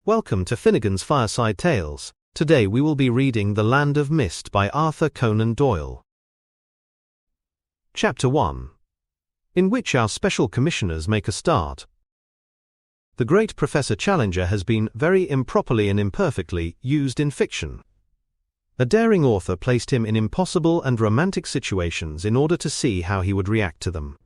Welcome to Finnegan's Fireside Tales. Today we will be reading The Land of Mist by Arthur Conan Doyle. Chapter 1. In which our special commissioners make a start. The great Professor Challenger has been, very improperly and imperfectly, used in fiction. A daring author placed him in impossible and romantic situations in order to see how he would react to them.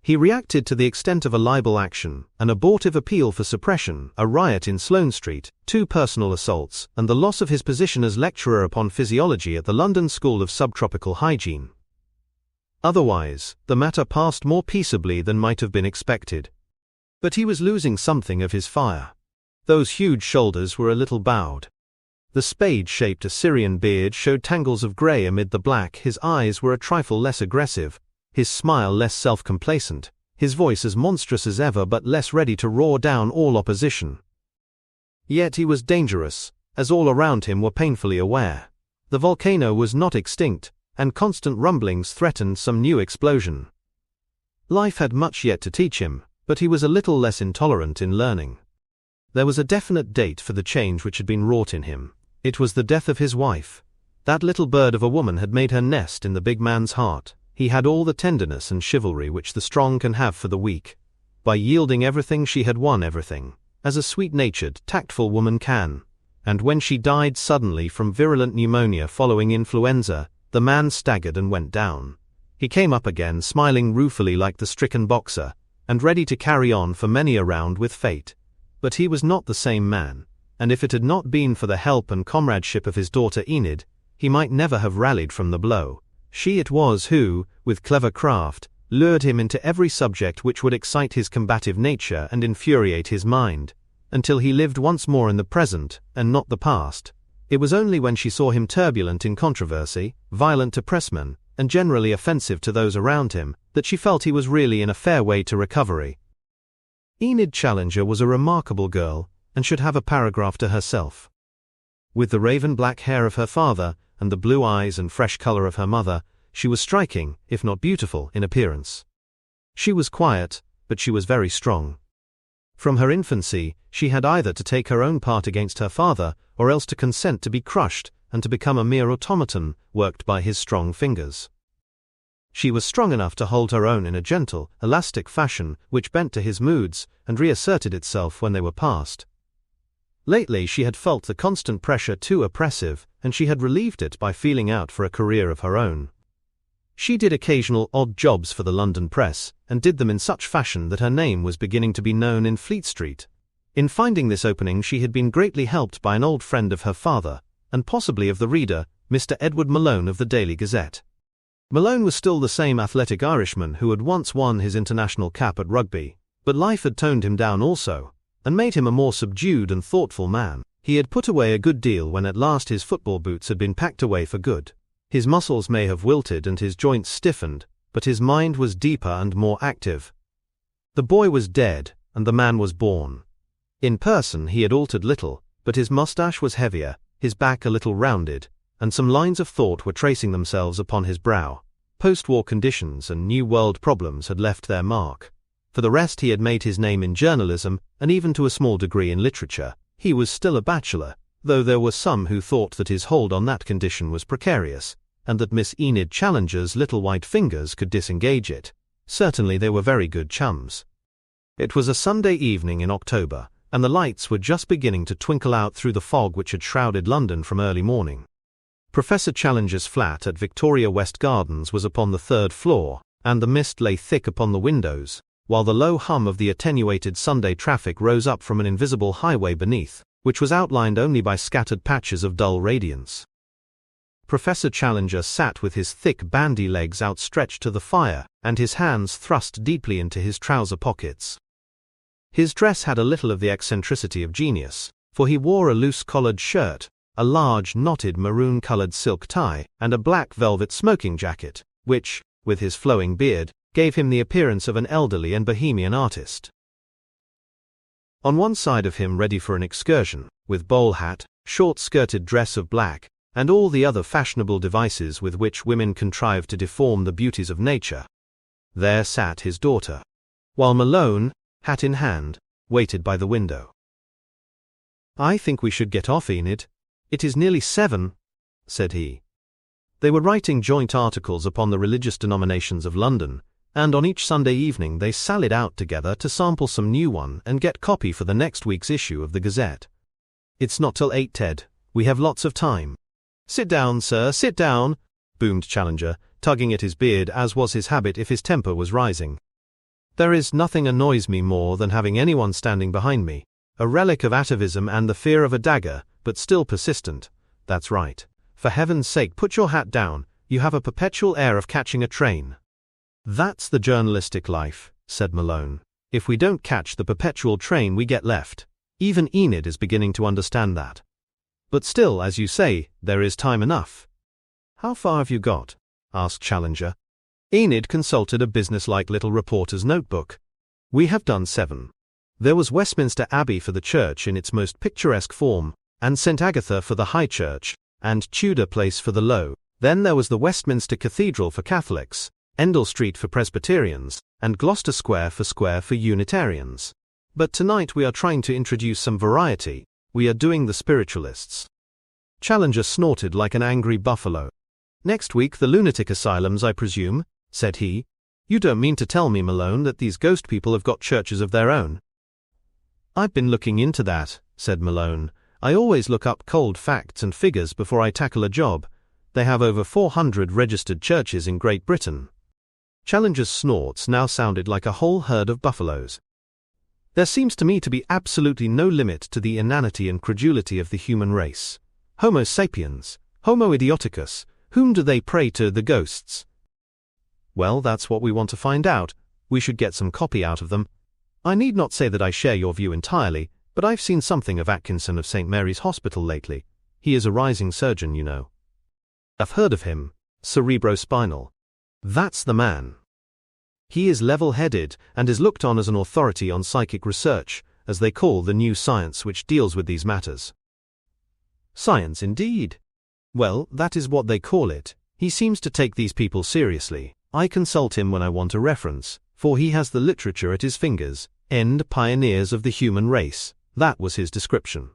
He reacted to the extent of a libel action, an abortive appeal for suppression, a riot in Sloane Street, 2 personal assaults, and the loss of his position as lecturer upon physiology at the London School of Subtropical Hygiene. Otherwise, the matter passed more peaceably than might have been expected. But he was losing something of his fire. Those huge shoulders were a little bowed. The spade-shaped Assyrian beard showed tangles of grey amid the black. His eyes were a trifle less aggressive, his smile less self-complacent, his voice as monstrous as ever but less ready to roar down all opposition. Yet he was dangerous, as all around him were painfully aware. The volcano was not extinct, and constant rumblings threatened some new explosion. Life had much yet to teach him, but he was a little less intolerant in learning. There was a definite date for the change which had been wrought in him. It was the death of his wife. That little bird of a woman had made her nest in the big man's heart. He had all the tenderness and chivalry which the strong can have for the weak. By yielding everything she had won everything, as a sweet-natured, tactful woman can. And when she died suddenly from virulent pneumonia following influenza, the man staggered and went down. He came up again smiling ruefully like the stricken boxer, and ready to carry on for many a round with fate. But he was not the same man, and if it had not been for the help and comradeship of his daughter Enid, he might never have rallied from the blow. She it was who, with clever craft, lured him into every subject which would excite his combative nature and infuriate his mind, until he lived once more in the present, and not the past. It was only when she saw him turbulent in controversy, violent to pressmen, and generally offensive to those around him, that she felt he was really in a fair way to recovery. Enid Challenger was a remarkable girl, and should have a paragraph to herself. With the raven-black hair of her father, and the blue eyes and fresh color of her mother, she was striking, if not beautiful, in appearance. She was quiet, but she was very strong. From her infancy, she had either to take her own part against her father, or else to consent to be crushed, and to become a mere automaton, worked by his strong fingers. She was strong enough to hold her own in a gentle, elastic fashion, which bent to his moods, and reasserted itself when they were past. Lately she had felt the constant pressure too oppressive, and she had relieved it by feeling out for a career of her own. She did occasional odd jobs for the London press, and did them in such fashion that her name was beginning to be known in Fleet Street. In finding this opening she had been greatly helped by an old friend of her father, and possibly of the reader, Mr. Edward Malone of the Daily Gazette. Malone was still the same athletic Irishman who had once won his international cap at rugby, but life had toned him down also, and made him a more subdued and thoughtful man. He had put away a good deal when at last his football boots had been packed away for good. His muscles may have wilted and his joints stiffened, but his mind was deeper and more active. The boy was dead, and the man was born. In person he had altered little, but his moustache was heavier, his back a little rounded, and some lines of thought were tracing themselves upon his brow. Post-war conditions and New World problems had left their mark. For the rest he had made his name in journalism, and even to a small degree in literature. He was still a bachelor, though there were some who thought that his hold on that condition was precarious, and that Miss Enid Challenger's little white fingers could disengage it. Certainly they were very good chums. It was a Sunday evening in October, and the lights were just beginning to twinkle out through the fog which had shrouded London from early morning. Professor Challenger's flat at Victoria West Gardens was upon the 3rd floor, and the mist lay thick upon the windows, while the low hum of the attenuated Sunday traffic rose up from an invisible highway beneath, which was outlined only by scattered patches of dull radiance. Professor Challenger sat with his thick bandy legs outstretched to the fire, and his hands thrust deeply into his trouser pockets. His dress had a little of the eccentricity of genius, for he wore a loose-collared shirt, a large knotted maroon-colored silk tie, and a black velvet smoking jacket, which, with his flowing beard, gave him the appearance of an elderly and bohemian artist. On one side of him, ready for an excursion, with bowl hat, short-skirted dress of black, and all the other fashionable devices with which women contrive to deform the beauties of nature, there sat his daughter, while Malone, hat in hand, waited by the window. I think we should get off, Enid. It is nearly 7, said he. They were writing joint articles upon the religious denominations of London, and on each Sunday evening they sallied out together to sample some new one and get copy for the next week's issue of the Gazette. It's not till 8, Ted. We have lots of time. Sit down, sir, sit down, boomed Challenger, tugging at his beard as was his habit if his temper was rising. There is nothing annoys me more than having anyone standing behind me, a relic of atavism and the fear of a dagger, but still persistent. That's right. For heaven's sake, put your hat down. You have a perpetual air of catching a train. That's the journalistic life, said Malone. If we don't catch the perpetual train, we get left. Even Enid is beginning to understand that. But still, as you say, there is time enough. How far have you got? Asked Challenger. Enid consulted a businesslike little reporter's notebook. We have done 7. There was Westminster Abbey for the church in its most picturesque form, and St. Agatha for the High Church, and Tudor Place for the Low. Then there was the Westminster Cathedral for Catholics, Endell Street for Presbyterians, and Gloucester Square for Unitarians. But tonight we are trying to introduce some variety. We are doing the spiritualists. Challenger snorted like an angry buffalo. Next week the lunatic asylums, I presume, said he. You don't mean to tell me, Malone, that these ghost people have got churches of their own? I've been looking into that, said Malone. I always look up cold facts and figures before I tackle a job. They have over 400 registered churches in Great Britain. Challenger's snorts now sounded like a whole herd of buffaloes. There seems to me to be absolutely no limit to the inanity and credulity of the human race. Homo sapiens, Homo idioticus, whom do they pray to, the ghosts? Well, that's what we want to find out. We should get some copy out of them. I need not say that I share your view entirely, but I've seen something of Atkinson of St. Mary's Hospital lately. He is a rising surgeon, you know. I've heard of him. Cerebrospinal. That's the man. He is level-headed and is looked on as an authority on psychic research, as they call the new science which deals with these matters. Science, indeed. Well, that is what they call it. He seems to take these people seriously. I consult him when I want a reference, for he has the literature at his fingers. End pioneers of the human race. That was his description.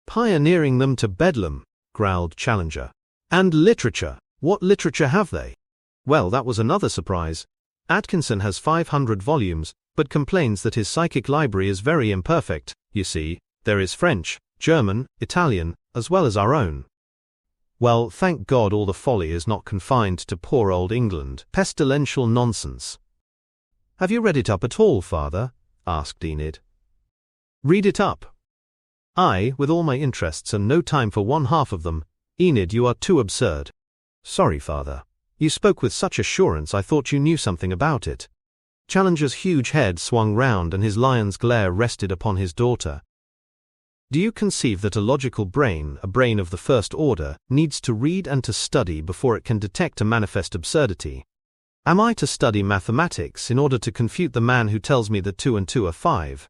Pioneering them to bedlam, growled Challenger. And literature. What literature have they? Well, that was another surprise. Atkinson has 500 volumes, but complains that his psychic library is very imperfect. You see, there is French, German, Italian, as well as our own. Well, thank God all the folly is not confined to poor old England. Pestilential nonsense. Have you read it up at all, Father? Asked Enid. Read it up. I, with all my interests and no time for one half of them. Enid, you are too absurd. Sorry, Father. You spoke with such assurance I thought you knew something about it. Challenger's huge head swung round and his lion's glare rested upon his daughter. Do you conceive that a logical brain, a brain of the first order, needs to read and to study before it can detect a manifest absurdity? Am I to study mathematics in order to confute the man who tells me that 2 and 2 are 5?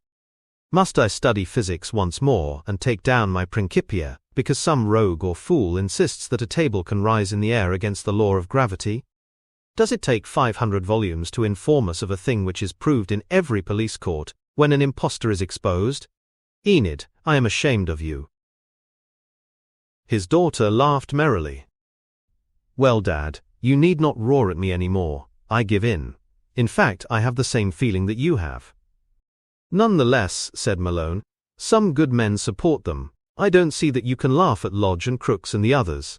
Must I study physics once more and take down my Principia, because some rogue or fool insists that a table can rise in the air against the law of gravity? Does it take 500 volumes to inform us of a thing which is proved in every police court when an impostor is exposed? Enid, I am ashamed of you. His daughter laughed merrily. Well, Dad, you need not roar at me any more. I give in. In fact, I have the same feeling that you have. None the less, said Malone, some good men support them. I don't see that you can laugh at Lodge and Crooks and the others.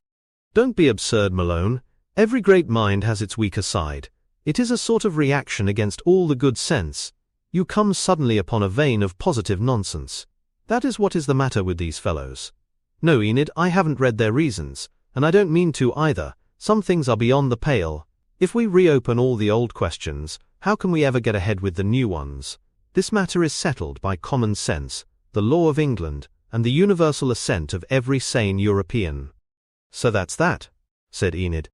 Don't be absurd, Malone. Every great mind has its weaker side. It is a sort of reaction against all the good sense. You come suddenly upon a vein of positive nonsense. That is what is the matter with these fellows. No, Enid, I haven't read their reasons, and I don't mean to either. Some things are beyond the pale. If we reopen all the old questions, how can we ever get ahead with the new ones? This matter is settled by common sense, the law of England, and the universal assent of every sane European. So that's that, said Enid.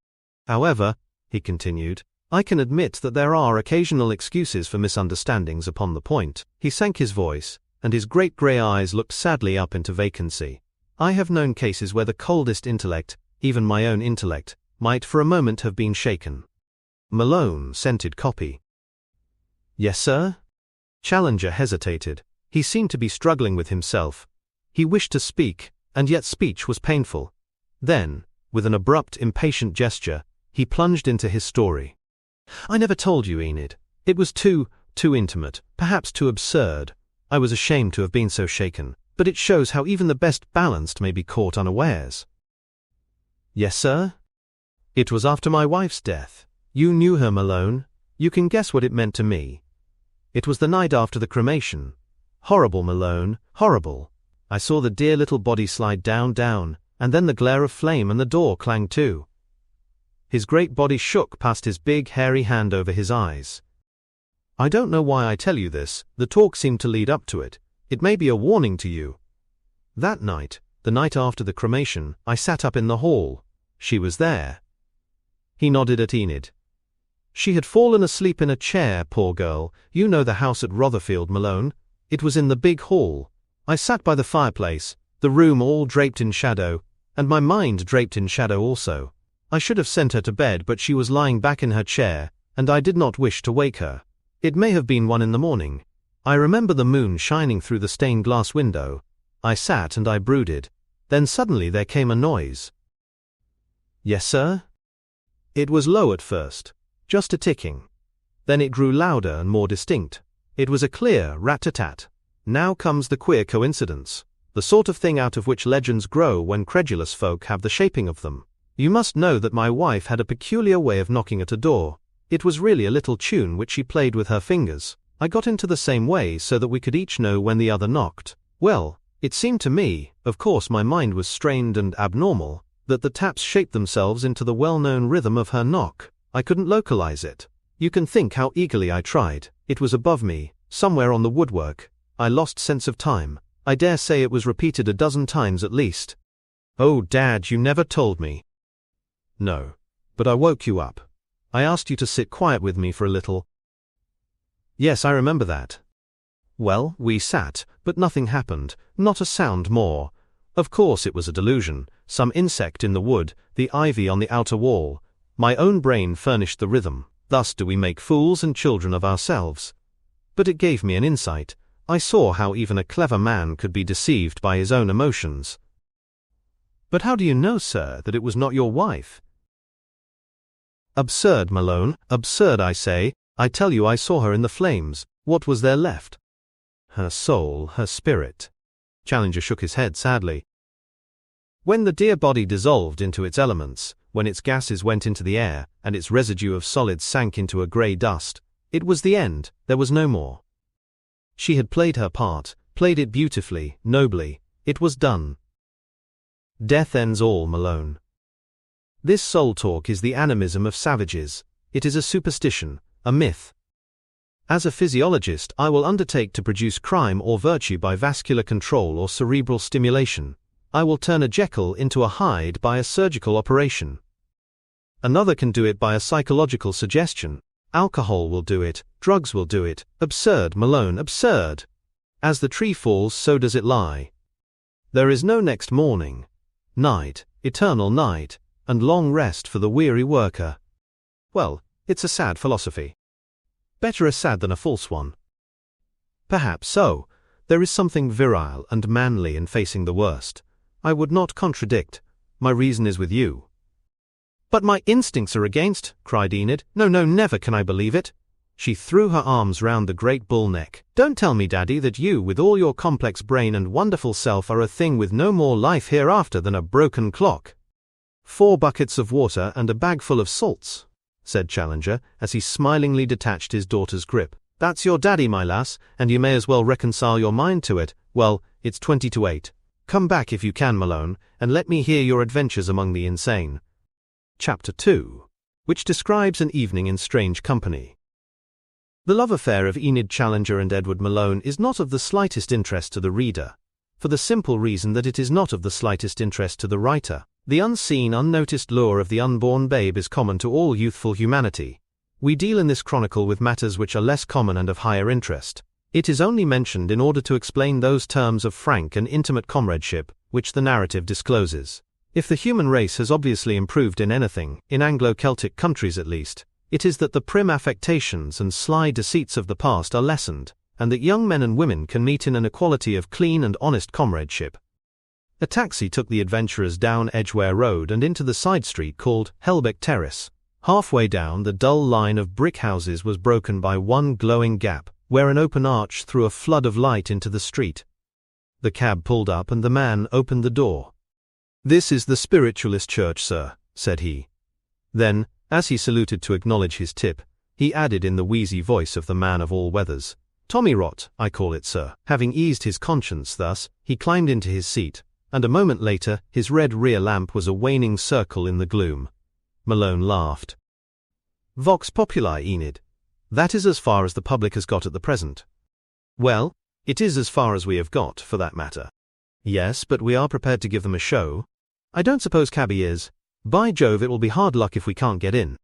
However, he continued, I can admit that there are occasional excuses for misunderstandings upon the point. He sank his voice, and his great grey eyes looked sadly up into vacancy. I have known cases where the coldest intellect, even my own intellect, might for a moment have been shaken. Malone scented copy. Yes, sir? Challenger hesitated. He seemed to be struggling with himself. He wished to speak, and yet speech was painful. Then, with an abrupt, impatient gesture, he plunged into his story. "I never told you, Enid. It was too intimate, perhaps too absurd. I was ashamed to have been so shaken, but it shows how even the best balanced may be caught unawares." "Yes, sir?" "It was after my wife's death. You knew her, Malone. You can guess what it meant to me. It was the night after the cremation. Horrible, Malone, horrible. I saw the dear little body slide down, and then the glare of flame and the door clanged to." His great body shook past his big, hairy hand over his eyes. "I don't know why I tell you this, the talk seemed to lead up to it. It may be a warning to you. That night, the night after the cremation, I sat up in the hall. She was there." He nodded at Enid. "She had fallen asleep in a chair, poor girl. You know the house at Rotherfield, Malone. It was in the big hall. I sat by the fireplace, the room all draped in shadow, and my mind draped in shadow also. I should have sent her to bed, but she was lying back in her chair, and I did not wish to wake her. It may have been 1 in the morning. I remember the moon shining through the stained glass window. I sat and I brooded. Then suddenly there came a noise." "Yes, sir?" "It was low at first, just a ticking. Then it grew louder and more distinct. It was a clear rat-tat-tat. Now comes the queer coincidence, the sort of thing out of which legends grow when credulous folk have the shaping of them. You must know that my wife had a peculiar way of knocking at a door. It was really a little tune which she played with her fingers. I got into the same way so that we could each know when the other knocked. Well, it seemed to me, of course my mind was strained and abnormal, that the taps shaped themselves into the well-known rhythm of her knock. I couldn't localize it. You can think how eagerly I tried. It was above me, somewhere on the woodwork. I lost sense of time. I dare say it was repeated a dozen times at least." "Oh, Dad, you never told me." "No. But I woke you up. I asked you to sit quiet with me for a little." "Yes, I remember that." "Well, we sat, but nothing happened, not a sound more. Of course it was a delusion, some insect in the wood, the ivy on the outer wall. My own brain furnished the rhythm. Thus do we make fools and children of ourselves. But it gave me an insight. I saw how even a clever man could be deceived by his own emotions." "But how do you know, sir, that it was not your wife?" "Absurd, Malone, absurd, I say. I tell you I saw her in the flames. What was there left?" "Her soul, her spirit." Challenger shook his head sadly. "When the dear body dissolved into its elements, when its gases went into the air, and its residue of solids sank into a grey dust, it was the end, there was no more. She had played her part, played it beautifully, nobly. It was done. Death ends all, Malone. This soul talk is the animism of savages. It is a superstition, a myth. As a physiologist, I will undertake to produce crime or virtue by vascular control or cerebral stimulation. I will turn a Jekyll into a Hyde by a surgical operation. Another can do it by a psychological suggestion. Alcohol will do it, drugs will do it. Absurd, Malone, absurd. As the tree falls, so does it lie. There is no next morning. Night, eternal night, and long rest for the weary worker. Well, it's a sad philosophy. Better a sad than a false one. Perhaps so. There is something virile and manly in facing the worst. I would not contradict. My reason is with you. But my instincts are against, cried Enid. No, never can I believe it. She threw her arms round the great bull neck. Don't tell me, Daddy, that you, with all your complex brain and wonderful self, are a thing with no more life hereafter than a broken clock. 4 buckets of water and a bag full of salts, said Challenger, as he smilingly detached his daughter's grip. That's your daddy, my lass, and you may as well reconcile your mind to it. Well, it's 20 to 8. Come back if you can, Malone, and let me hear your adventures among the insane. Chapter 2, which describes an evening in strange company. The love affair of Enid Challenger and Edward Malone is not of the slightest interest to the reader, for the simple reason that it is not of the slightest interest to the writer. The unseen, unnoticed lure of the unborn babe is common to all youthful humanity. We deal in this chronicle with matters which are less common and of higher interest. It is only mentioned in order to explain those terms of frank and intimate comradeship which the narrative discloses. If the human race has obviously improved in anything, in Anglo-Celtic countries at least, it is that the prim affectations and sly deceits of the past are lessened, and that young men and women can meet in an equality of clean and honest comradeship. A taxi took the adventurers down Edgware Road and into the side street called Helbeck Terrace. Halfway down, the dull line of brick houses was broken by one glowing gap, where an open arch threw a flood of light into the street. The cab pulled up and the man opened the door. "This is the Spiritualist Church, sir," said he. Then, as he saluted to acknowledge his tip, he added in the wheezy voice of the man of all weathers, "Tommy rot, I call it, sir." Having eased his conscience thus, he climbed into his seat, and a moment later his red rear lamp was a waning circle in the gloom. Malone laughed. "Vox populi, Enid. That is as far as the public has got at the present." "Well, it is as far as we have got, for that matter." "Yes, but we are prepared to give them a show." "I don't suppose cabby is. By Jove, it will be hard luck if we can't get in."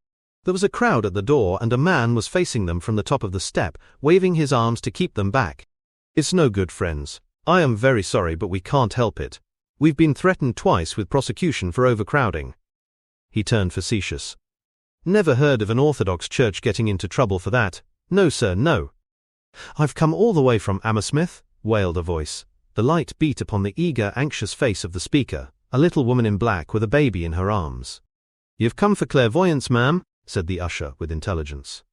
There was a crowd at the door and a man was facing them from the top of the step, waving his arms to keep them back. "It's no good, friends. I am very sorry, but we can't help it. We've been threatened twice with prosecution for overcrowding." He turned facetious. "Never heard of an Orthodox church getting into trouble for that. No, sir, no." "I've come all the way from Hammersmith," wailed a voice. The light beat upon the eager, anxious face of the speaker, a little woman in black with a baby in her arms. "You've come for clairvoyance, ma'am," said the usher with intelligence.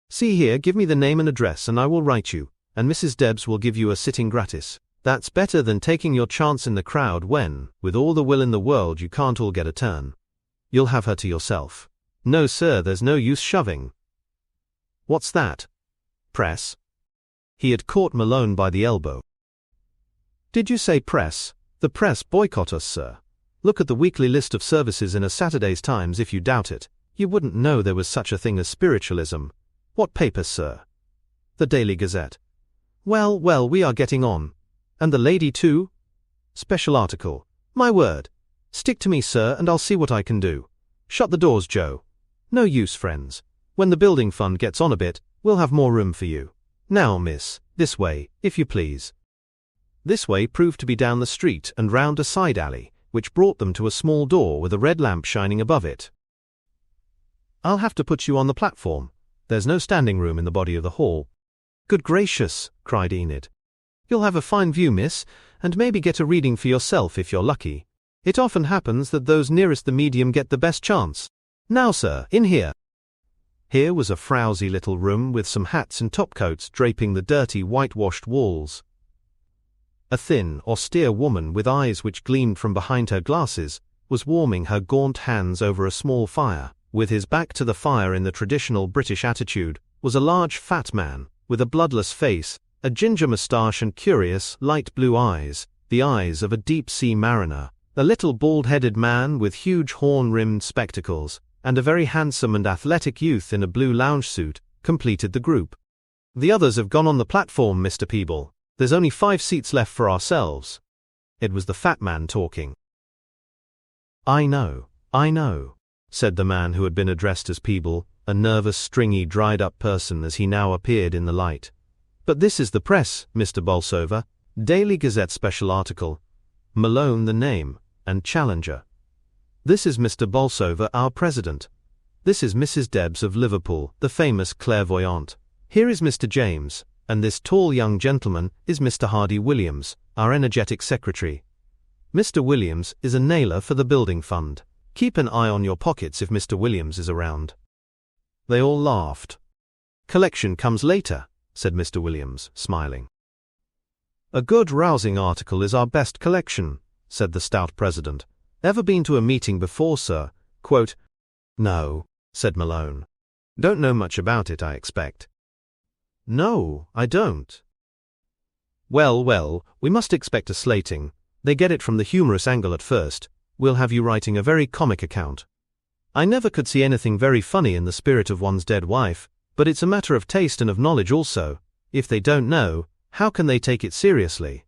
"See here, give me the name and address and I will write you, and Mrs. Debs will give you a sitting gratis. That's better than taking your chance in the crowd when, with all the will in the world, you can't all get a turn. You'll have her to yourself." "No, sir, there's no use shoving." "What's that? Press?" He had caught Malone by the elbow. "Did you say press? The press boycott us, sir. Look at the weekly list of services in a Saturday's Times if you doubt it. You wouldn't know there was such a thing as spiritualism." "What paper, sir?" "The Daily Gazette." "Well, well, we are getting on. And the lady too?" "Special article. My word. Stick to me, sir, and I'll see what I can do. Shut the doors, Joe. No use, friends. When the building fund gets on a bit, we'll have more room for you. Now, miss, this way, if you please." This way proved to be down the street and round a side alley, which brought them to a small door with a red lamp shining above it. "I'll have to put you on the platform. There's no standing room in the body of the hall." "Good gracious," cried Enid. "You'll have a fine view, miss, and maybe get a reading for yourself if you're lucky. It often happens that those nearest the medium get the best chance. Now, sir, in here." Here was a frowsy little room with some hats and topcoats draping the dirty whitewashed walls. A thin, austere woman with eyes which gleamed from behind her glasses was warming her gaunt hands over a small fire. With his back to the fire in the traditional British attitude was a large fat man with a bloodless face, a ginger moustache and curious, light blue eyes, the eyes of a deep-sea mariner. A little bald-headed man with huge horn-rimmed spectacles, and a very handsome and athletic youth in a blue lounge suit, completed the group. "The others have gone on the platform, Mr. Peeble. There's only 5 seats left for ourselves." It was the fat man talking. I know," said the man who had been addressed as Peeble, a nervous, stringy, dried-up person as he now appeared in the light. "But this is the press, Mr. Bolsover. Daily Gazette special article. Malone the name, and Challenger. This is Mr. Bolsover, our president. This is Mrs. Debs of Liverpool, the famous clairvoyante. Here is Mr. James, and this tall young gentleman is Mr. Hardy Williams, our energetic secretary. Mr. Williams is a nailer for the building fund. Keep an eye on your pockets if Mr. Williams is around." They all laughed. "Collection comes later," said Mr. Williams, smiling. "A good rousing article is our best collection," said the stout president. "Ever been to a meeting before, sir?" "No," said Malone. "Don't know much about it, I expect." "No, I don't." Well, we must expect a slating. They get it from the humorous angle at first. We'll have you writing a very comic account. I never could see anything very funny in the spirit of one's dead wife, but it's a matter of taste and of knowledge also. If they don't know, how can they take it seriously?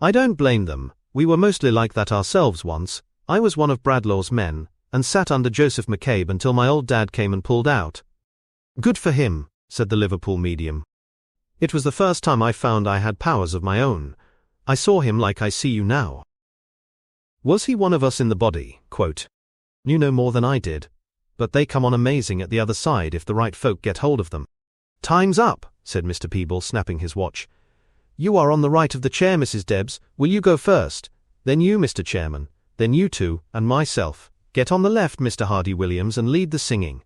I don't blame them. We were mostly like that ourselves once. I was one of Bradlaugh's men, and sat under Joseph McCabe until my old dad came and pulled out. "Good for him," said the Liverpool medium. "It was the first time I found I had powers of my own. I saw him like I see you now." "Was he one of us in the body?" "You know more than I did. But they come on amazing at the other side if the right folk get hold of them." "Time's up," said Mr. Peeble, snapping his watch. "You are on the right of the chair, Mrs. Debs. Will you go first? Then you, Mr. Chairman. Then you two, and myself. Get on the left, Mr. Hardy Williams, and lead the singing.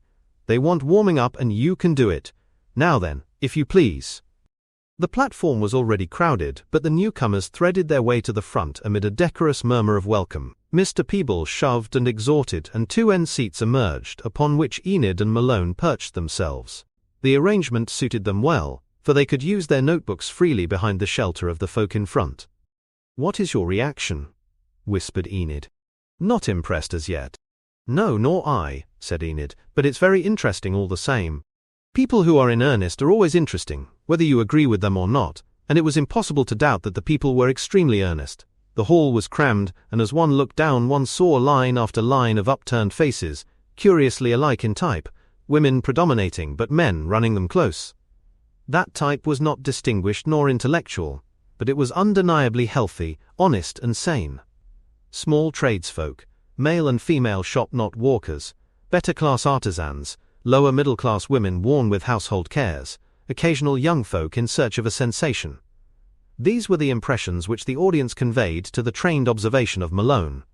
They want warming up and you can do it. Now then, if you please." The platform was already crowded, but the newcomers threaded their way to the front amid a decorous murmur of welcome. Mr. Peeble shoved and exhorted, and two end seats emerged, upon which Enid and Malone perched themselves. The arrangement suited them well, for they could use their notebooks freely behind the shelter of the folk in front. "What is your reaction?" whispered Enid. "Not impressed as yet." "No, nor I," said Enid, "but it's very interesting all the same. People who are in earnest are always interesting, whether you agree with them or not, and it was impossible to doubt that the people were extremely earnest. The hall was crammed, and as one looked down one saw line after line of upturned faces, curiously alike in type, women predominating but men running them close. That type was not distinguished nor intellectual, but it was undeniably healthy, honest and sane. Small tradesfolk, male and female shop-not walkers, better-class artisans, lower middle-class women worn with household cares, occasional young folk in search of a sensation. These were the impressions which the audience conveyed to the trained observation of Malone.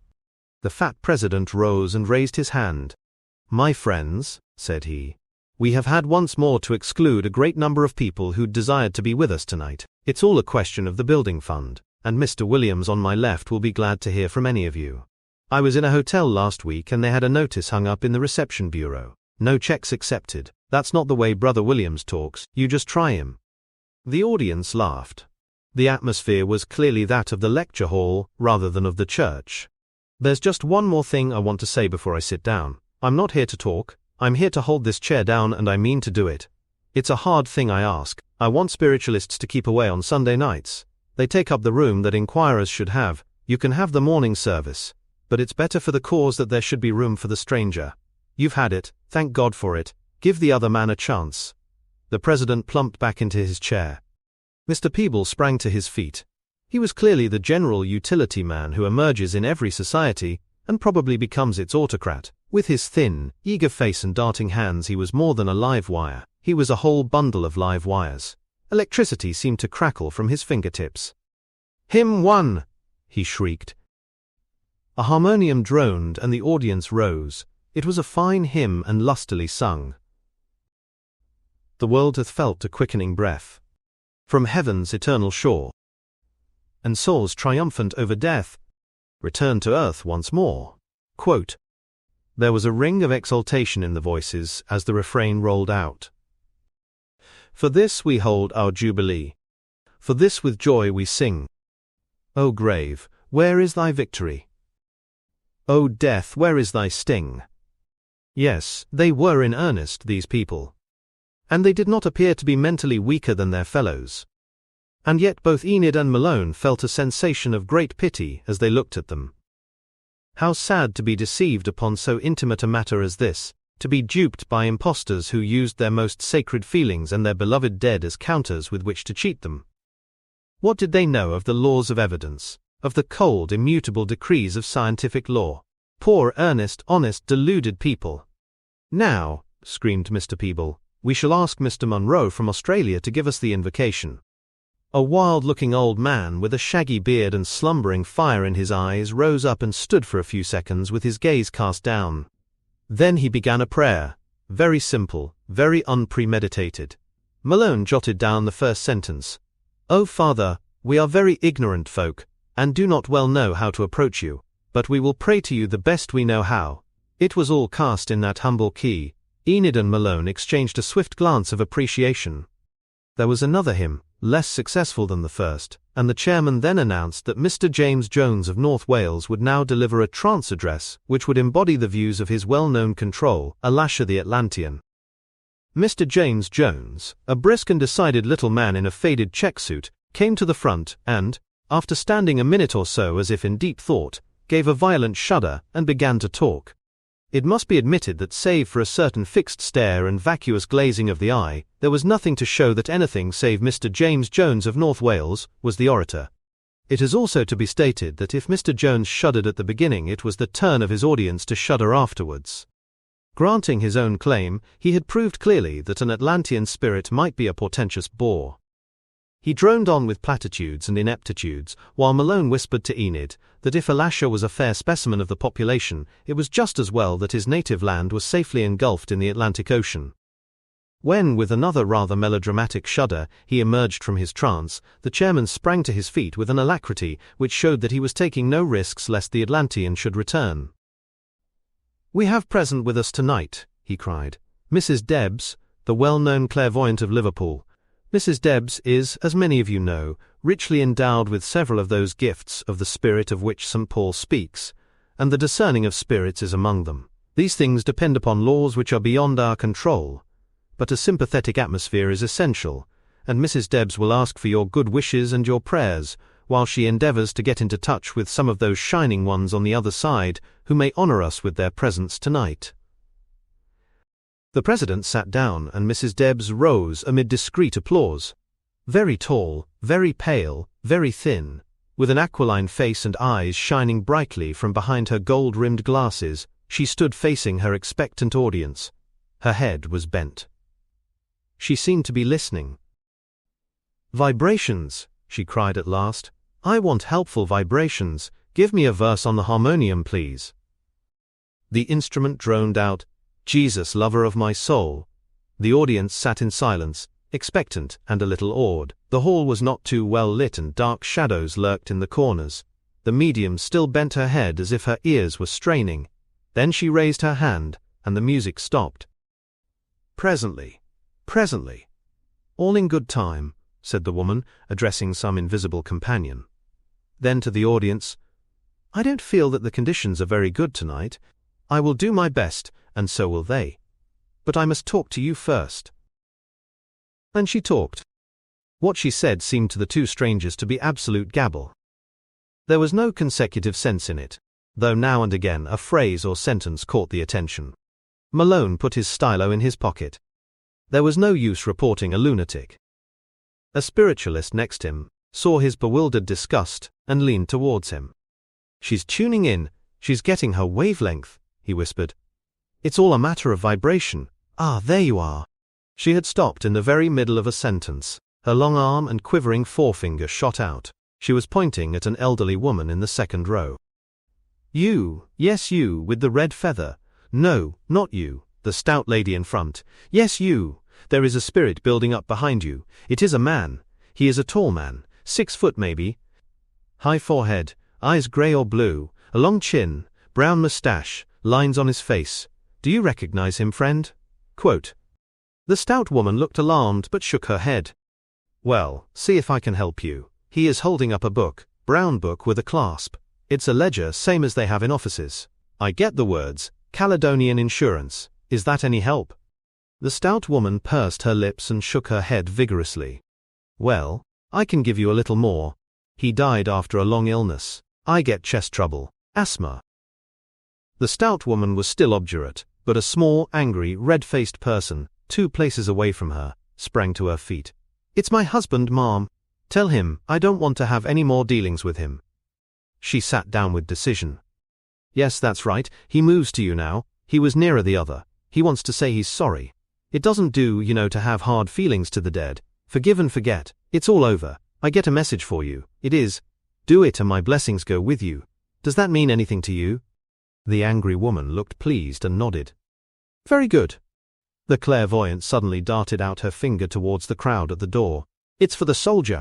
The fat president rose and raised his hand. "My friends," said he, "we have had once more to exclude a great number of people who desired to be with us tonight. It's all a question of the building fund, and Mr. Williams on my left will be glad to hear from any of you. I was in a hotel last week and they had a notice hung up in the reception bureau. No checks accepted. That's not the way Brother Williams talks, you just try him." The audience laughed. The atmosphere was clearly that of the lecture hall rather than of the church. "There's just one more thing I want to say before I sit down. I'm not here to talk, I'm here to hold this chair down and I mean to do it. It's a hard thing I ask. I want spiritualists to keep away on Sunday nights. They take up the room that inquirers should have. You can have the morning service, but it's better for the cause that there should be room for the stranger. You've had it, thank God for it. Give the other man a chance." The president plumped back into his chair. Mr. Peeble sprang to his feet. He was clearly the general utility man who emerges in every society, and probably becomes its autocrat. With his thin, eager face and darting hands he was more than a live wire, he was a whole bundle of live wires. Electricity seemed to crackle from his fingertips. "Hymn 1!" he shrieked. A harmonium droned and the audience rose. It was a fine hymn and lustily sung. "The world hath felt a quickening breath from heaven's eternal shore, and souls triumphant over death return to earth once more." Quote. There was a ring of exultation in the voices as the refrain rolled out. "For this we hold our jubilee. For this with joy we sing. O grave, where is thy victory? O death, where is thy sting?" Yes, they were in earnest, these people. And they did not appear to be mentally weaker than their fellows. And yet both Enid and Malone felt a sensation of great pity as they looked at them. How sad to be deceived upon so intimate a matter as this, to be duped by impostors who used their most sacred feelings and their beloved dead as counters with which to cheat them. What did they know of the laws of evidence, of the cold, immutable decrees of scientific law? Poor, earnest, honest, deluded people. "Now," screamed Mr. Peeble, "we shall ask Mr. Munro from Australia to give us the invocation." A wild-looking old man with a shaggy beard and slumbering fire in his eyes rose up and stood for a few seconds with his gaze cast down. Then he began a prayer, very simple, very unpremeditated. Malone jotted down the first sentence. "O Father, we are very ignorant folk, and do not well know how to approach you, but we will pray to you the best we know how." It was all cast in that humble key. Enid and Malone exchanged a swift glance of appreciation. There was another hymn, less successful than the first, and the chairman then announced that Mr. James Jones of North Wales would now deliver a trance address which would embody the views of his well-known control, Elisha the Atlantean. Mr. James Jones, a brisk and decided little man in a faded check suit, came to the front and, after standing a minute or so as if in deep thought, gave a violent shudder and began to talk. It must be admitted that save for a certain fixed stare and vacuous glazing of the eye, there was nothing to show that anything save Mr. James Jones of North Wales was the orator. It is also to be stated that if Mr. Jones shuddered at the beginning, it was the turn of his audience to shudder afterwards. Granting his own claim, he had proved clearly that an Atlantean spirit might be a portentous bore. He droned on with platitudes and ineptitudes, while Malone whispered to Enid that if Alasha was a fair specimen of the population, it was just as well that his native land was safely engulfed in the Atlantic Ocean. When, with another rather melodramatic shudder, he emerged from his trance, the chairman sprang to his feet with an alacrity which showed that he was taking no risks lest the Atlantean should return. "We have present with us tonight," he cried, "Mrs. Debs, the well-known clairvoyant of Liverpool. Mrs. Debs is, as many of you know, richly endowed with several of those gifts of the spirit of which St. Paul speaks, and the discerning of spirits is among them. These things depend upon laws which are beyond our control, but a sympathetic atmosphere is essential, and Mrs. Debs will ask for your good wishes and your prayers, while she endeavors to get into touch with some of those shining ones on the other side who may honor us with their presence tonight." The president sat down and Mrs. Debs rose amid discreet applause. Very tall, very pale, very thin, with an aquiline face and eyes shining brightly from behind her gold-rimmed glasses, she stood facing her expectant audience. Her head was bent. She seemed to be listening. "Vibrations," she cried at last. "I want helpful vibrations. Give me a verse on the harmonium, please." The instrument droned out, "Jesus, lover of my soul." The audience sat in silence, expectant and a little awed. The hall was not too well lit and dark shadows lurked in the corners. The medium still bent her head as if her ears were straining. Then she raised her hand, and the music stopped. Presently. All in good time," said the woman, addressing some invisible companion. Then to the audience, "I don't feel that the conditions are very good tonight. I will do my best, and so will they. But I must talk to you first." And she talked. What she said seemed to the two strangers to be absolute gabble. There was no consecutive sense in it, though now and again a phrase or sentence caught the attention. Malone put his stylo in his pocket. There was no use reporting a lunatic. A spiritualist next him saw his bewildered disgust and leaned towards him. "She's tuning in, she's getting her wavelength," he whispered. "It's all a matter of vibration. Ah, there you are." She had stopped in the very middle of a sentence. Her long arm and quivering forefinger shot out. She was pointing at an elderly woman in the second row. "You, yes you, with the red feather. No, not you, the stout lady in front. Yes you. There is a spirit building up behind you. It is a man. He is a tall man, 6 foot maybe. High forehead, eyes grey or blue, a long chin, brown mustache, lines on his face. Do you recognize him, friend?" Quote. The stout woman looked alarmed but shook her head. "Well, see if I can help you. He is holding up a book, brown book with a clasp. It's a ledger same as they have in offices. I get the words, Caledonian Insurance. Is that any help?" The stout woman pursed her lips and shook her head vigorously. "Well, I can give you a little more. He died after a long illness. I get chest trouble, asthma." The stout woman was still obdurate, but a small, angry, red-faced person, 2 places away from her, sprang to her feet. "It's my husband, ma'am. Tell him I don't want to have any more dealings with him." She sat down with decision. "Yes, that's right. He moves to you now. He was nearer the other. He wants to say he's sorry. It doesn't do, you know, to have hard feelings to the dead. Forgive and forget. It's all over. I get a message for you. It is. Do it and my blessings go with you. Does that mean anything to you?" The angry woman looked pleased and nodded. "Very good." The clairvoyant suddenly darted out her finger towards the crowd at the door. "It's for the soldier."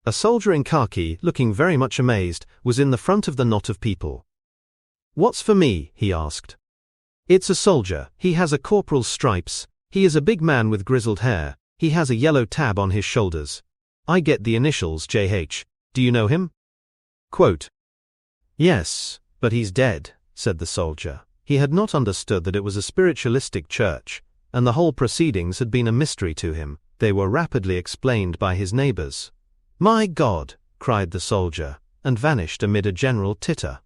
A soldier in khaki, looking very much amazed, was in the front of the knot of people. "What's for me?" he asked. "It's a soldier. He has a corporal's stripes. He is a big man with grizzled hair. He has a yellow tab on his shoulders. I get the initials JH. Do you know him?" Quote. "Yes, but he's dead," said the soldier. He had not understood that it was a spiritualistic church, and the whole proceedings had been a mystery to him. They were rapidly explained by his neighbors. "My God!" cried the soldier, and vanished amid a general titter.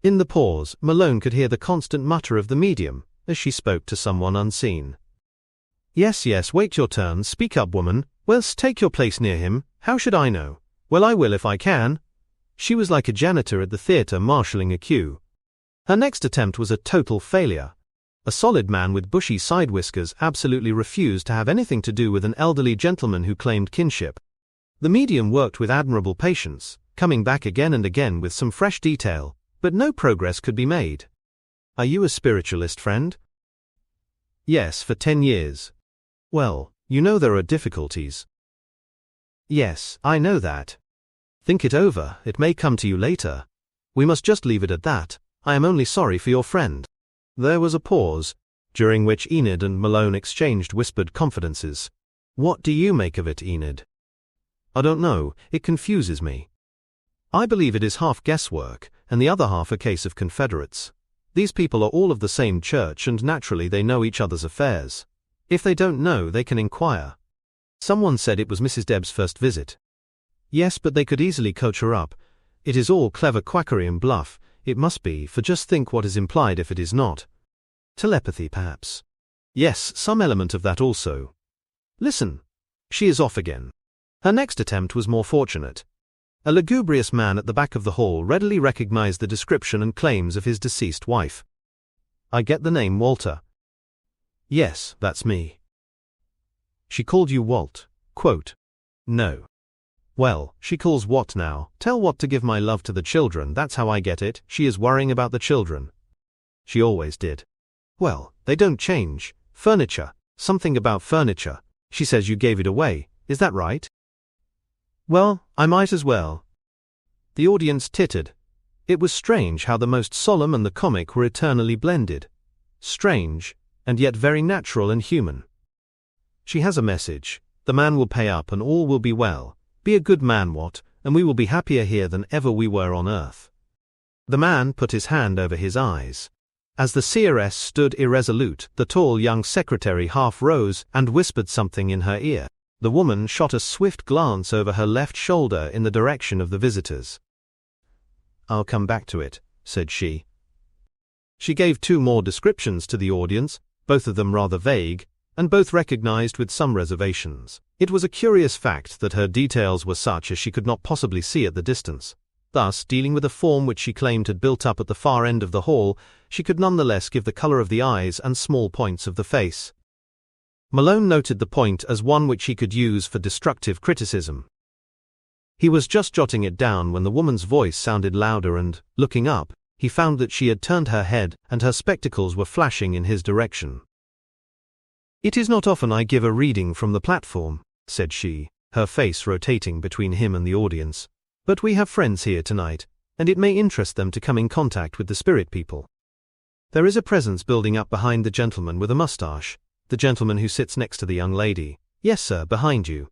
In the pause, Malone could hear the constant mutter of the medium, as she spoke to someone unseen. Yes, wait your turn, speak up woman, whilst take your place near him, how should I know? Well I will if I can." She was like a janitor at the theatre marshalling a queue. Her next attempt was a total failure. A solid man with bushy side whiskers absolutely refused to have anything to do with an elderly gentleman who claimed kinship. The medium worked with admirable patience, coming back again and again with some fresh detail, but no progress could be made. Are you a spiritualist, friend? Yes, for 10 years. Well, you know there are difficulties. Yes, I know that. Think it over, it may come to you later. We must just leave it at that. I am only sorry for your friend. There was a pause, during which Enid and Malone exchanged whispered confidences. What do you make of it, Enid? I don't know, it confuses me. I believe it is half guesswork, and the other half a case of confederates. These people are all of the same church and naturally they know each other's affairs. If they don't know, they can inquire. Someone said it was Mrs. Deb's first visit. Yes, but they could easily coach her up. It is all clever quackery and bluff. It must be, for just think what is implied if it is not. Telepathy, perhaps. Yes, some element of that also. Listen. She is off again. Her next attempt was more fortunate. A lugubrious man at the back of the hall readily recognized the description and claims of his deceased wife. I get the name Walter. Yes, that's me. She called you Walt. Quote. No. Well, she calls what now? Tell what to give my love to the children, that's how I get it. She is worrying about the children. She always did. Well, they don't change. Furniture. Something about furniture. She says you gave it away. Is that right? Well, I might as well. The audience tittered. It was strange how the most solemn and the comic were eternally blended. Strange, and yet very natural and human. She has a message. The man will pay up and all will be well. Be a good man, Watt, and we will be happier here than ever we were on earth. The man put his hand over his eyes. As the seeress stood irresolute, the tall young secretary half rose and whispered something in her ear. The woman shot a swift glance over her left shoulder in the direction of the visitors. I'll come back to it, said she. She gave 2 more descriptions to the audience, both of them rather vague, and both recognized with some reservations. It was a curious fact that her details were such as she could not possibly see at the distance. Thus, dealing with a form which she claimed had built up at the far end of the hall, she could nonetheless give the color of the eyes and small points of the face. Malone noted the point as one which he could use for destructive criticism. He was just jotting it down when the woman's voice sounded louder and, looking up, he found that she had turned her head and her spectacles were flashing in his direction. It is not often I give a reading from the platform, said she, her face rotating between him and the audience, but we have friends here tonight, and it may interest them to come in contact with the spirit people. There is a presence building up behind the gentleman with a mustache, the gentleman who sits next to the young lady. Yes, sir, behind you.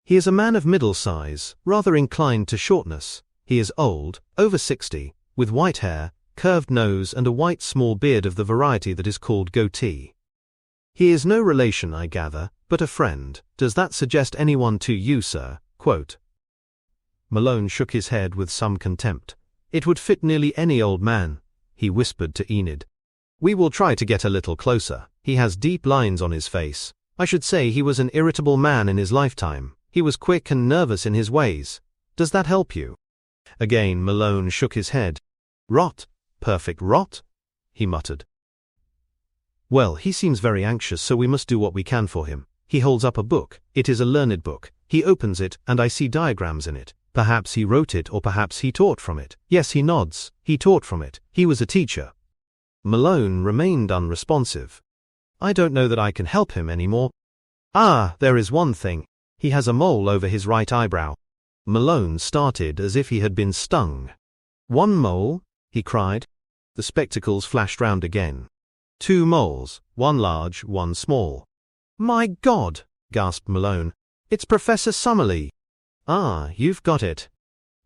He is a man of middle size, rather inclined to shortness. He is old, over 60, with white hair, curved nose and a white small beard of the variety that is called goatee. He is no relation, I gather, but a friend. Does that suggest anyone to you, sir? Quote. Malone shook his head with some contempt. It would fit nearly any old man, he whispered to Enid. We will try to get a little closer. He has deep lines on his face. I should say he was an irritable man in his lifetime. He was quick and nervous in his ways. Does that help you? Again Malone shook his head. Rot. Perfect rot, he muttered. Well, he seems very anxious, so we must do what we can for him. He holds up a book. It is a learned book. He opens it, and I see diagrams in it. Perhaps he wrote it, or perhaps he taught from it. Yes, he nods. He taught from it. He was a teacher. Malone remained unresponsive. I don't know that I can help him anymore. Ah, there is one thing. He has a mole over his right eyebrow. Malone started as if he had been stung. One mole? He cried. The spectacles flashed round again. 2 moles, one large, one small. My God, gasped Malone. It's Professor Summerlee. Ah, you've got it.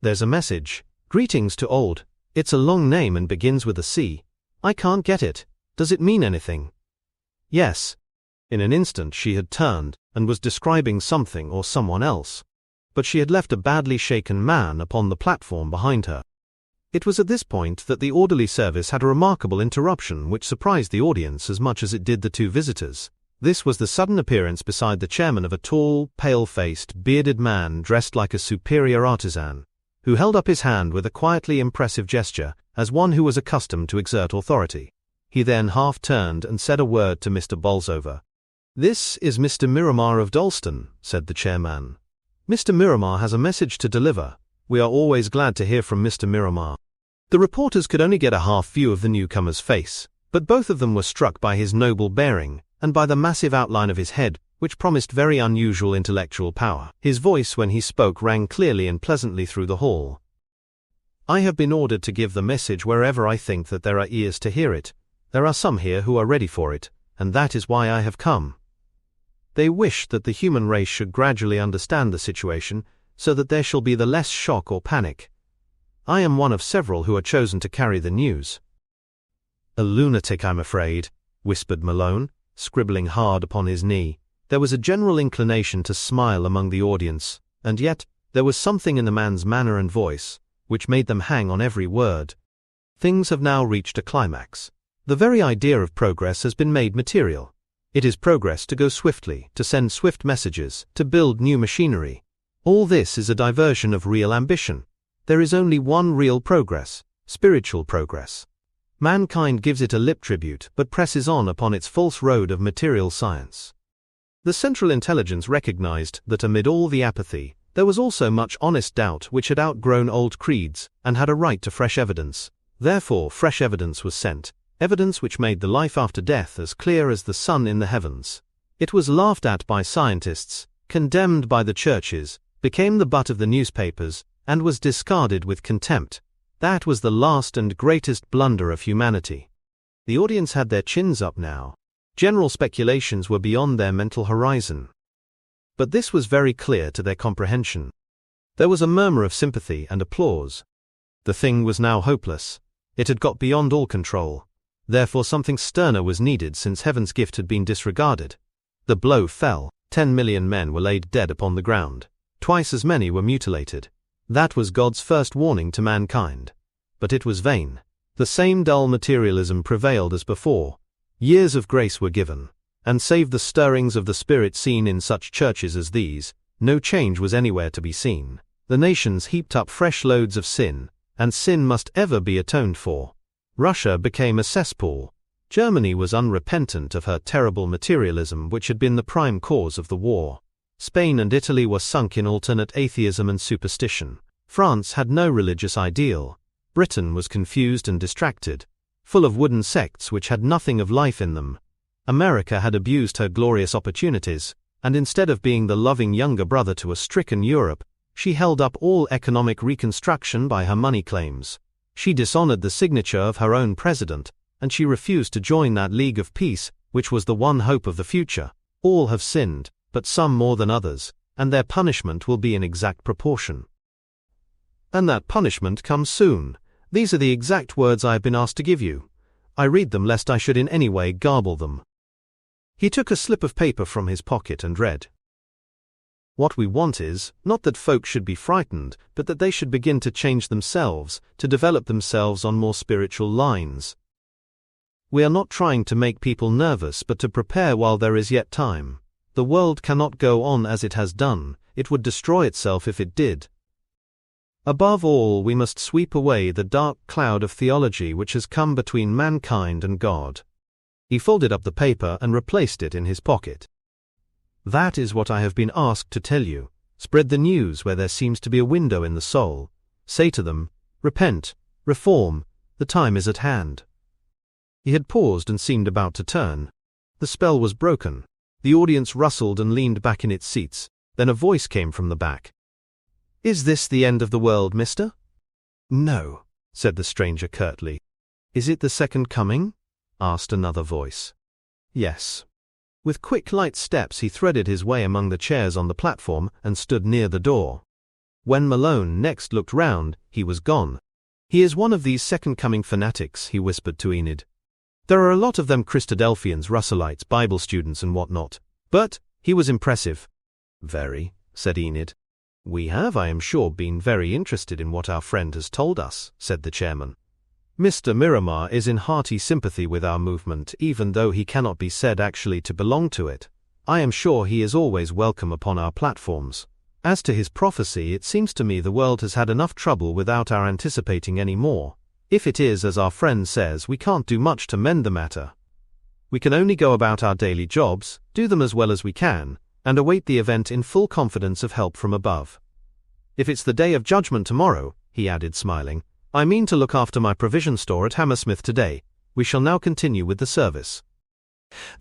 There's a message. Greetings to old. It's a long name and begins with a C. I can't get it. Does it mean anything? Yes. In an instant she had turned and was describing something or someone else. But she had left a badly shaken man upon the platform behind her. It was at this point that the orderly service had a remarkable interruption which surprised the audience as much as it did the 2 visitors. This was the sudden appearance beside the chairman of a tall, pale-faced, bearded man dressed like a superior artisan, who held up his hand with a quietly impressive gesture, as one who was accustomed to exert authority. He then half-turned and said a word to Mr. Bolsover. "This is Mr. Miramar of Dalston," said the chairman. "Mr. Miramar has a message to deliver. We are always glad to hear from Mr. Miramar." The reporters could only get a half view of the newcomer's face, but both of them were struck by his noble bearing, and by the massive outline of his head, which promised very unusual intellectual power. His voice when he spoke rang clearly and pleasantly through the hall. "I have been ordered to give the message wherever I think that there are ears to hear it. There are some here who are ready for it, and that is why I have come. They wish that the human race should gradually understand the situation, so that there shall be the less shock or panic. I am one of several who are chosen to carry the news." "A lunatic, I'm afraid," whispered Malone, scribbling hard upon his knee. There was a general inclination to smile among the audience, and yet there was something in the man's manner and voice which made them hang on every word. Things have now reached a climax. The very idea of progress has been made material. It is progress to go swiftly, to send swift messages, to build new machinery. All this is a diversion of real ambition. There is only one real progress, spiritual progress. Mankind gives it a lip tribute but presses on upon its false road of material science. The Central Intelligence recognized that amid all the apathy, there was also much honest doubt which had outgrown old creeds and had a right to fresh evidence. Therefore, fresh evidence was sent, evidence which made the life after death as clear as the sun in the heavens. It was laughed at by scientists, condemned by the churches, became the butt of the newspapers, and was discarded with contempt. That was the last and greatest blunder of humanity. The audience had their chins up now. General speculations were beyond their mental horizon. But this was very clear to their comprehension. There was a murmur of sympathy and applause. The thing was now hopeless. It had got beyond all control. Therefore something sterner was needed since heaven's gift had been disregarded. The blow fell. 10 million men were laid dead upon the ground. Twice as many were mutilated. That was God's first warning to mankind. But it was vain. The same dull materialism prevailed as before. Years of grace were given, and save the stirrings of the Spirit seen in such churches as these, no change was anywhere to be seen. The nations heaped up fresh loads of sin, and sin must ever be atoned for. Russia became a cesspool. Germany was unrepentant of her terrible materialism which had been the prime cause of the war. Spain and Italy were sunk in alternate atheism and superstition. France had no religious ideal. Britain was confused and distracted, full of wooden sects which had nothing of life in them. America had abused her glorious opportunities, and instead of being the loving younger brother to a stricken Europe, she held up all economic reconstruction by her money claims. She dishonored the signature of her own president, and she refused to join that League of Peace, which was the one hope of the future. All have sinned, but some more than others, and their punishment will be in exact proportion. And that punishment comes soon. These are the exact words I have been asked to give you. I read them lest I should in any way garble them. He took a slip of paper from his pocket and read. What we want is, not that folk should be frightened, but that they should begin to change themselves, to develop themselves on more spiritual lines. We are not trying to make people nervous but to prepare while there is yet time. The world cannot go on as it has done, it would destroy itself if it did. Above all, we must sweep away the dark cloud of theology which has come between mankind and God. He folded up the paper and replaced it in his pocket. That is what I have been asked to tell you. Spread the news where there seems to be a window in the soul. Say to them, repent, reform, the time is at hand. He had paused and seemed about to turn. The spell was broken. The audience rustled and leaned back in its seats. Then a voice came from the back. Is this the end of the world, mister? No, said the stranger curtly. Is it the second coming? Asked another voice. Yes. With quick light steps he threaded his way among the chairs on the platform and stood near the door. When Malone next looked round, he was gone. He is one of these second-coming fanatics, he whispered to Enid. There are a lot of them Christadelphians, Russellites, Bible students and what not. But he was impressive. Very, said Enid. We have, I am sure, been very interested in what our friend has told us, said the chairman. Mr. Miramar is in hearty sympathy with our movement, even though he cannot be said actually to belong to it. I am sure he is always welcome upon our platforms. As to his prophecy, it seems to me the world has had enough trouble without our anticipating any more. If it is as our friend says, we can't do much to mend the matter. We can only go about our daily jobs, do them as well as we can, and await the event in full confidence of help from above. If it's the day of judgment tomorrow, he added, smiling, I mean to look after my provision store at Hammersmith today. We shall now continue with the service.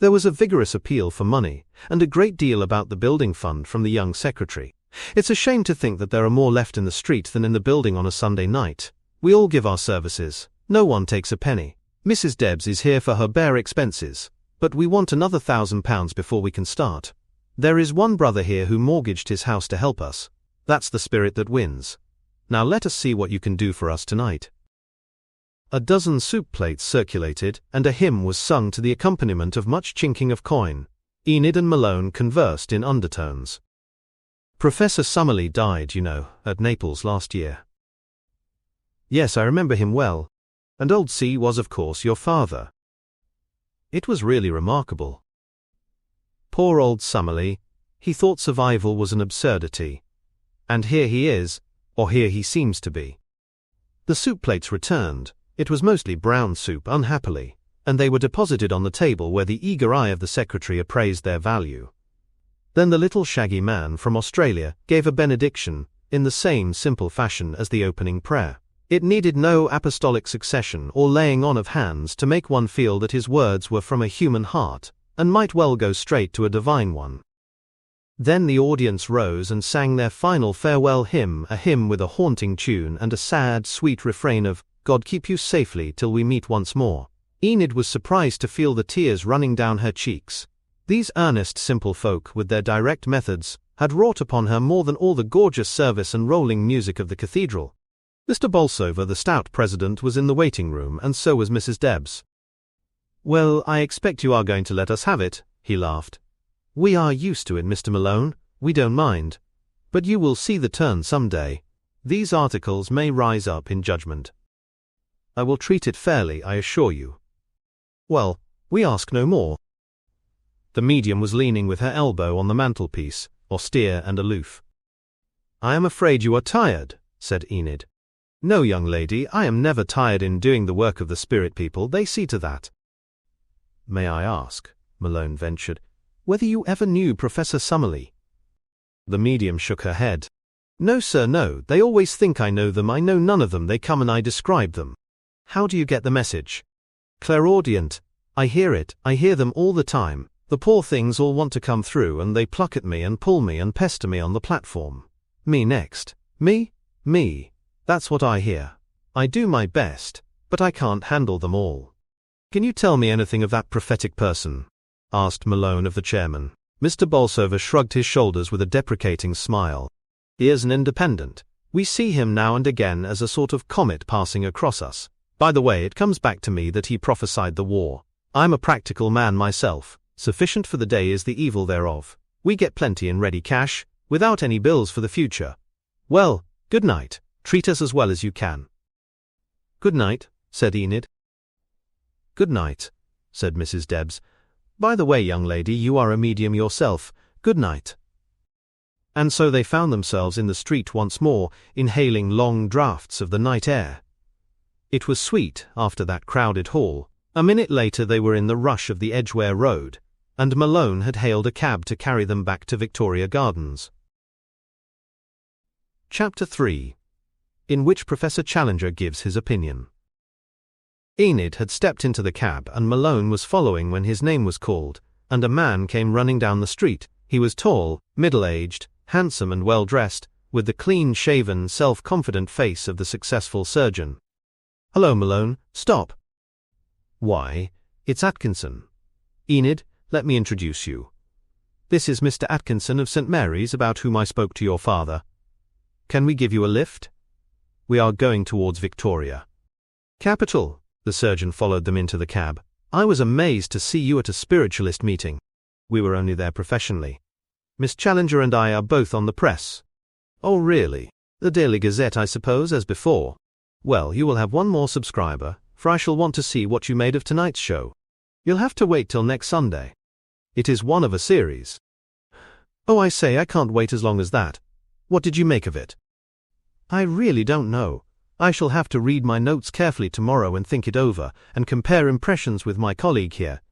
There was a vigorous appeal for money, and a great deal about the building fund from the young secretary. It's a shame to think that there are more left in the street than in the building on a Sunday night. We all give our services. No one takes a penny. Mrs. Debs is here for her bare expenses, but we want another £1,000 before we can start. There is one brother here who mortgaged his house to help us. That's the spirit that wins. Now let us see what you can do for us tonight. A dozen soup plates circulated, and a hymn was sung to the accompaniment of much chinking of coin. Enid and Malone conversed in undertones. Professor Summerlee died, you know, at Naples last year. Yes, I remember him well. And old C was, of course, your father. It was really remarkable. Poor old Summerlee, he thought survival was an absurdity. And here he is, or here he seems to be. The soup plates returned. It was mostly brown soup, unhappily, and they were deposited on the table where the eager eye of the secretary appraised their value. Then the little shaggy man from Australia gave a benediction, in the same simple fashion as the opening prayer. It needed no apostolic succession or laying on of hands to make one feel that his words were from a human heart, and might well go straight to a divine one. Then the audience rose and sang their final farewell hymn, a hymn with a haunting tune and a sad, sweet refrain of, God keep you safely till we meet once more. Enid was surprised to feel the tears running down her cheeks. These earnest, simple folk, with their direct methods, had wrought upon her more than all the gorgeous service and rolling music of the cathedral. Mr. Bolsover, the stout president, was in the waiting room, and so was Mrs. Debs. Well, I expect you are going to let us have it, he laughed. We are used to it, Mr. Malone, we don't mind. But you will see the turn some day. These articles may rise up in judgment. I will treat it fairly, I assure you. Well, we ask no more. The medium was leaning with her elbow on the mantelpiece, austere and aloof. I am afraid you are tired, said Enid. No, young lady, I am never tired in doing the work of the spirit people, they see to that. May I ask, Malone ventured, whether you ever knew Professor Summerlee? The medium shook her head. No, sir, no, they always think I know them. I know none of them. They come and I describe them. How do you get the message? Clairaudient. I hear it, I hear them all the time. The poor things all want to come through, and they pluck at me and pull me and pester me on the platform. Me next. Me? That's what I hear. I do my best, but I can't handle them all. Can you tell me anything of that prophetic person? Asked Malone of the chairman. Mr. Bolsover shrugged his shoulders with a deprecating smile. He is an independent. We see him now and again as a sort of comet passing across us. By the way, it comes back to me that he prophesied the war. I'm a practical man myself. Sufficient for the day is the evil thereof. We get plenty in ready cash, without any bills for the future. Well, good night. Treat us as well as you can. Good night, said Enid. Good night, said Mrs. Debs. By the way, young lady, you are a medium yourself. Good night. And so they found themselves in the street once more, inhaling long draughts of the night air. It was sweet after that crowded hall. A minute later they were in the rush of the Edgware Road, and Malone had hailed a cab to carry them back to Victoria Gardens. Chapter 3, in which Professor Challenger gives his opinion. Enid had stepped into the cab and Malone was following when his name was called, and a man came running down the street. He was tall, middle-aged, handsome and well-dressed, with the clean-shaven, self-confident face of the successful surgeon. Hello, Malone, stop. Why, it's Atkinson. Enid, let me introduce you. This is Mr. Atkinson of St. Mary's, about whom I spoke to your father. Can we give you a lift? We are going towards Victoria. Capital. The surgeon followed them into the cab. I was amazed to see you at a spiritualist meeting. We were only there professionally. Miss Challenger and I are both on the press. Oh, really? The Daily Gazette, I suppose, as before. Well, you will have one more subscriber, for I shall want to see what you made of tonight's show. You'll have to wait till next Sunday. It is one of a series. Oh, I say, I can't wait as long as that. What did you make of it? I really don't know. I shall have to read my notes carefully tomorrow and think it over, and compare impressions with my colleague here.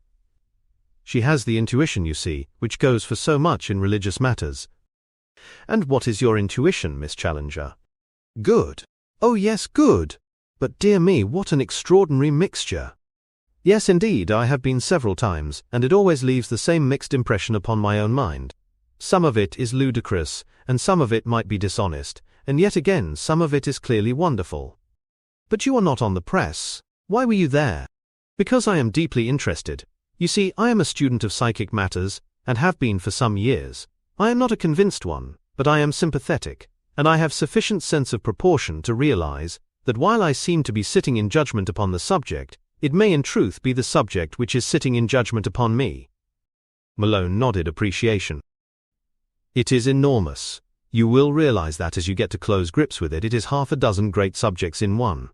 She has the intuition, you see, which goes for so much in religious matters. And what is your intuition, Miss Challenger? Good. Oh yes, good. But dear me, what an extraordinary mixture. Yes, indeed, I have been several times, and it always leaves the same mixed impression upon my own mind. Some of it is ludicrous, and some of it might be dishonest, and yet again some of it is clearly wonderful. But you are not on the press. Why were you there? Because I am deeply interested. You see, I am a student of psychic matters, and have been for some years. I am not a convinced one, but I am sympathetic, and I have sufficient sense of proportion to realize that while I seem to be sitting in judgment upon the subject, it may in truth be the subject which is sitting in judgment upon me. Malone nodded appreciation. It is enormous. You will realize that as you get to close grips with it. It is half a dozen great subjects in one.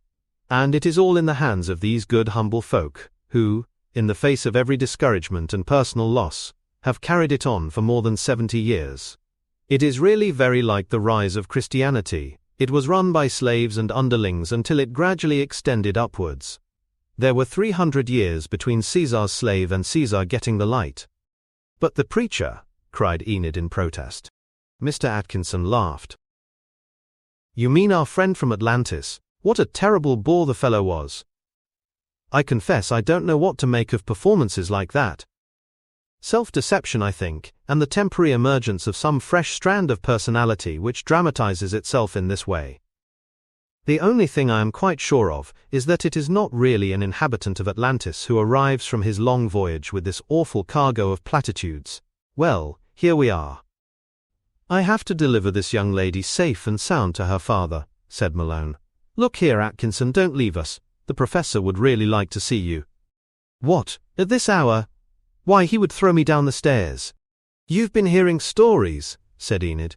And it is all in the hands of these good humble folk, who, in the face of every discouragement and personal loss, have carried it on for more than 70 years. It is really very like the rise of Christianity. It was run by slaves and underlings until it gradually extended upwards. There were 300 years between Caesar's slave and Caesar getting the light. But the preacher, cried Enid in protest. Mr. Atkinson laughed. You mean our friend from Atlantis? What a terrible bore the fellow was. I confess I don't know what to make of performances like that. Self-deception, I think, and the temporary emergence of some fresh strand of personality which dramatizes itself in this way. The only thing I am quite sure of is that it is not really an inhabitant of Atlantis who arrives from his long voyage with this awful cargo of platitudes. Well, here we are. I have to deliver this young lady safe and sound to her father, said Malone. Look here, Atkinson, don't leave us. The professor would really like to see you. What, at this hour? Why, he would throw me down the stairs. You've been hearing stories, said Enid.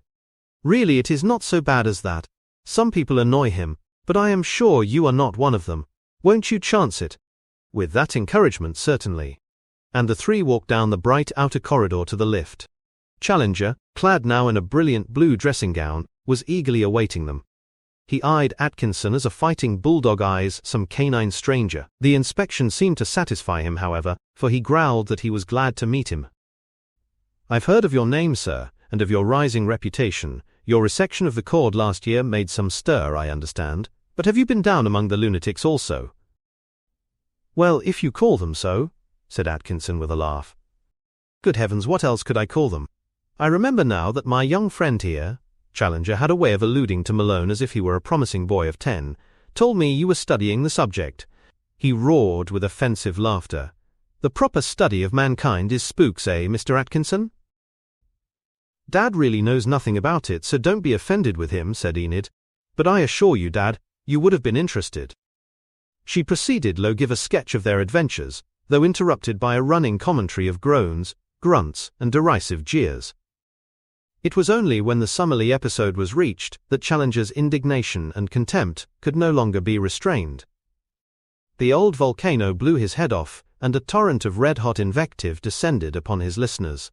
Really, it is not so bad as that. Some people annoy him, but I am sure you are not one of them. Won't you chance it? With that encouragement, certainly. And the three walked down the bright outer corridor to the lift. Challenger, clad now in a brilliant blue dressing gown, was eagerly awaiting them. He eyed Atkinson as a fighting bulldog eyes some canine stranger. The inspection seemed to satisfy him, however, for he growled that he was glad to meet him. I've heard of your name, sir, and of your rising reputation. Your resection of the cord last year made some stir, I understand. But have you been down among the lunatics also? Well, if you call them so, said Atkinson with a laugh. Good heavens, what else could I call them? I remember now that my young friend here, Challenger had a way of alluding to Malone as if he were a promising boy of 10, told me you were studying the subject. He roared with offensive laughter. The proper study of mankind is spooks, eh, Mr. Atkinson? Dad really knows nothing about it, so don't be offended with him, said Enid. But I assure you, Dad, you would have been interested. She proceeded to give a sketch of their adventures, though interrupted by a running commentary of groans, grunts, and derisive jeers. It was only when the Summerlee episode was reached that Challenger's indignation and contempt could no longer be restrained. The old volcano blew his head off, and a torrent of red-hot invective descended upon his listeners.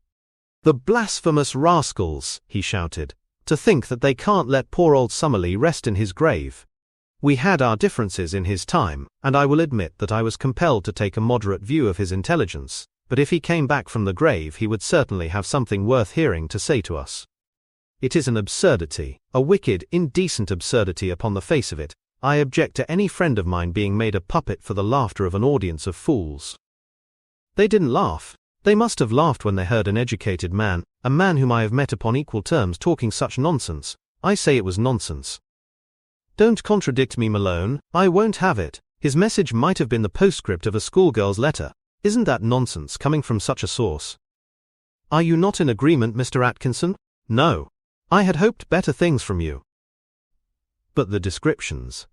The blasphemous rascals, he shouted, to think that they can't let poor old Summerlee rest in his grave. We had our differences in his time, and I will admit that I was compelled to take a moderate view of his intelligence, but if he came back from the grave he would certainly have something worth hearing to say to us. It is an absurdity, a wicked, indecent absurdity upon the face of it. I object to any friend of mine being made a puppet for the laughter of an audience of fools. They didn't laugh. They must have laughed when they heard an educated man, a man whom I have met upon equal terms, talking such nonsense. I say it was nonsense. Don't contradict me, Malone, I won't have it. His message might have been the postscript of a schoolgirl's letter. Isn't that nonsense coming from such a source? Are you not in agreement, Mr. Atkinson? No. I had hoped better things from you. But the descriptions.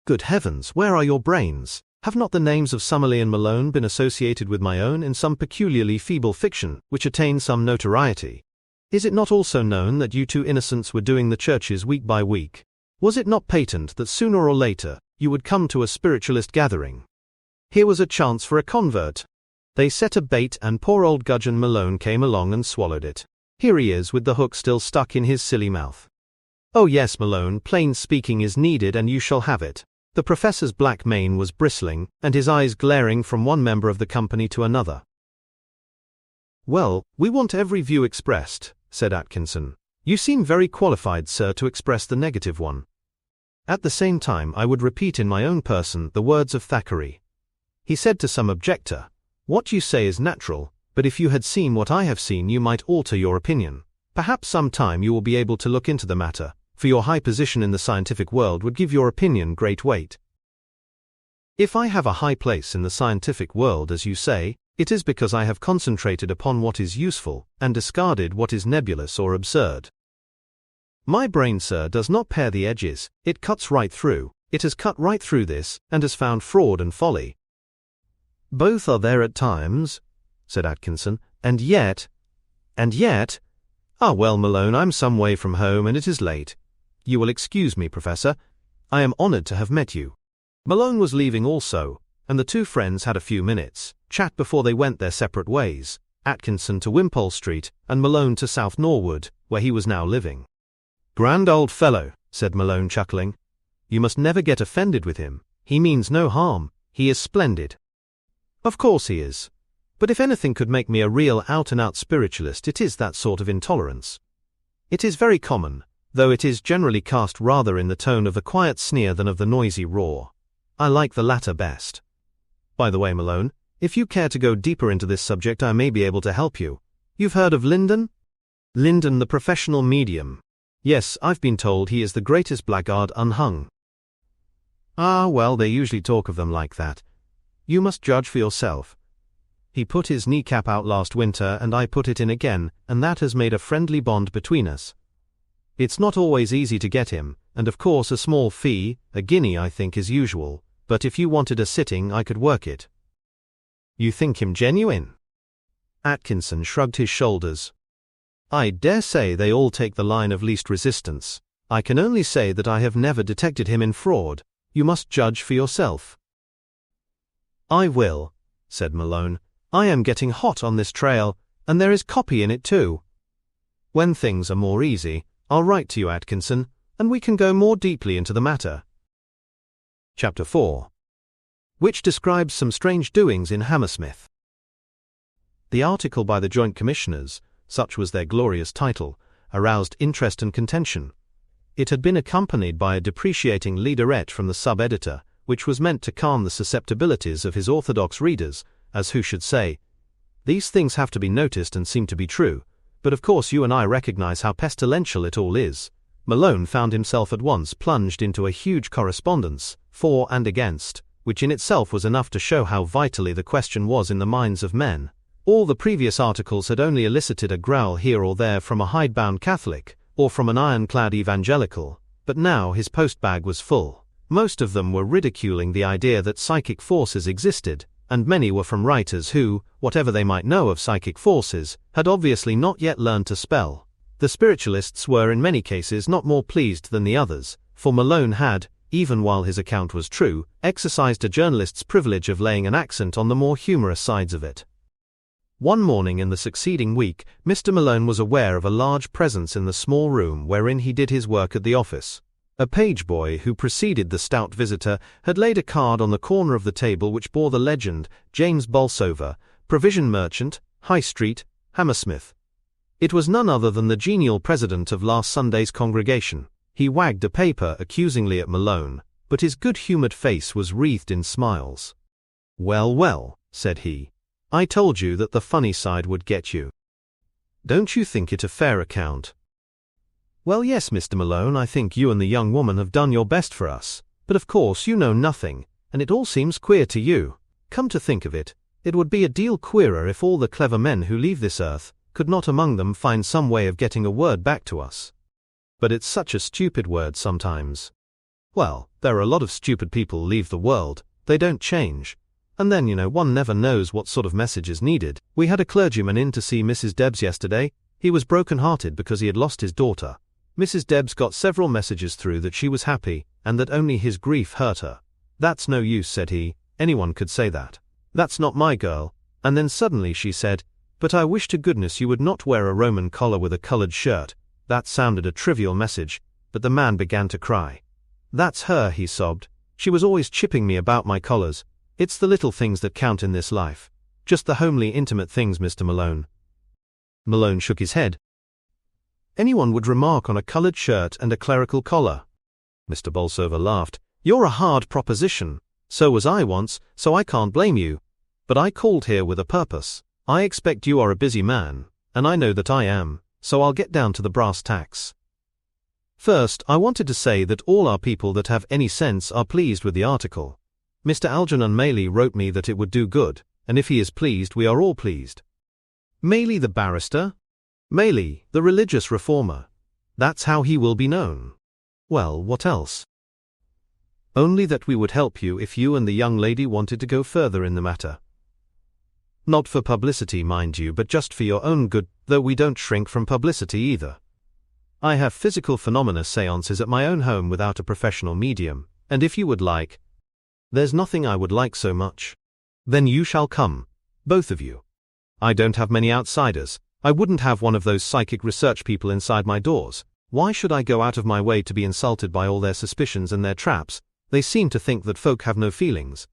Good heavens, where are your brains? Have not the names of Summerlee and Malone been associated with my own in some peculiarly feeble fiction, which attained some notoriety? Is it not also known that you two innocents were doing the churches week by week? Was it not patent that sooner or later you would come to a spiritualist gathering? Here was a chance for a convert. They set a bait and poor old gudgeon Malone came along and swallowed it. Here he is with the hook still stuck in his silly mouth. Oh yes, Malone, plain speaking is needed and you shall have it. The professor's black mane was bristling, and his eyes glaring from one member of the company to another. Well, we want every view expressed, said Atkinson. You seem very qualified, sir, to express the negative one. At the same time, I would repeat in my own person the words of Thackeray. He said to some objector, "What you say is natural, but if you had seen what I have seen you might alter your opinion. Perhaps some time you will be able to look into the matter, for your high position in the scientific world would give your opinion great weight." If I have a high place in the scientific world, as you say, it is because I have concentrated upon what is useful, and discarded what is nebulous or absurd. My brain, sir, does not pare the edges, it cuts right through. It has cut right through this, and has found fraud and folly. Both are there at times, said Atkinson, and yet, ah well, Malone, I'm some way from home and it is late. You will excuse me, Professor. I am honored to have met you. Malone was leaving also, and the two friends had a few minutes' chat before they went their separate ways, Atkinson to Wimpole Street, and Malone to South Norwood, where he was now living. Grand old fellow, said Malone, chuckling. You must never get offended with him. He means no harm. He is splendid. Of course he is. But if anything could make me a real out-and-out spiritualist, it is that sort of intolerance. It is very common, though it is generally cast rather in the tone of the quiet sneer than of the noisy roar. I like the latter best. By the way, Malone, if you care to go deeper into this subject, I may be able to help you. You've heard of Linden? Linden, the professional medium. Yes, I've been told he is the greatest blackguard unhung. Ah, well, they usually talk of them like that. You must judge for yourself. He put his kneecap out last winter and I put it in again, and that has made a friendly bond between us. It's not always easy to get him, and of course a small fee, a guinea I think is usual, but if you wanted a sitting I could work it. You think him genuine? Atkinson shrugged his shoulders. I dare say they all take the line of least resistance. I can only say that I have never detected him in fraud. You must judge for yourself. I will, said Malone. I am getting hot on this trail, and there is copy in it too. When things are more easy, I'll write to you, Atkinson, and we can go more deeply into the matter. Chapter 4, which describes some strange doings in Hammersmith. The article by the Joint Commissioners, such was their glorious title, aroused interest and contention. It had been accompanied by a depreciating leaderette from the sub-editor, which was meant to calm the susceptibilities of his orthodox readers, as who should say, "These things have to be noticed and seem to be true, but of course you and I recognize how pestilential it all is." Malone found himself at once plunged into a huge correspondence, for and against, which in itself was enough to show how vitally the question was in the minds of men. All the previous articles had only elicited a growl here or there from a hidebound Catholic, or from an ironclad evangelical, but now his post-bag was full. Most of them were ridiculing the idea that psychic forces existed, and many were from writers who, whatever they might know of psychic forces, had obviously not yet learned to spell. The spiritualists were in many cases not more pleased than the others, for Malone had, even while his account was true, exercised a journalist's privilege of laying an accent on the more humorous sides of it. One morning in the succeeding week, Mr. Malone was aware of a large presence in the small room wherein he did his work at the office. A page boy who preceded the stout visitor had laid a card on the corner of the table which bore the legend, James Bolsover, Provision Merchant, High Street, Hammersmith. It was none other than the genial president of last Sunday's congregation. He wagged a paper accusingly at Malone, but his good-humoured face was wreathed in smiles. "Well, well," said he, "I told you that the funny side would get you. Don't you think it a fair account?" "Well, yes, Mr. Malone, I think you and the young woman have done your best for us, but of course you know nothing, and it all seems queer to you. Come to think of it, it would be a deal queerer if all the clever men who leave this earth could not among them find some way of getting a word back to us. But it's such a stupid word sometimes. Well, there are a lot of stupid people leave the world, they don't change. And then, one never knows what sort of message is needed. We had a clergyman in to see Mrs. Debs yesterday. He was broken-hearted because he had lost his daughter. Mrs. Debs got several messages through that she was happy, and that only his grief hurt her. "That's no use," said he. "Anyone could say that. That's not my girl." And then suddenly she said, "But I wish to goodness you would not wear a Roman collar with a coloured shirt." That sounded a trivial message, but the man began to cry. "That's her," he sobbed. "She was always chipping me about my collars. It's the little things that count in this life. Just the homely, intimate things, Mr. Malone." Malone shook his head. "Anyone would remark on a colored shirt and a clerical collar." Mr. Bolsover laughed. "You're a hard proposition. So was I once, so I can't blame you. But I called here with a purpose. I expect you are a busy man, and I know that I am, so I'll get down to the brass tacks. First, I wanted to say that all our people that have any sense are pleased with the article. Mr. Algernon Maley wrote me that it would do good, and if he is pleased, we are all pleased." "Maley the barrister?" "Maley, the religious reformer. That's how he will be known." "Well, what else?" "Only that we would help you if you and the young lady wanted to go further in the matter. Not for publicity, mind you, but just for your own good, though we don't shrink from publicity either. I have physical phenomena séances at my own home without a professional medium, and if you would like—" "There's nothing I would like so much." "Then you shall come. Both of you. I don't have many outsiders. I wouldn't have one of those psychic research people inside my doors. Why should I go out of my way to be insulted by all their suspicions and their traps? They seem to think that folk have no feelings.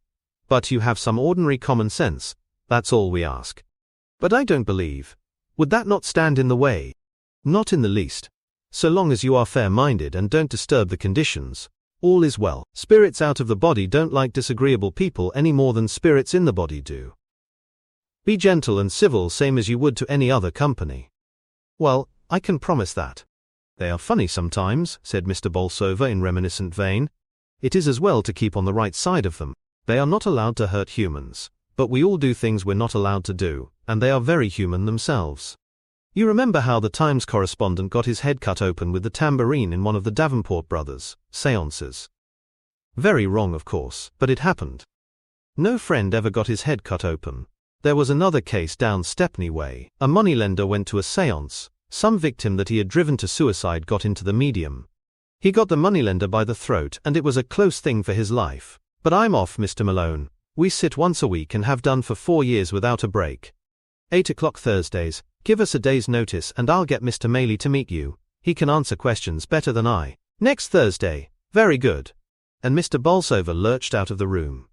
But you have some ordinary common sense. That's all we ask." "But I don't believe. Would that not stand in the way?" "Not in the least. So long as you are fair-minded and don't disturb the conditions, all is well. Spirits out of the body don't like disagreeable people any more than spirits in the body do. Be gentle and civil same as you would to any other company." "Well, I can promise that." "They are funny sometimes," said Mr. Bolsover in reminiscent vein. "It is as well to keep on the right side of them. They are not allowed to hurt humans. But we all do things we're not allowed to do, and they are very human themselves. You remember how the Times correspondent got his head cut open with the tambourine in one of the Davenport brothers' séances? Very wrong, of course, but it happened. No friend ever got his head cut open. There was another case down Stepney way. A moneylender went to a séance. Some victim that he had driven to suicide got into the medium. He got the moneylender by the throat, and it was a close thing for his life. But I'm off, Mr. Malone. We sit once a week and have done for 4 years without a break. 8 o'clock Thursdays. Give us a day's notice and I'll get Mr. Maley to meet you. He can answer questions better than I. Next Thursday. Very good." And Mr. Bolsover lurched out of the room.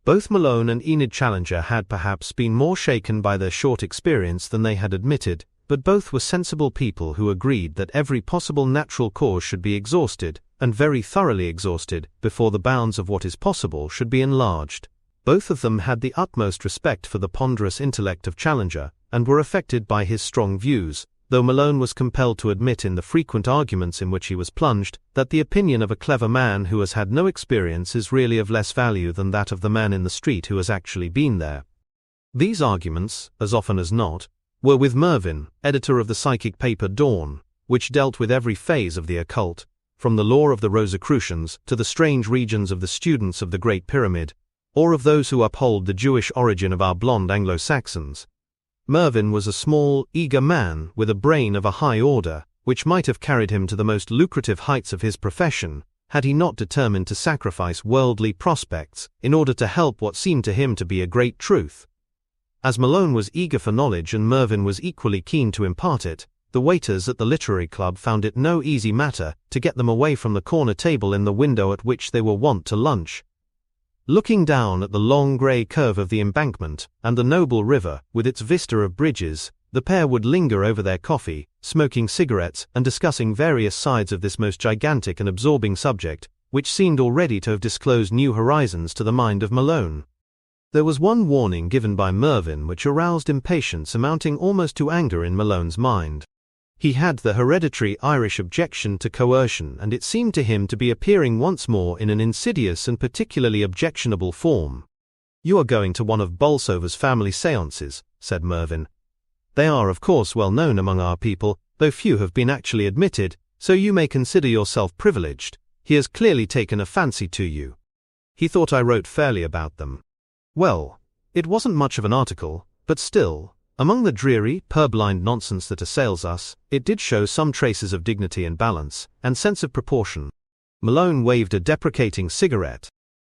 Both Malone and Enid Challenger had perhaps been more shaken by their short experience than they had admitted, but both were sensible people who agreed that every possible natural cause should be exhausted, and very thoroughly exhausted, before the bounds of what is possible should be enlarged. Both of them had the utmost respect for the ponderous intellect of Challenger, and were affected by his strong views, though Malone was compelled to admit in the frequent arguments in which he was plunged, that the opinion of a clever man who has had no experience is really of less value than that of the man in the street who has actually been there. These arguments, as often as not, were with Mervyn, editor of the psychic paper Dawn, which dealt with every phase of the occult, from the lore of the Rosicrucians to the strange regions of the students of the Great Pyramid, or of those who uphold the Jewish origin of our blonde Anglo-Saxons. Mervyn was a small, eager man with a brain of a high order, which might have carried him to the most lucrative heights of his profession, had he not determined to sacrifice worldly prospects in order to help what seemed to him to be a great truth. As Malone was eager for knowledge and Mervyn was equally keen to impart it, the waiters at the literary club found it no easy matter to get them away from the corner table in the window at which they were wont to lunch. Looking down at the long grey curve of the embankment and the noble river with its vista of bridges, the pair would linger over their coffee, smoking cigarettes and discussing various sides of this most gigantic and absorbing subject, which seemed already to have disclosed new horizons to the mind of Malone. There was one warning given by Mervyn which aroused impatience amounting almost to anger in Malone's mind. He had the hereditary Irish objection to coercion, and it seemed to him to be appearing once more in an insidious and particularly objectionable form. "You are going to one of Bolsover's family séances," said Mervyn. "They are of course well known among our people, though few have been actually admitted, so you may consider yourself privileged. He has clearly taken a fancy to you. He thought I wrote fairly about them." Well, it wasn't much of an article, but still, among the dreary, purblind nonsense that assails us, it did show some traces of dignity and balance, and sense of proportion. Malone waved a deprecating cigarette.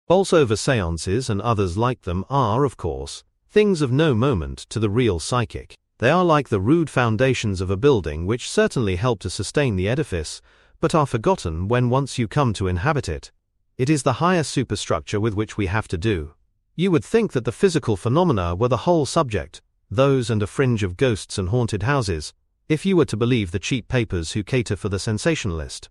Bolsover séances and others like them are, of course, things of no moment to the real psychic. They are like the rude foundations of a building which certainly help to sustain the edifice, but are forgotten when once you come to inhabit it. It is the higher superstructure with which we have to do. You would think that the physical phenomena were the whole subject, those and a fringe of ghosts and haunted houses, if you were to believe the cheap papers who cater for the sensationalist.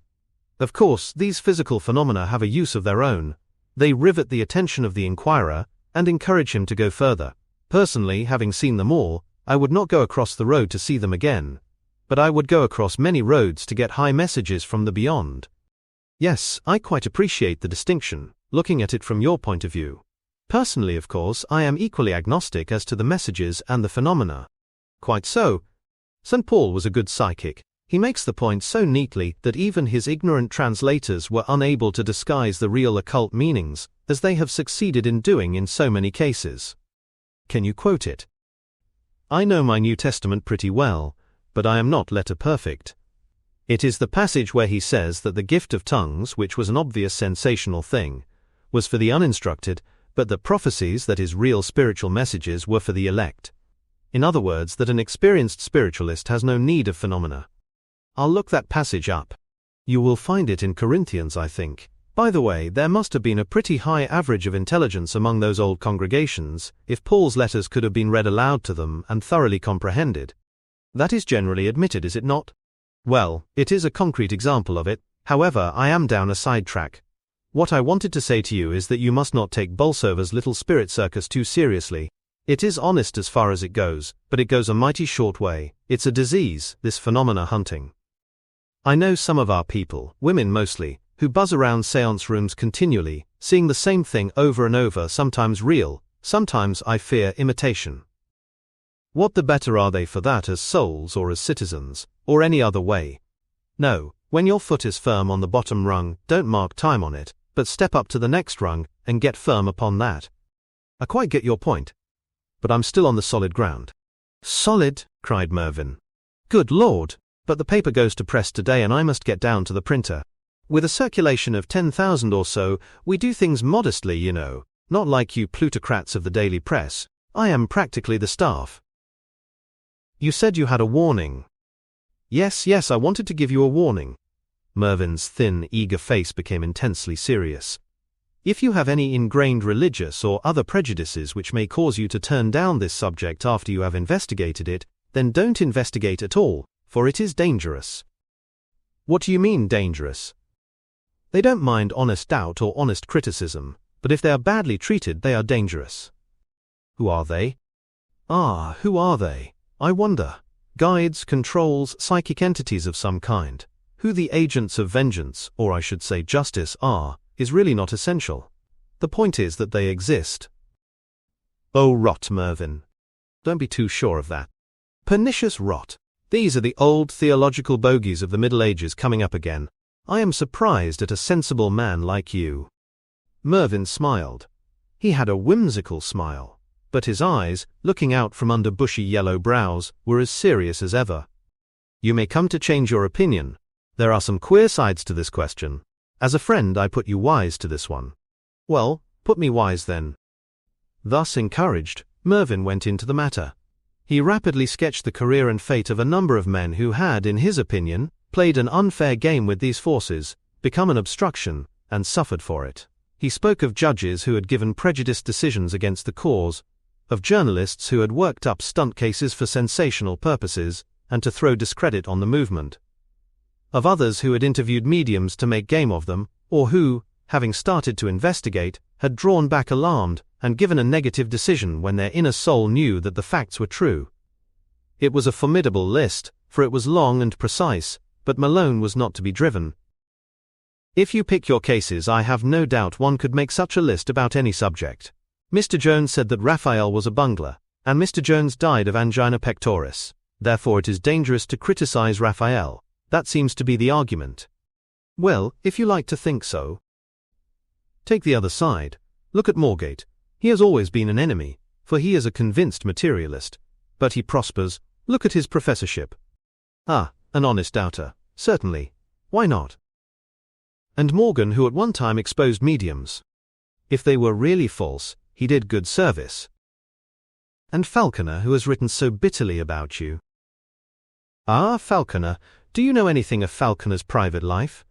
Of course, these physical phenomena have a use of their own. They rivet the attention of the inquirer and encourage him to go further. Personally, having seen them all, I would not go across the road to see them again, but I would go across many roads to get high messages from the beyond. Yes, I quite appreciate the distinction, looking at it from your point of view. Personally, of course, I am equally agnostic as to the messages and the phenomena. Quite so. St. Paul was a good psychic. He makes the point so neatly that even his ignorant translators were unable to disguise the real occult meanings, as they have succeeded in doing in so many cases. Can you quote it? I know my New Testament pretty well, but I am not letter perfect. It is the passage where he says that the gift of tongues, which was an obvious sensational thing, was for the uninstructed, but that prophecies, that is, real spiritual messages, were for the elect. In other words, that an experienced spiritualist has no need of phenomena. I'll look that passage up. You will find it in Corinthians, I think. By the way, there must have been a pretty high average of intelligence among those old congregations, if Paul's letters could have been read aloud to them and thoroughly comprehended. That is generally admitted, is it not? Well, it is a concrete example of it. However, I am down a side track. What I wanted to say to you is that you must not take Bolsover's little spirit circus too seriously. It is honest as far as it goes, but it goes a mighty short way. It's a disease, this phenomena hunting. I know some of our people, women mostly, who buzz around séance rooms continually, seeing the same thing over and over, sometimes real, sometimes, I fear, imitation. What the better are they for that, as souls or as citizens, or any other way? No, when your foot is firm on the bottom rung, don't mark time on it, but step up to the next rung and get firm upon that. I quite get your point, but I'm still on the solid ground. Solid? Cried Mervyn. Good Lord! But the paper goes to press today and I must get down to the printer. With a circulation of 10,000 or so, we do things modestly, you know, not like you plutocrats of the daily press. I am practically the staff. You said you had a warning. Yes, I wanted to give you a warning. Mervyn's thin, eager face became intensely serious. If you have any ingrained religious or other prejudices which may cause you to turn down this subject after you have investigated it, then don't investigate at all, for it is dangerous. What do you mean, dangerous? They don't mind honest doubt or honest criticism, but if they are badly treated, they are dangerous. Who are they? Who are they? I wonder. Guides, controls, psychic entities of some kind. Who the agents of vengeance, or I should say justice, are, is really not essential. The point is that they exist. Oh, rot, Mervyn. Don't be too sure of that. Pernicious rot. These are the old theological bogies of the Middle Ages coming up again. I am surprised at a sensible man like you. Mervyn smiled. He had a whimsical smile, but his eyes, looking out from under bushy yellow brows, were as serious as ever. You may come to change your opinion. There are some queer sides to this question. As a friend, I put you wise to this one. Well, put me wise then. Thus encouraged, Mervyn went into the matter. He rapidly sketched the career and fate of a number of men who had, in his opinion, played an unfair game with these forces, become an obstruction, and suffered for it. He spoke of judges who had given prejudiced decisions against the cause, of journalists who had worked up stunt cases for sensational purposes and to throw discredit on the movement, of others who had interviewed mediums to make game of them, or who, having started to investigate, had drawn back alarmed and given a negative decision when their inner soul knew that the facts were true. It was a formidable list, for it was long and precise, but Malone was not to be driven. If you pick your cases, I have no doubt one could make such a list about any subject. Mr. Jones said that Raphael was a bungler, and Mr. Jones died of angina pectoris. Therefore it is dangerous to criticize Raphael. That seems to be the argument. Well, if you like to think so. Take the other side. Look at Moorgate. He has always been an enemy, for he is a convinced materialist. But he prospers. Look at his professorship. An honest doubter. Certainly. Why not? And Morgan, who at one time exposed mediums. If they were really false, he did good service. And Falconer, who has written so bitterly about you. Falconer. Do you know anything of Falconer's private life?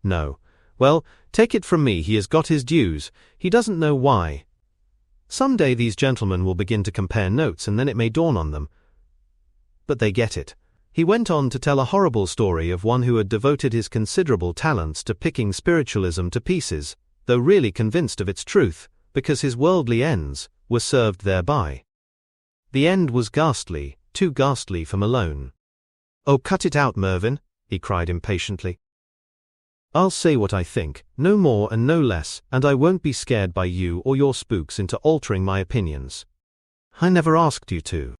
No. Well, take it from me, he has got his dues. He doesn't know why. Some day these gentlemen will begin to compare notes, and then it may dawn on them. But they get it. He went on to tell a horrible story of one who had devoted his considerable talents to picking spiritualism to pieces, though really convinced of its truth, because his worldly ends were served thereby. The end was ghastly, too ghastly for Malone. "Oh, cut it out, Mervyn," he cried impatiently. "I'll say what I think, no more and no less, and I won't be scared by you or your spooks into altering my opinions. I never asked you to.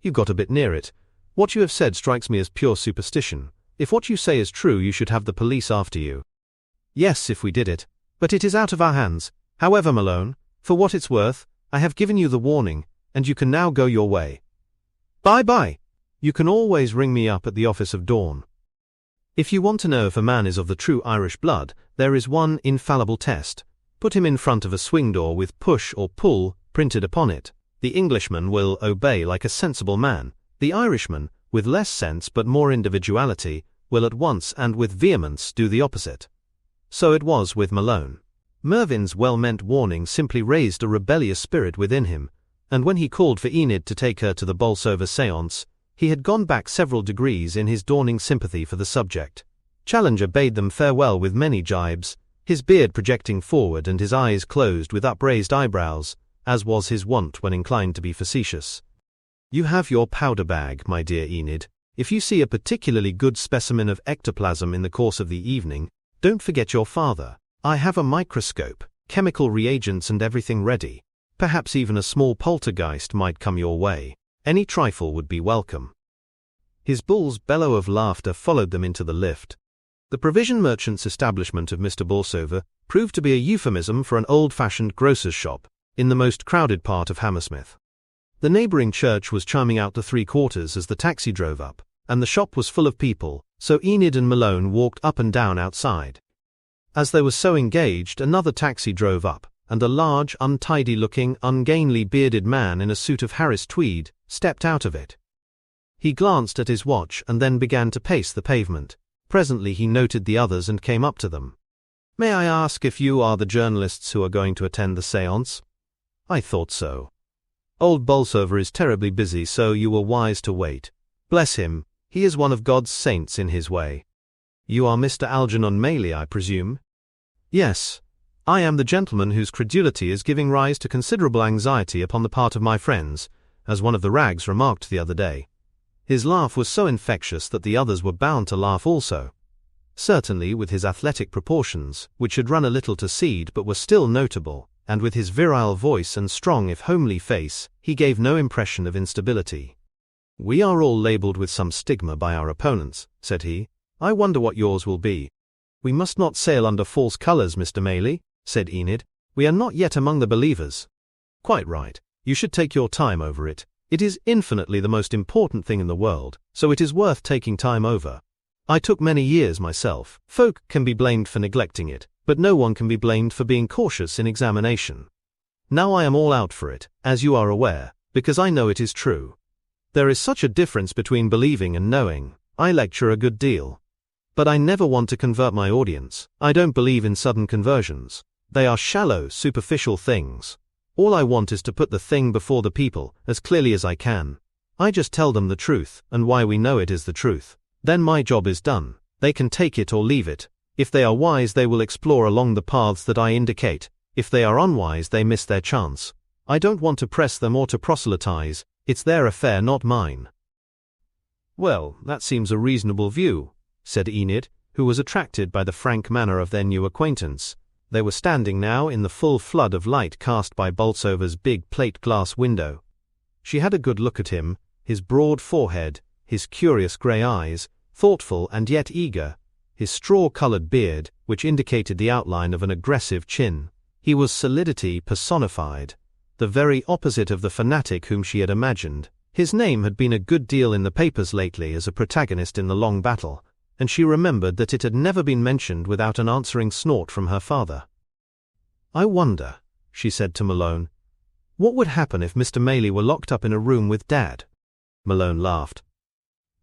You got a bit near it. What you have said strikes me as pure superstition. If what you say is true, you should have the police after you." "Yes, if we did it. But it is out of our hands. However, Malone, for what it's worth, I have given you the warning, and you can now go your way. Bye-bye. You can always ring me up at the office of Dawn. If you want to know if a man is of the true Irish blood, there is one infallible test. Put him in front of a swing door with push or pull printed upon it. The Englishman will obey like a sensible man. The Irishman, with less sense but more individuality, will at once and with vehemence do the opposite." So it was with Malone. Mervyn's well-meant warning simply raised a rebellious spirit within him, and when he called for Enid to take her to the Bolsover séance, he had gone back several degrees in his dawning sympathy for the subject. Challenger bade them farewell with many jibes, his beard projecting forward and his eyes closed with upraised eyebrows, as was his wont when inclined to be facetious. "You have your powder bag, my dear Enid. If you see a particularly good specimen of ectoplasm in the course of the evening, don't forget your father. I have a microscope, chemical reagents and everything ready. Perhaps even a small poltergeist might come your way. Any trifle would be welcome." His bull's bellow of laughter followed them into the lift. The provision merchant's establishment of Mr. Bolsover proved to be a euphemism for an old-fashioned grocer's shop in the most crowded part of Hammersmith. The neighbouring church was chiming out the 3/4 as the taxi drove up, and the shop was full of people, so Enid and Malone walked up and down outside. As they were so engaged, another taxi drove up, and a large, untidy-looking, ungainly bearded man in a suit of Harris tweed stepped out of it. He glanced at his watch and then began to pace the pavement. Presently he noted the others and came up to them. "May I ask if you are the journalists who are going to attend the séance?" "I thought so. Old Bolsover is terribly busy, so you were wise to wait. Bless him, he is one of God's saints in his way. You are Mr. Algernon Maylie, I presume?" "Yes. I am the gentleman whose credulity is giving rise to considerable anxiety upon the part of my friends, as one of the rags remarked the other day." His laugh was so infectious that the others were bound to laugh also. Certainly, with his athletic proportions, which had run a little to seed but were still notable, and with his virile voice and strong if homely face, he gave no impression of instability. "We are all labelled with some stigma by our opponents," said he. "I wonder what yours will be." "We must not sail under false colours, Mr. Maylie," said Enid. "We are not yet among the believers." "Quite right. You should take your time over it. It is infinitely the most important thing in the world, so it is worth taking time over. I took many years myself. Folk can be blamed for neglecting it, but no one can be blamed for being cautious in examination. Now I am all out for it, as you are aware, because I know it is true. There is such a difference between believing and knowing. I lecture a good deal. But I never want to convert my audience. I don't believe in sudden conversions. They are shallow, superficial things. All I want is to put the thing before the people as clearly as I can. I just tell them the truth and why we know it is the truth. Then my job is done. They can take it or leave it. If they are wise, they will explore along the paths that I indicate. If they are unwise, they miss their chance. I don't want to press them or to proselytize. It's their affair, not mine." "Well, that seems a reasonable view," said Enid, who was attracted by the frank manner of their new acquaintance. They were standing now in the full flood of light cast by Bolsover's big plate-glass window. She had a good look at him, his broad forehead, his curious grey eyes, thoughtful and yet eager, his straw-coloured beard, which indicated the outline of an aggressive chin. He was solidity personified, the very opposite of the fanatic whom she had imagined. His name had been a good deal in the papers lately as a protagonist in the long battle, and she remembered that it had never been mentioned without an answering snort from her father. "I wonder," she said to Malone, "what would happen if Mr. Maylie were locked up in a room with Dad?" Malone laughed.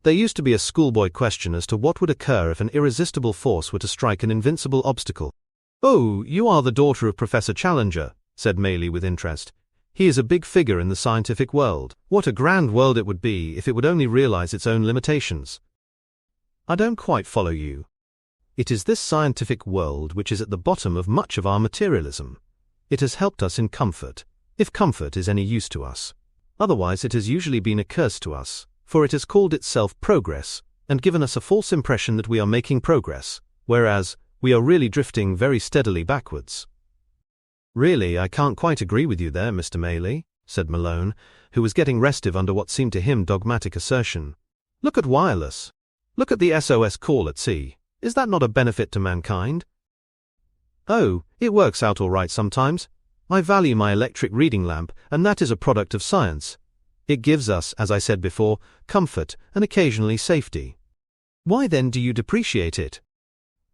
There used to be a schoolboy question as to what would occur if an irresistible force were to strike an invincible obstacle. "Oh, you are the daughter of Professor Challenger," said Maylie with interest. "He is a big figure in the scientific world. What a grand world it would be if it would only realize its own limitations." "I don't quite follow you. It is this scientific world which is at the bottom of much of our materialism. It has helped us in comfort, if comfort is any use to us. Otherwise it has usually been a curse to us, for it has called itself progress, and given us a false impression that we are making progress, whereas we are really drifting very steadily backwards." "Really, I can't quite agree with you there, Mr. Maylie," said Malone, who was getting restive under what seemed to him dogmatic assertion. "Look at wireless. Look at the SOS call at sea. Is that not a benefit to mankind?" "Oh, it works out all right sometimes. I value my electric reading lamp, and that is a product of science. It gives us, as I said before, comfort and occasionally safety." "Why then do you depreciate it?"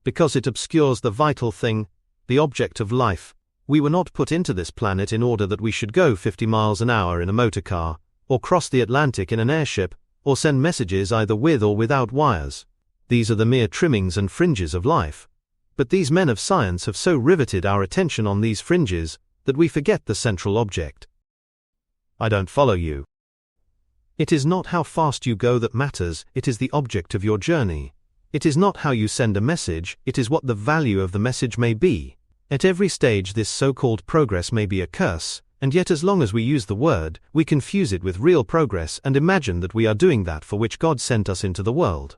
"Because it obscures the vital thing, the object of life. We were not put into this planet in order that we should go 50 miles an hour in a motor car, or cross the Atlantic in an airship, or send messages either with or without wires. These are the mere trimmings and fringes of life. But these men of science have so riveted our attention on these fringes that we forget the central object." "I don't follow you." "It is not how fast you go that matters, it is the object of your journey. It is not how you send a message, it is what the value of the message may be. At every stage this so-called progress may be a curse, and yet as long as we use the word, we confuse it with real progress and imagine that we are doing that for which God sent us into the world.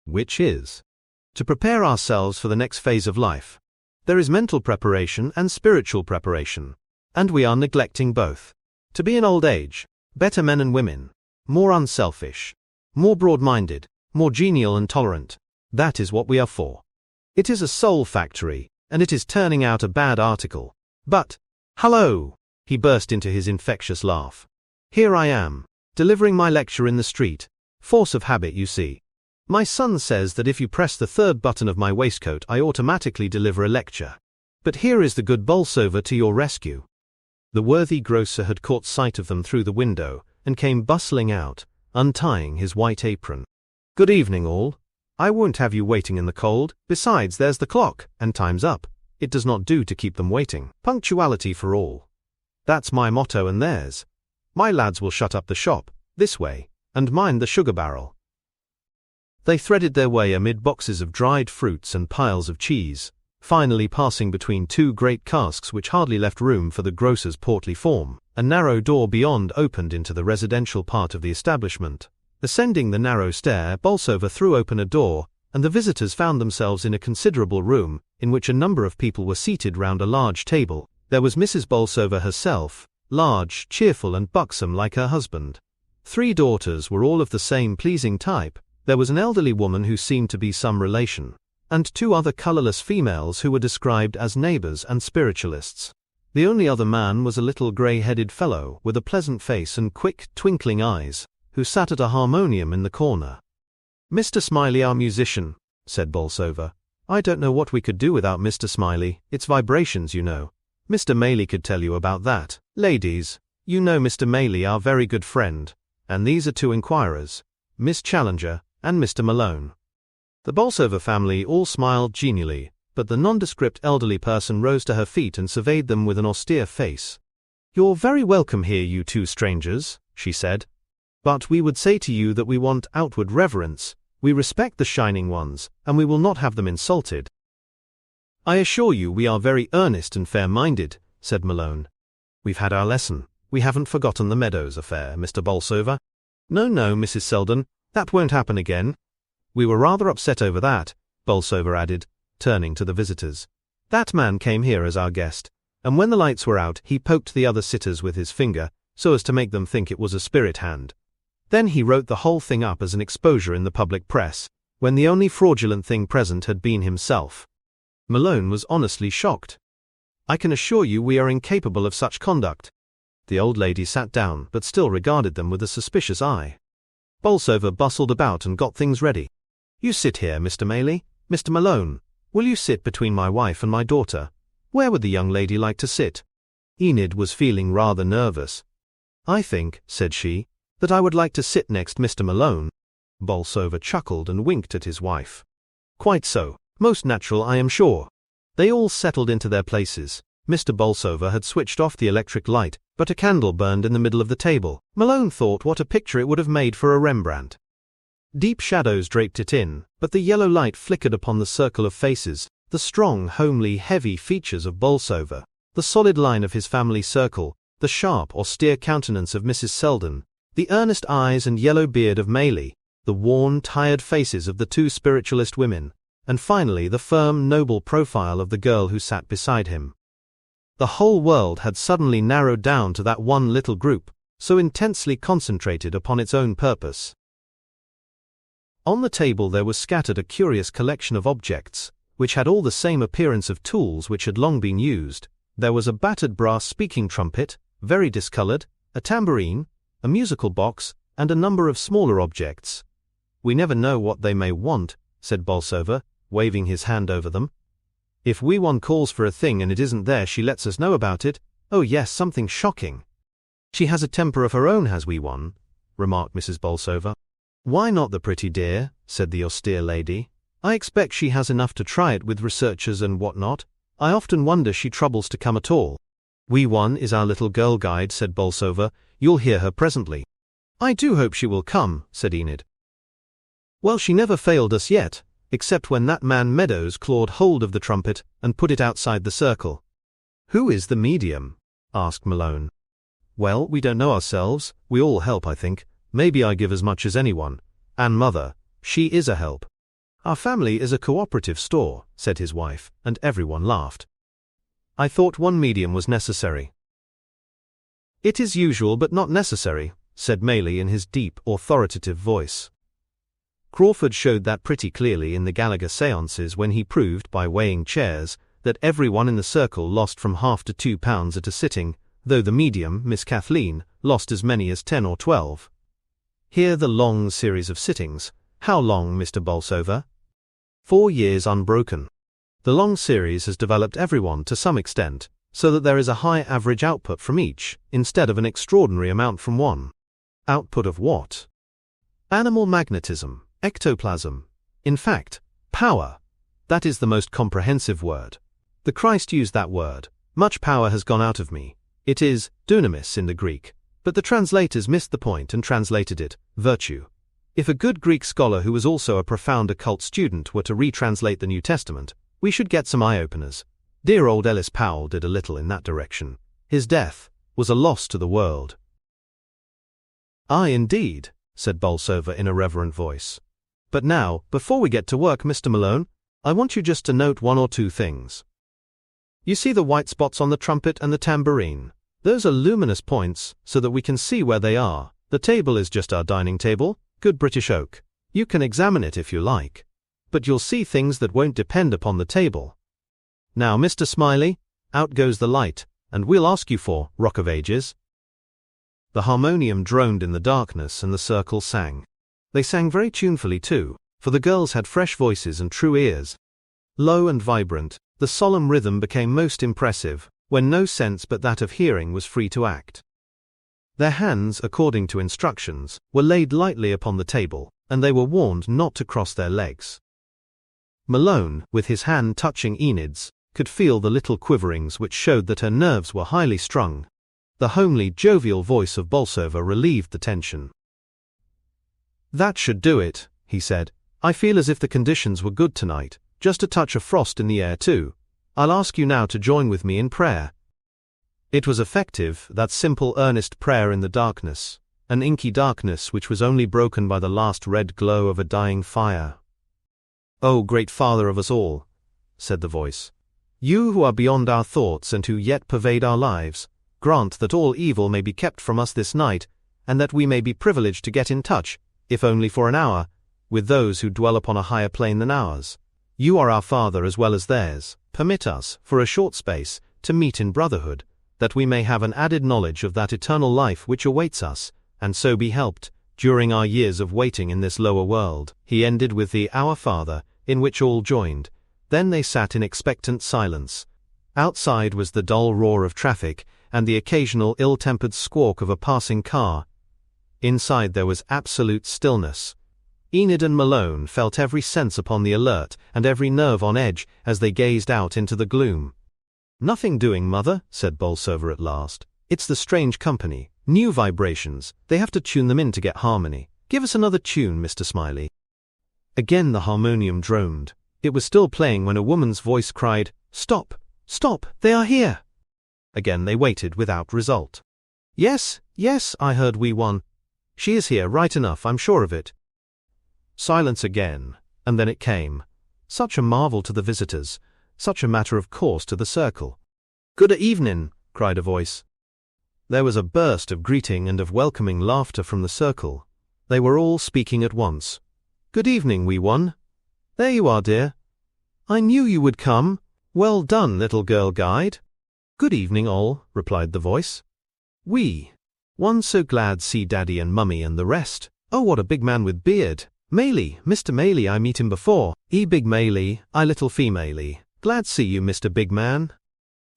Which is to prepare ourselves for the next phase of life. There is mental preparation and spiritual preparation, and we are neglecting both. To be in old age, better men and women, more unselfish, more broad-minded, more genial and tolerant, that is what we are for. It is a soul factory, and it is turning out a bad article. But, hello! He burst into his infectious laugh. "Here I am, delivering my lecture in the street. Force of habit, you see. My son says that if you press the third button of my waistcoat I automatically deliver a lecture. But here is the good Bolsover to your rescue." The worthy grocer had caught sight of them through the window, and came bustling out, untying his white apron. "Good evening all. I won't have you waiting in the cold. Besides, there's the clock, and time's up. It does not do to keep them waiting. Punctuality for all. That's my motto and theirs. My lads will shut up the shop, this way, and mind the sugar barrel." They threaded their way amid boxes of dried fruits and piles of cheese, finally passing between two great casks which hardly left room for the grocer's portly form. A narrow door beyond opened into the residential part of the establishment. Ascending the narrow stair, Bolsover threw open a door, and the visitors found themselves in a considerable room, in which a number of people were seated round a large table. There was Mrs. Bolsover herself, large, cheerful and buxom like her husband. 3 daughters were all of the same pleasing type. There was an elderly woman who seemed to be some relation, and 2 other colourless females who were described as neighbours and spiritualists. The only other man was a little grey-headed fellow with a pleasant face and quick, twinkling eyes, who sat at a harmonium in the corner. "Mr. Smiley, our musician," said Bolsover. "I don't know what we could do without Mr. Smiley. It's vibrations, you know. Mr. Maylie could tell you about that. Ladies, you know Mr. Maylie, our very good friend, and these are 2 inquirers, Miss Challenger and Mr. Malone." The Bolsover family all smiled genially, but the nondescript elderly person rose to her feet and surveyed them with an austere face. "You're very welcome here, you 2 strangers," she said. "But we would say to you that we want outward reverence. We respect the shining ones, and we will not have them insulted." "I assure you we are very earnest and fair-minded," said Malone. "We've had our lesson. We haven't forgotten the Meadows affair, Mr. Bolsover." "No, Mrs. Selden. That won't happen again. We were rather upset over that," Bolsover added, turning to the visitors. "That man came here as our guest, and when the lights were out he poked the other sitters with his finger, so as to make them think it was a spirit hand. Then he wrote the whole thing up as an exposure in the public press, when the only fraudulent thing present had been himself." Malone was honestly shocked. "I can assure you we are incapable of such conduct." The old lady sat down, but still regarded them with a suspicious eye. Bolsover bustled about and got things ready. "You sit here, Mr. Maylie. Mr. Malone, will you sit between my wife and my daughter? Where would the young lady like to sit?" Enid was feeling rather nervous. "I think," said she, "that I would like to sit next Mr. Malone." Bolsover chuckled and winked at his wife. Quite so. Most natural, I am sure. They all settled into their places. Mr. Bolsover had switched off the electric light, but a candle burned in the middle of the table. Malone thought what a picture it would have made for a Rembrandt. Deep shadows draped it in, but the yellow light flickered upon the circle of faces, the strong, homely, heavy features of Bolsover, the solid line of his family circle, the sharp, austere countenance of Mrs. Selden, the earnest eyes and yellow beard of Maylie, the worn, tired faces of the two spiritualist women, and finally the firm, noble profile of the girl who sat beside him. The whole world had suddenly narrowed down to that one little group, so intensely concentrated upon its own purpose. On the table there was scattered a curious collection of objects, which had all the same appearance of tools which had long been used. There was a battered brass speaking trumpet, very discolored, a tambourine, a musical box, and a number of smaller objects. "We never know what they may want," said Bolsover, waving his hand over them. "If we one calls for a thing and it isn't there, she lets us know about it. Oh yes, something shocking." "She has a temper of her own, has we one," remarked Mrs. Bolsover. "Why not, the pretty dear," said the austere lady. "I expect she has enough to try it with researchers and what not. I often wonder she troubles to come at all." "Wee one is our little girl guide," said Bolsover. "You'll hear her presently." "I do hope she will come," said Enid. "Well, she never failed us yet, except when that man Meadows clawed hold of the trumpet and put it outside the circle." "Who is the medium?" asked Malone. "Well, we don't know ourselves. We all help, I think. Maybe I give as much as anyone. And Mother, she is a help." "Our family is a cooperative store," said his wife, and everyone laughed. "I thought one medium was necessary." "It is usual but not necessary," said Maylie in his deep, authoritative voice. Crawford showed that pretty clearly in the Gallagher séances when he proved, by weighing chairs, that everyone in the circle lost from £half to £2 at a sitting, though the medium, Miss Kathleen, lost as many as 10 or 12. Here the long series of sittings. How long, Mr. Bolsover? 4 years unbroken. The long series has developed everyone to some extent, so that there is a high average output from each, instead of an extraordinary amount from one. Output of what? Animal magnetism, ectoplasm. In fact, power. That is the most comprehensive word. The Christ used that word. Much power has gone out of me. It is dunamis in the Greek, but the translators missed the point and translated it virtue. If a good Greek scholar who was also a profound occult student were to retranslate the New Testament, we should get some eye-openers. Dear old Ellis Powell did a little in that direction. His death was a loss to the world. "Aye, indeed," said Bolsover in a reverent voice. "But now, before we get to work, Mr. Malone, I want you just to note one or two things. You see the white spots on the trumpet and the tambourine? Those are luminous points, so that we can see where they are. The table is just our dining table, good British oak. You can examine it if you like. But you'll see things that won't depend upon the table. Now, Mr. Smiley, out goes the light, and we'll ask you for Rock of Ages." The harmonium droned in the darkness and the circle sang. They sang very tunefully too, for the girls had fresh voices and true ears. Low and vibrant, the solemn rhythm became most impressive, when no sense but that of hearing was free to act. Their hands, according to instructions, were laid lightly upon the table, and they were warned not to cross their legs. Malone, with his hand touching Enid's, could feel the little quiverings which showed that her nerves were highly strung. The homely, jovial voice of Bolsover relieved the tension. "That should do it," he said. "I feel as if the conditions were good tonight, just a touch of frost in the air too. I'll ask you now to join with me in prayer." It was effective, that simple, earnest prayer in the darkness, an inky darkness which was only broken by the last red glow of a dying fire. "O great Father of us all," said the voice, "you who are beyond our thoughts and who yet pervade our lives, grant that all evil may be kept from us this night, and that we may be privileged to get in touch, if only for an hour, with those who dwell upon a higher plane than ours. You are our Father as well as theirs. Permit us, for a short space, to meet in brotherhood, that we may have an added knowledge of that eternal life which awaits us, and so be helped, during our years of waiting in this lower world." He ended with the Our Father, in which all joined. Then they sat in expectant silence. Outside was the dull roar of traffic, and the occasional ill-tempered squawk of a passing car. Inside there was absolute stillness. Enid and Malone felt every sense upon the alert and every nerve on edge as they gazed out into the gloom. "Nothing doing, Mother," said Bolsover at last. "It's the strange company. New vibrations. They have to tune them in to get harmony. Give us another tune, Mr. Smiley." Again the harmonium droned. It was still playing when a woman's voice cried, "Stop! Stop! They are here!" Again they waited without result. "Yes, yes, I heard wee one. She is here, right enough, I'm sure of it." Silence again, and then it came. Such a marvel to the visitors, such a matter of course to the circle. "Good evening," cried a voice. There was a burst of greeting and of welcoming laughter from the circle. They were all speaking at once. "Good evening, wee one. There you are, dear. I knew you would come. Well done, little girl guide." "Good evening, all," replied the voice. "We. One so glad see Daddy and Mummy and the rest. Oh, what a big man with beard. Maley, Mr. Maley, I meet him before. Big Maley, I little femaley. Glad see you, Mr. Big Man."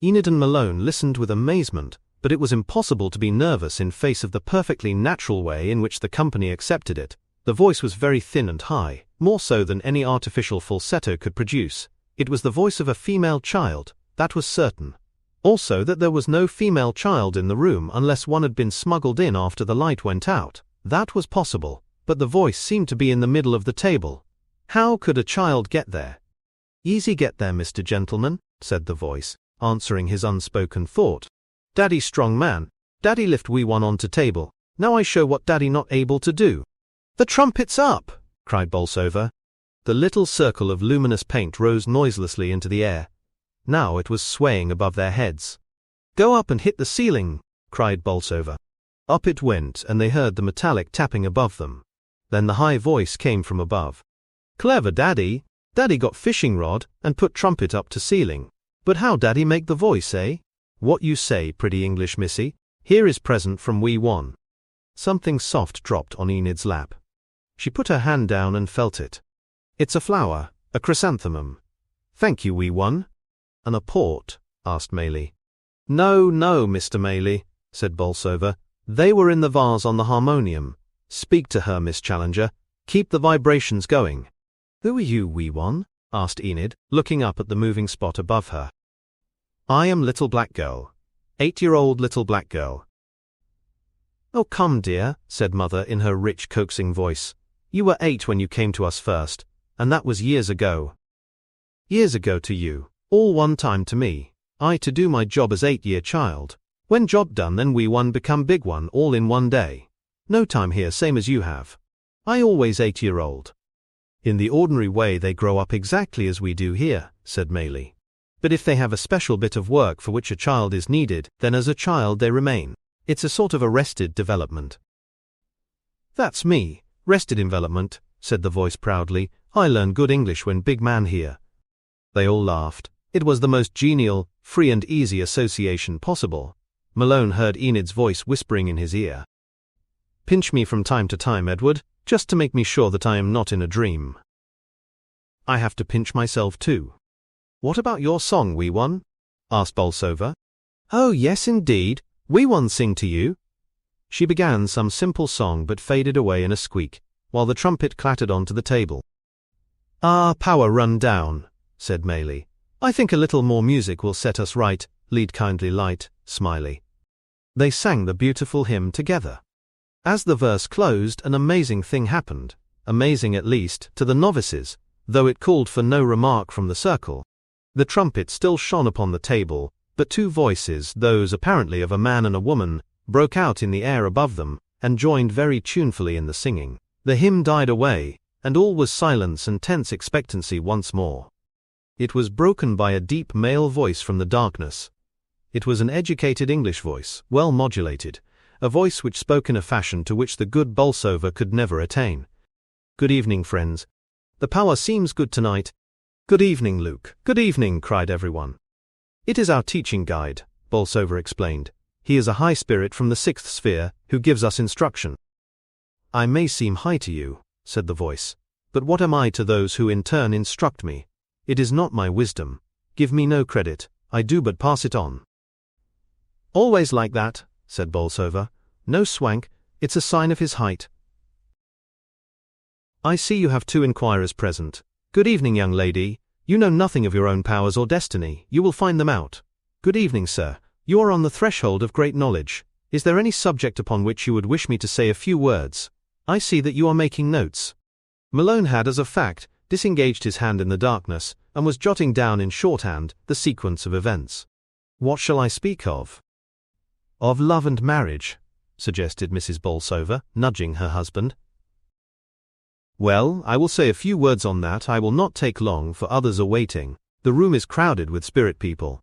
Enid and Malone listened with amazement, but it was impossible to be nervous in face of the perfectly natural way in which the company accepted it. The voice was very thin and high, more so than any artificial falsetto could produce. It was the voice of a female child, that was certain. Also that there was no female child in the room unless one had been smuggled in after the light went out. That was possible, but the voice seemed to be in the middle of the table. How could a child get there? "Easy get there, Mr. Gentleman," said the voice, answering his unspoken thought. "Daddy strong man. Daddy lift wee one onto table. Now I show what Daddy not able to do." "The trumpet's up!" cried Bolsover. The little circle of luminous paint rose noiselessly into the air. Now it was swaying above their heads. "Go up and hit the ceiling!" cried Bolsover. Up it went, and they heard the metallic tapping above them. Then the high voice came from above. "Clever Daddy! Daddy got fishing rod and put trumpet up to ceiling. But how Daddy make the voice, eh? What you say, pretty English missy? Here is present from wee one." Something soft dropped on Enid's lap. She put her hand down and felt it. "It's a flower, a chrysanthemum." "Thank you, wee one." "And a port?" asked Maley. "No, no, Mr. Maley," said Bolsover. "They were in the vase on the harmonium. Speak to her, Miss Challenger. Keep the vibrations going." "Who are you, wee one?" asked Enid, looking up at the moving spot above her. "I am little black girl. 8-year-old little black girl." "Oh, come, dear," said Mother in her rich, coaxing voice. "You were 8 when you came to us first, and that was years ago." "Years ago to you, all one time to me. I to do my job as 8-year child. When job done, then wee one become big one all in one day. No time here, same as you have. I always 8-year-old." "In the ordinary way they grow up exactly as we do here," said Maley. "But if they have a special bit of work for which a child is needed, then as a child they remain. It's a sort of arrested development." "That's me, rested development," said the voice proudly. "I learn good English when big man here." They all laughed. It was the most genial, free and easy association possible. Malone heard Enid's voice whispering in his ear. "Pinch me from time to time, Edward, just to make me sure that I am not in a dream." "I have to pinch myself too." "What about your song, wee one?" asked Bolsover. "Oh, yes, indeed. Wee one sing to you." She began some simple song but faded away in a squeak, while the trumpet clattered onto the table. "Ah, power run down," said Maley. "I think a little more music will set us right. Lead kindly light, Smiley." They sang the beautiful hymn together. As the verse closed, an amazing thing happened, amazing at least to the novices, though it called for no remark from the circle. The trumpet still shone upon the table, but 2 voices, those apparently of a man and a woman, broke out in the air above them, and joined very tunefully in the singing. The hymn died away, and all was silence and tense expectancy once more. It was broken by a deep male voice from the darkness. It was an educated English voice, well modulated, a voice which spoke in a fashion to which the good Bolsover could never attain. "Good evening, friends. The power seems good tonight." "Good evening, Luke. Good evening," cried everyone. "It is our teaching guide," Bolsover explained. "He is a high spirit from the 6th sphere, who gives us instruction." "I may seem high to you," said the voice, "but what am I to those who in turn instruct me? It is not my wisdom. Give me no credit, I do but pass it on." "Always like that," said Bolsover. "No swank, it's a sign of his height." I see you have 2 inquirers present. Good evening, young lady. You know nothing of your own powers or destiny. You will find them out. Good evening, sir. You are on the threshold of great knowledge. Is there any subject upon which you would wish me to say a few words? I see that you are making notes. Malone had, as a fact, disengaged his hand in the darkness, and was jotting down in shorthand the sequence of events. What shall I speak of? Of love and marriage, suggested Mrs. Bolsover, nudging her husband. Well, I will say a few words on that. I will not take long, for others are waiting. The room is crowded with spirit people.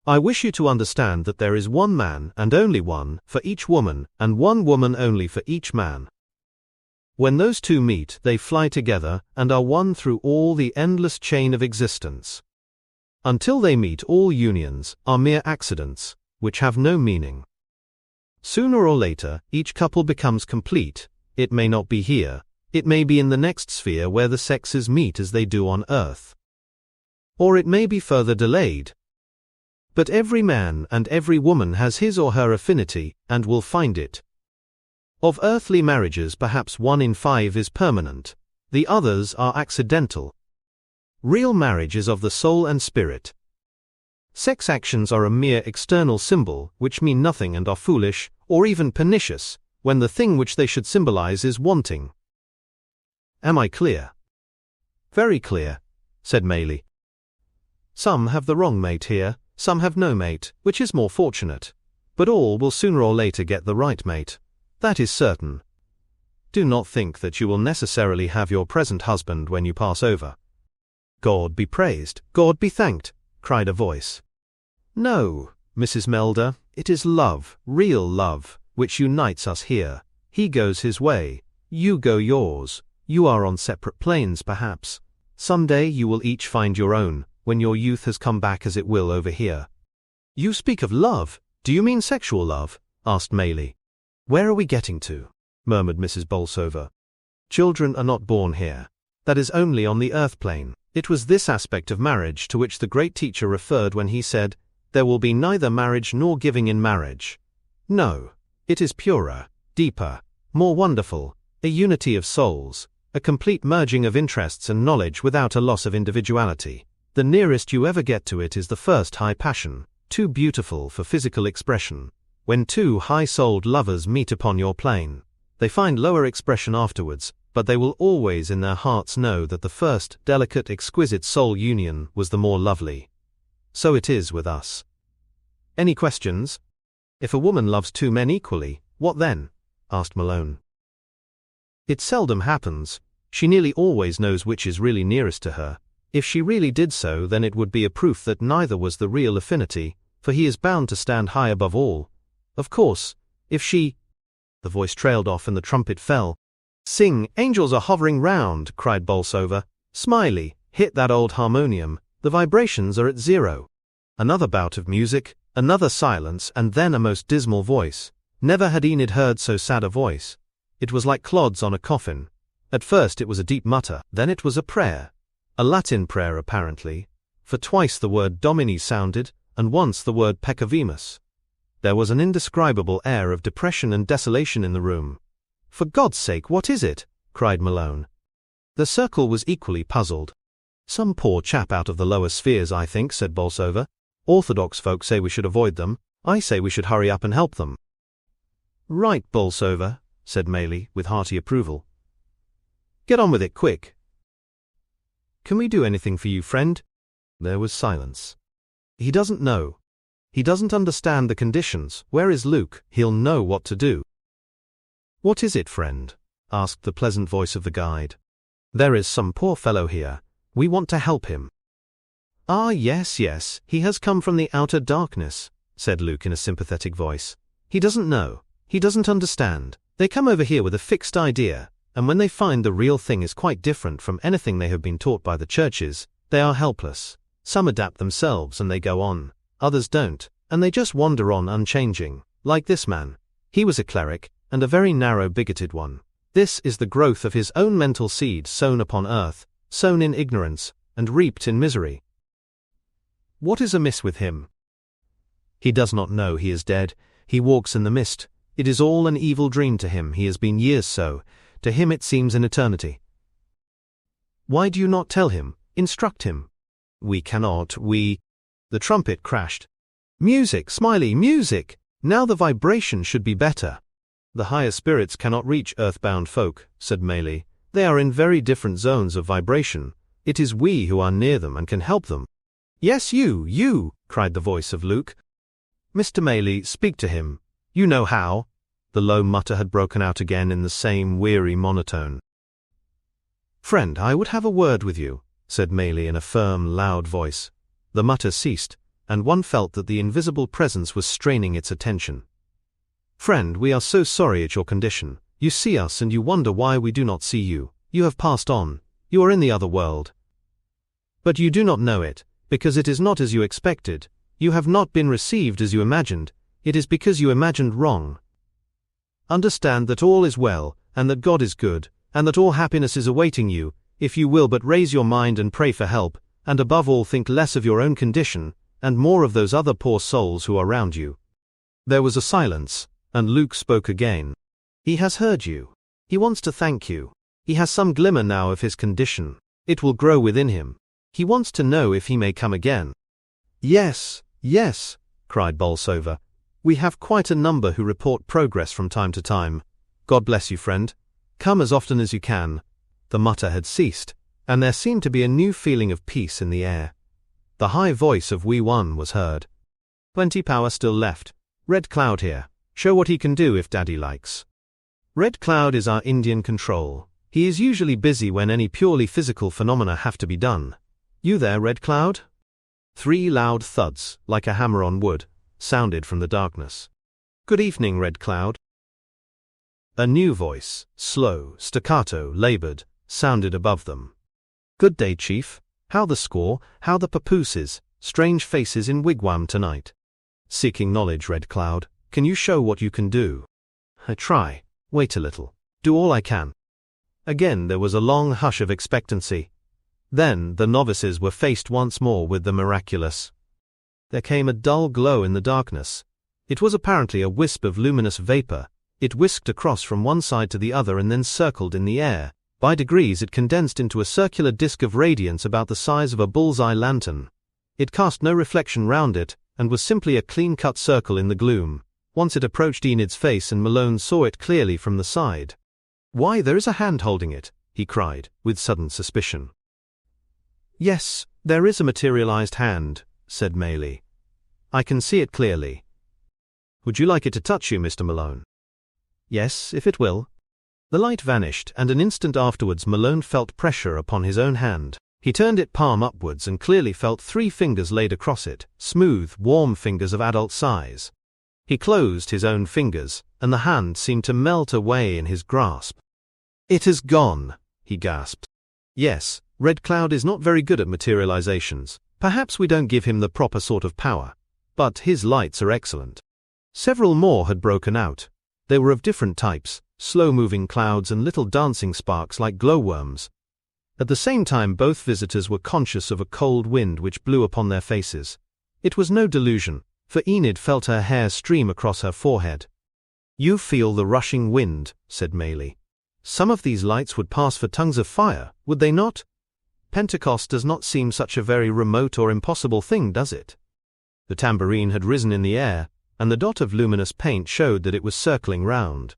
I wish you to understand that there is one man, and only one, for each woman, and one woman only for each man. When those 2 meet, they fly together, and are one through all the endless chain of existence. Until they meet, all unions are mere accidents, which have no meaning. Sooner or later, each couple becomes complete. It may not be here. It may be in the next sphere where the sexes meet as they do on Earth. Or it may be further delayed. But every man and every woman has his or her affinity, and will find it. Of earthly marriages, perhaps 1 in 5 is permanent. The others are accidental. Real marriage is of the soul and spirit. Sex actions are a mere external symbol, which mean nothing and are foolish, or even pernicious, when the thing which they should symbolize is wanting. Am I clear? Very clear, said Maylie. Some have the wrong mate here, some have no mate, which is more fortunate. But all will sooner or later get the right mate. That is certain. Do not think that you will necessarily have your present husband when you pass over. God be praised, God be thanked, cried a voice. No, Mrs. Melder, it is love, real love, which unites us here. He goes his way, you go yours. You are on separate planes, perhaps. Some day you will each find your own, when your youth has come back as it will over here. You speak of love. Do you mean sexual love? Asked Maylie. Where are we getting to? Murmured Mrs. Bolsover. Children are not born here. That is only on the earth plane. It was this aspect of marriage to which the great teacher referred when he said, there will be neither marriage nor giving in marriage. No, it is purer, deeper, more wonderful, a unity of souls, a complete merging of interests and knowledge without a loss of individuality. The nearest you ever get to it is the first high passion, too beautiful for physical expression. When 2 high-souled lovers meet upon your plane, they find lower expression afterwards, but they will always in their hearts know that the first, delicate, exquisite soul union was the more lovely. So it is with us. Any questions? If a woman loves 2 men equally, what then? Asked Malone. It seldom happens. She nearly always knows which is really nearest to her. If she really did so, then it would be a proof that neither was the real affinity, for he is bound to stand high above all. Of course, if she— The voice trailed off and the trumpet fell. Sing, angels are hovering round, cried Bolsover. Smiley, hit that old harmonium. The vibrations are at 0. Another bout of music, another silence, and then a most dismal voice. Never had Enid heard so sad a voice. It was like clods on a coffin. At first it was a deep mutter, then it was a prayer. A Latin prayer apparently, for twice the word Domini sounded, and once the word Peccavimus. There was an indescribable air of depression and desolation in the room. For God's sake, what is it? Cried Malone. The circle was equally puzzled. Some poor chap out of the lower spheres, I think, said Bolsover. Orthodox folk say we should avoid them. I say we should hurry up and help them. Right, Bolsover, said Maylie, with hearty approval. Get on with it, quick. Can we do anything for you, friend? There was silence. He doesn't know. He doesn't understand the conditions. Where is Luke? He'll know what to do. What is it, friend? Asked the pleasant voice of the guide. There is some poor fellow here. We want to help him. Ah, yes, he has come from the outer darkness, said Luke in a sympathetic voice. He doesn't know. He doesn't understand. They come over here with a fixed idea, and when they find the real thing is quite different from anything they have been taught by the churches, they are helpless. Some adapt themselves and they go on, others don't, and they just wander on unchanging, like this man. He was a cleric, and a very narrow, bigoted one. This is the growth of his own mental seed sown upon earth, sown in ignorance, and reaped in misery. What is amiss with him? He does not know he is dead. He walks in the mist. It is all an evil dream to him. He has been years so. To him it seems an eternity. Why do you not tell him, instruct him? We cannot, The trumpet crashed. Music, Smiley, music! Now the vibration should be better. The higher spirits cannot reach earthbound folk, said Maley. They are in very different zones of vibration. It is we who are near them and can help them. Yes, you, cried the voice of Luke. Mr. Maley, speak to him. You know how. The low mutter had broken out again in the same weary monotone. Friend, I would have a word with you, said Maley in a firm, loud voice. The mutter ceased, and one felt that the invisible presence was straining its attention. Friend, we are so sorry at your condition. You see us and you wonder why we do not see you. You have passed on. You are in the other world. But you do not know it, because it is not as you expected. You have not been received as you imagined. It is because you imagined wrong. Understand that all is well, and that God is good, and that all happiness is awaiting you, if you will but raise your mind and pray for help, and above all think less of your own condition, and more of those other poor souls who are round you. There was a silence, and Luke spoke again. He has heard you. He wants to thank you. He has some glimmer now of his condition. It will grow within him. He wants to know if he may come again. Yes, cried Bolsover. We have quite a number who report progress from time to time. God bless you, friend. Come as often as you can. The mutter had ceased, and there seemed to be a new feeling of peace in the air. The high voice of Wee One was heard. Plenty power still left. Red Cloud here. Show what he can do if Daddy likes. Red Cloud is our Indian control. He is usually busy when any purely physical phenomena have to be done. You there, Red Cloud? 3 loud thuds, like a hammer on wood, sounded from the darkness. Good evening, Red Cloud. A new voice, slow, staccato, labored, sounded above them. Good day, Chief. How the score, how the papooses, strange faces in wigwam tonight. Seeking knowledge, Red Cloud. Can you show what you can do? I try. Wait a little. Do all I can. Again there was a long hush of expectancy. Then the novices were faced once more with the miraculous. There came a dull glow in the darkness. It was apparently a wisp of luminous vapor. It whisked across from one side to the other and then circled in the air. By degrees it condensed into a circular disk of radiance about the size of a bull's-eye lantern. It cast no reflection round it, and was simply a clean-cut circle in the gloom. Once it approached Enid's face and Malone saw it clearly from the side. Why, there is a hand holding it, he cried, with sudden suspicion. Yes, there is a materialized hand, said Maley. I can see it clearly. Would you like it to touch you, Mr. Malone? Yes, if it will. The light vanished, and an instant afterwards Malone felt pressure upon his own hand. He turned it palm upwards and clearly felt 3 fingers laid across it, smooth, warm fingers of adult size. He closed his own fingers, and the hand seemed to melt away in his grasp. It has gone, he gasped. Yes, Red Cloud is not very good at materializations. Perhaps we don't give him the proper sort of power. But his lights are excellent. Several more had broken out. They were of different types, slow-moving clouds and little dancing sparks like glowworms. At the same time both visitors were conscious of a cold wind which blew upon their faces. It was no delusion, for Enid felt her hair stream across her forehead. You feel the rushing wind, said Maley. Some of these lights would pass for tongues of fire, would they not? Pentecost does not seem such a very remote or impossible thing, does it? The tambourine had risen in the air, and the dot of luminous paint showed that it was circling round.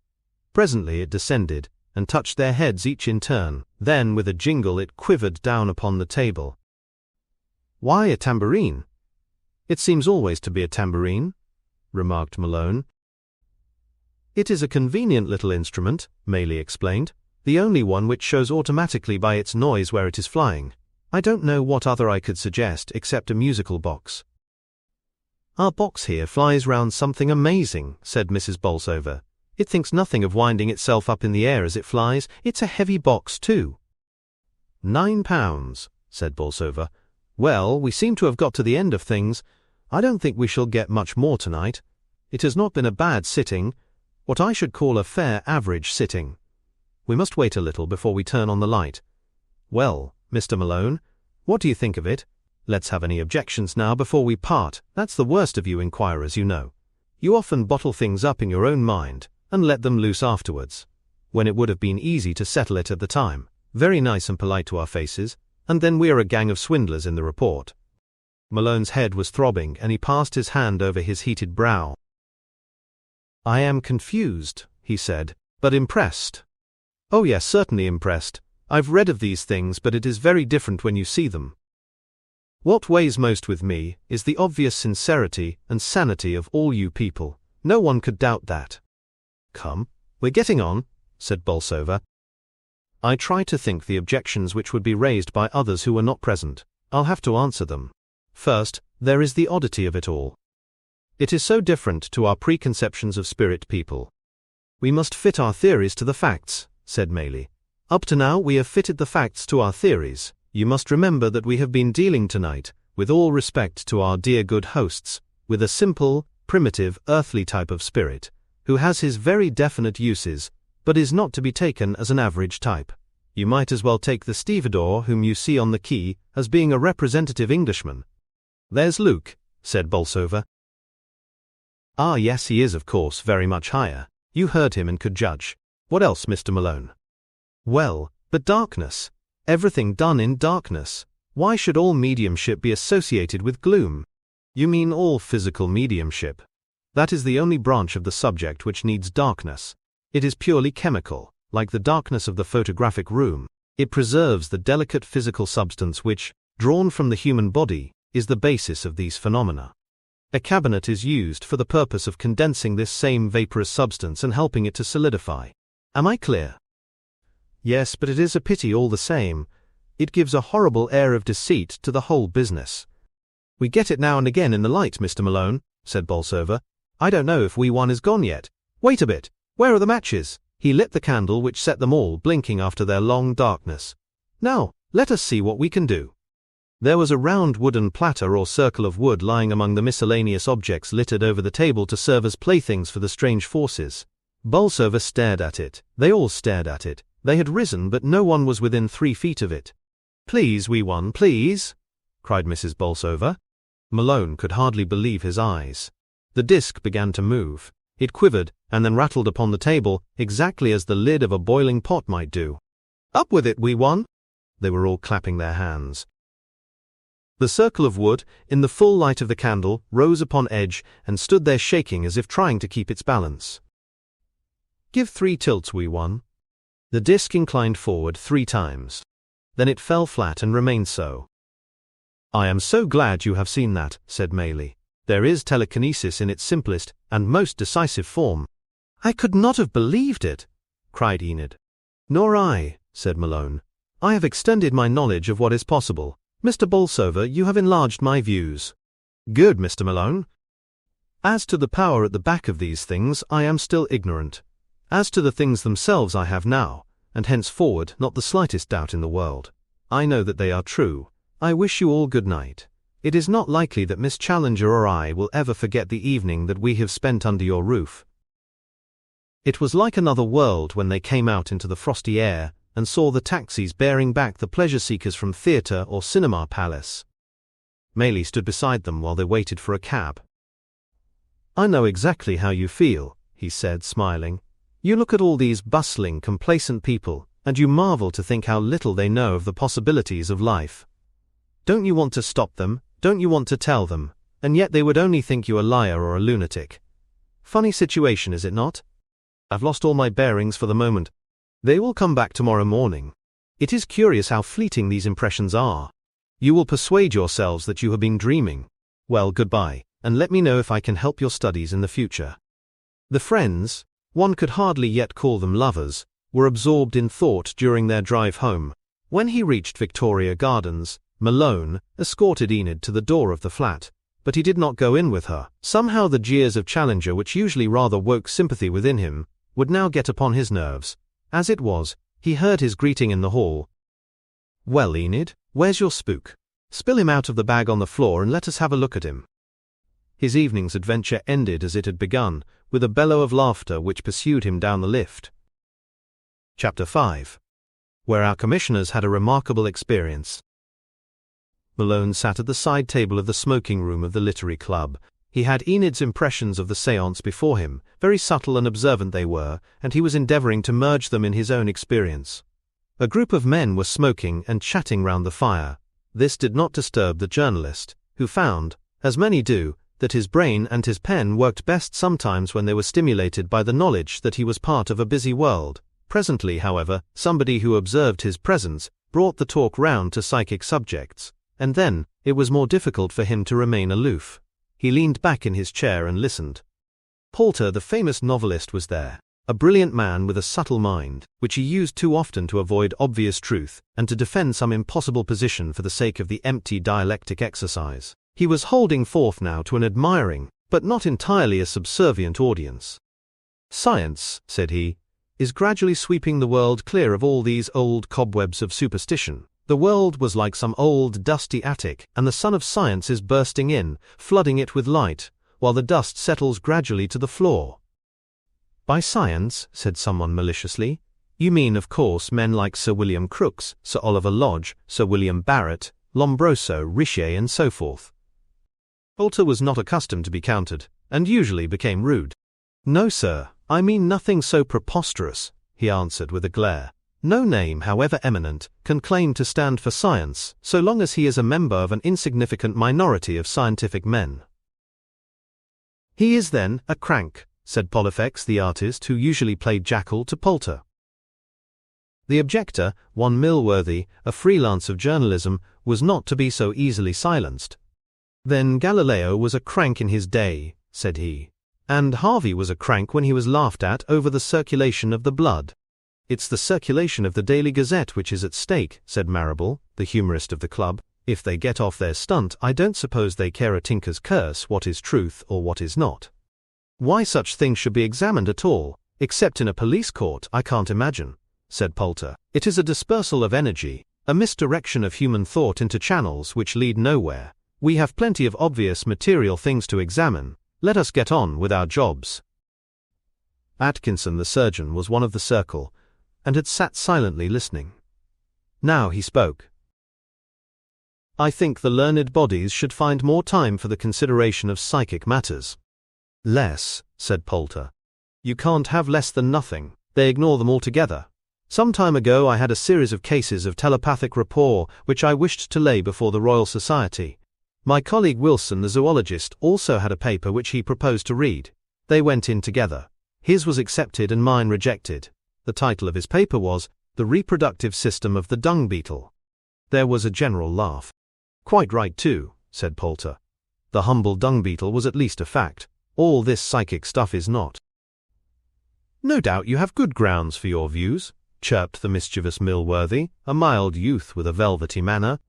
Presently it descended, and touched their heads each in turn. Then with a jingle it quivered down upon the table. Why a tambourine? It seems always to be a tambourine, remarked Malone. It is a convenient little instrument, Maley explained, the only one which shows automatically by its noise where it is flying. I don't know what other I could suggest except a musical box. Our box here flies round something amazing, said Mrs. Bolsover. It thinks nothing of winding itself up in the air as it flies. It's a heavy box, too. £9, said Bolsover. Well, we seem to have got to the end of things. I don't think we shall get much more tonight. It has not been a bad sitting, what I should call a fair average sitting. We must wait a little before we turn on the light. Well, Mr. Malone, what do you think of it? Let's have any objections now before we part. That's the worst of you inquirers, you know. You often bottle things up in your own mind, and let them loose afterwards, when it would have been easy to settle it at the time. very nice and polite to our faces, and then we are a gang of swindlers in the report." Malone's head was throbbing, and he passed his hand over his heated brow. "I am confused," he said, "but impressed." "Oh yes, certainly impressed. I've read of these things, but it is very different when you see them. What weighs most with me is the obvious sincerity and sanity of all you people. No one could doubt that." "Come, we're getting on," said Bolsover. "I try to think the objections which would be raised by others who were not present. I'll have to answer them. First, there is the oddity of it all. It is so different to our preconceptions of spirit people." "We must fit our theories to the facts," said Maley. "Up to now we have fitted the facts to our theories. You must remember that we have been dealing tonight, with all respect to our dear good hosts, with a simple, primitive, earthly type of spirit, who has his very definite uses, but is not to be taken as an average type. You might as well take the stevedore whom you see on the quay as being a representative Englishman." "There's Luke," said Bolsover. "Ah yes, he is of course very much higher. You heard him and could judge. What else, Mr. Malone?" "Well, but darkness. Everything done in darkness. Why should all mediumship be associated with gloom?" "You mean all physical mediumship. That is the only branch of the subject which needs darkness. It is purely chemical, like the darkness of the photographic room. It preserves the delicate physical substance which, drawn from the human body, is the basis of these phenomena. A cabinet is used for the purpose of condensing this same vaporous substance and helping it to solidify. Am I clear?" "Yes, but it is a pity all the same. It gives a horrible air of deceit to the whole business." "We get it now and again in the light, Mr. Malone," said Bolsover. "I don't know if we one is gone yet. Wait a bit. Where are the matches?" He lit the candle which set them all blinking after their long darkness. "Now, let us see what we can do." There was a round wooden platter or circle of wood lying among the miscellaneous objects littered over the table to serve as playthings for the strange forces. Bolsover stared at it. They all stared at it. They had risen, but no one was within 3 feet of it. "Please, wee one, please," cried Mrs. Bolsover. Malone could hardly believe his eyes. The disc began to move. It quivered, and then rattled upon the table, exactly as the lid of a boiling pot might do. "Up with it, wee one!" They were all clapping their hands. The circle of wood, in the full light of the candle, rose upon edge, and stood there shaking as if trying to keep its balance. "Give 3 tilts, wee one." The disc inclined forward 3 times. Then it fell flat and remained so. "I am so glad you have seen that," said Maley. "There is telekinesis in its simplest and most decisive form." "I could not have believed it," cried Enid. "Nor I," said Malone. "I have extended my knowledge of what is possible. Mr. Bolsover, you have enlarged my views." "Good, Mr. Malone." "As to the power at the back of these things, I am still ignorant. As to the things themselves I have now, and henceforward not the slightest doubt in the world. I know that they are true. I wish you all good night. It is not likely that Miss Challenger or I will ever forget the evening that we have spent under your roof." It was like another world when they came out into the frosty air and saw the taxis bearing back the pleasure-seekers from theatre or cinema palace. Maley stood beside them while they waited for a cab. "I know exactly how you feel," he said, smiling. "You look at all these bustling, complacent people, and you marvel to think how little they know of the possibilities of life. Don't you want to stop them? Don't you want to tell them? And yet they would only think you a liar or a lunatic. Funny situation, is it not? I've lost all my bearings for the moment. They will come back tomorrow morning. It is curious how fleeting these impressions are. You will persuade yourselves that you have been dreaming. Well, goodbye, and let me know if I can help your studies in the future." The friends, one could hardly yet call them lovers, were absorbed in thought during their drive home. When he reached Victoria Gardens, Malone escorted Enid to the door of the flat, but he did not go in with her. Somehow the jeers of Challenger, which usually rather woke sympathy within him, would now get upon his nerves. As it was, he heard his greeting in the hall. "Well, Enid, where's your spook? Spill him out of the bag on the floor and let us have a look at him." His evening's adventure ended as it had begun, with a bellow of laughter which pursued him down the lift. Chapter 5. Where our commissioners had a remarkable experience. Malone sat at the side table of the smoking room of the literary club. He had Enid's impressions of the séance before him, very subtle and observant they were, and he was endeavoring to merge them in his own experience. A group of men were smoking and chatting round the fire. This did not disturb the journalist, who found, as many do, that his brain and his pen worked best sometimes when they were stimulated by the knowledge that he was part of a busy world. Presently, however, somebody who observed his presence brought the talk round to psychic subjects, and then it was more difficult for him to remain aloof. He leaned back in his chair and listened. Poulter, the famous novelist, was there, a brilliant man with a subtle mind, which he used too often to avoid obvious truth and to defend some impossible position for the sake of the empty dialectic exercise. He was holding forth now to an admiring, but not entirely a subservient audience. "Science," said he, "is gradually sweeping the world clear of all these old cobwebs of superstition. The world was like some old dusty attic, and the sun of science is bursting in, flooding it with light, while the dust settles gradually to the floor." "By science," said someone maliciously, "you mean, of course, men like Sir William Crookes, Sir Oliver Lodge, Sir William Barrett, Lombroso, Richier, and so forth." Poulter was not accustomed to be countered, and usually became rude. "No, sir, I mean nothing so preposterous," he answered with a glare. "No name, however eminent, can claim to stand for science, so long as he is a member of an insignificant minority of scientific men." "He is then a crank," said Polifex the artist, who usually played jackal to Poulter. The objector, one Millworthy, a freelance of journalism, was not to be so easily silenced. "Then Galileo was a crank in his day," said he. "And Harvey was a crank when he was laughed at over the circulation of the blood." "It's the circulation of the Daily Gazette which is at stake," said Marrable, the humorist of the club. "If they get off their stunt, I don't suppose they care a tinker's curse what is truth or what is not. Why such things should be examined at all, except in a police court, I can't imagine," said Poulter. "It is a dispersal of energy, a misdirection of human thought into channels which lead nowhere. We have plenty of obvious material things to examine. Let us get on with our jobs." Atkinson the surgeon was one of the circle, and had sat silently listening. Now he spoke. "I think the learned bodies should find more time for the consideration of psychic matters." "Less," said Poulter. "You can't have less than nothing. They ignore them altogether. Some time ago I had a series of cases of telepathic rapport which I wished to lay before the Royal Society. My colleague Wilson, the zoologist, also had a paper which he proposed to read. They went in together. His was accepted and mine rejected. The title of his paper was The Reproductive System of the Dung Beetle. There was a general laugh. "Quite right too," said Poulter. "The humble dung beetle was at least a fact. All this psychic stuff is not." "No doubt you have good grounds for your views," chirped the mischievous Millworthy, a mild youth with a velvety manner.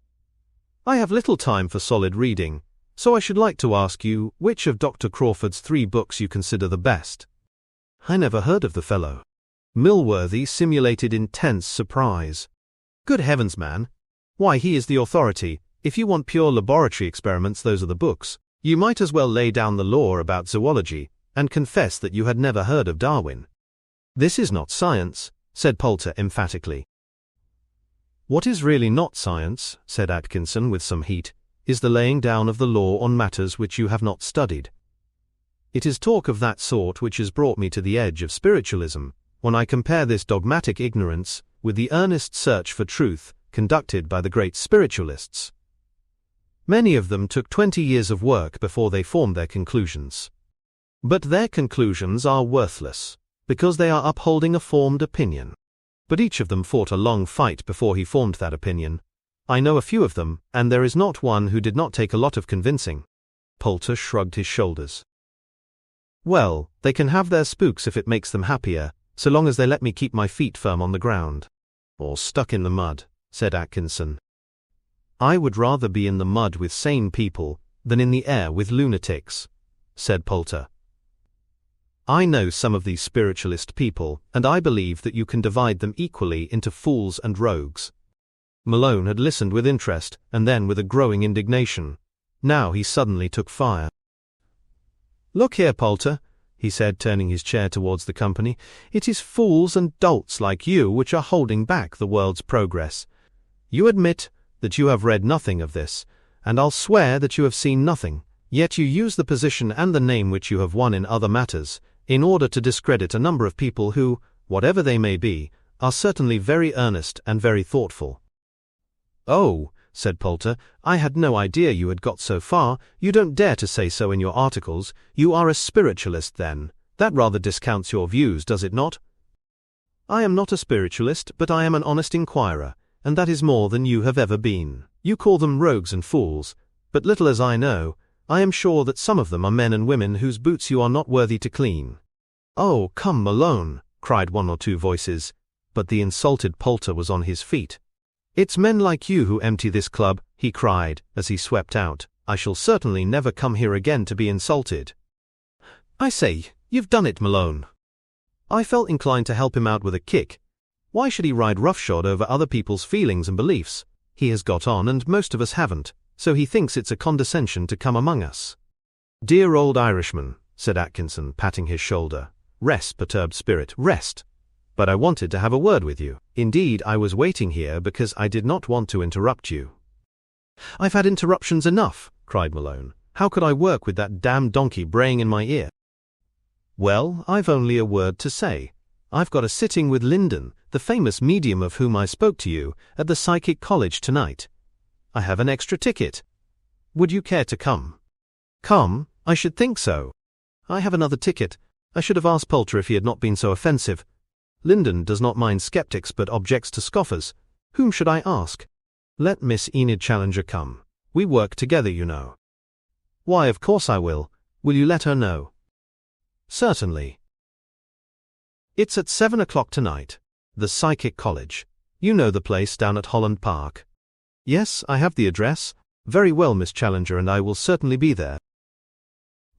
"I have little time for solid reading, so I should like to ask you which of Dr. Crawford's 3 books you consider the best." "I never heard of the fellow." Millworthy simulated intense surprise. "Good heavens, man! Why, he is the authority. If you want pure laboratory experiments, those are the books. You might as well lay down the law about zoology, and confess that you had never heard of Darwin." "This is not science," said Poulter emphatically. "What is really not science," said Atkinson with some heat, "is the laying down of the law on matters which you have not studied. It is talk of that sort which has brought me to the edge of spiritualism, when I compare this dogmatic ignorance with the earnest search for truth conducted by the great spiritualists. Many of them took 20 years of work before they formed their conclusions. But their conclusions are worthless, because they are upholding a formed opinion. But each of them fought a long fight before he formed that opinion. I know a few of them, and there is not one who did not take a lot of convincing." Poulter shrugged his shoulders. "Well, they can have their spooks if it makes them happier, so long as they let me keep my feet firm on the ground." "Or stuck in the mud," said Atkinson. "I would rather be in the mud with sane people than in the air with lunatics," said Poulter. "I know some of these spiritualist people, and I believe that you can divide them equally into fools and rogues." Malone had listened with interest, and then with a growing indignation. Now he suddenly took fire. "Look here, Poulter," he said, turning his chair towards the company, "it is fools and dolts like you which are holding back the world's progress. You admit that you have read nothing of this, and I'll swear that you have seen nothing, yet you use the position and the name which you have won in other matters, in order to discredit a number of people who, whatever they may be, are certainly very earnest and very thoughtful." "Oh," said Poulter, "I had no idea you had got so far. You don't dare to say so in your articles. You are a spiritualist, then. That rather discounts your views, does it not?" "I am not a spiritualist, but I am an honest inquirer, and that is more than you have ever been. You call them rogues and fools, but little as I know, I am sure that some of them are men and women whose boots you are not worthy to clean." "Oh, come, Malone," cried one or two voices, but the insulted Poulter was on his feet. "It's men like you who empty this club," he cried, as he swept out. "I shall certainly never come here again to be insulted." "I say, you've done it, Malone." I felt inclined to help him out with a kick. Why should he ride roughshod over other people's feelings and beliefs? He has got on and most of us haven't, so he thinks it's a condescension to come among us. "Dear old Irishman," said Atkinson, patting his shoulder. "Rest, perturbed spirit, rest. But I wanted to have a word with you. Indeed, I was waiting here because I did not want to interrupt you." "I've had interruptions enough," cried Malone. "How could I work with that damned donkey braying in my ear?" "Well, I've only a word to say. I've got a sitting with Lyndon, the famous medium of whom I spoke to you, at the Psychic College tonight. I have an extra ticket. Would you care to come?" "Come? I should think so. I have another ticket. I should have asked Poulter if he had not been so offensive. Lyndon does not mind skeptics but objects to scoffers. Whom should I ask?" "Let Miss Enid Challenger come. We work together, you know." "Why, of course I will. Will you let her know?" "Certainly." "It's at 7 o'clock tonight. The Psychic College. You know the place down at Holland Park." "Yes, I have the address. Very well, Miss Challenger, and I will certainly be there."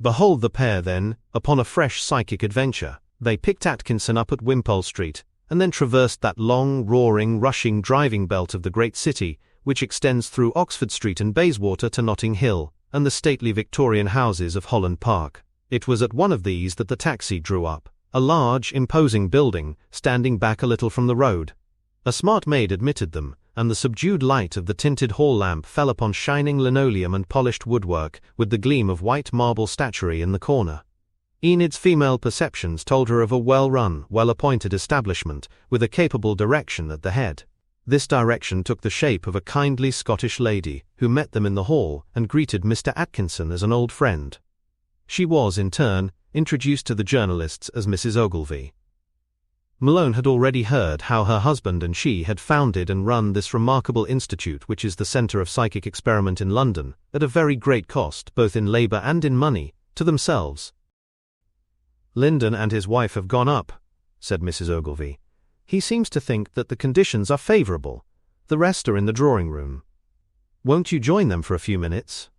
Behold the pair, then, upon a fresh psychic adventure. They picked Atkinson up at Wimpole Street, and then traversed that long, roaring, rushing driving belt of the great city, which extends through Oxford Street and Bayswater to Notting Hill, and the stately Victorian houses of Holland Park. It was at one of these that the taxi drew up, a large, imposing building, standing back a little from the road. A smart maid admitted them, and the subdued light of the tinted hall lamp fell upon shining linoleum and polished woodwork, with the gleam of white marble statuary in the corner. Enid's female perceptions told her of a well-run, well-appointed establishment, with a capable direction at the head. This direction took the shape of a kindly Scottish lady, who met them in the hall and greeted Mr. Atkinson as an old friend. She was, in turn, introduced to the journalists as Mrs. Ogilvy. Malone had already heard how her husband and she had founded and run this remarkable institute, which is the centre of psychic experiment in London, at a very great cost, both in labour and in money, to themselves. "Lyndon and his wife have gone up," said Mrs. Ogilvy. "He seems to think that the conditions are favourable. The rest are in the drawing-room. Won't you join them for a few minutes?"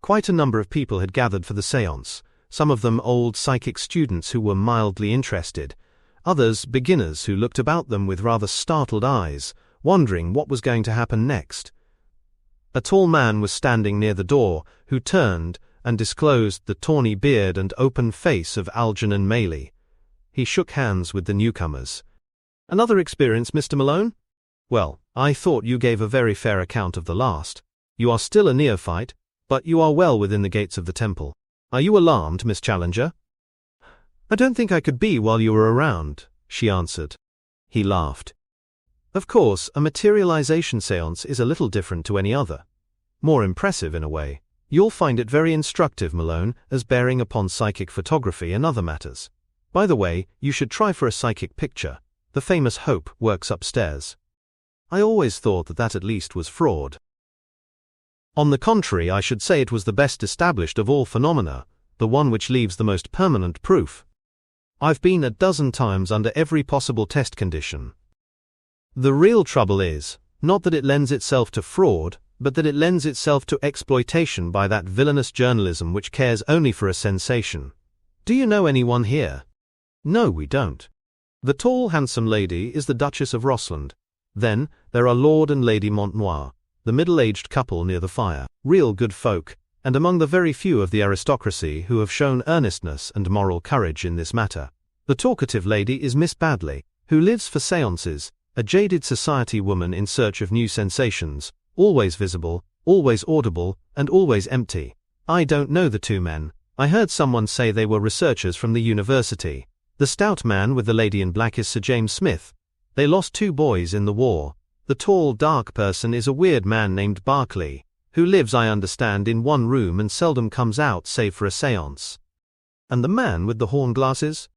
Quite a number of people had gathered for the séance, some of them old psychic students who were mildly interested, others beginners who looked about them with rather startled eyes, wondering what was going to happen next. A tall man was standing near the door, who turned and disclosed the tawny beard and open face of Algernon Maley. He shook hands with the newcomers. "Another experience, Mr. Malone? Well, I thought you gave a very fair account of the last. You are still a neophyte, but you are well within the gates of the temple. Are you alarmed, Miss Challenger?" "I don't think I could be while you were around," she answered. He laughed. "Of course, a materialization séance is a little different to any other. More impressive in a way. You'll find it very instructive, Malone, as bearing upon psychic photography and other matters. By the way, you should try for a psychic picture. The famous Hope works upstairs. I always thought that at least was fraud. On the contrary, I should say it was the best established of all phenomena, the one which leaves the most permanent proof. I've been a dozen times under every possible test condition. The real trouble is, not that it lends itself to fraud, but that it lends itself to exploitation by that villainous journalism which cares only for a sensation. Do you know anyone here?" "No, we don't." "The tall, handsome lady is the Duchess of Rossland. Then, there are Lord and Lady Montnoir, the middle-aged couple near the fire, real good folk, and among the very few of the aristocracy who have shown earnestness and moral courage in this matter. The talkative lady is Miss Badley, who lives for séances, a jaded society woman in search of new sensations, always visible, always audible, and always empty. I don't know the two men. I heard someone say they were researchers from the university. The stout man with the lady in black is Sir James Smith. They lost 2 boys in the war. The tall, dark person is a weird man named Barclay, who lives, I understand, in one room and seldom comes out save for a séance. And the man with the horn glasses?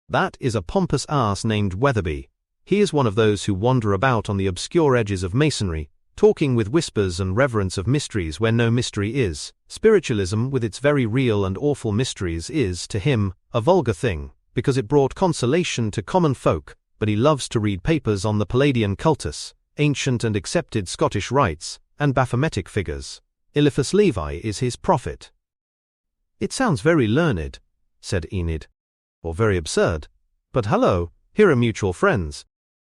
That is a pompous ass named Weatherby. He is one of those who wander about on the obscure edges of masonry, talking with whispers and reverence of mysteries where no mystery is. Spiritualism, with its very real and awful mysteries, is, to him, a vulgar thing, because it brought consolation to common folk, but he loves to read papers on the Palladian cultus, ancient and accepted Scottish rites, and Baphometic figures. Eliphas Levi is his prophet. It sounds very learned, said Enid. Or very absurd. But hello, here are mutual friends.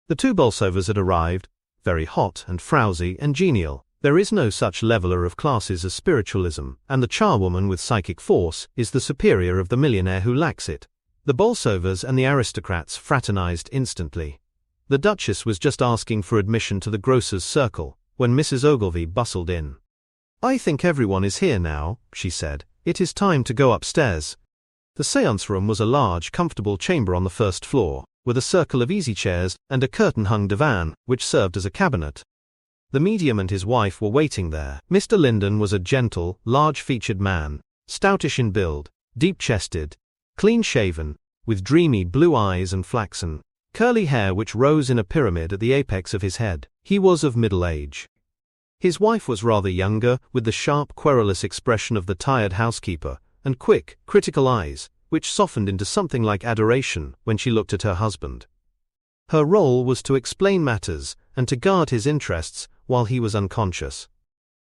The 2 Bolsovers had arrived, very hot and frowsy and genial. There is no such leveler of classes as spiritualism, and the charwoman with psychic force is the superior of the millionaire who lacks it. The Bolsovers and the aristocrats fraternized instantly. The Duchess was just asking for admission to the grocer's circle, when Mrs. Ogilvy bustled in. I think everyone is here now, she said. It is time to go upstairs. The séance room was a large, comfortable chamber on the 1st floor, with a circle of easy chairs and a curtain-hung divan, which served as a cabinet. The medium and his wife were waiting there. Mr. Linden was a gentle, large-featured man, stoutish in build, deep-chested, clean-shaven, with dreamy blue eyes and flaxen, curly hair which rose in a pyramid at the apex of his head. He was of middle age. His wife was rather younger, with the sharp, querulous expression of the tired housekeeper, and quick, critical eyes, which softened into something like adoration when she looked at her husband. Her role was to explain matters and to guard his interests while he was unconscious.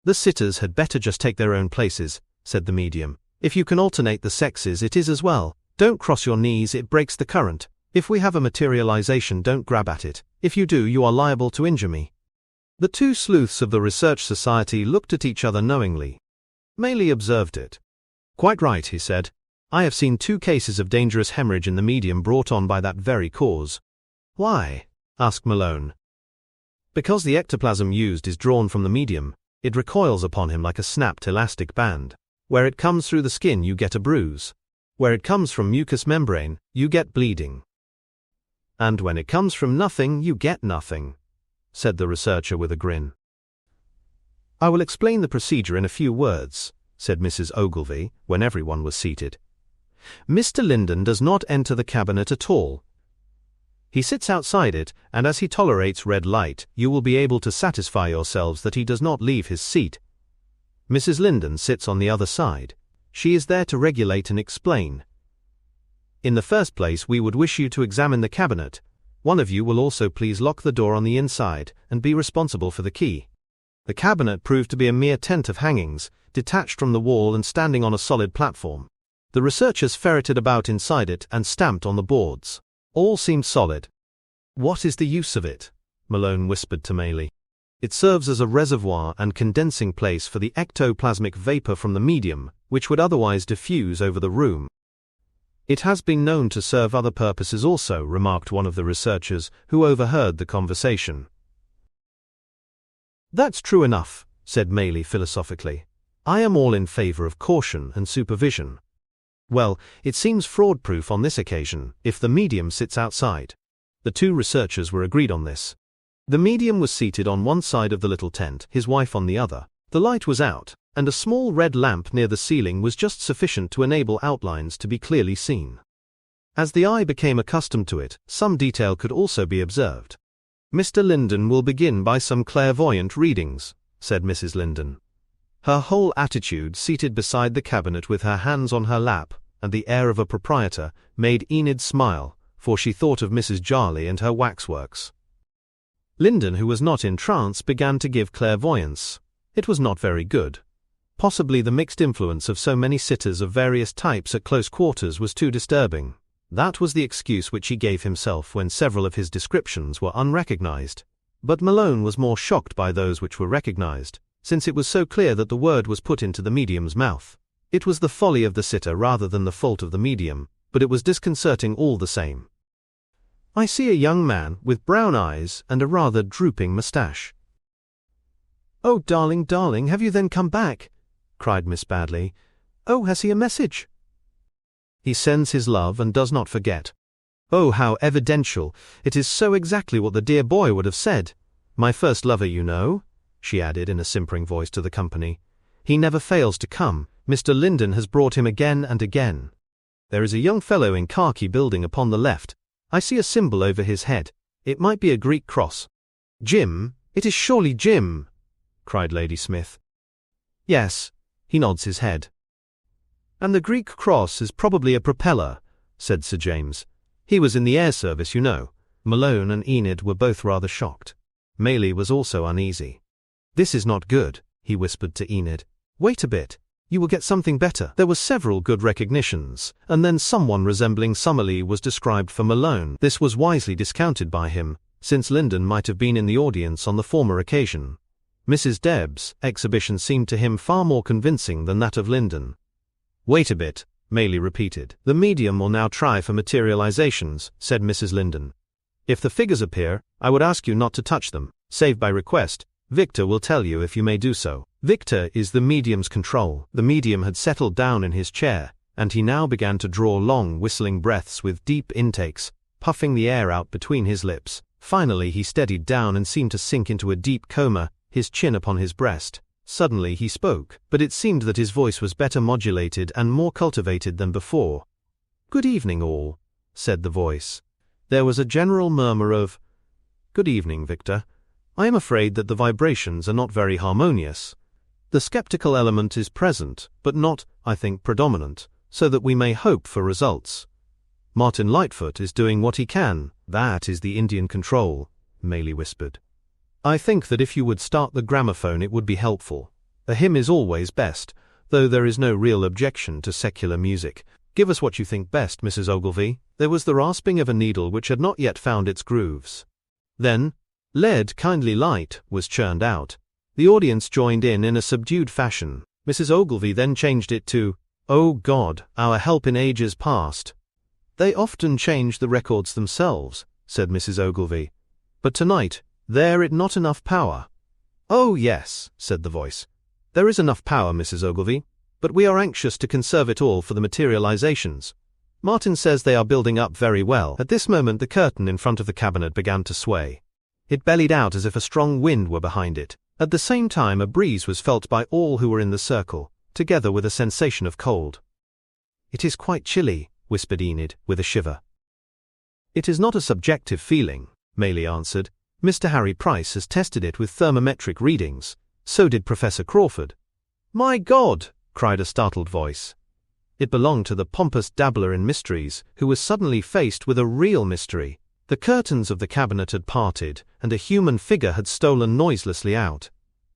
The sitters had better just take their own places, said the medium. If you can alternate the sexes, it is as well. Don't cross your knees, it breaks the current. If we have a materialization, don't grab at it. If you do, you are liable to injure me. The 2 sleuths of the research society looked at each other knowingly. Maley observed it. Quite right, he said. I have seen 2 cases of dangerous hemorrhage in the medium brought on by that very cause. Why? Asked Malone. Because the ectoplasm used is drawn from the medium, it recoils upon him like a snapped elastic band. Where it comes through the skin, you get a bruise. Where it comes from mucous membrane, you get bleeding. And when it comes from nothing, you get nothing, said the researcher with a grin. I will explain the procedure in a few words, said Mrs. Ogilvy, when everyone was seated. Mr. Linden does not enter the cabinet at all. He sits outside it, and as he tolerates red light, you will be able to satisfy yourselves that he does not leave his seat. Mrs. Linden sits on the other side. She is there to regulate and explain. In the first place, we would wish you to examine the cabinet. One of you will also please lock the door on the inside and be responsible for the key. The cabinet proved to be a mere tent of hangings, detached from the wall and standing on a solid platform. The researchers ferreted about inside it and stamped on the boards. All seemed solid. What is the use of it? Malone whispered to Maley. It serves as a reservoir and condensing place for the ectoplasmic vapor from the medium, which would otherwise diffuse over the room. It has been known to serve other purposes also, remarked one of the researchers, who overheard the conversation. That's true enough, said Maley philosophically. I am all in favor of caution and supervision. Well, it seems fraud-proof on this occasion, if the medium sits outside. The 2 researchers were agreed on this. The medium was seated on one side of the little tent, his wife on the other. The light was out, and a small red lamp near the ceiling was just sufficient to enable outlines to be clearly seen. As the eye became accustomed to it, some detail could also be observed. Mr. Linden will begin by some clairvoyant readings, said Mrs. Linden. Her whole attitude, seated beside the cabinet with her hands on her lap, and the air of a proprietor, made Enid smile, for she thought of Mrs. Jarley and her waxworks. Linden, who was not in trance, began to give clairvoyance. It was not very good. Possibly the mixed influence of so many sitters of various types at close quarters was too disturbing. That was the excuse which he gave himself when several of his descriptions were unrecognized. But Malone was more shocked by those which were recognized, since it was so clear that the word was put into the medium's mouth. It was the folly of the sitter rather than the fault of the medium, but it was disconcerting all the same. I see a young man with brown eyes and a rather drooping moustache. Oh, darling, darling, have you then come back? Cried Miss Badley. Oh, has he a message? He sends his love and does not forget. Oh, how evidential! It is so exactly what the dear boy would have said. My first lover, you know, she added in a simpering voice to the company. He never fails to come. Mr. Linden has brought him again and again. There is a young fellow in khaki building upon the left. I see a symbol over his head. It might be a Greek cross. Jim, it is surely Jim, cried Lady Smith. Yes, he nods his head. And the Greek cross is probably a propeller, said Sir James. He was in the air service, you know. Malone and Enid were both rather shocked. Maylie was also uneasy. This is not good, he whispered to Enid. Wait a bit. You will get something better. There were several good recognitions, and then someone resembling Summerlee was described for Malone. This was wisely discounted by him, since Linden might have been in the audience on the former occasion. Mrs. Deb's exhibition seemed to him far more convincing than that of Linden. Wait a bit, Maylie repeated. The medium will now try for materializations, said Mrs. Linden. If the figures appear, I would ask you not to touch them, save by request. Victor will tell you if you may do so. Victor is the medium's control. The medium had settled down in his chair, and he now began to draw long whistling breaths with deep intakes, puffing the air out between his lips. Finally he steadied down and seemed to sink into a deep coma, his chin upon his breast. Suddenly he spoke, but it seemed that his voice was better modulated and more cultivated than before. Good evening, all, said the voice. There was a general murmur of, Good evening, Victor. I am afraid that the vibrations are not very harmonious. The skeptical element is present, but not, I think, predominant, so that we may hope for results. Martin Lightfoot is doing what he can. That is the Indian control, Maylie whispered. I think that if you would start the gramophone it would be helpful. A hymn is always best, though there is no real objection to secular music. Give us what you think best, Mrs. Ogilvy. There was the rasping of a needle which had not yet found its grooves. Then, Lead, kindly light, was churned out. The audience joined in a subdued fashion. Mrs. Ogilvy then changed it to, O God, our help in ages past. They often change the records themselves, said Mrs. Ogilvy. But tonight, there is not enough power. Oh yes, said the voice. There is enough power, Mrs. Ogilvy, but we are anxious to conserve it all for the materializations. Martin says they are building up very well. At this moment the curtain in front of the cabinet began to sway. It bellied out as if a strong wind were behind it. At the same time a breeze was felt by all who were in the circle, together with a sensation of cold. It is quite chilly, whispered Enid, with a shiver. It is not a subjective feeling, Maylie answered. Mr. Harry Price has tested it with thermometric readings. So did Professor Crawford. My God! Cried a startled voice. It belonged to the pompous dabbler in mysteries, who was suddenly faced with a real mystery. The curtains of the cabinet had parted, and a human figure had stolen noiselessly out.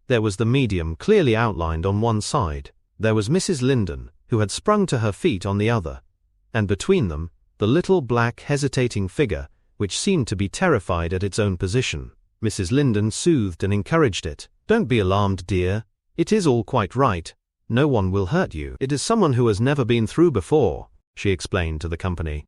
There was the medium clearly outlined on one side. There was Mrs. Linden, who had sprung to her feet on the other. And between them, the little black hesitating figure, which seemed to be terrified at its own position. Mrs. Linden soothed and encouraged it. Don't be alarmed, dear. It is all quite right. No one will hurt you. It is someone who has never been through before, she explained to the company.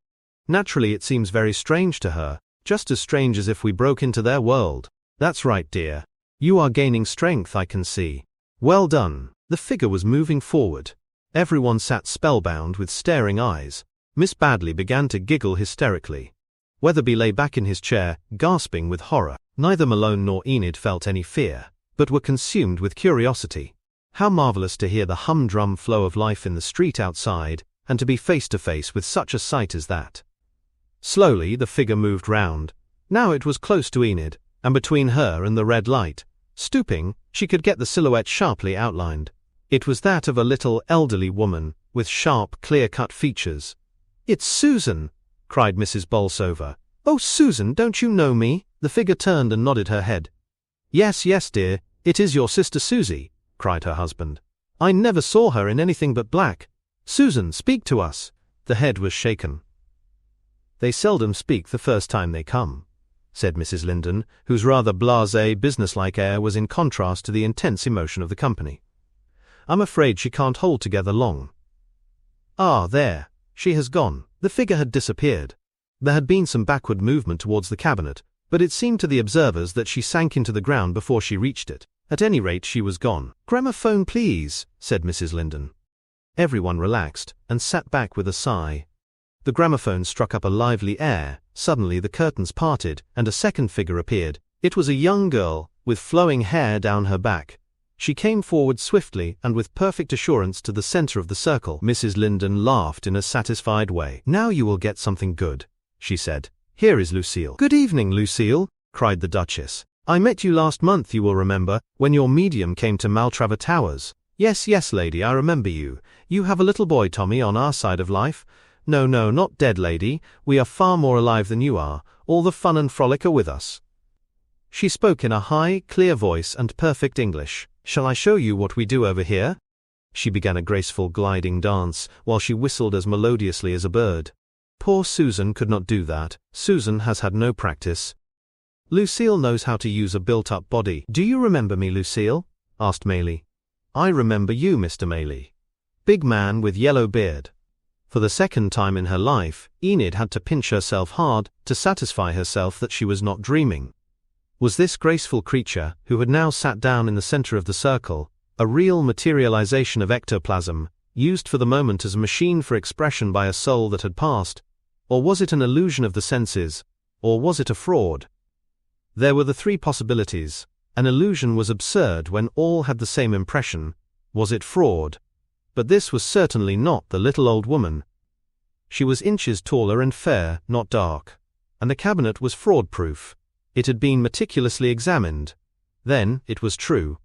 Naturally it seems very strange to her, just as strange as if we broke into their world. That's right, dear. You are gaining strength, I can see. Well done. The figure was moving forward. Everyone sat spellbound with staring eyes. Miss Badley began to giggle hysterically. Weatherby lay back in his chair, gasping with horror. Neither Malone nor Enid felt any fear, but were consumed with curiosity. How marvelous to hear the humdrum flow of life in the street outside, and to be face to face with such a sight as that. Slowly the figure moved round. Now it was close to Enid, and between her and the red light. Stooping, she could get the silhouette sharply outlined. It was that of a little elderly woman, with sharp, clear-cut features. It's Susan! Cried Mrs. Bolsover. Oh, Susan, don't you know me? The figure turned and nodded her head. Yes, yes, dear, it is your sister Susie, cried her husband. I never saw her in anything but black. Susan, speak to us. The head was shaken. They seldom speak the first time they come, said Mrs. Linden, whose rather blasé, businesslike air was in contrast to the intense emotion of the company. I'm afraid she can't hold together long. Ah, there, she has gone. The figure had disappeared. There had been some backward movement towards the cabinet, but it seemed to the observers that she sank into the ground before she reached it. At any rate, she was gone. Gramophone, please, said Mrs. Linden. Everyone relaxed, and sat back with a sigh. The gramophone struck up a lively air. Suddenly the curtains parted, and a second figure appeared. It was a young girl, with flowing hair down her back. She came forward swiftly and with perfect assurance to the center of the circle. Mrs. Linden laughed in a satisfied way. "Now you will get something good," she said. "Here is Lucille." "Good evening, Lucille," cried the Duchess. "I met you last month, you will remember, when your medium came to Maltravers Towers." "Yes, yes, lady, I remember you. You have a little boy, Tommy, on our side of life." "No, no, not dead, lady. We are far more alive than you are. All the fun and frolic are with us." She spoke in a high, clear voice and perfect English. "Shall I show you what we do over here?" She began a graceful gliding dance, while she whistled as melodiously as a bird. Poor Susan could not do that. Susan has had no practice. Lucille knows how to use a built-up body. "Do you remember me, Lucille?" asked Maylie. "I remember you, Mr. Maylie. Big man with yellow beard." For the second time in her life, Enid had to pinch herself hard to satisfy herself that she was not dreaming. Was this graceful creature, who had now sat down in the center of the circle, a real materialization of ectoplasm, used for the moment as a machine for expression by a soul that had passed? Or was it an illusion of the senses? Or was it a fraud? There were the three possibilities. An illusion was absurd when all had the same impression. Was it fraud? But this was certainly not the little old woman. She was inches taller and fair, not dark. And the cabinet was fraud-proof. It had been meticulously examined. Then, it was true.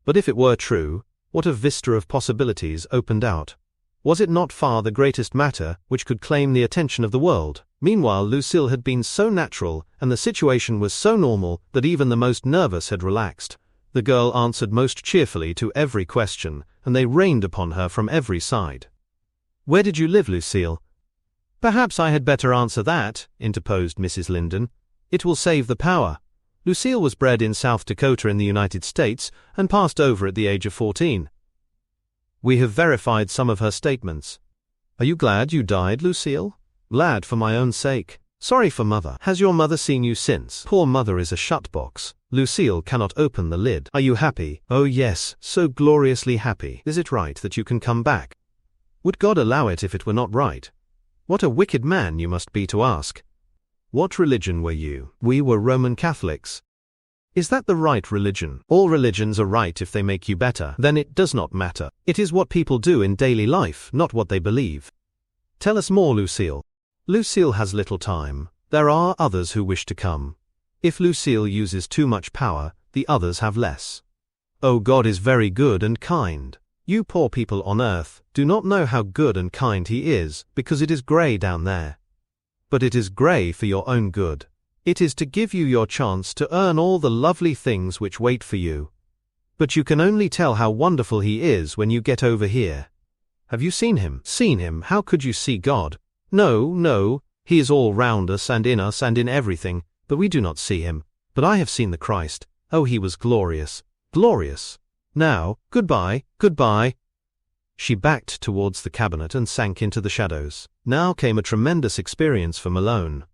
But if it were true, what a vista of possibilities opened out. Was it not far the greatest matter which could claim the attention of the world? Meanwhile, Lucille had been so natural, and the situation was so normal, that even the most nervous had relaxed. The girl answered most cheerfully to every question, and they rained upon her from every side. "Where did you live, Lucille?" "Perhaps I had better answer that," interposed Mrs. Linden. "It will save the power. Lucille was bred in South Dakota in the United States, and passed over at the age of 14. We have verified some of her statements." "Are you glad you died, Lucille?" "Glad for my own sake. Sorry for mother." "Has your mother seen you since?" "Poor mother is a shut box. Lucille cannot open the lid." "Are you happy?" "Oh yes, so gloriously happy." "Is it right that you can come back?" "Would God allow it if it were not right?" "What a wicked man you must be to ask." "What religion were you?" "We were Roman Catholics." "Is that the right religion?" "All religions are right if they make you better. Then it does not matter. It is what people do in daily life, not what they believe." "Tell us more, Lucille." "Lucille has little time. There are others who wish to come. If Lucille uses too much power, the others have less. Oh, God is very good and kind. You poor people on earth do not know how good and kind He is, because it is grey down there. But it is grey for your own good. It is to give you your chance to earn all the lovely things which wait for you. But you can only tell how wonderful He is when you get over here. Have you seen Him?" "Seen Him? How could you see God?" "No, no, He is all round us and in everything, but we do not see Him. But I have seen the Christ. Oh, He was glorious, glorious. Now, goodbye, goodbye." She backed towards the cabinet and sank into the shadows. Now came a tremendous experience for Malone.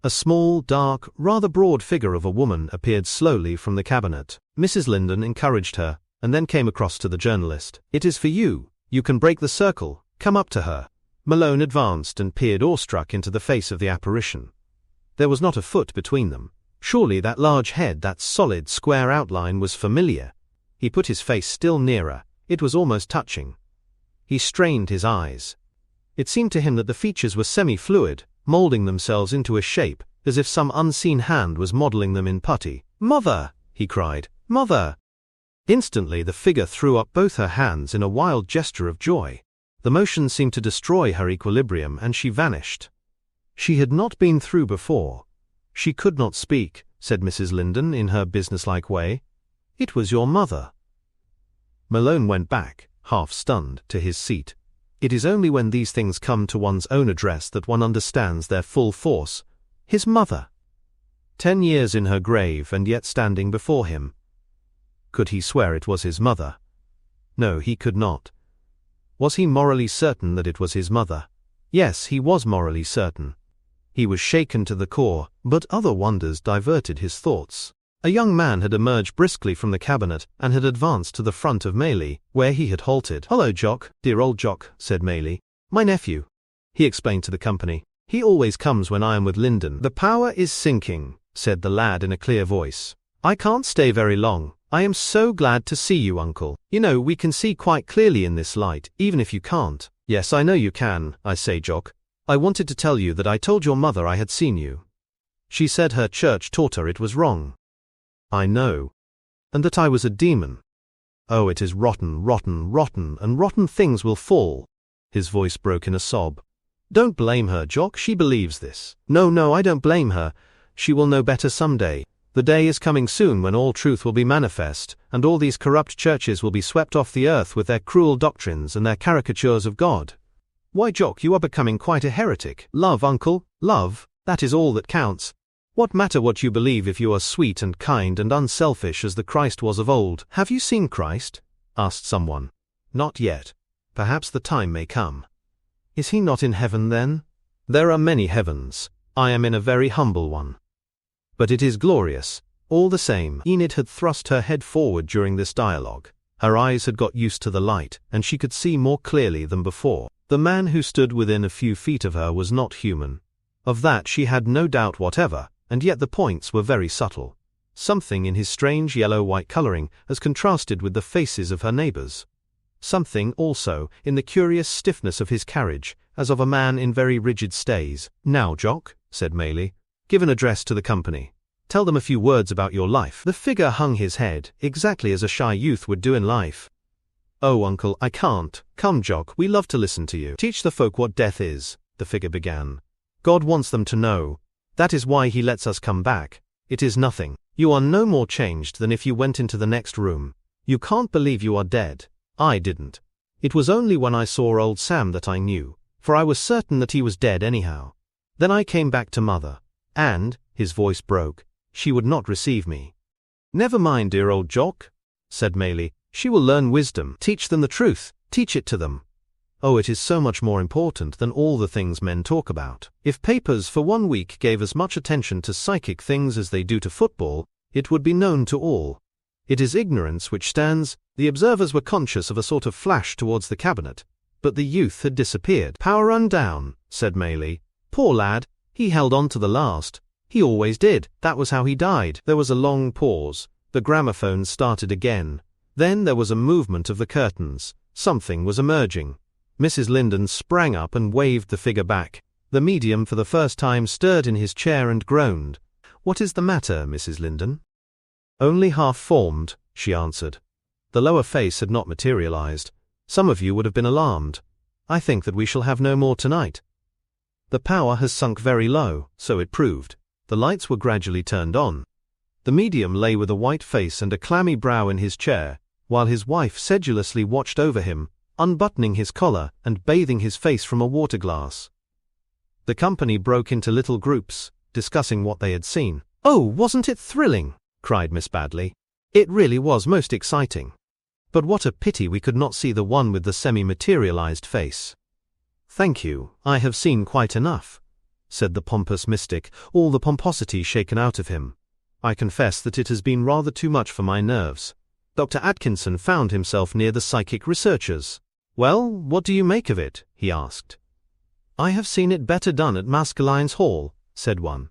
A small, dark, rather broad figure of a woman appeared slowly from the cabinet. Mrs. Linden encouraged her, and then came across to the journalist. "It is for you. You can break the circle. Come up to her." Malone advanced and peered awestruck into the face of the apparition. There was not a foot between them. Surely that large head, that solid, square outline was familiar. He put his face still nearer. It was almost touching. He strained his eyes. It seemed to him that the features were semi-fluid, molding themselves into a shape, as if some unseen hand was modeling them in putty. "Mother!" he cried. "Mother!" Instantly the figure threw up both her hands in a wild gesture of joy. The motion seemed to destroy her equilibrium, and she vanished. She had not been through before. "She could not speak," said Mrs. Linden in her businesslike way. "It was your mother." Malone went back, half stunned, to his seat. It is only when these things come to one's own address that one understands their full force. His mother! 10 years in her grave and yet standing before him. Could he swear it was his mother? No, he could not. Was he morally certain that it was his mother? Yes, he was morally certain. He was shaken to the core, but other wonders diverted his thoughts. A young man had emerged briskly from the cabinet and had advanced to the front of Maylie, where he had halted. "Hello, Jock, dear old Jock," said Maylie. "My nephew." he explained to the company. He always comes when I am with Lyndon. The power is sinking, said the lad in a clear voice. I can't stay very long. I am so glad to see you, Uncle. You know, we can see quite clearly in this light, even if you can't. Yes, I know you can, I say, Jock. I wanted to tell you that I told your mother I had seen you. She said her church taught her it was wrong. I know. And that I was a demon. Oh, it is rotten, rotten, rotten, and rotten things will fall. His voice broke in a sob. Don't blame her, Jock, she believes this. No, I don't blame her. She will know better someday. The day is coming soon when all truth will be manifest, and all these corrupt churches will be swept off the earth with their cruel doctrines and their caricatures of God. Why, Jock, you are becoming quite a heretic. Love, Uncle, love, that is all that counts. What matter what you believe if you are sweet and kind and unselfish as the Christ was of old? Have you seen Christ? Asked someone. Not yet. Perhaps the time may come. Is he not in heaven then? There are many heavens. I am in a very humble one. But it is glorious. All the same, Enid had thrust her head forward during this dialogue. Her eyes had got used to the light, and she could see more clearly than before. The man who stood within a few feet of her was not human. Of that she had no doubt whatever, and yet the points were very subtle. Something in his strange yellow-white coloring as contrasted with the faces of her neighbors. Something, also, in the curious stiffness of his carriage, as of a man in very rigid stays. Now, Jock, said Maylie, give an address to the company. Tell them a few words about your life. The figure hung his head, exactly as a shy youth would do in life. Oh, Uncle, I can't. Come, Jock, we love to listen to you. Teach the folk what death is, the figure began. God wants them to know. That is why he lets us come back. It is nothing. You are no more changed than if you went into the next room. You can't believe you are dead. I didn't. It was only when I saw old Sam that I knew, for I was certain that he was dead anyhow. Then I came back to Mother. And, his voice broke, she would not receive me. Never mind, dear old Jock, said Maylie. She will learn wisdom. Teach them the truth. Teach it to them. Oh, it is so much more important than all the things men talk about. If papers for 1 week gave as much attention to psychic things as they do to football, it would be known to all. It is ignorance which stands. The observers were conscious of a sort of flash towards the cabinet, but the youth had disappeared. Power run down, said Maylie. Poor lad, he held on to the last. He always did. That was how he died. There was a long pause. The gramophone started again. Then there was a movement of the curtains. Something was emerging. Mrs. Lyndon sprang up and waved the figure back. The medium for the first time stirred in his chair and groaned. What is the matter, Mrs. Lyndon? Only half formed, she answered. The lower face had not materialized. Some of you would have been alarmed. I think that we shall have no more tonight. The power has sunk very low, so it proved. The lights were gradually turned on. The medium lay with a white face and a clammy brow in his chair, while his wife sedulously watched over him, unbuttoning his collar and bathing his face from a water glass. The company broke into little groups, discussing what they had seen. Oh, wasn't it thrilling? Cried Miss Badley. It really was most exciting. But what a pity we could not see the one with the semi-materialized face. Thank you, I have seen quite enough, said the pompous mystic, all the pomposity shaken out of him. I confess that it has been rather too much for my nerves. Dr. Atkinson found himself near the psychic researchers. Well, what do you make of it? He asked. I have seen it better done at Maskelyne's Hall, said one.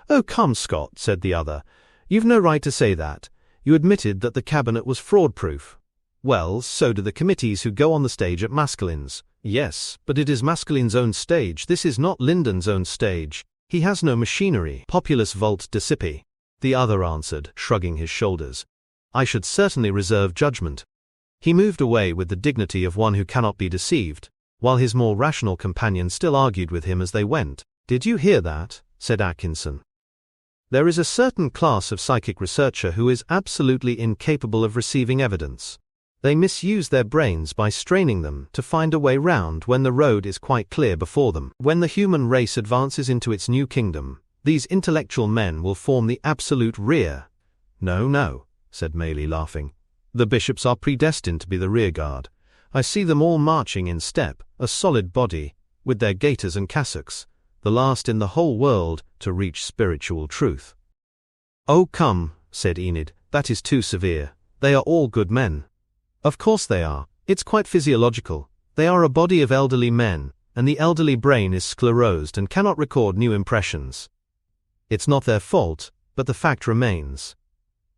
Oh, come, Scott, said the other. You've no right to say that. You admitted that the cabinet was fraud-proof. Well, so do the committees who go on the stage at Maskelyne's. Yes, but it is Maskelyne's own stage. This is not Lyndon's own stage. He has no machinery. Populus vult decipi. The other answered, shrugging his shoulders. I should certainly reserve judgment. He moved away with the dignity of one who cannot be deceived, while his more rational companion still argued with him as they went. Did you hear that? Said Atkinson. There is a certain class of psychic researcher who is absolutely incapable of receiving evidence. They misuse their brains by straining them to find a way round when the road is quite clear before them. When the human race advances into its new kingdom, these intellectual men will form the absolute rear. No, said Maylie, laughing. The bishops are predestined to be the rearguard. I see them all marching in step, a solid body, with their gaiters and cassocks, the last in the whole world to reach spiritual truth. Oh, come, said Enid, that is too severe. They are all good men. Of course they are. It's quite physiological. They are a body of elderly men, and the elderly brain is sclerosed and cannot record new impressions. It's not their fault, but the fact remains.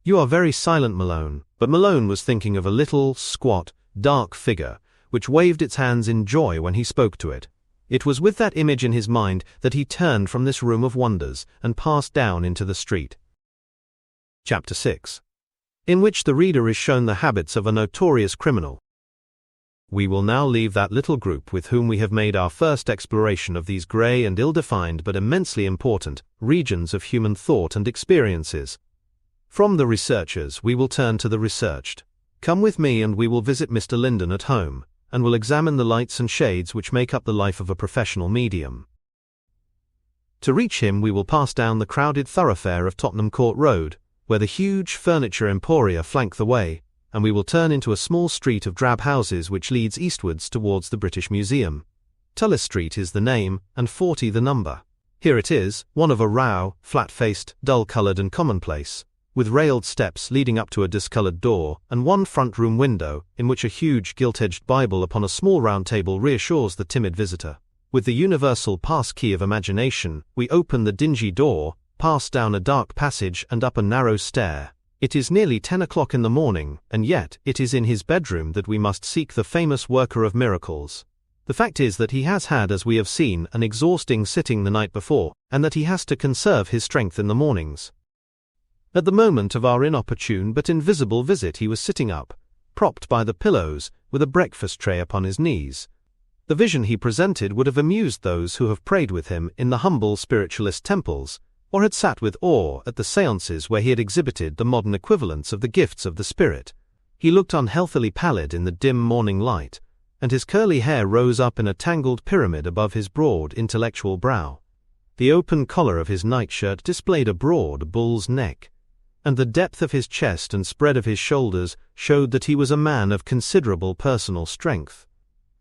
You are very silent, Malone, but Malone was thinking of a little, squat, dark figure, which waved its hands in joy when he spoke to it. It was with that image in his mind that he turned from this room of wonders and passed down into the street. Chapter 6. In which the reader is shown the habits of a notorious criminal. We will now leave that little group with whom we have made our first exploration of these grey and ill-defined but immensely important regions of human thought and experiences. From the researchers we will turn to the researched. Come with me and we will visit Mr. Linden at home, and will examine the lights and shades which make up the life of a professional medium. To reach him we will pass down the crowded thoroughfare of Tottenham Court Road, where the huge furniture emporia flank the way, and we will turn into a small street of drab houses which leads eastwards towards the British Museum. Tullis Street is the name, and 40 the number. Here it is, one of a row, flat-faced, dull-coloured and commonplace, with railed steps leading up to a discoloured door, and one front-room window, in which a huge gilt-edged Bible upon a small round table reassures the timid visitor. With the universal pass-key of imagination, we open the dingy door, pass down a dark passage and up a narrow stair. It is nearly 10 o'clock in the morning, and yet it is in his bedroom that we must seek the famous worker of miracles. The fact is that he has had, as we have seen, an exhausting sitting the night before, and that he has to conserve his strength in the mornings. At the moment of our inopportune but invisible visit he was sitting up, propped by the pillows, with a breakfast tray upon his knees. The vision he presented would have amused those who have prayed with him in the humble spiritualist temples, or had sat with awe at the séances where he had exhibited the modern equivalents of the gifts of the spirit. He looked unhealthily pallid in the dim morning light, and his curly hair rose up in a tangled pyramid above his broad intellectual brow. The open collar of his nightshirt displayed a broad bull's neck, and the depth of his chest and spread of his shoulders showed that he was a man of considerable personal strength.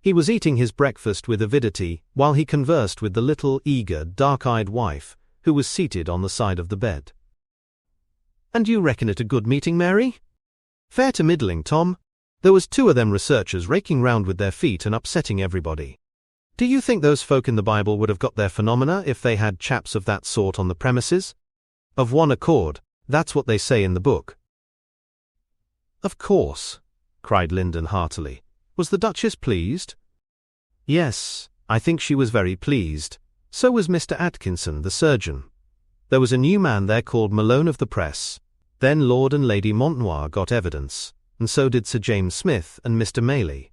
He was eating his breakfast with avidity, while he conversed with the little, eager, dark-eyed wife, who was seated on the side of the bed. "And you reckon it a good meeting, Mary?" "Fair to middling, Tom. There was 2 of them researchers raking round with their feet and upsetting everybody. Do you think those folk in the Bible would have got their phenomena if they had chaps of that sort on the premises? Of one accord, that's what they say in the book." "Of course," cried Linden heartily. "Was the Duchess pleased?" "Yes, I think she was very pleased. So was Mr. Atkinson, the surgeon. There was a new man there called Malone of the press. Then Lord and Lady Montnoir got evidence, and so did Sir James Smith and Mr. Mayley."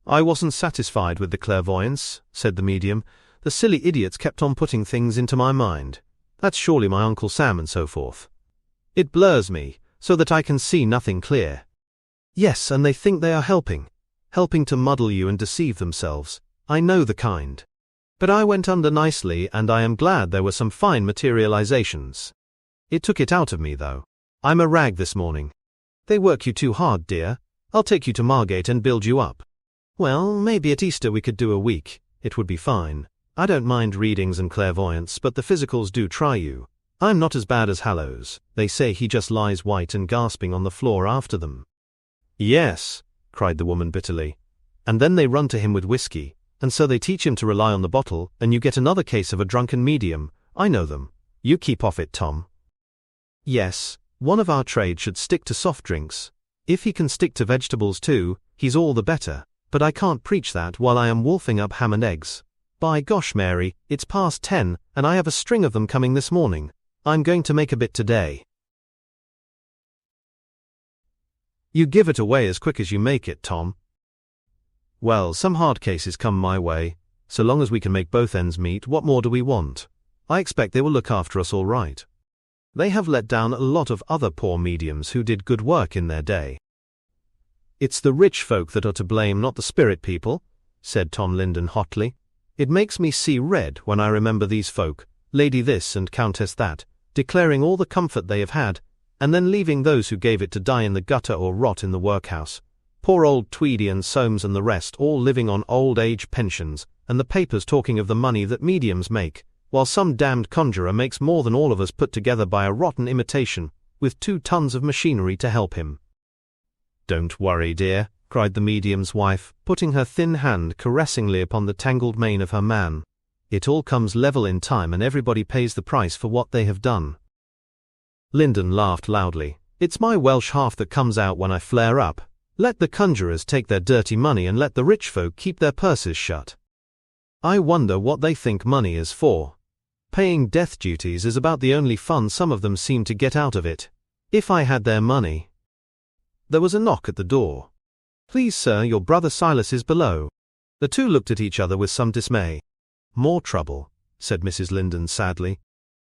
"I wasn't satisfied with the clairvoyance," said the medium. "The silly idiots kept on putting things into my mind. That's surely my Uncle Sam and so forth. It blurs me, so that I can see nothing clear." "Yes, and they think they are helping to muddle you and deceive themselves. I know the kind. But I went under nicely, and I am glad there were some fine materializations. It took it out of me, though. I'm a rag this morning." "They work you too hard, dear. I'll take you to Margate and build you up." "Well, maybe at Easter we could do a week. It would be fine. I don't mind readings and clairvoyance, but the physicals do try you. I'm not as bad as Hallows. They say he just lies white and gasping on the floor after them." "Yes," cried the woman bitterly. "And then they run to him with whiskey. And so they teach him to rely on the bottle, and you get another case of a drunken medium. I know them. You keep off it, Tom." "Yes, one of our trade should stick to soft drinks. If he can stick to vegetables too, he's all the better. But I can't preach that while I am wolfing up ham and eggs. By gosh, Mary, it's past 10, and I have a string of them coming this morning. I'm going to make a bit today." "You give it away as quick as you make it, Tom." "Well, some hard cases come my way. So long as we can make both ends meet, what more do we want? I expect they will look after us all right. They have let down a lot of other poor mediums who did good work in their day." "It's the rich folk that are to blame, not the spirit people," said Tom Linden hotly. "It makes me see red when I remember these folk, Lady this and Countess that, declaring all the comfort they have had, and then leaving those who gave it to die in the gutter or rot in the workhouse. Poor old Tweedy and Soames and the rest all living on old-age pensions, and the papers talking of the money that mediums make, while some damned conjurer makes more than all of us put together by a rotten imitation, with 2 tons of machinery to help him." "Don't worry, dear. cried the medium's wife, putting her thin hand caressingly upon the tangled mane of her man. "It all comes level in time and everybody pays the price for what they have done." Linden laughed loudly. "It's my Welsh half that comes out when I flare up. Let the conjurers take their dirty money and let the rich folk keep their purses shut. I wonder what they think money is for. Paying death duties is about the only fun some of them seem to get out of it. If I had their money." There was a knock at the door. "Please, sir, your brother Silas is below." The two looked at each other with some dismay. "More trouble," said Mrs. Linden sadly.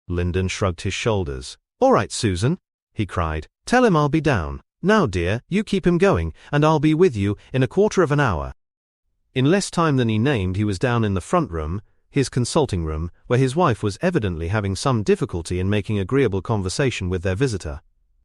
Linden shrugged his shoulders. "All right, Susan," he cried. "Tell him I'll be down. Now, dear, you keep him going, and I'll be with you in a quarter of an hour." In less time than he named, he was down in the front room, his consulting room, where his wife was evidently having some difficulty in making agreeable conversation with their visitor.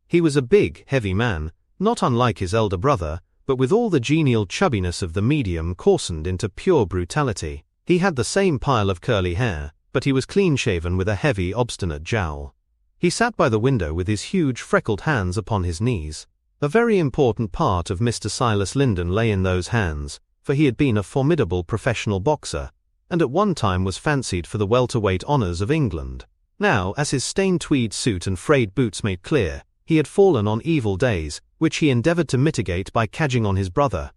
He was a big, heavy man, not unlike his elder brother, but with all the genial chubbiness of the medium coarsened into pure brutality. He had the same pile of curly hair, but he was clean-shaven with a heavy, obstinate jowl. He sat by the window with his huge, freckled hands upon his knees. A very important part of Mr. Silas Linden lay in those hands, for he had been a formidable professional boxer, and at one time was fancied for the welterweight honours of England. Now, as his stained tweed suit and frayed boots made clear, he had fallen on evil days, which he endeavoured to mitigate by cadging on his brother.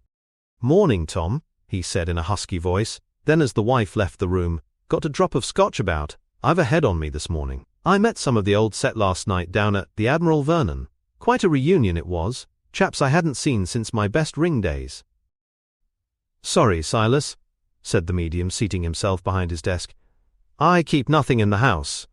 "Morning, Tom," he said in a husky voice. Then as the wife left the room, "Got a drop of scotch about? I've a head on me this morning. I met some of the old set last night down at the Admiral Vernon. Quite a reunion it was, chaps I hadn't seen since my best ring days." "Sorry, Silas," said the medium, seating himself behind his desk. "I keep nothing in the house."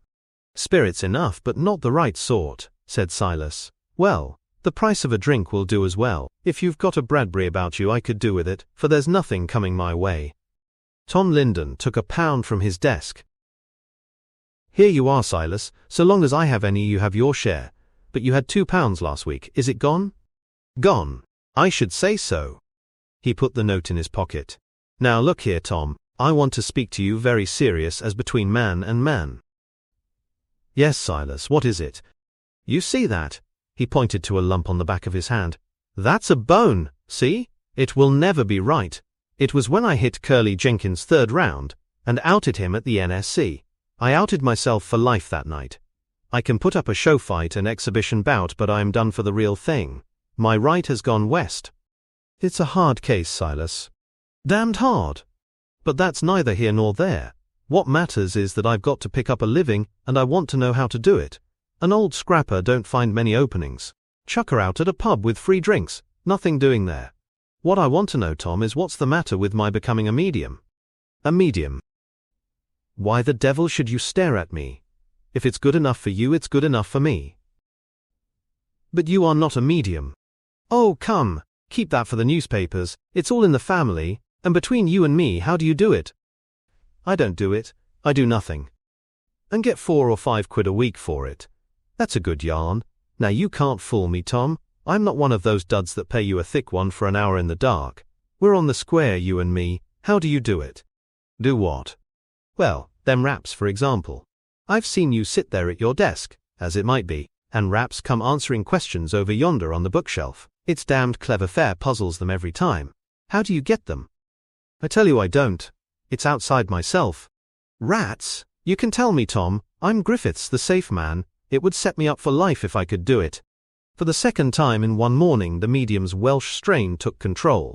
"Spirits enough, but not the right sort," said Silas. "Well, the price of a drink will do as well. If you've got a Bradbury about you I could do with it, for there's nothing coming my way." Tom Linden took £1 from his desk. "Here you are, Silas. So long as I have any you have your share. But you had £2 last week. Is it gone?" "Gone? I should say so." He put the note in his pocket. "Now look here, Tom. I want to speak to you very serious as between man and man." "Yes, Silas, what is it?" "You see that?" He pointed to a lump on the back of his hand. "That's a bone, see? It will never be right. It was when I hit Curly Jenkins' 3rd round, and outed him at the NSC. I outed myself for life that night. I can put up a show fight and exhibition bout, but I am done for the real thing. My right has gone west." "It's a hard case, Silas." "Damned hard. But that's neither here nor there. What matters is that I've got to pick up a living, and I want to know how to do it. An old scrapper don't find many openings. Chuck her out at a pub with free drinks, nothing doing there. What I want to know, Tom, is what's the matter with my becoming a medium?" "A medium? Why the devil should you stare at me? If it's good enough for you, it's good enough for me." "But you are not a medium." "Oh, come, keep that for the newspapers. It's all in the family, and between you and me, how do you do it?" "I don't do it. I do nothing. And get 4 or 5 quid a week for it. That's a good yarn. Now you can't fool me, Tom. I'm not one of those duds that pay you a thick one for an hour in the dark. We're on the square, you and me. How do you do it?" "Do what?" "Well, them raps, for example. I've seen you sit there at your desk, as it might be, and raps come answering questions over yonder on the bookshelf. It's damned clever fare puzzles them every time. How do you get them?" "I tell you I don't. It's outside myself." "Rats? You can tell me, Tom. I'm Griffiths, the safe man. It would set me up for life if I could do it." For the second time in one morning the medium's Welsh strain took control.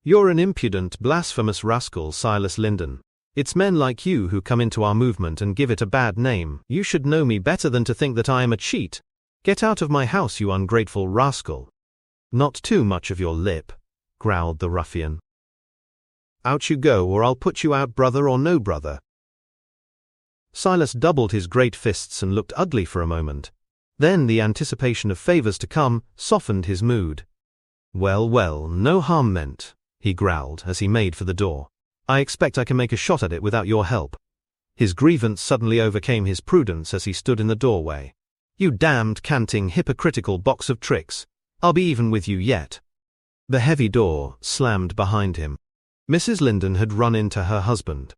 "You're an impudent, blasphemous rascal, Silas Linden. It's men like you who come into our movement and give it a bad name. You should know me better than to think that I am a cheat. Get out of my house, you ungrateful rascal." "Not too much of your lip," growled the ruffian. "Out you go, or I'll put you out, brother or no brother." Silas doubled his great fists and looked ugly for a moment. Then the anticipation of favours to come softened his mood. "Well, well, no harm meant," he growled as he made for the door. "I expect I can make a shot at it without your help." His grievance suddenly overcame his prudence as he stood in the doorway. "You damned, canting, hypocritical box of tricks. I'll be even with you yet." The heavy door slammed behind him. Mrs. Linden had run into her husband.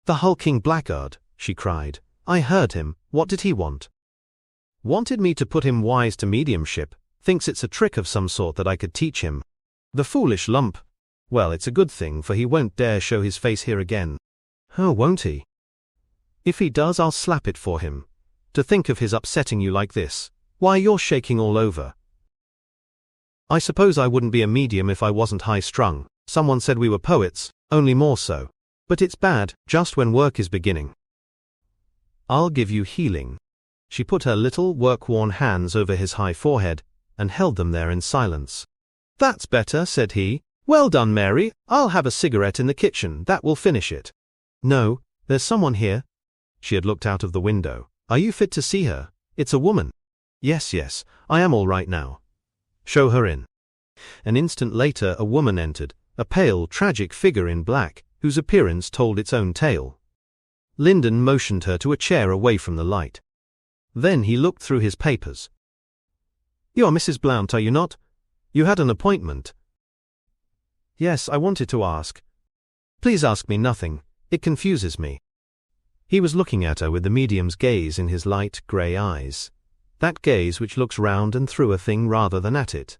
"The hulking blackguard," she cried. "I heard him. What did he want?" "Wanted me to put him wise to mediumship. Thinks it's a trick of some sort that I could teach him." The foolish lump. Well, it's a good thing, for he won't dare show his face here again. Oh, won't he? If he does, I'll slap it for him. To think of his upsetting you like this. Why, you're shaking all over. I suppose I wouldn't be a medium if I wasn't high-strung. Someone said we were poets, only more so. But it's bad, just when work is beginning. I'll give you healing. She put her little, work-worn hands over his high forehead and held them there in silence. That's better, said he. Well done, Mary. I'll have a cigarette in the kitchen. That will finish it. No, there's someone here. She had looked out of the window. Are you fit to see her? It's a woman. Yes, I am all right now. Show her in. An instant later a woman entered, a pale, tragic figure in black, whose appearance told its own tale. Lyndon motioned her to a chair away from the light. Then he looked through his papers. You are Mrs. Blount, are you not? You had an appointment. Yes, I wanted to ask. Please ask me nothing. It confuses me. He was looking at her with the medium's gaze in his light grey eyes. That gaze which looks round and through a thing rather than at it.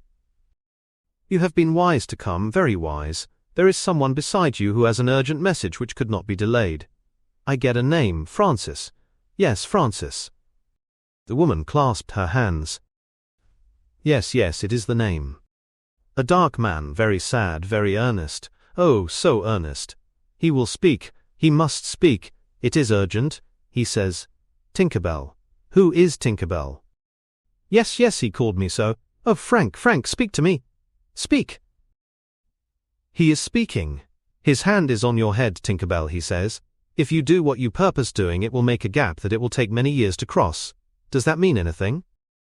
You have been wise to come, very wise. There is someone beside you who has an urgent message which could not be delayed. I get a name, Francis. Yes, Francis. The woman clasped her hands. Yes, it is the name. A dark man, very sad, very earnest. Oh, so earnest. He will speak. He must speak. It is urgent, he says. Tinkerbell. Who is Tinkerbell? Yes, he called me so. Oh, Frank, speak to me. Speak. He is speaking. His hand is on your head, Tinkerbell, he says. If you do what you purpose doing, it will make a gap that it will take many years to cross. Does that mean anything?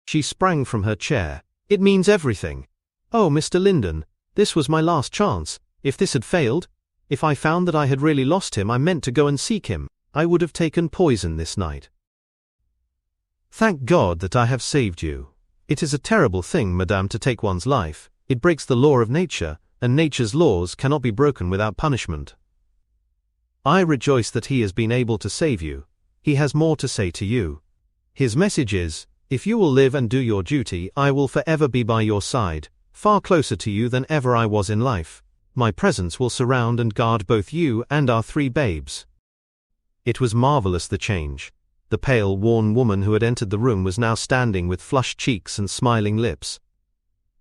She sprang from her chair. It means everything. Oh, Mr. Lyndon, this was my last chance. If this had failed, if I found that I had really lost him, I meant to go and seek him. I would have taken poison this night. Thank God that I have saved you. It is a terrible thing, madame, to take one's life. It breaks the law of nature, and nature's laws cannot be broken without punishment. I rejoice that he has been able to save you. He has more to say to you. His message is, if you will live and do your duty, I will forever be by your side, far closer to you than ever I was in life. My presence will surround and guard both you and our 3 babes. It was marvelous, the change. The pale, worn woman who had entered the room was now standing with flushed cheeks and smiling lips.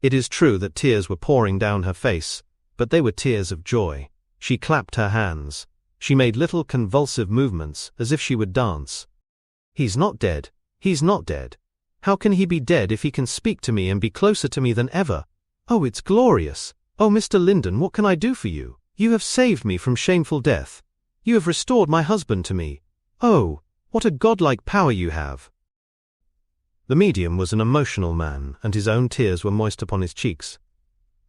It is true that tears were pouring down her face, but they were tears of joy. She clapped her hands. She made little convulsive movements, as if she would dance. He's not dead. He's not dead. How can he be dead if he can speak to me and be closer to me than ever? Oh, it's glorious. Oh, Mr. Lyndon, what can I do for you? You have saved me from shameful death. You have restored my husband to me. Oh, what a godlike power you have. The medium was an emotional man, and his own tears were moist upon his cheeks.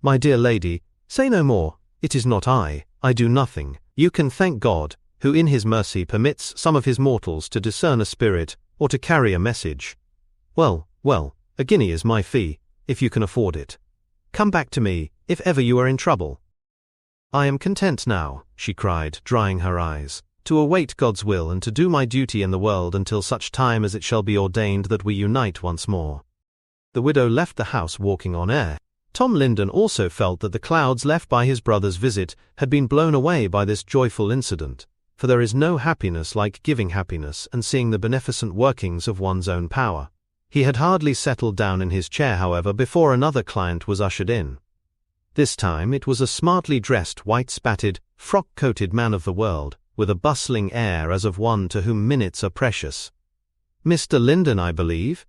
My dear lady, say no more. It is not I do nothing. You can thank God, who in his mercy permits some of his mortals to discern a spirit, or to carry a message. Well, a guinea is my fee, if you can afford it. Come back to me, if ever you are in trouble. I am content now, she cried, drying her eyes, to await God's will and to do my duty in the world until such time as it shall be ordained that we unite once more. The widow left the house walking on air. Tom Lyndon also felt that the clouds left by his brother's visit had been blown away by this joyful incident, for there is no happiness like giving happiness and seeing the beneficent workings of one's own power. He had hardly settled down in his chair, however, before another client was ushered in. This time it was a smartly dressed, white-spatted, frock-coated man of the world, with a bustling air as of one to whom minutes are precious. Mr. Lyndon, I believe?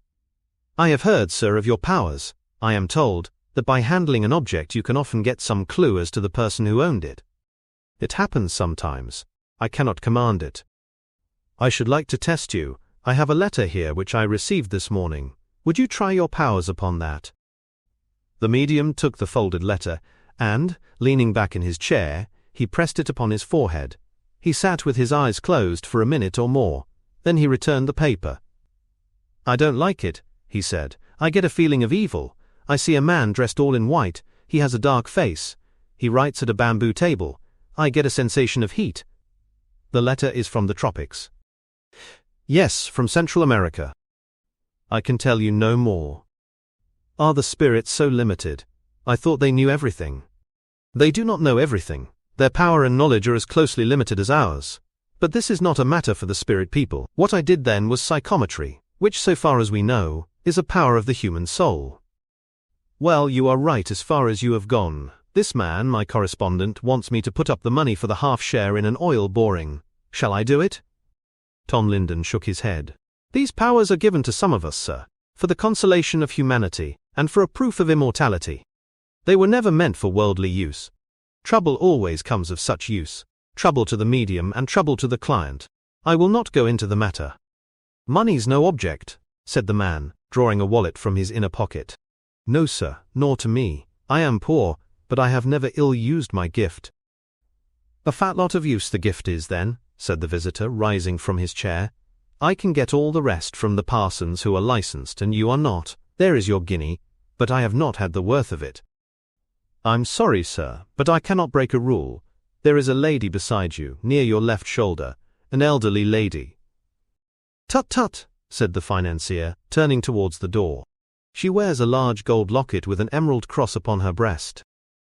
I have heard, sir, of your powers. I am told that by handling an object you can often get some clue as to the person who owned it. It happens sometimes. I cannot command it. I should like to test you. I have a letter here which I received this morning. Would you try your powers upon that? The medium took the folded letter, and, leaning back in his chair, he pressed it upon his forehead. He sat with his eyes closed for a minute or more. Then he returned the paper. I don't like it, he said. I get a feeling of evil. I see a man dressed all in white. He has a dark face. He writes at a bamboo table. I get a sensation of heat. The letter is from the tropics. Yes, from Central America. I can tell you no more. Are the spirits so limited? I thought they knew everything. They do not know everything. Their power and knowledge are as closely limited as ours. But this is not a matter for the spirit people. What I did then was psychometry, which so far as we know, is a power of the human soul. Well, you are right as far as you have gone. This man, my correspondent, wants me to put up the money for the half share in an oil boring. Shall I do it? Tom Linden shook his head. These powers are given to some of us, sir, for the consolation of humanity, and for a proof of immortality. They were never meant for worldly use. Trouble always comes of such use. Trouble to the medium and trouble to the client. I will not go into the matter. Money's no object, said the man, drawing a wallet from his inner pocket. No, sir, nor to me. I am poor, but I have never ill-used my gift. A fat lot of use the gift is, then, said the visitor, rising from his chair. I can get all the rest from the parsons who are licensed, and you are not. There is your guinea, but I have not had the worth of it. I'm sorry, sir, but I cannot break a rule. There is a lady beside you, near your left shoulder, an elderly lady. Tut tut, said the financier, turning towards the door. She wears a large gold locket with an emerald cross upon her breast.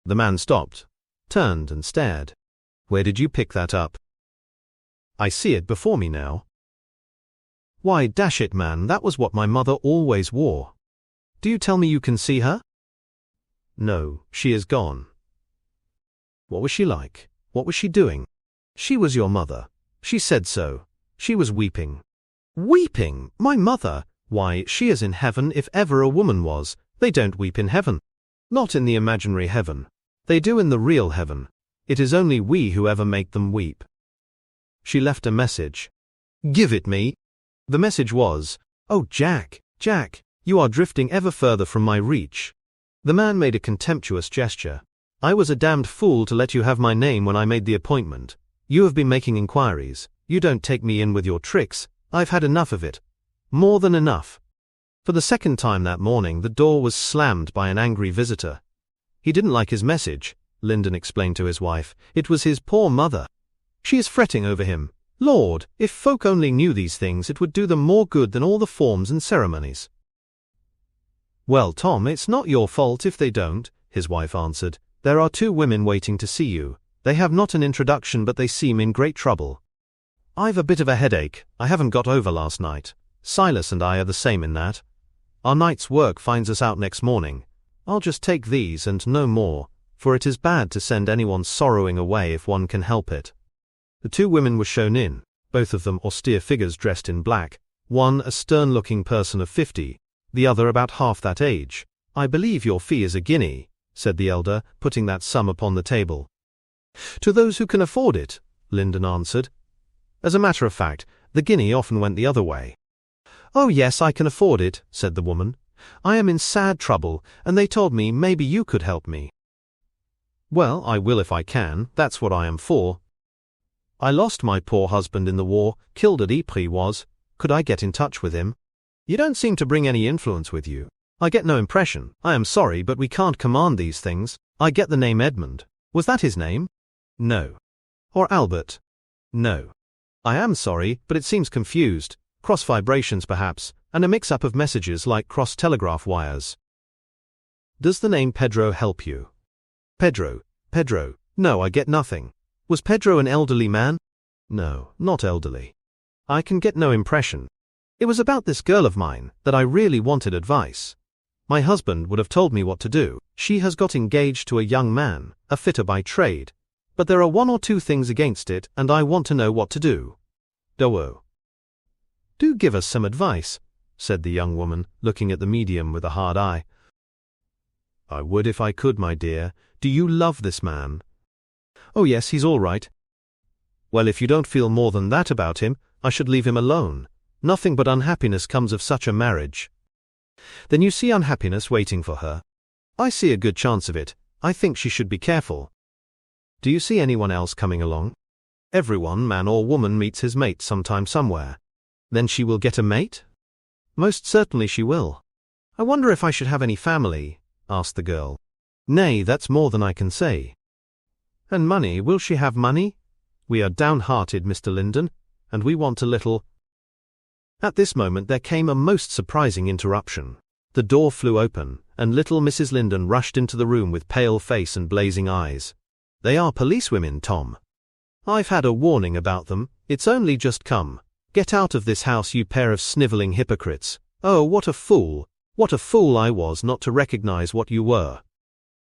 The man stopped, turned and stared. Where did you pick that up? I see it before me now. Why, dash it, man, that was what my mother always wore. Do you tell me you can see her? No, she is gone. What was she like? What was she doing? She was your mother. She said so. She was weeping. Weeping? My mother? Why, she is in heaven if ever a woman was. They don't weep in heaven. Not in the imaginary heaven. They do in the real heaven. It is only we who ever make them weep. She left a message. Give it me. The message was, Oh, Jack, Jack, you are drifting ever further from my reach. The man made a contemptuous gesture. I was a damned fool to let you have my name when I made the appointment. You have been making inquiries. You don't take me in with your tricks. I've had enough of it. More than enough. For the second time that morning, the door was slammed by an angry visitor. He didn't like his message, Linden explained to his wife. It was his poor mother. She is fretting over him. Lord, if folk only knew these things, it would do them more good than all the forms and ceremonies. Well, Tom, it's not your fault if they don't, his wife answered. There are 2 women waiting to see you. They have not an introduction, but they seem in great trouble. I've a bit of a headache. I haven't got over last night. Silas and I are the same in that. Our night's work finds us out next morning. I'll just take these and no more, for it is bad to send anyone sorrowing away if one can help it. The 2 women were shown in, both of them austere figures dressed in black, one a stern-looking person of 50, the other about half that age. I believe your fee is a guinea, said the elder, putting that sum upon the table. To those who can afford it, Linden answered. As a matter of fact, the guinea often went the other way. Oh yes, I can afford it, said the woman. I am in sad trouble, and they told me maybe you could help me. Well, I will if I can, that's what I am for. I lost my poor husband in the war, killed at Ypres was. Could I get in touch with him? You don't seem to bring any influence with you. I get no impression. I am sorry, but we can't command these things. I get the name Edmund. Was that his name? No. Or Albert? No. I am sorry, but it seems confused. Cross vibrations perhaps, and a mix-up of messages like cross telegraph wires. Does the name Pedro help you? Pedro. No, I get nothing. Was Pedro an elderly man? No, not elderly. I can get no impression. It was about this girl of mine that I really wanted advice. My husband would have told me what to do. She has got engaged to a young man, a fitter by trade. But there are 1 or 2 things against it, and I want to know what to do. Doyle. Do give us some advice, said the young woman, looking at the medium with a hard eye. I would if I could, my dear. Do you love this man? Oh yes, he's all right. Well, if you don't feel more than that about him, I should leave him alone. Nothing but unhappiness comes of such a marriage. Then you see unhappiness waiting for her. I see a good chance of it. I think she should be careful. Do you see anyone else coming along? Everyone, man or woman, meets his mate sometime somewhere. Then she will get a mate? Most certainly she will. I wonder if I should have any family, asked the girl. Nay, that's more than I can say. And money, will she have money? We are downhearted, Mr. Linden, and we want a little. At this moment there came a most surprising interruption. The door flew open, and little Mrs. Linden rushed into the room with pale face and blazing eyes. They are policewomen, Tom. I've had a warning about them, it's only just come. Get out of this house, you pair of snivelling hypocrites. Oh, what a fool I was not to recognize what you were.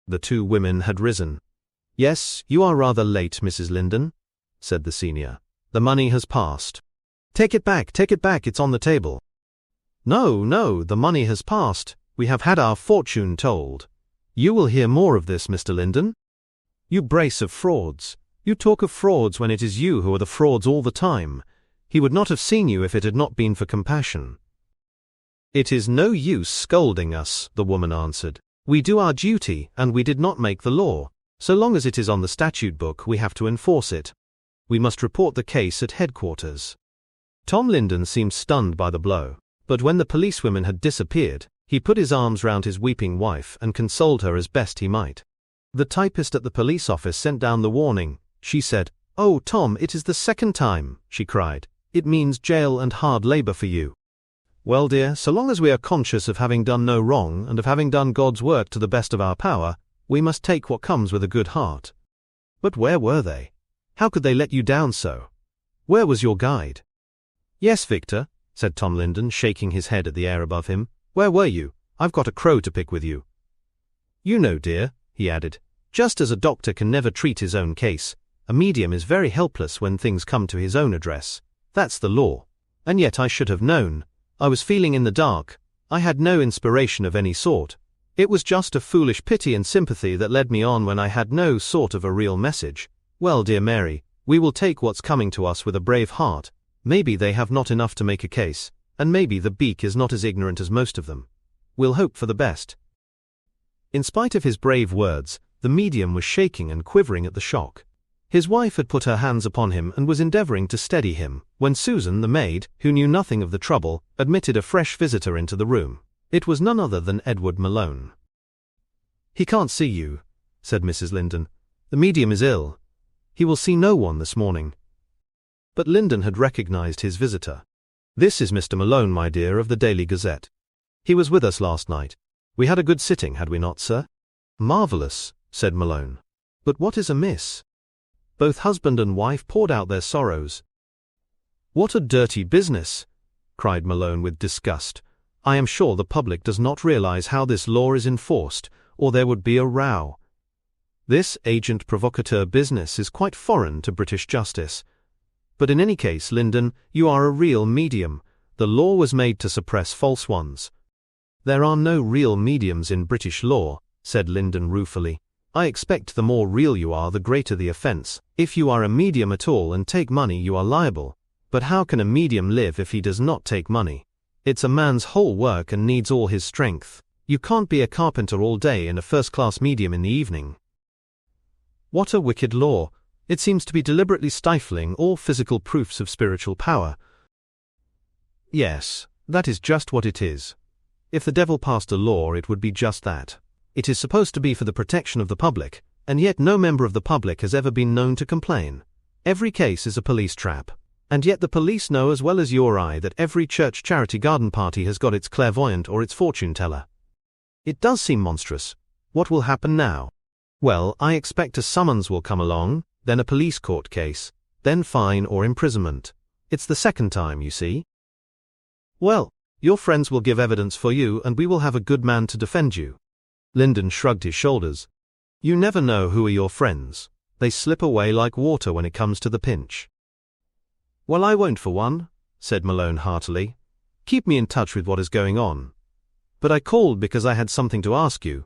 The two women had risen. Yes, you are rather late, Mrs. Linden, said the senior. The money has passed. Take it back, it's on the table. No, the money has passed. We have had our fortune told. You will hear more of this, Mr. Linden. You brace of frauds. You talk of frauds when it is you who are the frauds all the time. He would not have seen you if it had not been for compassion. It is no use scolding us, the woman answered. We do our duty, and we did not make the law. So long as it is on the statute book, we have to enforce it. We must report the case at headquarters. Tom Linden seemed stunned by the blow, but when the policewomen had disappeared, he put his arms round his weeping wife and consoled her as best he might. The typist at the police office sent down the warning, she said. Oh, Tom, it is the second time, she cried. It means jail and hard labor for you. Well, dear, so long as we are conscious of having done no wrong and of having done God's work to the best of our power, we must take what comes with a good heart. But where were they? How could they let you down so? Where was your guide? Yes, Victor, said Tom Linden, shaking his head at the air above him. Where were you? I've got a crow to pick with you. You know, dear, he added, just as a doctor can never treat his own case, a medium is very helpless when things come to his own address. That's the law. And yet I should have known. I was feeling in the dark. I had no inspiration of any sort. It was just a foolish pity and sympathy that led me on when I had no sort of a real message. Well, dear Mary, we will take what's coming to us with a brave heart. Maybe they have not enough to make a case, and maybe the beak is not as ignorant as most of them. We'll hope for the best. In spite of his brave words, the medium was shaking and quivering at the shock. His wife had put her hands upon him and was endeavoring to steady him, when Susan, the maid, who knew nothing of the trouble, admitted a fresh visitor into the room. It was none other than Edward Malone. He can't see you, said Mrs. Linden. The medium is ill. He will see no one this morning. But Linden had recognized his visitor. This is Mr. Malone, my dear, of the Daily Gazette. He was with us last night. We had a good sitting, had we not, sir? Marvelous, said Malone. But what is amiss? Both husband and wife poured out their sorrows. What a dirty business, cried Malone with disgust. I am sure the public does not realize how this law is enforced, or there would be a row. This agent provocateur business is quite foreign to British justice. But in any case, Linden, you are a real medium. The law was made to suppress false ones. There are no real mediums in British law, said Linden ruefully. I expect the more real you are, the greater the offence. If you are a medium at all and take money, you are liable. But how can a medium live if he does not take money? It's a man's whole work and needs all his strength. You can't be a carpenter all day and a first-class medium in the evening. What a wicked law! It seems to be deliberately stifling all physical proofs of spiritual power. Yes, that is just what it is. If the devil passed a law, it would be just that. It is supposed to be for the protection of the public, and yet no member of the public has ever been known to complain. Every case is a police trap. And yet the police know as well as you or I that every church charity garden party has got its clairvoyant or its fortune teller. It does seem monstrous. What will happen now? Well, I expect a summons will come along, then a police court case, then fine or imprisonment. It's the second time, you see. Well, your friends will give evidence for you and we will have a good man to defend you. Linden shrugged his shoulders. You never know who are your friends. They slip away like water when it comes to the pinch. Well, I won't for one, said Malone heartily. Keep me in touch with what is going on. But I called because I had something to ask you.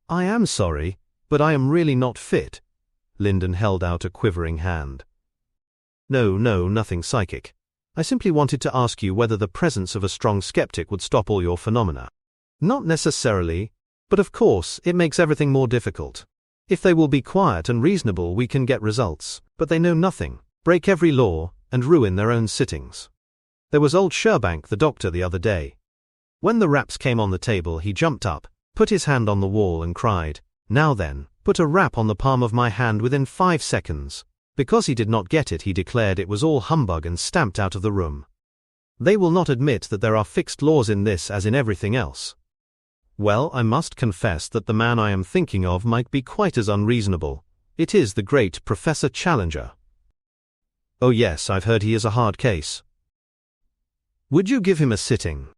I am sorry, but I am really not fit. Linden held out a quivering hand. No, nothing psychic. I simply wanted to ask you whether the presence of a strong skeptic would stop all your phenomena. Not necessarily, but of course it makes everything more difficult. If they will be quiet and reasonable, we can get results, but they know nothing, break every law, and ruin their own sittings. There was old Sherbank, the doctor, the other day. When the raps came on the table, he jumped up, put his hand on the wall and cried, "Now then, put a rap on the palm of my hand within 5 seconds. Because he did not get it, he declared it was all humbug and stamped out of the room. They will not admit that there are fixed laws in this as in everything else. Well, I must confess that the man I am thinking of might be quite as unreasonable, It is the great Professor Challenger. Oh yes, I've heard he is a hard case. Would you give him a sitting?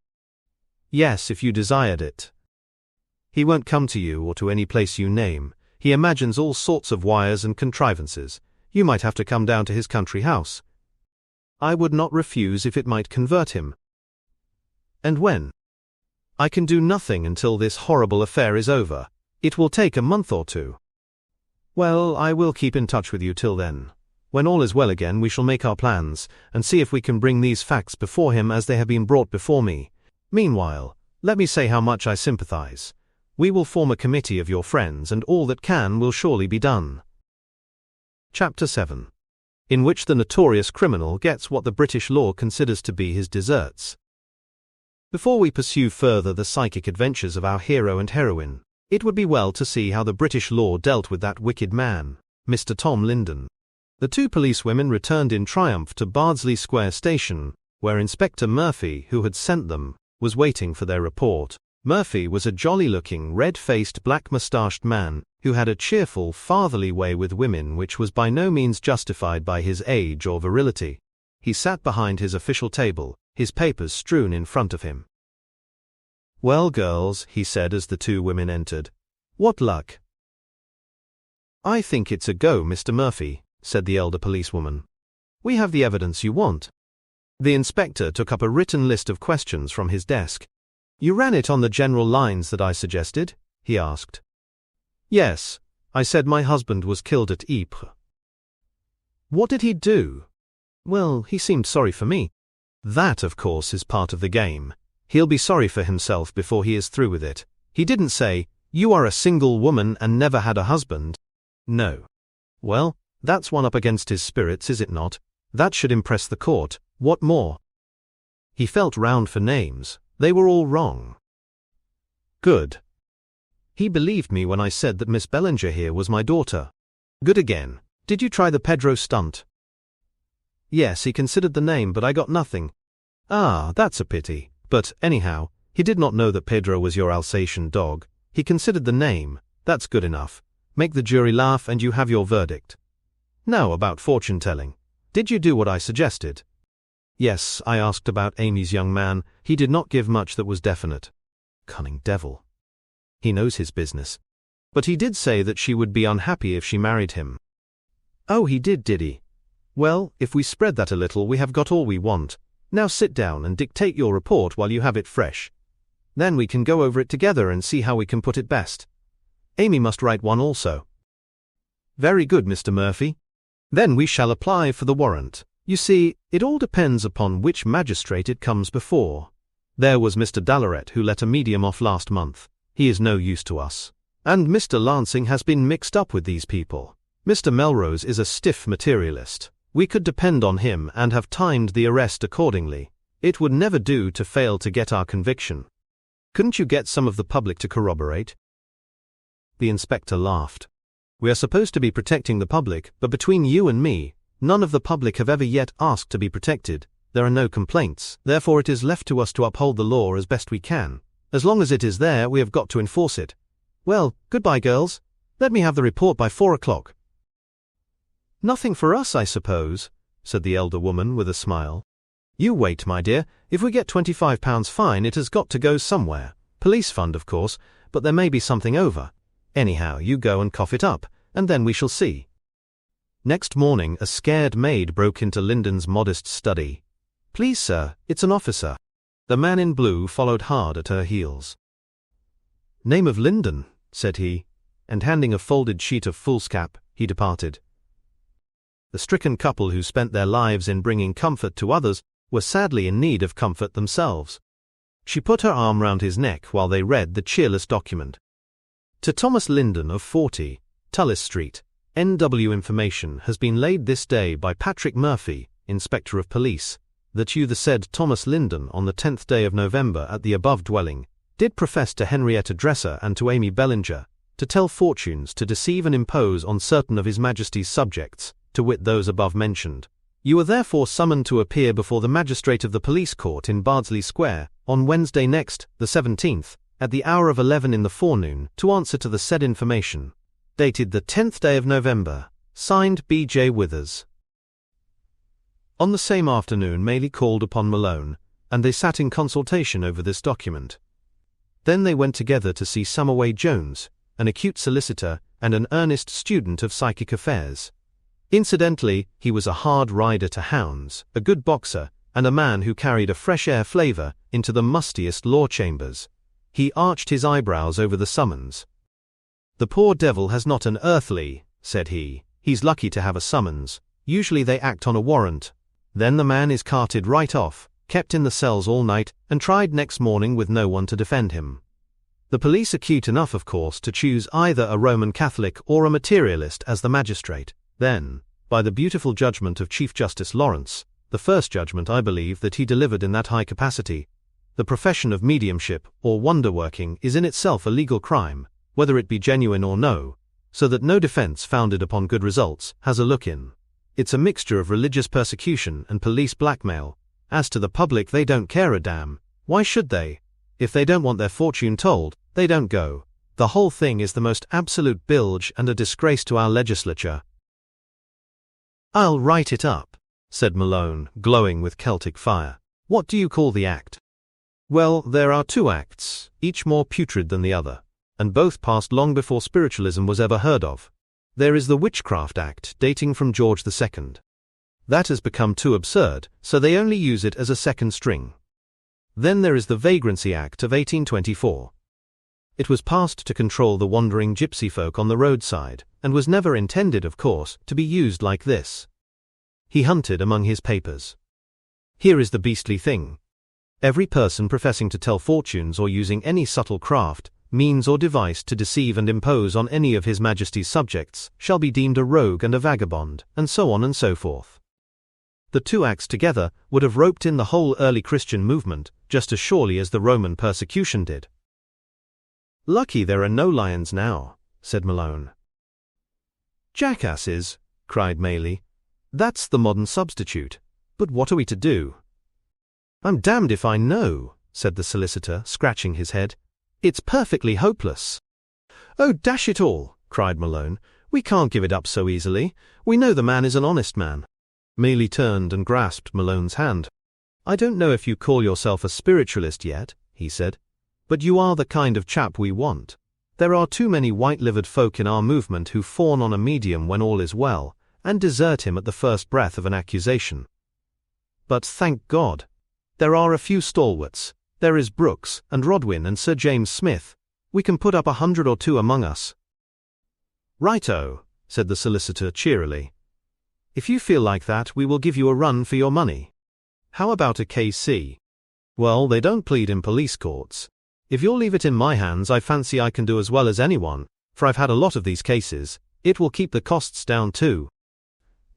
Yes, if you desired it. He won't come to you or to any place you name. He imagines all sorts of wires and contrivances. You might have to come down to his country house. I would not refuse if it might convert him. And when? I can do nothing until this horrible affair is over. It will take a month or two. Well, I will keep in touch with you till then. When all is well again, we shall make our plans, and see if we can bring these facts before him as they have been brought before me. Meanwhile, let me say how much I sympathize. We will form a committee of your friends, and all that can will surely be done. Chapter 7. In which the notorious criminal gets what the British law considers to be his deserts. Before we pursue further the psychic adventures of our hero and heroine, it would be well to see how the British law dealt with that wicked man, Mr. Tom Linden. The two policewomen returned in triumph to Bardsley Square Station, where Inspector Murphy, who had sent them, was waiting for their report. Murphy was a jolly-looking, red-faced, black-moustached man, who had a cheerful, fatherly way with women which was by no means justified by his age or virility. He sat behind his official table, his papers strewn in front of him. "Well, girls," he said as the two women entered. "What luck?" "I think it's a go, Mr. Murphy," said the elder policewoman. "We have the evidence you want." The inspector took up a written list of questions from his desk. "You ran it on the general lines that I suggested?" he asked. "Yes, I said my husband was killed at Ypres." "What did he do?" "Well, he seemed sorry for me." "That, of course, is part of the game. He'll be sorry for himself before he is through with it. He didn't say, 'You are a single woman and never had a husband.' No. Well, that's one up against his spirits, is it not? That should impress the court. What more?" He felt round for names. They were all wrong. "Good. He believed me when I said that Miss Bellinger here was my daughter." "Good again. Did you try the Pedro stunt?" "Yes, he considered the name, but I got nothing." "Ah, that's a pity. But, anyhow, he did not know that Pedro was your Alsatian dog. He considered the name. That's good enough. Make the jury laugh and you have your verdict. Now about fortune-telling. Did you do what I suggested?" "Yes, I asked about Amy's young man. He did not give much that was definite." Cunning devil. He knows his business. "But he did say that she would be unhappy if she married him." "Oh, he did he? Well, if we spread that a little, we have got all we want. Now sit down and dictate your report while you have it fresh. Then we can go over it together and see how we can put it best. Amy must write one also." "Very good, Mr. Murphy. Then we shall apply for the warrant. You see, it all depends upon which magistrate it comes before. There was Mr. Dallaret who let a medium off last month. He is no use to us. And Mr. Lansing has been mixed up with these people. Mr. Melrose is a stiff materialist. We could depend on him and have timed the arrest accordingly. It would never do to fail to get our conviction. Couldn't you get some of the public to corroborate?" The inspector laughed. "We are supposed to be protecting the public, but between you and me, none of the public have ever yet asked to be protected. There are no complaints. Therefore it is left to us to uphold the law as best we can. As long as it is there, we have got to enforce it. Well, goodbye, girls. Let me have the report by 4 o'clock. "Nothing for us, I suppose," said the elder woman with a smile. "You wait, my dear. If we get £25 fine, it has got to go somewhere. Police fund, of course, but there may be something over. Anyhow, you go and cough it up, and then we shall see." Next morning, a scared maid broke into Linden's modest study. "Please, sir, it's an officer." The man in blue followed hard at her heels. "Name of Linden," said he, and handing a folded sheet of foolscap, he departed. The stricken couple who spent their lives in bringing comfort to others were sadly in need of comfort themselves. She put her arm round his neck while they read the cheerless document. "To Thomas Linden of 40, Tullis Street, N.W. information has been laid this day by Patrick Murphy, Inspector of Police, that you the said Thomas Linden on the 10th day of November at the above dwelling, did profess to Henrietta Dresser and to Amy Bellinger, to tell fortunes to deceive and impose on certain of His Majesty's subjects, to wit those above mentioned. You are therefore summoned to appear before the magistrate of the police court in Bardsley Square, on Wednesday next, the 17th, at the hour of 11 in the forenoon, to answer to the said information. dated the 10th day of November, signed B.J. Withers. On the same afternoon Maley called upon Malone, and they sat in consultation over this document. Then they went together to see Summerway Jones, an acute solicitor and an earnest student of psychic affairs. Incidentally, he was a hard rider to hounds, a good boxer, and a man who carried a fresh-air flavor into the mustiest law chambers. He arched his eyebrows over the summons. "The poor devil has not an earthly," said he. "He's lucky to have a summons. Usually they act on a warrant. Then the man is carted right off, kept in the cells all night, and tried next morning with no one to defend him. The police are cute enough, of course, to choose either a Roman Catholic or a materialist as the magistrate. Then, by the beautiful judgment of Chief Justice Lawrence, the first judgment I believe that he delivered in that high capacity, the profession of mediumship or wonder-working is in itself a legal crime, whether it be genuine or no, so that no defense founded upon good results has a look in. It's a mixture of religious persecution and police blackmail. As to the public, they don't care a damn. Why should they? If they don't want their fortune told, they don't go. The whole thing is the most absolute bilge and a disgrace to our legislature." "I'll write it up," said Malone, glowing with Celtic fire. "What do you call the act?" "Well, there are two acts, each more putrid than the other, and both passed long before spiritualism was ever heard of. There is the Witchcraft Act, dating from George II. That has become too absurd, so they only use it as a second string. Then there is the Vagrancy Act of 1824. It was passed to control the wandering gypsy folk on the roadside, and was never intended, of course, to be used like this." He hunted among his papers. "Here is the beastly thing. Every person professing to tell fortunes or using any subtle craft, means or device to deceive and impose on any of His Majesty's subjects, shall be deemed a rogue and a vagabond, and so on and so forth." The two acts together would have roped in the whole early Christian movement, just as surely as the Roman persecution did. "Lucky there are no lions now," said Malone. "Jackasses," cried Maley. "That's the modern substitute. But what are we to do?" "I'm damned if I know," said the solicitor, scratching his head. "It's perfectly hopeless." "Oh, dash it all," cried Malone. "We can't give it up so easily. We know the man is an honest man." Maley turned and grasped Malone's hand. "I don't know if you call yourself a spiritualist yet," he said, "but you are the kind of chap we want. There are too many white-livered folk in our movement who fawn on a medium when all is well, and desert him at the first breath of an accusation. But thank God, there are a few stalwarts. There is Brooks, and Rodwin, and Sir James Smith. We can put up 100 or 2 among us." "Righto," said the solicitor cheerily. "If you feel like that, we will give you a run for your money. How about a KC? Well, they don't plead in police courts. If you'll leave it in my hands, I fancy I can do as well as anyone, for I've had a lot of these cases. It will keep the costs down too."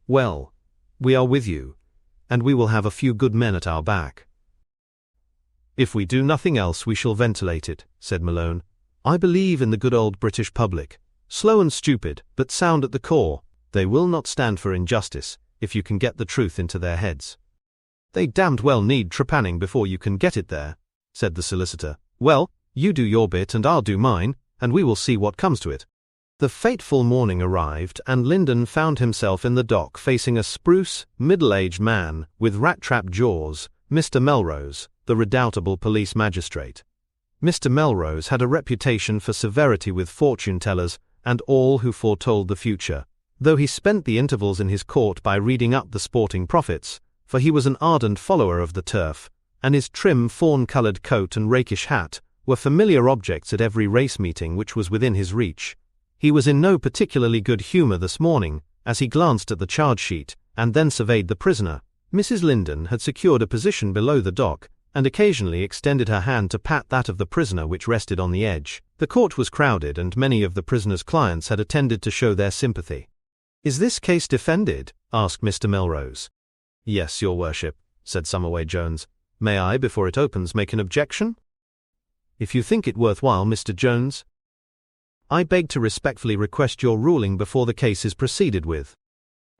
"Well, we are with you, and we will have a few good men at our back." "If we do nothing else, we shall ventilate it," said Malone. "I believe in the good old British public. Slow and stupid, but sound at the core. They will not stand for injustice, if you can get the truth into their heads." "They damned well need trepanning before you can get it there," said the solicitor. "Well, you do your bit and I'll do mine, and we will see what comes to it." The fateful morning arrived, and Lyndon found himself in the dock facing a spruce, middle-aged man with rat-trap jaws, Mr. Melrose, the redoubtable police magistrate. Mr. Melrose had a reputation for severity with fortune-tellers and all who foretold the future, though he spent the intervals in his court by reading up the sporting prophets, for he was an ardent follower of the turf, and his trim fawn-coloured coat and rakish hat were familiar objects at every race meeting which was within his reach. He was in no particularly good humour this morning, as he glanced at the charge sheet, and then surveyed the prisoner. Mrs. Lyndon had secured a position below the dock, and occasionally extended her hand to pat that of the prisoner which rested on the edge. The court was crowded, and many of the prisoner's clients had attended to show their sympathy. "Is this case defended?" asked Mr. Melrose. "Yes, your worship," said Summerway Jones. "May I, before it opens, make an objection?" "If you think it worthwhile, Mr. Jones." "I beg to respectfully request your ruling before the case is proceeded with.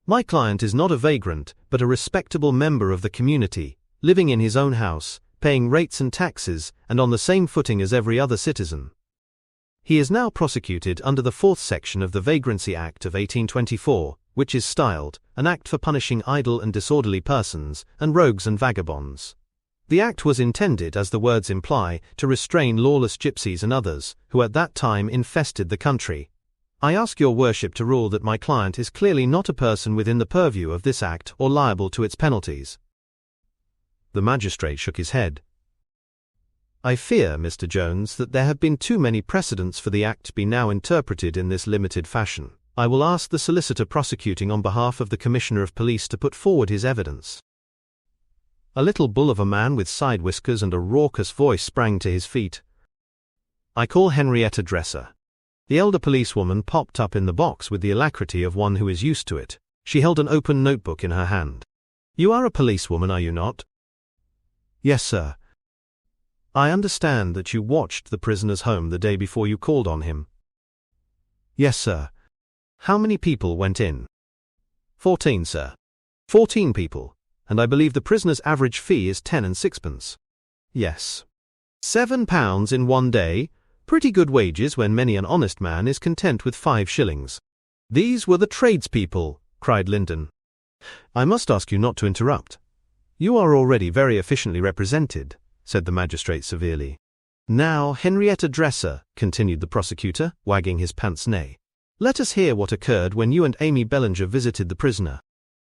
My client is not a vagrant, but a respectable member of the community, living in his own house, paying rates and taxes, and on the same footing as every other citizen." He is now prosecuted under the 4th section of the Vagrancy Act of 1824, which is styled, an act for punishing idle and disorderly persons, and rogues and vagabonds. The act was intended, as the words imply, to restrain lawless gypsies and others, who at that time infested the country. I ask your worship to rule that my client is clearly not a person within the purview of this act or liable to its penalties. The magistrate shook his head. I fear, Mr. Jones, that there have been too many precedents for the act to be now interpreted in this limited fashion. I will ask the solicitor prosecuting on behalf of the Commissioner of Police to put forward his evidence. A little bull of a man with side whiskers and a raucous voice sprang to his feet. I call Henrietta Dresser. The elder policewoman popped up in the box with the alacrity of one who is used to it. She held an open notebook in her hand. You are a policewoman, are you not? Yes, sir. I understand that you watched the prisoner's home the day before you called on him. Yes, sir. How many people went in? 14, sir. 14 people, and I believe the prisoner's average fee is 10 and sixpence. Yes. £7 in one day, pretty good wages when many an honest man is content with 5 shillings. These were the tradespeople, cried Linden. I must ask you not to interrupt. You are already very efficiently represented, said the magistrate severely. Now, Henrietta Dresser, continued the prosecutor, wagging his pince-nez, let us hear what occurred when you and Amy Bellinger visited the prisoner.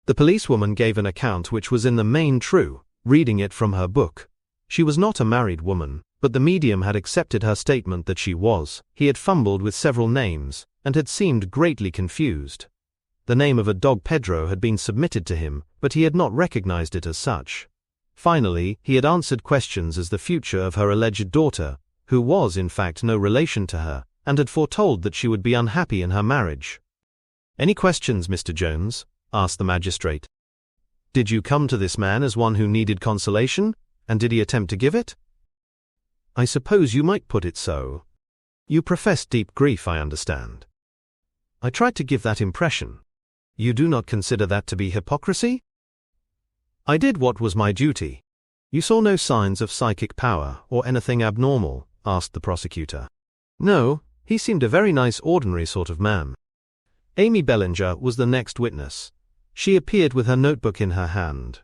The policewoman gave an account which was in the main true, reading it from her book. She was not a married woman, but the medium had accepted her statement that she was. He had fumbled with several names, and had seemed greatly confused. The name of a dog Pedro had been submitted to him, but he had not recognized it as such. Finally, he had answered questions as the future of her alleged daughter, who was in fact no relation to her, and had foretold that she would be unhappy in her marriage. Any questions, Mr. Jones? Asked the magistrate. Did you come to this man as one who needed consolation, and did he attempt to give it? I suppose you might put it so. You professed deep grief, I understand. I tried to give that impression. You do not consider that to be hypocrisy? I did what was my duty. You saw no signs of psychic power or anything abnormal? Asked the prosecutor. No, he seemed a very nice ordinary sort of man. Amy Bellinger was the next witness. She appeared with her notebook in her hand.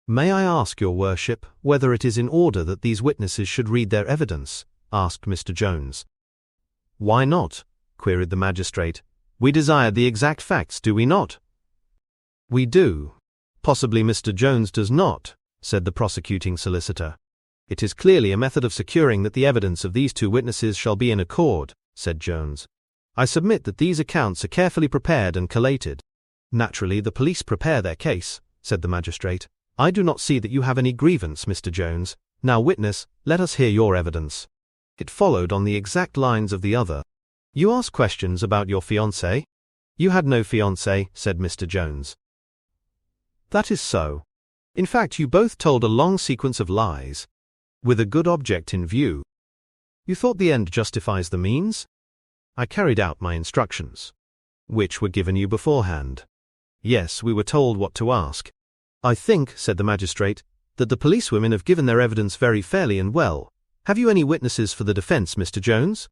May I ask your worship whether it is in order that these witnesses should read their evidence? Asked Mr. Jones. Why not? Queried the magistrate. We desired the exact facts, do we not? We do. Possibly Mr. Jones does not, said the prosecuting solicitor. It is clearly a method of securing that the evidence of these 2 witnesses shall be in accord, said Jones. I submit that these accounts are carefully prepared and collated. Naturally, the police prepare their case, said the magistrate. I do not see that you have any grievance, Mr. Jones. Now, witness, let us hear your evidence. It followed on the exact lines of the other. You asked questions about your fiancé? You had no fiancé, said Mr. Jones. That is so. In fact, you both told a long sequence of lies, with a good object in view. You thought the end justifies the means? I carried out my instructions, which were given you beforehand. Yes, we were told what to ask. I think, said the magistrate, that the policewomen have given their evidence very fairly and well. Have you any witnesses for the defence, Mr. Jones?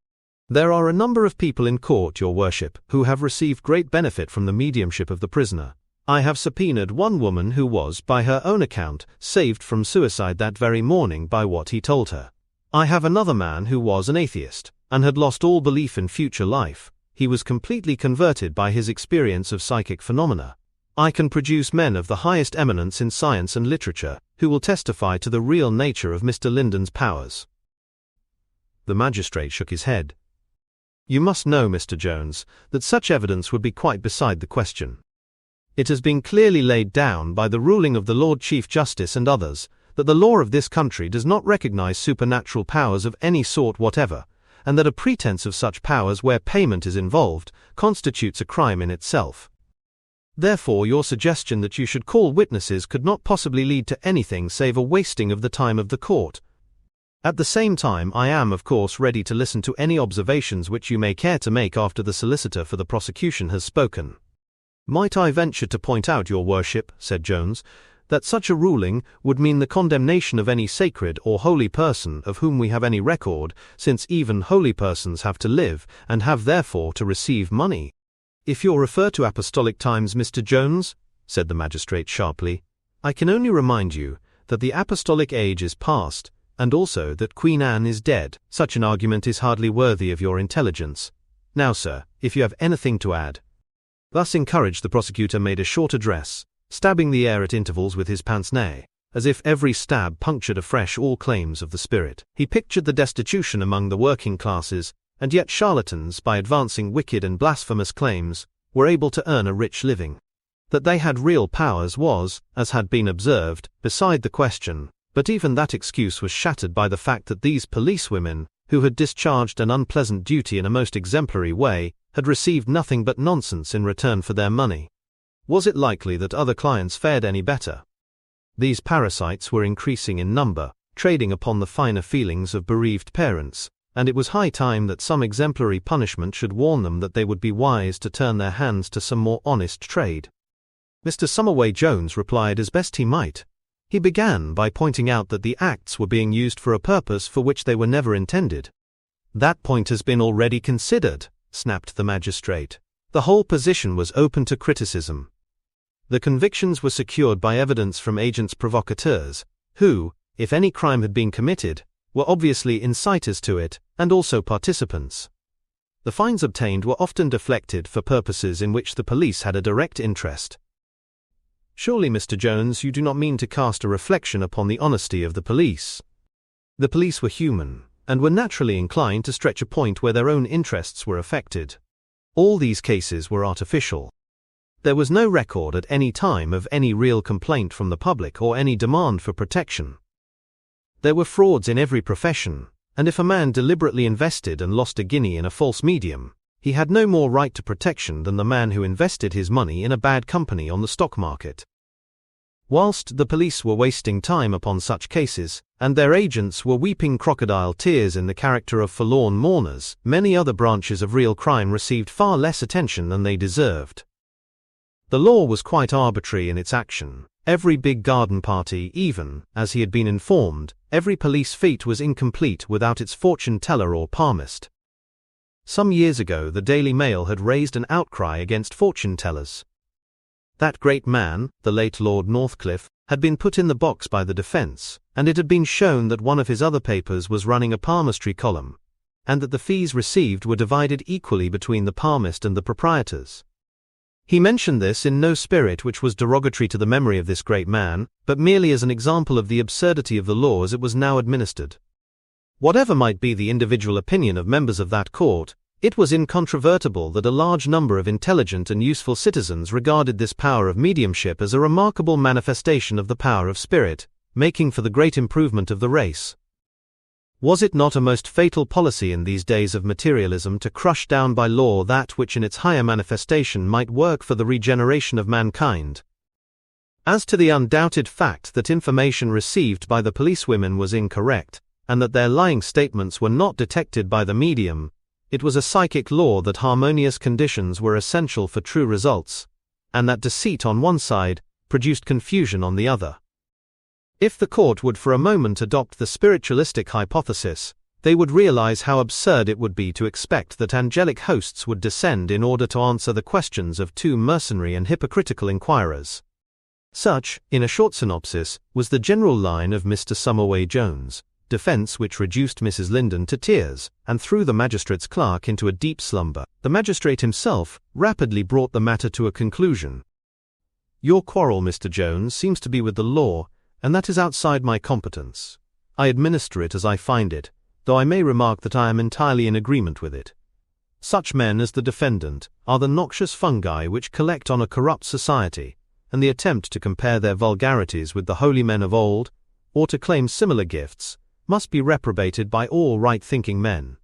There are a number of people in court, your worship, who have received great benefit from the mediumship of the prisoner. I have subpoenaed one woman who was, by her own account, saved from suicide that very morning by what he told her. I have another man who was an atheist, and had lost all belief in future life. He was completely converted by his experience of psychic phenomena. I can produce men of the highest eminence in science and literature, who will testify to the real nature of Mr. Linden's powers. The magistrate shook his head. You must know, Mr. Jones, that such evidence would be quite beside the question. It has been clearly laid down by the ruling of the Lord Chief Justice and others, that the law of this country does not recognize supernatural powers of any sort whatever, and that a pretense of such powers where payment is involved constitutes a crime in itself. Therefore, your suggestion that you should call witnesses could not possibly lead to anything save a wasting of the time of the court. At the same time, I am, of course, ready to listen to any observations which you may care to make after the solicitor for the prosecution has spoken. Might I venture to point out, your worship, said Jones, that such a ruling would mean the condemnation of any sacred or holy person of whom we have any record, since even holy persons have to live and have therefore to receive money. If you refer to apostolic times, Mr. Jones, said the magistrate sharply, I can only remind you that the apostolic age is past, and also that Queen Anne is dead. Such an argument is hardly worthy of your intelligence. Now, sir, if you have anything to add. Thus encouraged, the prosecutor made a short address, stabbing the air at intervals with his pince-nez, as if every stab punctured afresh all claims of the spirit. He pictured the destitution among the working classes, and yet charlatans, by advancing wicked and blasphemous claims, were able to earn a rich living. That they had real powers was, as had been observed, beside the question, but even that excuse was shattered by the fact that these policewomen, who had discharged an unpleasant duty in a most exemplary way, had received nothing but nonsense in return for their money. Was it likely that other clients fared any better? These parasites were increasing in number, trading upon the finer feelings of bereaved parents, and it was high time that some exemplary punishment should warn them that they would be wise to turn their hands to some more honest trade. Mr. Summerway Jones replied as best he might. He began by pointing out that the acts were being used for a purpose for which they were never intended. That point has been already considered, snapped the magistrate. The whole position was open to criticism. The convictions were secured by evidence from agents provocateurs, who, if any crime had been committed, were obviously inciters to it, and also participants. The fines obtained were often deflected for purposes in which the police had a direct interest. Surely, Mr. Jones, you do not mean to cast a reflection upon the honesty of the police. The police were human, and were naturally inclined to stretch a point where their own interests were affected. All these cases were artificial. There was no record at any time of any real complaint from the public or any demand for protection. There were frauds in every profession, and if a man deliberately invested and lost a guinea in a false medium, he had no more right to protection than the man who invested his money in a bad company on the stock market. Whilst the police were wasting time upon such cases, and their agents were weeping crocodile tears in the character of forlorn mourners, many other branches of real crime received far less attention than they deserved. The law was quite arbitrary in its action. Every big garden party, even, as he had been informed, every police feat was incomplete without its fortune-teller or palmist. Some years ago the Daily Mail had raised an outcry against fortune-tellers. That great man, the late Lord Northcliffe, had been put in the box by the defence, and it had been shown that one of his other papers was running a palmistry column, and that the fees received were divided equally between the palmist and the proprietors. He mentioned this in no spirit which was derogatory to the memory of this great man, but merely as an example of the absurdity of the law as it was now administered. Whatever might be the individual opinion of members of that court, it was incontrovertible that a large number of intelligent and useful citizens regarded this power of mediumship as a remarkable manifestation of the power of spirit, making for the great improvement of the race. Was it not a most fatal policy in these days of materialism to crush down by law that which in its higher manifestation might work for the regeneration of mankind? As to the undoubted fact that information received by the policewomen was incorrect, and that their lying statements were not detected by the medium, it was a psychic law that harmonious conditions were essential for true results, and that deceit on one side produced confusion on the other. If the court would for a moment adopt the spiritualistic hypothesis, they would realize how absurd it would be to expect that angelic hosts would descend in order to answer the questions of two mercenary and hypocritical inquirers. Such, in a short synopsis, was the general line of Mr. Summerway Jones' defense, which reduced Mrs. Linden to tears, and threw the magistrate's clerk into a deep slumber. The magistrate himself rapidly brought the matter to a conclusion. Your quarrel, Mr. Jones, seems to be with the law, and that is outside my competence. I administer it as I find it, though I may remark that I am entirely in agreement with it. Such men as the defendant are the noxious fungi which collect on a corrupt society, and the attempt to compare their vulgarities with the holy men of old, or to claim similar gifts, must be reprobated by all right-thinking men.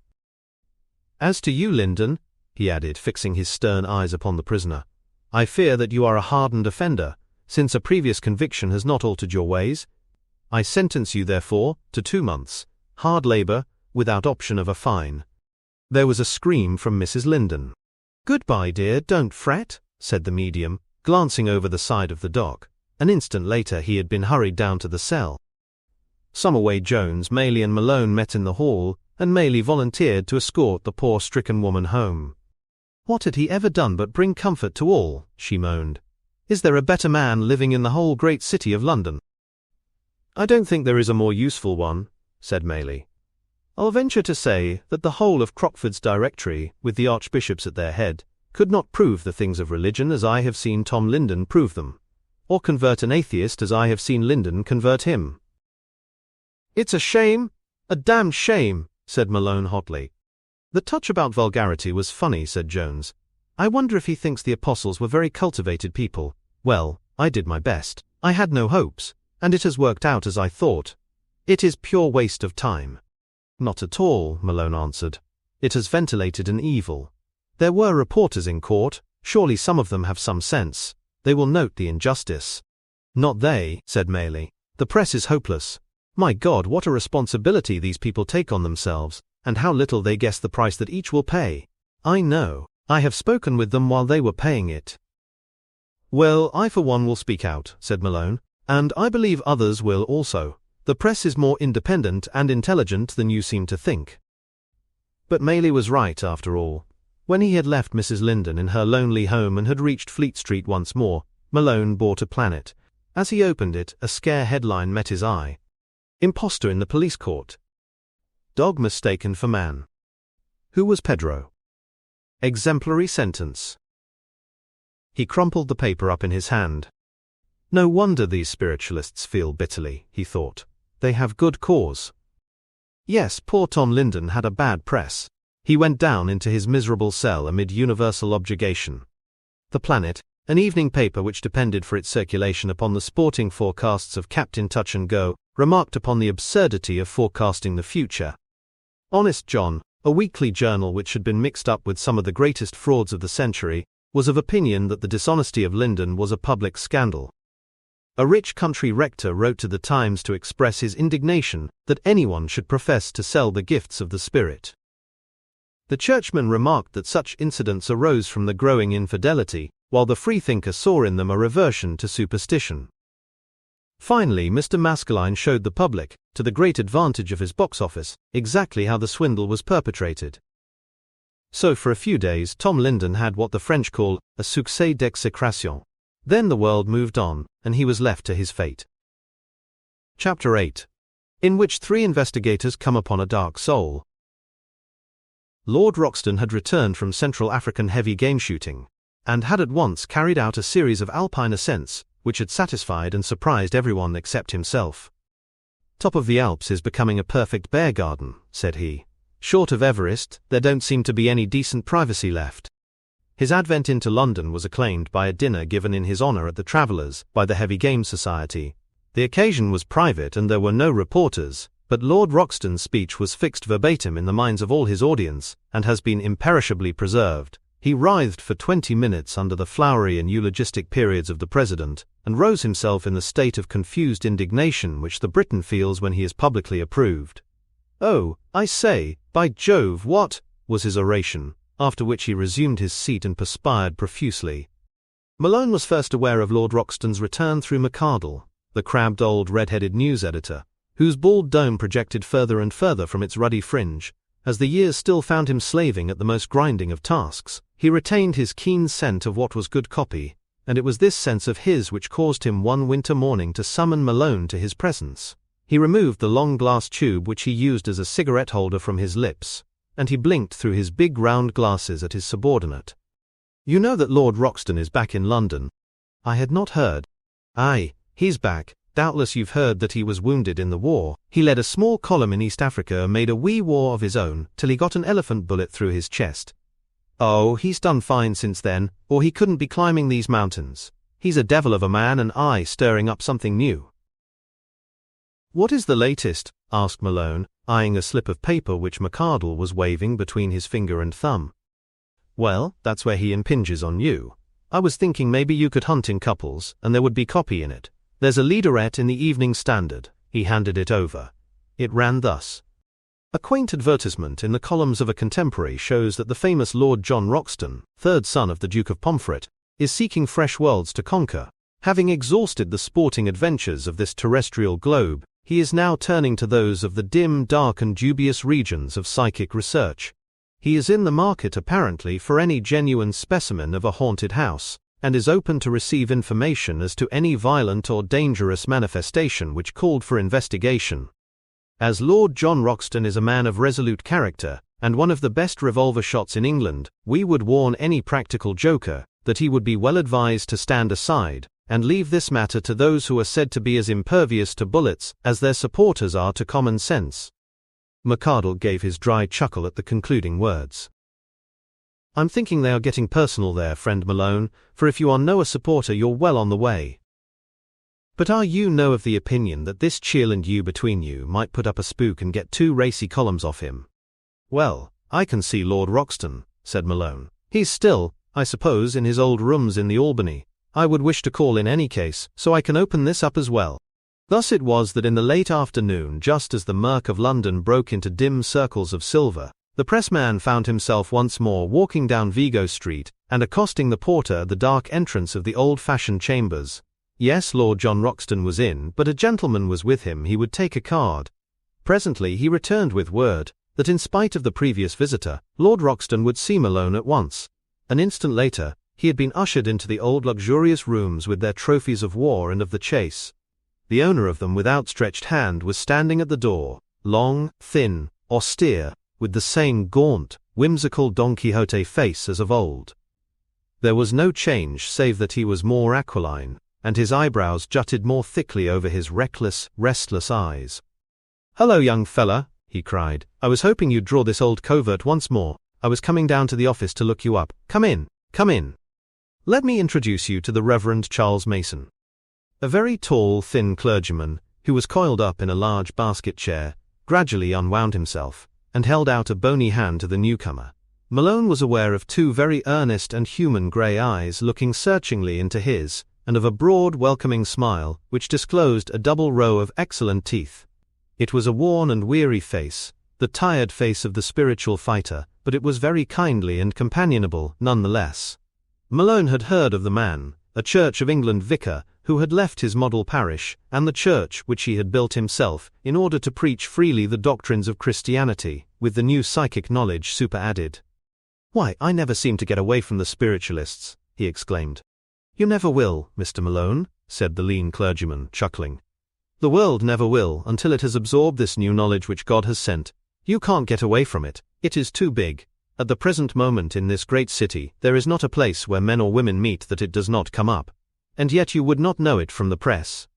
As to you, Linden, he added, fixing his stern eyes upon the prisoner, I fear that you are a hardened offender, since a previous conviction has not altered your ways. I sentence you, therefore, to 2 months, hard labour, without option of a fine. There was a scream from Mrs. Linden. Goodbye, dear, don't fret, said the medium, glancing over the side of the dock. An instant later he had been hurried down to the cell. Someway Jones, Maley and Malone met in the hall, and Maley volunteered to escort the poor stricken woman home. "What had he ever done but bring comfort to all?" she moaned. "Is there a better man living in the whole great city of London?" "I don't think there is a more useful one," said Maley. "I'll venture to say that the whole of Crockford's Directory, with the archbishops at their head, could not prove the things of religion as I have seen Tom Linden prove them, or convert an atheist as I have seen Linden convert him." "It's a shame, a damned shame," said Malone hotly. "The touch about vulgarity was funny," said Jones. "I wonder if he thinks the apostles were very cultivated people. Well, I did my best. I had no hopes, and it has worked out as I thought. It is pure waste of time." "Not at all," Malone answered. "It has ventilated an evil. There were reporters in court. Surely some of them have some sense. They will note the injustice." "Not they," said Maley. "The press is hopeless. My God, what a responsibility these people take on themselves, and how little they guess the price that each will pay. I know. I have spoken with them while they were paying it." "Well, I for one will speak out," said Malone, "and I believe others will also. The press is more independent and intelligent than you seem to think." But Maley was right after all. When he had left Mrs. Linden in her lonely home and had reached Fleet Street once more, Malone bought a Planet. As he opened it, a scare headline met his eye. "Imposter in the police court. Dog mistaken for man. Who was Pedro? Exemplary sentence." He crumpled the paper up in his hand. No wonder these spiritualists feel bitterly, he thought. They have good cause. Yes, poor Tom Linden had a bad press. He went down into his miserable cell amid universal objurgation. The Planet, an evening paper which depended for its circulation upon the sporting forecasts of Captain Touch and Go, remarked upon the absurdity of forecasting the future. Honest John, a weekly journal which had been mixed up with some of the greatest frauds of the century, was of opinion that the dishonesty of Linden was a public scandal. A rich country rector wrote to the Times to express his indignation that anyone should profess to sell the gifts of the Spirit. The churchman remarked that such incidents arose from the growing infidelity, while the freethinker saw in them a reversion to superstition. Finally, Mr. Maskelyne showed the public, to the great advantage of his box office, exactly how the swindle was perpetrated. So for a few days Tom Linden had what the French call a succès d'exécration. Then the world moved on, and he was left to his fate. Chapter 8. In which three investigators come upon a dark soul. Lord Roxton had returned from Central African heavy game shooting, and had at once carried out a series of alpine ascents, which had satisfied and surprised everyone except himself. "Top of the Alps is becoming a perfect bear garden," said he. "Short of Everest, there don't seem to be any decent privacy left." His advent into London was acclaimed by a dinner given in his honour at the Travellers by the Heavy Game Society. The occasion was private and there were no reporters, but Lord Roxton's speech was fixed verbatim in the minds of all his audience, and has been imperishably preserved. He writhed for 20 minutes under the flowery and eulogistic periods of the President, and rose himself in the state of confused indignation which the Briton feels when he is publicly approved. "Oh, I say, by Jove, what?" was his oration, after which he resumed his seat and perspired profusely. Malone was first aware of Lord Roxton's return through McArdle, the crabbed old red-headed news editor, whose bald dome projected further and further from its ruddy fringe. As the years still found him slaving at the most grinding of tasks, he retained his keen scent of what was good copy, and it was this sense of his which caused him one winter morning to summon Malone to his presence. He removed the long glass tube which he used as a cigarette holder from his lips, and he blinked through his big round glasses at his subordinate. "You know that Lord Roxton is back in London?" "I had not heard." "Aye, he's back. Doubtless you've heard that he was wounded in the war. He led a small column in East Africa and made a wee war of his own, till he got an elephant bullet through his chest. Oh, he's done fine since then, or he couldn't be climbing these mountains. He's a devil of a man and stirring up something new." "What is the latest?" asked Malone, eyeing a slip of paper which McArdle was waving between his finger and thumb. "Well, that's where he impinges on you. I was thinking maybe you could hunt in couples, and there would be copy in it. There's a leaderette in the Evening Standard." He handed it over. It ran thus. "A quaint advertisement in the columns of a contemporary shows that the famous Lord John Roxton, third son of the Duke of Pomfret, is seeking fresh worlds to conquer. Having exhausted the sporting adventures of this terrestrial globe, he is now turning to those of the dim, dark and dubious regions of psychic research. He is in the market apparently for any genuine specimen of a haunted house, and is open to receive information as to any violent or dangerous manifestation which called for investigation. As Lord John Roxton is a man of resolute character, and one of the best revolver shots in England, we would warn any practical joker that he would be well advised to stand aside, and leave this matter to those who are said to be as impervious to bullets as their supporters are to common sense. McArdle gave his dry chuckle at the concluding words. I'm thinking they are getting personal there, friend Malone, for if you are no a supporter you're well on the way. But are you no of the opinion that this chiel and you between you might put up a spook and get 2 racy columns off him? Well, I can see Lord Roxton, said Malone. He's still, I suppose, in his old rooms in the Albany. I would wish to call in any case, so I can open this up as well. Thus it was that in the late afternoon, just as the murk of London broke into dim circles of silver, the pressman found himself once more walking down Vigo Street, and accosting the porter at the dark entrance of the old-fashioned chambers. Yes, Lord John Roxton was in, but a gentleman was with him. He would take a card. Presently he returned with word that in spite of the previous visitor, Lord Roxton would see Malone at once. An instant later, he had been ushered into the old luxurious rooms with their trophies of war and of the chase. The owner of them with outstretched hand was standing at the door, long, thin, austere, with the same gaunt, whimsical Don Quixote face as of old. There was no change save that he was more aquiline, and his eyebrows jutted more thickly over his reckless, restless eyes. "Hello, young fella," he cried. "I was hoping you'd draw this old covert once more. I was coming down to the office to look you up. Come in, come in. Let me introduce you to the Reverend Charles Mason." A very tall, thin clergyman, who was coiled up in a large basket chair, gradually unwound himself, and held out a bony hand to the newcomer. Malone was aware of 2 very earnest and human grey eyes looking searchingly into his, and of a broad, welcoming smile, which disclosed a double row of excellent teeth. It was a worn and weary face, the tired face of the spiritual fighter, but it was very kindly and companionable nonetheless. Malone had heard of the man, a Church of England vicar, who had left his model parish, and the church which he had built himself, in order to preach freely the doctrines of Christianity, with the new psychic knowledge superadded. "Why, I never seem to get away from the spiritualists," he exclaimed. "You never will, Mr. Malone," said the lean clergyman, chuckling. "The world never will until it has absorbed this new knowledge which God has sent. You can't get away from it. It is too big. At the present moment in this great city, there is not a place where men or women meet that it does not come up. And yet you would not know it from the press."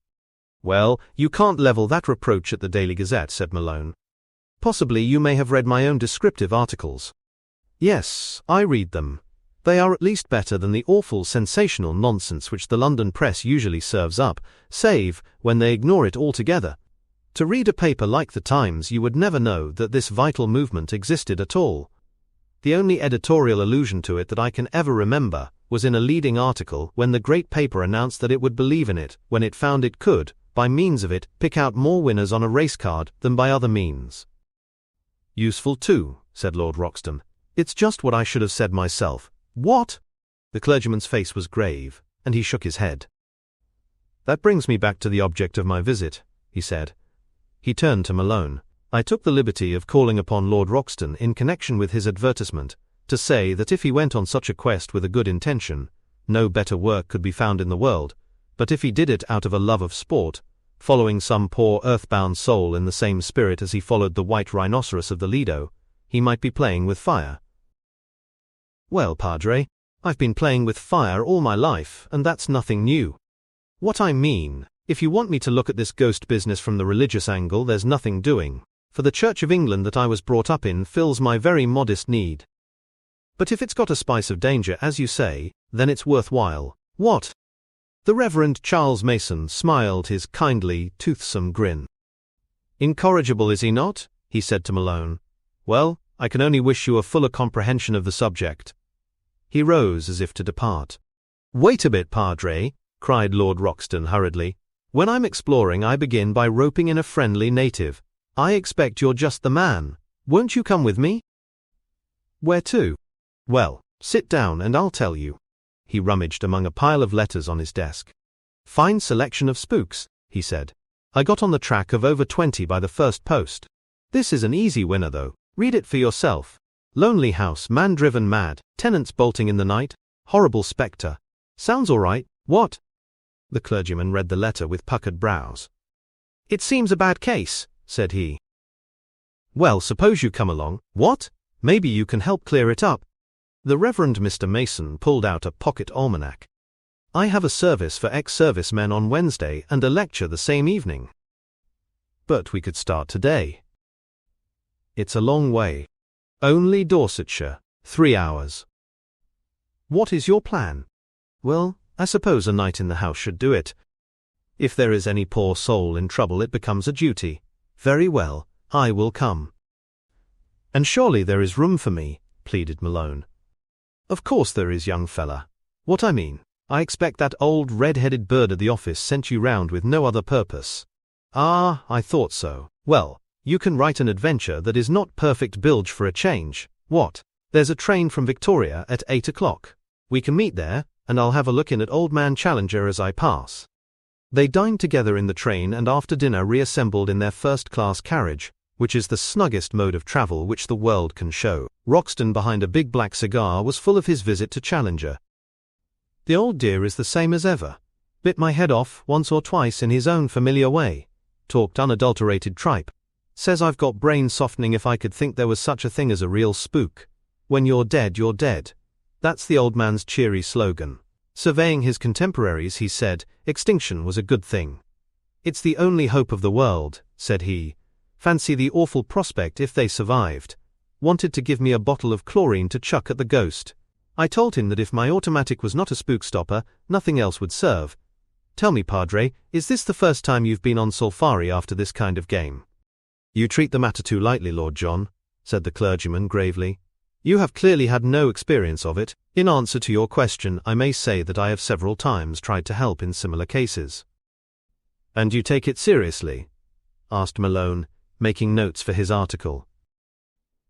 "Well, you can't level that reproach at the Daily Gazette," said Malone. "Possibly you may have read my own descriptive articles." "Yes, I read them. They are at least better than the awful sensational nonsense which the London press usually serves up, save when they ignore it altogether. To read a paper like the Times you would never know that this vital movement existed at all. The only editorial allusion to it that I can ever remember was in a leading article when the great paper announced that it would believe in it when it found it could, by means of it, pick out more winners on a race card than by other means." "Useful too," said Lord Roxton. "It's just what I should have said myself." "What?" The clergyman's face was grave, and he shook his head. "That brings me back to the object of my visit," he said. He turned to Malone. "I took the liberty of calling upon Lord Roxton in connection with his advertisement, to say that if he went on such a quest with a good intention, no better work could be found in the world, but if he did it out of a love of sport, following some poor earthbound soul in the same spirit as he followed the white rhinoceros of the Lido, he might be playing with fire." "Well, Padre, I've been playing with fire all my life, and that's nothing new. What I mean, if you want me to look at this ghost business from the religious angle, there's nothing doing, for the Church of England that I was brought up in fills my very modest need. But if it's got a spice of danger, as you say, then it's worthwhile." "What?" The Reverend Charles Mason smiled his kindly, toothsome grin. "Incorrigible, is he not?" he said to Malone. "Well, I can only wish you a fuller comprehension of the subject." He rose as if to depart. "Wait a bit, Padre," cried Lord Roxton hurriedly. "When I'm exploring I begin by roping in a friendly native. I expect you're just the man. Won't you come with me?" "Where to?" "Well, sit down and I'll tell you." He rummaged among a pile of letters on his desk. Fine selection of spooks, he said. I got on the track of over 20 by the first post. This is an easy winner though. Read it for yourself. Lonely house, man driven mad, tenants bolting in the night, horrible spectre. Sounds all right, what? The clergyman read the letter with puckered brows. It seems a bad case, said he. Well, suppose you come along. What? Maybe you can help clear it up. The Reverend Mr. Mason pulled out a pocket almanac. I have a service for ex-servicemen on Wednesday and a lecture the same evening. But we could start today. It's a long way. Only Dorsetshire, 3 hours. What is your plan? Well, I suppose a night in the house should do it. If there is any poor soul in trouble, it becomes a duty. Very well, I will come. And surely there is room for me, pleaded Malone. Of course there is, young fella. What I mean, I expect that old red-headed bird at the office sent you round with no other purpose. Ah, I thought so. Well, you can write an adventure that is not perfect bilge for a change. What? There's a train from Victoria at 8 o'clock. We can meet there, and I'll have a look in at Old Man Challenger as I pass. They dined together in the train and after dinner reassembled in their first-class carriage, which is the snuggest mode of travel which the world can show. Roxton, behind a big black cigar, was full of his visit to Challenger. The old dear is the same as ever. Bit my head off once or twice in his own familiar way. Talked unadulterated tripe. Says I've got brain softening if I could think there was such a thing as a real spook. When you're dead, you're dead. That's the old man's cheery slogan. Surveying his contemporaries, he said, extinction was a good thing. It's the only hope of the world, said he. Fancy the awful prospect if they survived. Wanted to give me a bottle of chlorine to chuck at the ghost. I told him that if my automatic was not a spook stopper, nothing else would serve. Tell me, Padre, is this the first time you've been on Solfari after this kind of game? You treat the matter too lightly, Lord John, said the clergyman gravely. You have clearly had no experience of it. In answer to your question, I may say that I have several times tried to help in similar cases. And you take it seriously? Asked Malone, making notes for his article.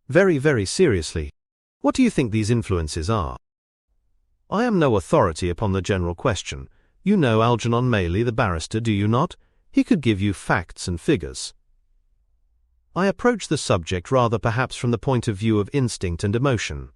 Very, very seriously. What do you think these influences are? I am no authority upon the general question. You know Algernon Maylie, the barrister, do you not? He could give you facts and figures. I approach the subject rather perhaps from the point of view of instinct and emotion.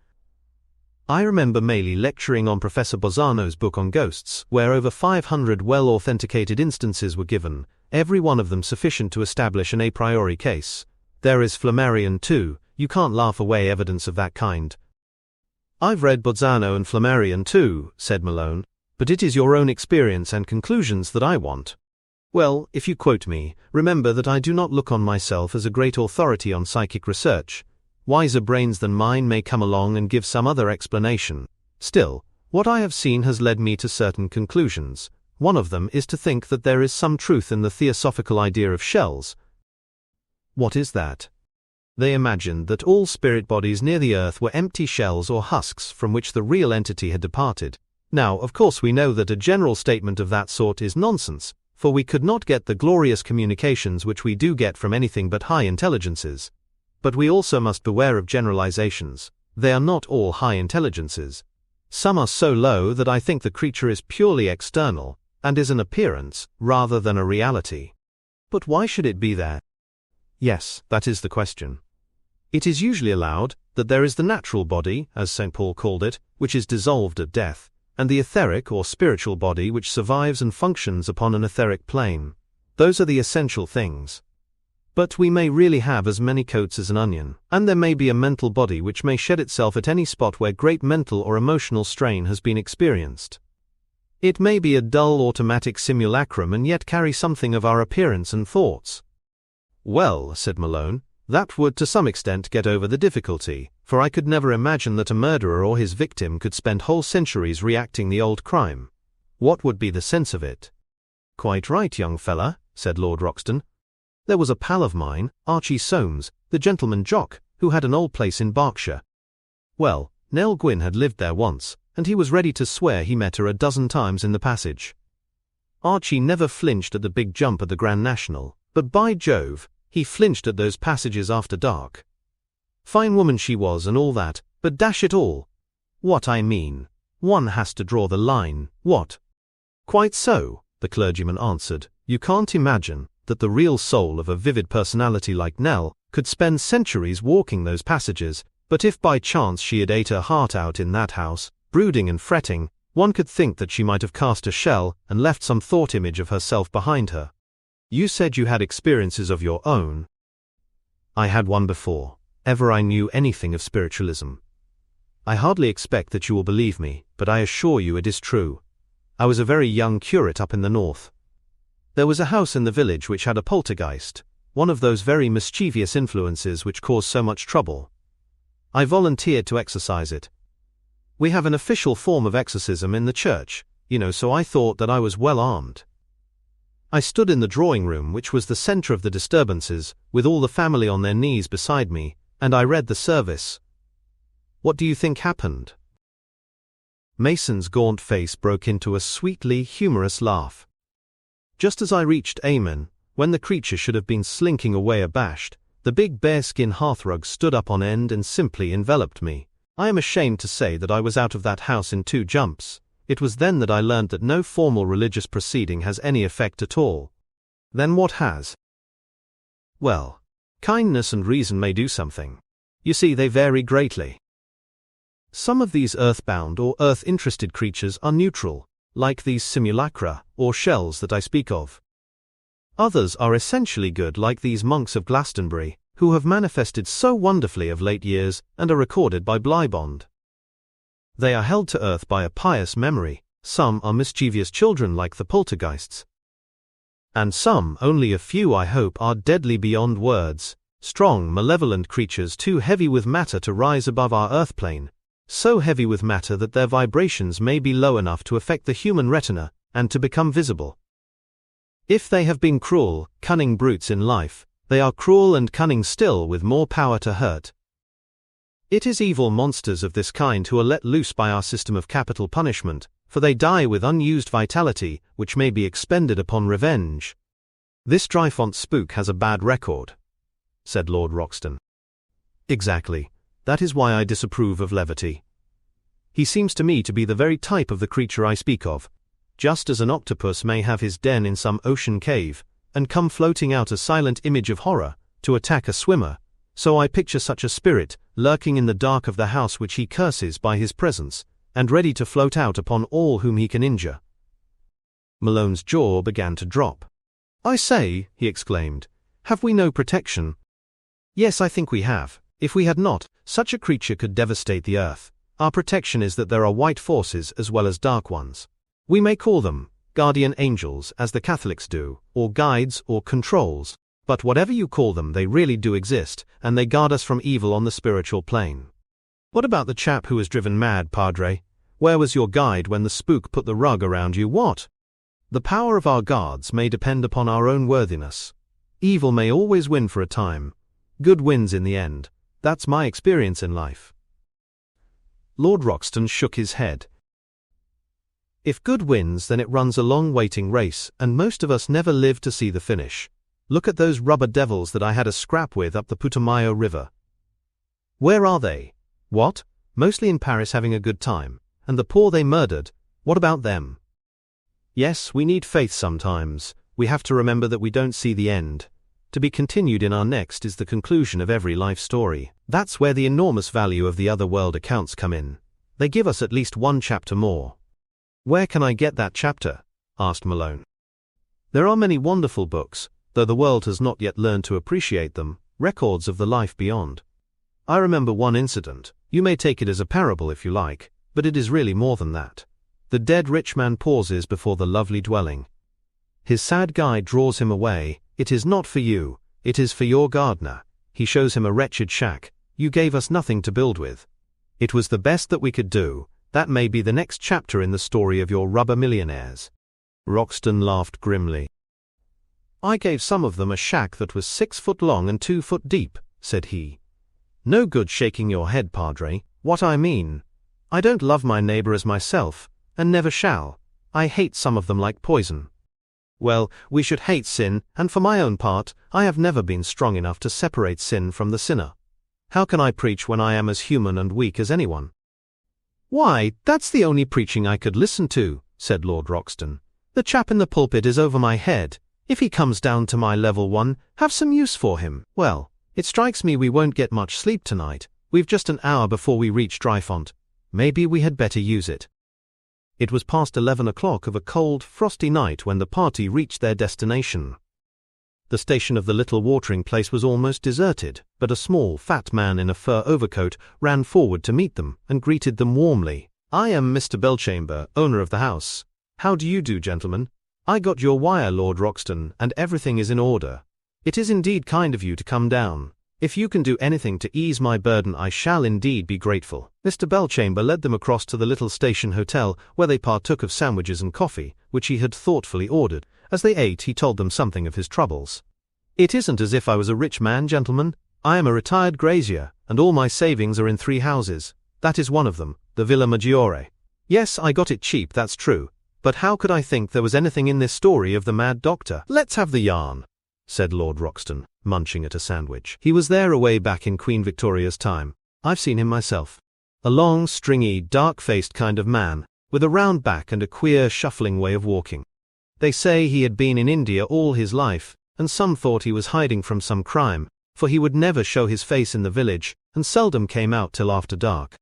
I remember Maylie lecturing on Professor Bozzano's book on ghosts, where over 500 well-authenticated instances were given, every one of them sufficient to establish an a priori case. There is Flammarion too. You can't laugh away evidence of that kind. I've read Bozzano and Flammarion too, said Malone, but it is your own experience and conclusions that I want. Well, if you quote me, remember that I do not look on myself as a great authority on psychic research. Wiser brains than mine may come along and give some other explanation. Still, what I have seen has led me to certain conclusions. One of them is to think that there is some truth in the theosophical idea of shells. What is that? They imagined that all spirit bodies near the earth were empty shells or husks from which the real entity had departed. Now, of course, we know that a general statement of that sort is nonsense, for we could not get the glorious communications which we do get from anything but high intelligences. But we also must beware of generalizations. They are not all high intelligences. Some are so low that I think the creature is purely external, and is an appearance, rather than a reality. But why should it be there? Yes, that is the question. It is usually allowed that there is the natural body, as St. Paul called it, which is dissolved at death, and the etheric or spiritual body which survives and functions upon an etheric plane. Those are the essential things. But we may really have as many coats as an onion, and there may be a mental body which may shed itself at any spot where great mental or emotional strain has been experienced. It may be a dull automatic simulacrum and yet carry something of our appearance and thoughts. Well, said Malone, that would to some extent get over the difficulty, for I could never imagine that a murderer or his victim could spend whole centuries reacting the old crime. What would be the sense of it? Quite right, young fella, said Lord Roxton. There was a pal of mine, Archie Soames, the gentleman jock, who had an old place in Berkshire. Well, Nell Gwynn had lived there once, and he was ready to swear he met her a dozen times in the passage. Archie never flinched at the big jump at the Grand National, but by Jove, he flinched at those passages after dark. Fine woman she was and all that, but dash it all. What I mean, one has to draw the line, what? Quite so, the clergyman answered. You can't imagine that the real soul of a vivid personality like Nell could spend centuries walking those passages, but if by chance she had ate her heart out in that house, brooding and fretting, one could think that she might have cast a shell and left some thought image of herself behind her. You said you had experiences of your own. I had one before ever I knew anything of spiritualism. I hardly expect that you will believe me, but I assure you it is true. I was a very young curate up in the north. There was a house in the village which had a poltergeist, one of those very mischievous influences which cause so much trouble. I volunteered to exorcise it. We have an official form of exorcism in the church, so I thought that I was well armed. I stood in the drawing room, which was the center of the disturbances, with all the family on their knees beside me, and I read the service. What do you think happened? Mason's gaunt face broke into a sweetly humorous laugh. Just as I reached Amen, when the creature should have been slinking away abashed, the big bearskin hearthrug stood up on end and simply enveloped me. I am ashamed to say that I was out of that house in 2 jumps. It was then that I learned that no formal religious proceeding has any effect at all. Then what has? Well, kindness and reason may do something. You see, they vary greatly. Some of these earthbound or earth-interested creatures are neutral, like these simulacra, or shells that I speak of. Others are essentially good, like these monks of Glastonbury, who have manifested so wonderfully of late years and are recorded by Bleibond. They are held to earth by a pious memory. Some are mischievous children like the poltergeists. And some, only a few I hope, are deadly beyond words, strong, malevolent creatures too heavy with matter to rise above our earth plane, so heavy with matter that their vibrations may be low enough to affect the human retina and to become visible. If they have been cruel, cunning brutes in life, they are cruel and cunning still, with more power to hurt. It is evil monsters of this kind who are let loose by our system of capital punishment, for they die with unused vitality, which may be expended upon revenge. This Dryfont spook has a bad record, said Lord Roxton. Exactly. That is why I disapprove of levity. He seems to me to be the very type of the creature I speak of. Just as an octopus may have his den in some ocean cave, and come floating out a silent image of horror, to attack a swimmer, so I picture such a spirit, lurking in the dark of the house which he curses by his presence, and ready to float out upon all whom he can injure. Malone's jaw began to drop. I say, he exclaimed, have we no protection? Yes, I think we have. If we had not, such a creature could devastate the earth. Our protection is that there are white forces as well as dark ones. We may call them guardian angels, as the Catholics do, or guides or controls, but whatever you call them, they really do exist, and they guard us from evil on the spiritual plane. What about the chap who was driven mad, Padre? Where was your guide when the spook put the rug around you? What? The power of our guards may depend upon our own worthiness. Evil may always win for a time. Good wins in the end. That's my experience in life. Lord Roxton shook his head. If good wins, then it runs a long waiting race, and most of us never live to see the finish. Look at those rubber devils that I had a scrap with up the Putumayo River. Where are they? What? Mostly in Paris having a good time. And the poor they murdered, what about them? Yes, we need faith sometimes. We have to remember that we don't see the end. To be continued in our next is the conclusion of every life story. That's where the enormous value of the other world accounts come in. They give us at least one chapter more. Where can I get that chapter? Asked Malone. There are many wonderful books, though the world has not yet learned to appreciate them, records of the life beyond. I remember one incident. You may take it as a parable if you like, but it is really more than that. The dead rich man pauses before the lovely dwelling. His sad guide draws him away. It is not for you, it is for your gardener. He shows him a wretched shack. You gave us nothing to build with. It was the best that we could do. That may be the next chapter in the story of your rubber millionaires. Roxton laughed grimly. I gave some of them a shack that was 6 foot long and 2 foot deep, said he. No good shaking your head, Padre. What I mean. I don't love my neighbor as myself, and never shall. I hate some of them like poison. Well, we should hate sin, and for my own part, I have never been strong enough to separate sin from the sinner. How can I preach when I am as human and weak as anyone? Why, that's the only preaching I could listen to, said Lord Roxton. The chap in the pulpit is over my head. If he comes down to my level 1, have some use for him. Well, it strikes me we won't get much sleep tonight. We've just an hour before we reach Dryfont. Maybe we had better use it. It was past 11 o'clock of a cold, frosty night when the party reached their destination. The station of the little watering place was almost deserted, but a small, fat man in a fur overcoat ran forward to meet them and greeted them warmly. "I am Mr. Belchamber, owner of the house. How do you do, gentlemen? I got your wire, Lord Roxton, and everything is in order. It is indeed kind of you to come down. If you can do anything to ease my burden, I shall indeed be grateful." Mr. Belchamber led them across to the little station hotel, where they partook of sandwiches and coffee, which he had thoughtfully ordered. As they ate, he told them something of his troubles. "It isn't as if I was a rich man, gentlemen. I am a retired grazier, and all my savings are in 3 houses. That is one of them, the Villa Maggiore. Yes, I got it cheap, that's true. But how could I think there was anything in this story of the mad doctor?" "Let's have the yarn," said Lord Roxton, munching at a sandwich. "He was there away back in Queen Victoria's time. I've seen him myself. A long, stringy, dark-faced kind of man, with a round back and a queer, shuffling way of walking. They say he had been in India all his life, and some thought he was hiding from some crime, for he would never show his face in the village, and seldom came out till after dark.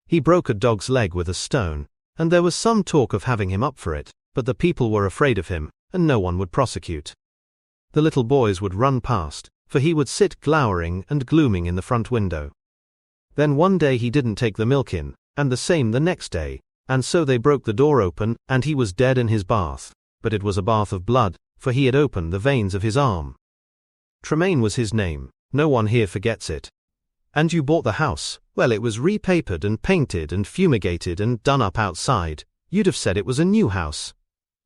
He broke a dog's leg with a stone, and there was some talk of having him up for it, but the people were afraid of him, and no one would prosecute. The little boys would run past, for he would sit glowering and glooming in the front window. Then one day he didn't take the milk in, and the same the next day, and so they broke the door open, and he was dead in his bath. But it was a bath of blood, for he had opened the veins of his arm. Tremaine was his name. No one here forgets it. And you bought the house. Well, it was repapered and painted and fumigated and done up outside. You'd have said it was a new house.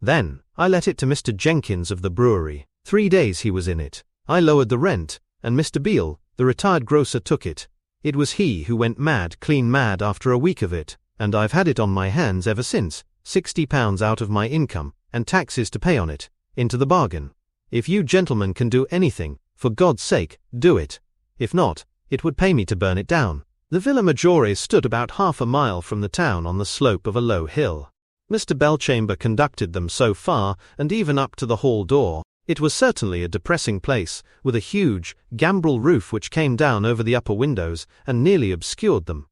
Then, I let it to Mr. Jenkins of the brewery. 3 days he was in it. I lowered the rent, and Mr. Beale, the retired grocer, took it. It was he who went mad, clean mad after a week of it, and I've had it on my hands ever since. £60 out of my income, and taxes to pay on it, into the bargain. If you gentlemen can do anything, for God's sake, do it. If not, it would pay me to burn it down." The Villa Maggiore stood about half a mile from the town on the slope of a low hill. Mr. Belchamber conducted them so far, and even up to the hall door. It was certainly a depressing place, with a huge, gambrel roof which came down over the upper windows and nearly obscured them.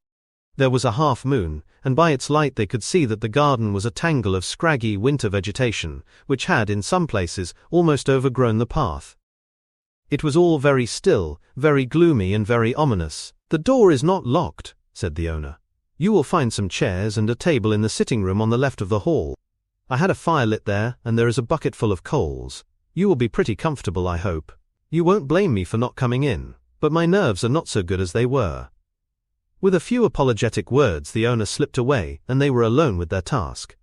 There was a half moon, and by its light they could see that the garden was a tangle of scraggy winter vegetation, which had, in some places, almost overgrown the path. It was all very still, very gloomy and very ominous. "The door is not locked," said the owner. "You will find some chairs and a table in the sitting room on the left of the hall. I had a fire lit there, and there is a bucket full of coals. You will be pretty comfortable, I hope. You won't blame me for not coming in, but my nerves are not so good as they were." With a few apologetic words the owner slipped away, and they were alone with their task.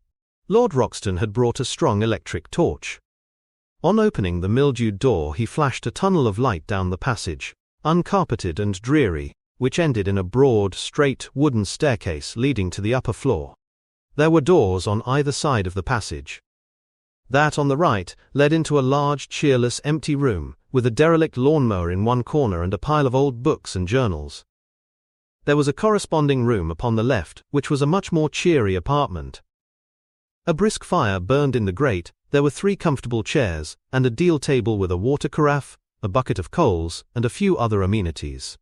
Lord Roxton had brought a strong electric torch. On opening the mildewed door he flashed a tunnel of light down the passage, uncarpeted and dreary, which ended in a broad, straight, wooden staircase leading to the upper floor. There were doors on either side of the passage. That on the right led into a large, cheerless, empty room, with a derelict lawnmower in one corner and a pile of old books and journals. There was a corresponding room upon the left, which was a much more cheery apartment. A brisk fire burned in the grate, there were 3 comfortable chairs, and a deal table with a water carafe, a bucket of coals, and a few other amenities.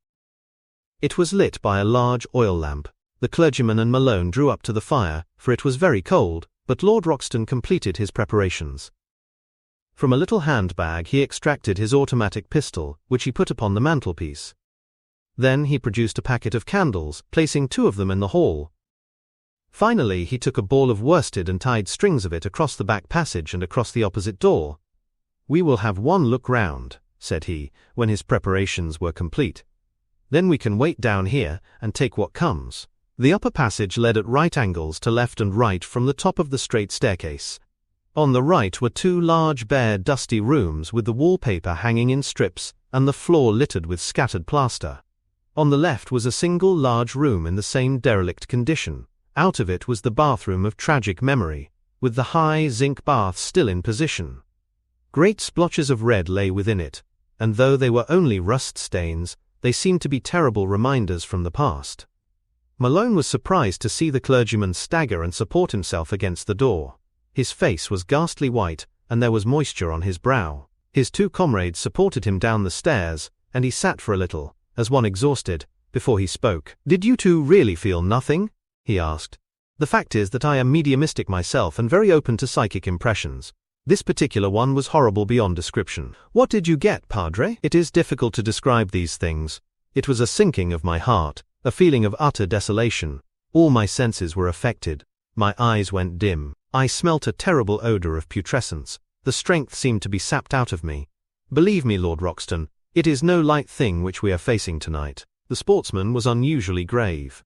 It was lit by a large oil lamp. The clergyman and Malone drew up to the fire, for it was very cold, but Lord Roxton completed his preparations. From a little handbag he extracted his automatic pistol, which he put upon the mantelpiece. Then he produced a packet of candles, placing 2 of them in the hall. Finally he took a ball of worsted and tied strings of it across the back passage and across the opposite door. "We will have one look round," said he, when his preparations were complete. "Then we can wait down here, and take what comes." The upper passage led at right angles to left and right from the top of the straight staircase. On the right were 2 large, bare, dusty rooms with the wallpaper hanging in strips, and the floor littered with scattered plaster. On the left was a single large room in the same derelict condition. Out of it was the bathroom of tragic memory, with the high zinc bath still in position. Great splotches of red lay within it, and though they were only rust stains, they seemed to be terrible reminders from the past. Malone was surprised to see the clergyman stagger and support himself against the door. His face was ghastly white, and there was moisture on his brow. His two comrades supported him down the stairs, and he sat for a little, as one exhausted, before he spoke. "Did you two really feel nothing?" he asked. "The fact is that I am mediumistic myself and very open to psychic impressions. This particular one was horrible beyond description." "What did you get, Padre?" "It is difficult to describe these things. It was a sinking of my heart, a feeling of utter desolation. All my senses were affected. My eyes went dim. I smelt a terrible odor of putrescence. The strength seemed to be sapped out of me. Believe me, Lord Roxton, it is no light thing which we are facing tonight." The sportsman was unusually grave.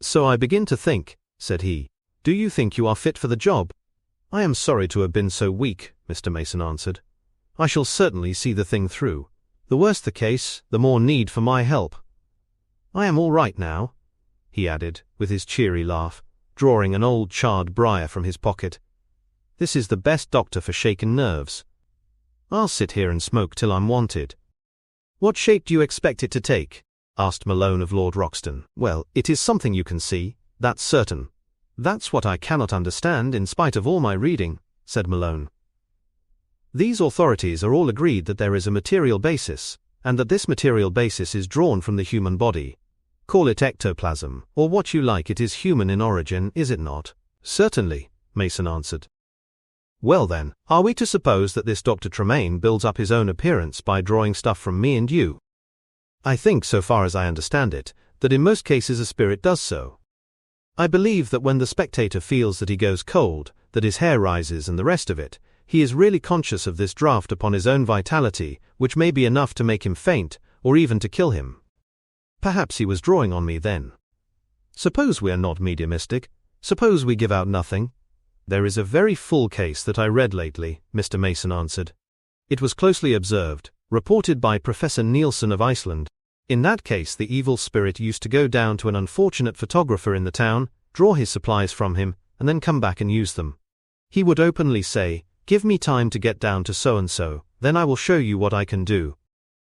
"So I begin to think," said he. "Do you think you are fit for the job?" "I am sorry to have been so weak," Mr. Mason answered. "I shall certainly see the thing through. The worse the case, the more need for my help. I am all right now," he added, with his cheery laugh, drawing an old charred briar from his pocket. "This is the best doctor for shaken nerves. I'll sit here and smoke till I'm wanted." "What shape do you expect it to take?" asked Malone of Lord Roxton. "Well, it is something you can see, that's certain." "That's what I cannot understand in spite of all my reading," said Malone. "These authorities are all agreed that there is a material basis, and that this material basis is drawn from the human body. Call it ectoplasm, or what you like, it is human in origin, is it not?" "Certainly," Mason answered. "Well then, are we to suppose that this Dr. Tremaine builds up his own appearance by drawing stuff from me and you?" "I think, so far as I understand it, that in most cases a spirit does so. I believe that when the spectator feels that he goes cold, that his hair rises and the rest of it, he is really conscious of this draft upon his own vitality, which may be enough to make him faint, or even to kill him. Perhaps he was drawing on me then. Suppose we are not mediumistic, suppose we give out nothing." "There is a very full case that I read lately," Mr. Mason answered. "It was closely observed, reported by Professor Nielsen of Iceland. In that case the evil spirit used to go down to an unfortunate photographer in the town, draw his supplies from him, and then come back and use them. He would openly say, 'Give me time to get down to so-and-so, then I will show you what I can do.'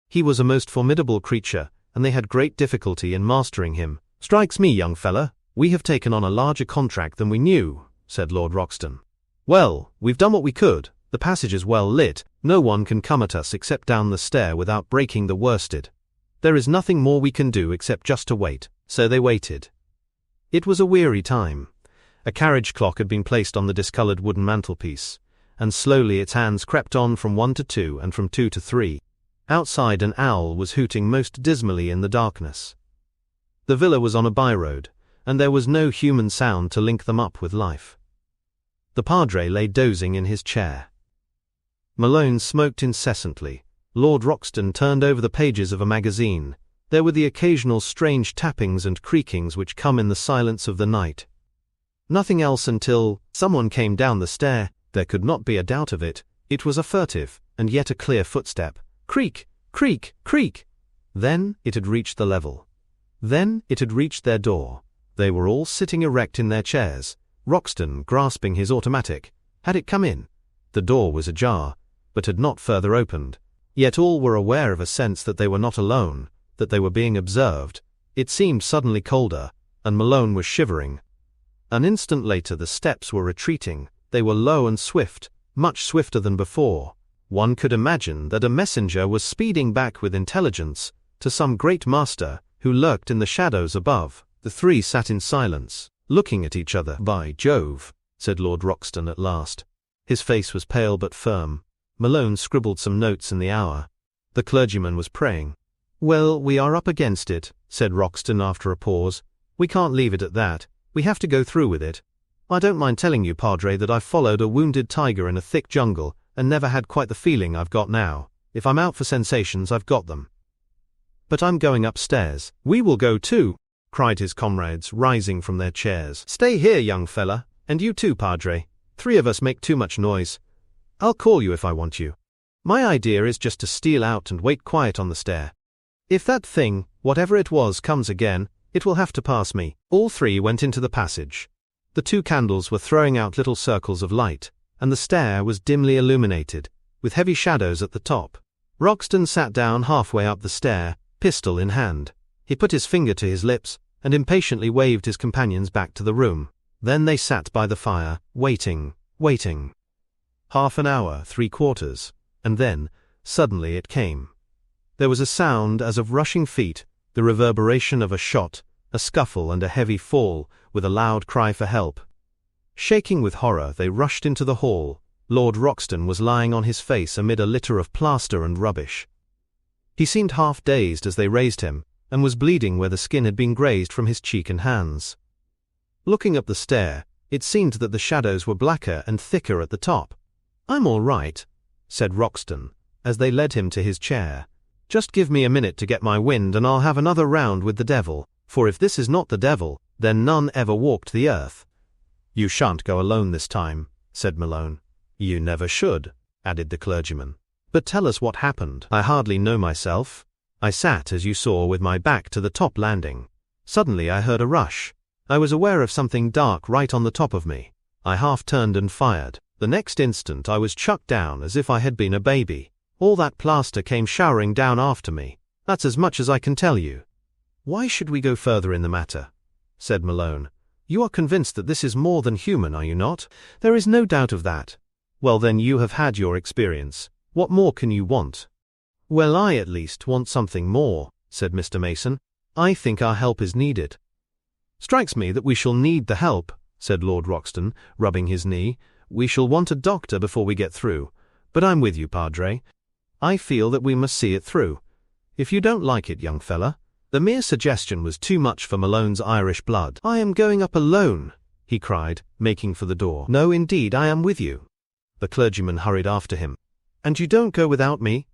He was a most formidable creature, and they had great difficulty in mastering him." "Strikes me, young fella, we have taken on a larger contract than we knew," said Lord Roxton. "Well, we've done what we could, the passage is well lit, no one can come at us except down the stair without breaking the worsted. There is nothing more we can do except just to wait." So they waited. It was a weary time. A carriage clock had been placed on the discoloured wooden mantelpiece, and slowly its hands crept on from 1 to 2 and from 2 to 3. Outside an owl was hooting most dismally in the darkness. The villa was on a by-road, and there was no human sound to link them up with life. The Padre lay dozing in his chair. Malone smoked incessantly. Lord Roxton turned over the pages of a magazine. There were the occasional strange tappings and creakings which come in the silence of the night. Nothing else until someone came down the stair. There could not be a doubt of it. It was a furtive, and yet a clear footstep. Creak, creak, creak. Then it had reached the level. Then it had reached their door. They were all sitting erect in their chairs, Roxton grasping his automatic. Had it come in? The door was ajar, but had not further opened. Yet all were aware of a sense that they were not alone, that they were being observed. It seemed suddenly colder, and Malone was shivering. An instant later the steps were retreating. They were low and swift, much swifter than before. One could imagine that a messenger was speeding back with intelligence to some great master who lurked in the shadows above. The three sat in silence, looking at each other. "By Jove," said Lord Roxton at last. His face was pale but firm. Malone scribbled some notes in the hour. The clergyman was praying. "Well, we are up against it," said Roxton after a pause. "We can't leave it at that. We have to go through with it. I don't mind telling you, Padre, that I've followed a wounded tiger in a thick jungle and never had quite the feeling I've got now. If I'm out for sensations, I've got them. But I'm going upstairs." "We will go too," cried his comrades, rising from their chairs. "Stay here, young fella, and you too, Padre. 3 of us make too much noise. I'll call you if I want you. My idea is just to steal out and wait quiet on the stair. If that thing, whatever it was, comes again, it will have to pass me." All 3 went into the passage. The 2 candles were throwing out little circles of light, and the stair was dimly illuminated, with heavy shadows at the top. Roxton sat down halfway up the stair, pistol in hand. He put his finger to his lips, and impatiently waved his companions back to the room. Then they sat by the fire, waiting. waiting. Half an hour, 3/4, and then, suddenly it came. There was a sound as of rushing feet, the reverberation of a shot, a scuffle and a heavy fall, with a loud cry for help. Shaking with horror, they rushed into the hall. Lord Roxton was lying on his face amid a litter of plaster and rubbish. He seemed half dazed as they raised him, and was bleeding where the skin had been grazed from his cheek and hands. Looking up the stair, it seemed that the shadows were blacker and thicker at the top. "I'm all right," said Roxton, as they led him to his chair. "Just give me a minute to get my wind and I'll have another round with the devil, for if this is not the devil, then none ever walked the earth." "You shan't go alone this time," said Malone. "You never should," added the clergyman. "But tell us what happened." "I hardly know myself. I sat, as you saw, with my back to the top landing. Suddenly I heard a rush. I was aware of something dark right on the top of me. I half turned and fired. The next instant I was chucked down as if I had been a baby. All that plaster came showering down after me. That's as much as I can tell you." "Why should we go further in the matter?" said Malone. "You are convinced that this is more than human, are you not?" "There is no doubt of that." "Well then, you have had your experience. What more can you want?" "Well, I at least want something more," said Mr. Mason. "I think our help is needed." "Strikes me that we shall need the help," said Lord Roxton, rubbing his knee. "We shall want a doctor before we get through. But I'm with you, Padre. I feel that we must see it through. If you don't like it, young fella." The mere suggestion was too much for Malone's Irish blood. "I am going up alone," he cried, making for the door. "No, indeed, I am with you." The clergyman hurried after him. "And you don't go without me?"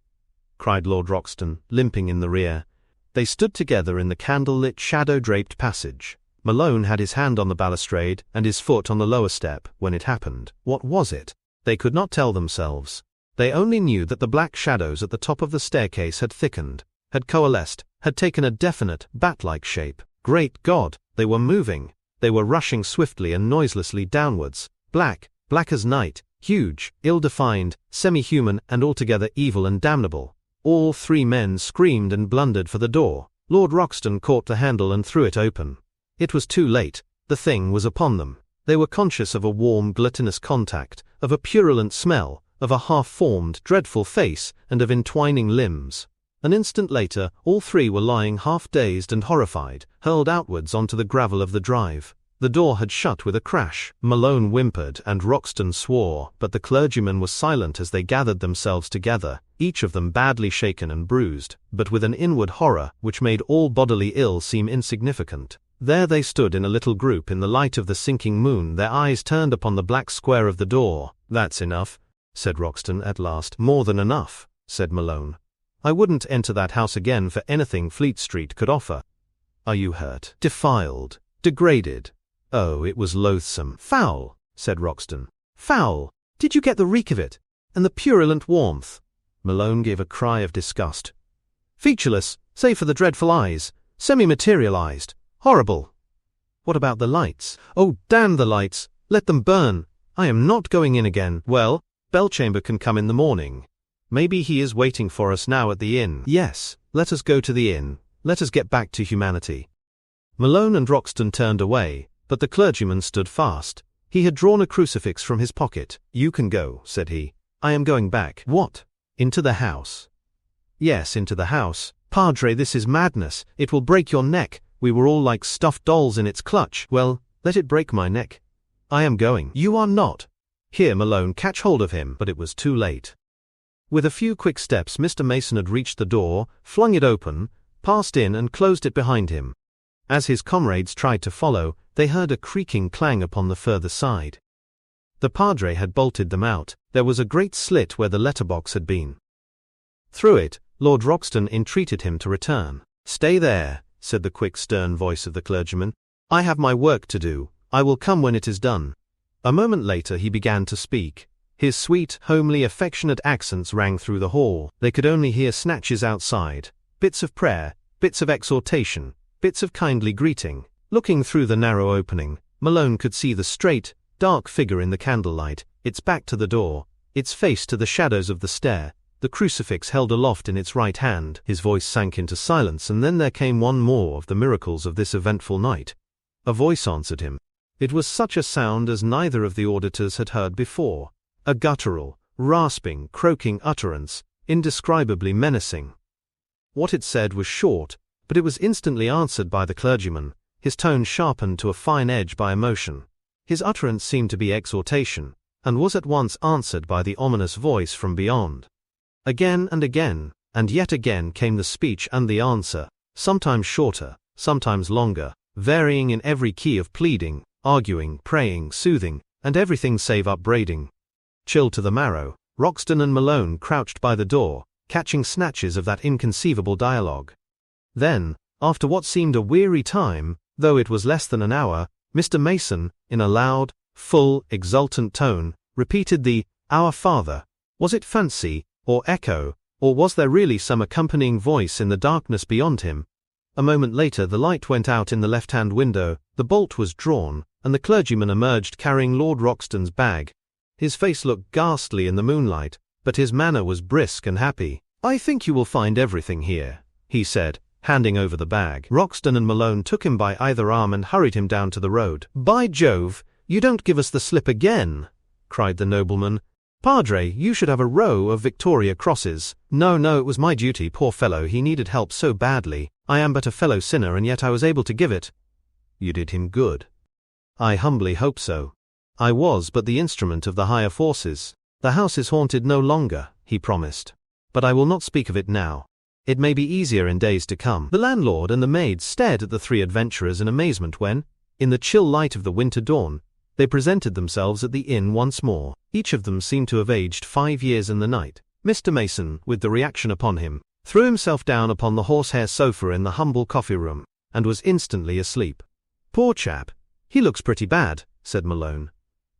cried Lord Roxton, limping in the rear. They stood together in the candle-lit, shadow-draped passage. Malone had his hand on the balustrade and his foot on the lower step when it happened. What was it? They could not tell themselves. They only knew that the black shadows at the top of the staircase had thickened, had coalesced, had taken a definite, bat-like shape. Great God, they were moving. They were rushing swiftly and noiselessly downwards, black as night, huge, ill-defined, semi-human and altogether evil and damnable. All three men screamed and blundered for the door. Lord Roxton caught the handle and threw it open. It was too late. The thing was upon them. They were conscious of a warm, glutinous contact, of a purulent smell, of a half-formed, dreadful face, and of entwining limbs. An instant later, all three were lying half-dazed and horrified, hurled outwards onto the gravel of the drive. The door had shut with a crash. Malone whimpered and Roxton swore, but the clergyman was silent as they gathered themselves together, each of them badly shaken and bruised, but with an inward horror which made all bodily ill seem insignificant. There they stood in a little group in the light of the sinking moon, their eyes turned upon the black square of the door. "That's enough," said Roxton at last. "More than enough," said Malone. "I wouldn't enter that house again for anything Fleet Street could offer." "Are you hurt? Defiled? Degraded?" "Oh, it was loathsome." "Foul," said Roxton. "Foul. Did you get the reek of it? And the purulent warmth?" Malone gave a cry of disgust. "Featureless, save for the dreadful eyes. Semi-materialized. Horrible." "What about the lights?" "Oh, damn the lights. Let them burn. I am not going in again." "Well, Belchamber can come in the morning. Maybe he is waiting for us now at the inn." "Yes, let us go to the inn. Let us get back to humanity." Malone and Roxton turned away, but the clergyman stood fast. He had drawn a crucifix from his pocket. "You can go," said he. "I am going back." "What? Into the house?" "Yes, into the house. Padre, this is madness. It will break your neck. We were all like stuffed dolls in its clutch." "Well, let it break my neck. I am going." "You are not." Here Malone catch hold of him, but it was too late. With a few quick steps Mr. Mason had reached the door, flung it open, passed in and closed it behind him. As his comrades tried to follow, they heard a creaking clang upon the further side. The Padre had bolted them out. There was a great slit where the letterbox had been. Through it, Lord Roxton entreated him to return. "Stay there," said the quick, stern voice of the clergyman. "I have my work to do. I will come when it is done." A moment later he began to speak. His sweet, homely, affectionate accents rang through the hall. They could only hear snatches outside, bits of prayer, bits of exhortation, bits of kindly greeting. Looking through the narrow opening, Malone could see the straight, dark figure in the candlelight, its back to the door, its face to the shadows of the stair, the crucifix held aloft in its right hand. His voice sank into silence, and then there came one more of the miracles of this eventful night. A voice answered him. It was such a sound as neither of the auditors had heard before, a guttural, rasping, croaking utterance, indescribably menacing. What it said was short, but it was instantly answered by the clergyman, his tone sharpened to a fine edge by emotion. His utterance seemed to be exhortation, and was at once answered by the ominous voice from beyond. Again and yet again came the speech and the answer, sometimes shorter, sometimes longer, varying in every key of pleading, arguing, praying, soothing, and everything save upbraiding. Chilled to the marrow, Roxton and Malone crouched by the door, catching snatches of that inconceivable dialogue. Then, after what seemed a weary time, though it was less than an hour, Mr. Mason, in a loud, full, exultant tone, repeated the "Our Father." Was it fancy, or echo, or was there really some accompanying voice in the darkness beyond him? A moment later the light went out in the left-hand window, the bolt was drawn, and the clergyman emerged carrying Lord Roxton's bag. His face looked ghastly in the moonlight, but his manner was brisk and happy. "I think you will find everything here," he said, handing over the bag. Roxton and Malone took him by either arm and hurried him down to the road. "By Jove, you don't give us the slip again," cried the nobleman. "Padre, you should have a row of Victoria Crosses." No, it was my duty, poor fellow, he needed help so badly. I am but a fellow sinner, and yet I was able to give it." "You did him good." "I humbly hope so. I was but the instrument of the higher forces. The house is haunted no longer," he promised. "But I will not speak of it now. It may be easier in days to come." The landlord and the maid stared at the three adventurers in amazement when, in the chill light of the winter dawn, they presented themselves at the inn once more. Each of them seemed to have aged 5 years in the night. Mr. Mason, with the reaction upon him, threw himself down upon the horsehair sofa in the humble coffee-room, and was instantly asleep. "Poor chap, he looks pretty bad," said Malone.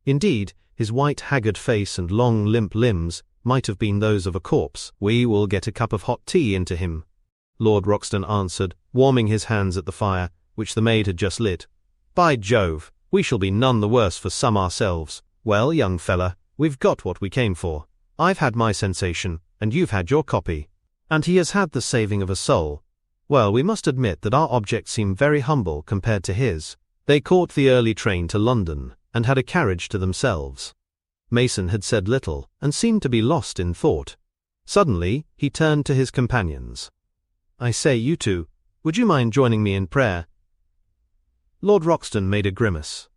Indeed, his white, haggard face and long, limp limbs might have been those of a corpse. "We will get a cup of hot tea into him," Lord Roxton answered, warming his hands at the fire, which the maid had just lit. "By Jove, we shall be none the worse for some ourselves. Well, young fella, we've got what we came for. I've had my sensation, and you've had your copy. And he has had the saving of a soul. Well, we must admit that our objects seem very humble compared to his." They caught the early train to London, and had a carriage to themselves. Mason had said little, and seemed to be lost in thought. Suddenly, he turned to his companions. "I say, you two, would you mind joining me in prayer?" Lord Roxton made a grimace.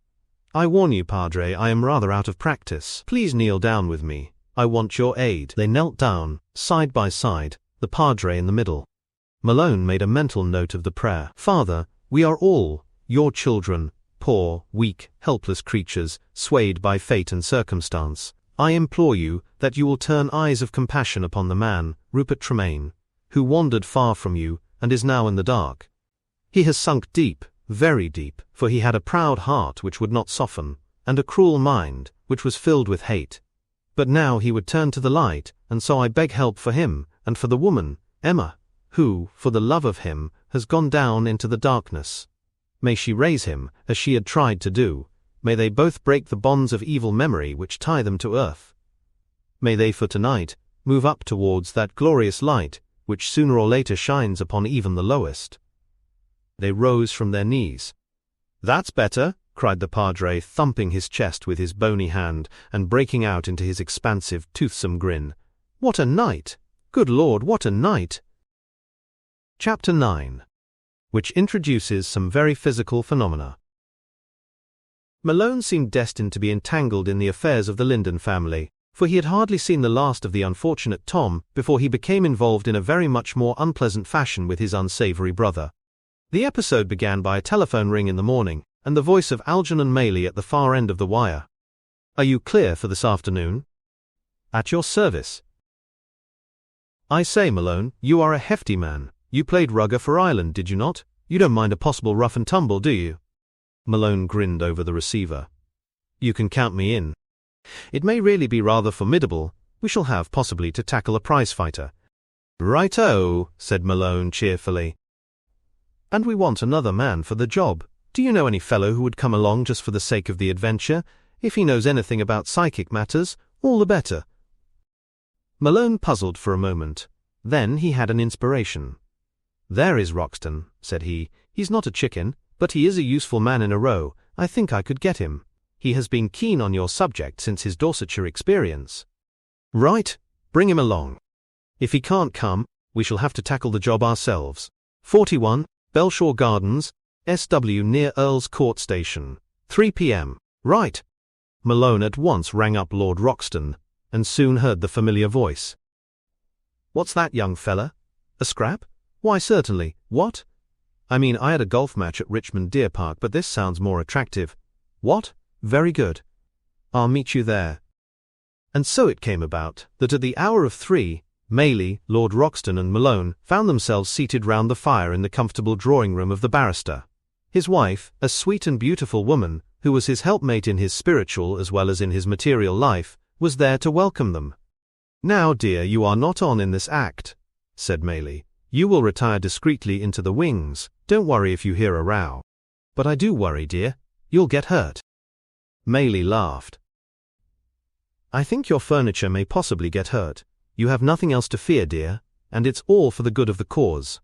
"I warn you, Padre, I am rather out of practice. Please kneel down with me. I want your aid." They knelt down, side by side, the Padre in the middle. Malone made a mental note of the prayer. "Father, we are all your children, poor, weak, helpless creatures, swayed by fate and circumstance. I implore you that you will turn eyes of compassion upon the man, Rupert Tremaine, who wandered far from you, and is now in the dark. He has sunk deep, very deep, for he had a proud heart which would not soften, and a cruel mind, which was filled with hate. But now he would turn to the light, and so I beg help for him, and for the woman, Emma, who, for the love of him, has gone down into the darkness. May she raise him, as she had tried to do. May they both break the bonds of evil memory which tie them to earth. May they for tonight move up towards that glorious light, which sooner or later shines upon even the lowest." They rose from their knees. "That's better," cried the Padre, thumping his chest with his bony hand, and breaking out into his expansive, toothsome grin. "What a night! Good Lord, what a night!" Chapter 9, which introduces some very physical phenomena. Malone seemed destined to be entangled in the affairs of the Linden family, for he had hardly seen the last of the unfortunate Tom before he became involved in a very much more unpleasant fashion with his unsavory brother. The episode began by a telephone ring in the morning, and the voice of Algernon Maley at the far end of the wire. "Are you clear for this afternoon?" "At your service." "I say, Malone, you are a hefty man. You played rugger for Ireland, did you not? You don't mind a possible rough and tumble, do you?" Malone grinned over the receiver. "You can count me in. It may really be rather formidable. We shall have possibly to tackle a prize-fighter." "Right-o," said Malone cheerfully. "And we want another man for the job. Do you know any fellow who would come along just for the sake of the adventure? If he knows anything about psychic matters, all the better." Malone puzzled for a moment. Then he had an inspiration. "There is Roxton," said he. "He's not a chicken, but he is a useful man in a row, I think I could get him. He has been keen on your subject since his Dorsetshire experience. Right, bring him along. If he can't come, we shall have to tackle the job ourselves. 41, Belshaw Gardens, SW near Earl's Court Station. 3 p.m. Right. Malone at once rang up Lord Roxton, and soon heard the familiar voice. What's that, young fella? A scrap? Why, certainly. What? I mean, I had a golf match at Richmond Deer Park, but this sounds more attractive. What? Very good. I'll meet you there. And so it came about that at the hour of 3, Maylie, Lord Roxton and Malone found themselves seated round the fire in the comfortable drawing-room of the barrister. His wife, a sweet and beautiful woman, who was his helpmate in his spiritual as well as in his material life, was there to welcome them. Now, dear, you are not on in this act, said Maylie. You will retire discreetly into the wings. Don't worry if you hear a row. But I do worry, dear. You'll get hurt. Maylie laughed. I think your furniture may possibly get hurt. You have nothing else to fear, dear, and it's all for the good of the cause.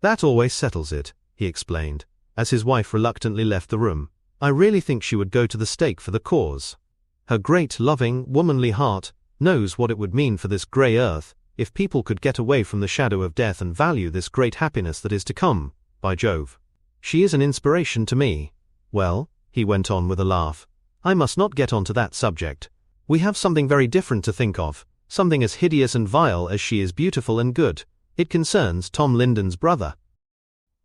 That always settles it, he explained, as his wife reluctantly left the room. I really think she would go to the stake for the cause. Her great, loving, womanly heart knows what it would mean for this grey earth if people could get away from the shadow of death and value this great happiness that is to come, by Jove. She is an inspiration to me. Well, he went on with a laugh, I must not get on to that subject. We have something very different to think of, something as hideous and vile as she is beautiful and good. It concerns Tom Linden's brother.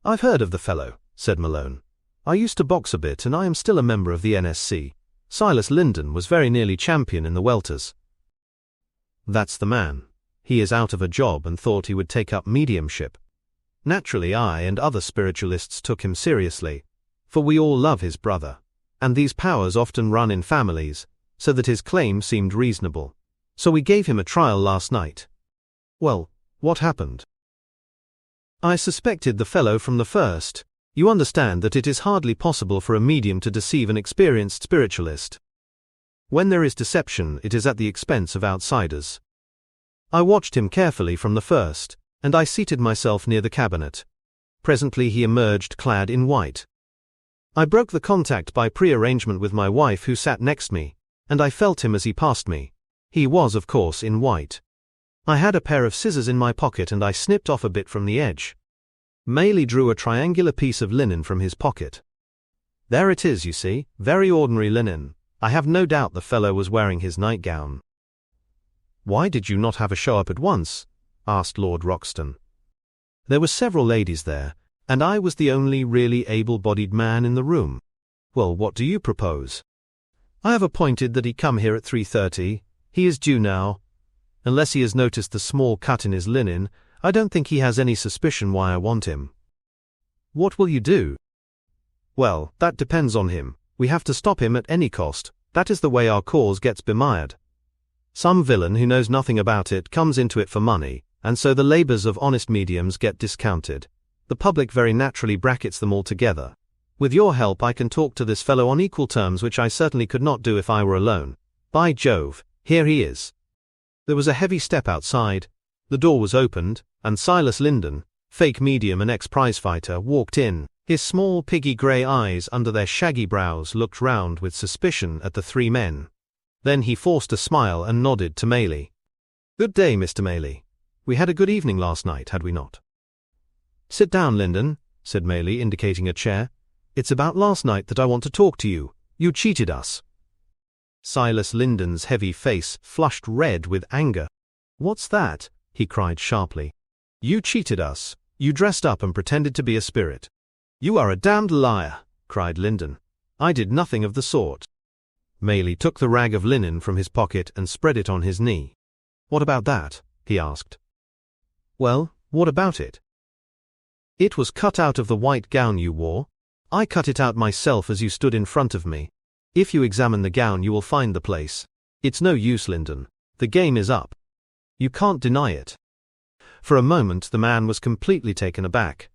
I've heard of the fellow, said Malone. I used to box a bit and I am still a member of the NSC. Silas Linden was very nearly champion in the welters. That's the man. He is out of a job and thought he would take up mediumship. Naturally I and other spiritualists took him seriously, for we all love his brother, and these powers often run in families, so that his claim seemed reasonable. So we gave him a trial last night. Well, what happened? I suspected the fellow from the first. You understand that it is hardly possible for a medium to deceive an experienced spiritualist. When there is deception, it is at the expense of outsiders. I watched him carefully from the first, and I seated myself near the cabinet. Presently he emerged clad in white. I broke the contact by pre-arrangement with my wife who sat next me, and I felt him as he passed me. He was, of course, in white. I had a pair of scissors in my pocket and I snipped off a bit from the edge. Maylie drew a triangular piece of linen from his pocket. There it is, you see, very ordinary linen. I have no doubt the fellow was wearing his nightgown. Why did you not have a show up at once? Asked Lord Roxton. There were several ladies there, and I was the only really able-bodied man in the room. Well, what do you propose? I have appointed that he come here at 3:30. He is due now. Unless he has noticed the small cut in his linen, I don't think he has any suspicion why I want him. What will you do? Well, that depends on him. We have to stop him at any cost. That is the way our cause gets bemired. Some villain who knows nothing about it comes into it for money, and so the labours of honest mediums get discounted. The public very naturally brackets them all together. With your help I can talk to this fellow on equal terms, which I certainly could not do if I were alone. By Jove, here he is. There was a heavy step outside, the door was opened, and Silas Linden, fake medium and ex-prizefighter, walked in. His small piggy grey eyes under their shaggy brows looked round with suspicion at the three men. Then he forced a smile and nodded to Maylie. Good day, Mr. Maylie. We had a good evening last night, had we not? Sit down, Linden, said Maylie, indicating a chair. It's about last night that I want to talk to you. You cheated us. Silas Linden's heavy face flushed red with anger. What's that? He cried sharply. You cheated us. You dressed up and pretended to be a spirit. You are a damned liar, cried Linden. I did nothing of the sort. Maylie took the rag of linen from his pocket and spread it on his knee. What about that? He asked. Well, what about it? It was cut out of the white gown you wore. I cut it out myself as you stood in front of me. If you examine the gown you will find the place. It's no use, Linden. The game is up. You can't deny it. For a moment the man was completely taken aback.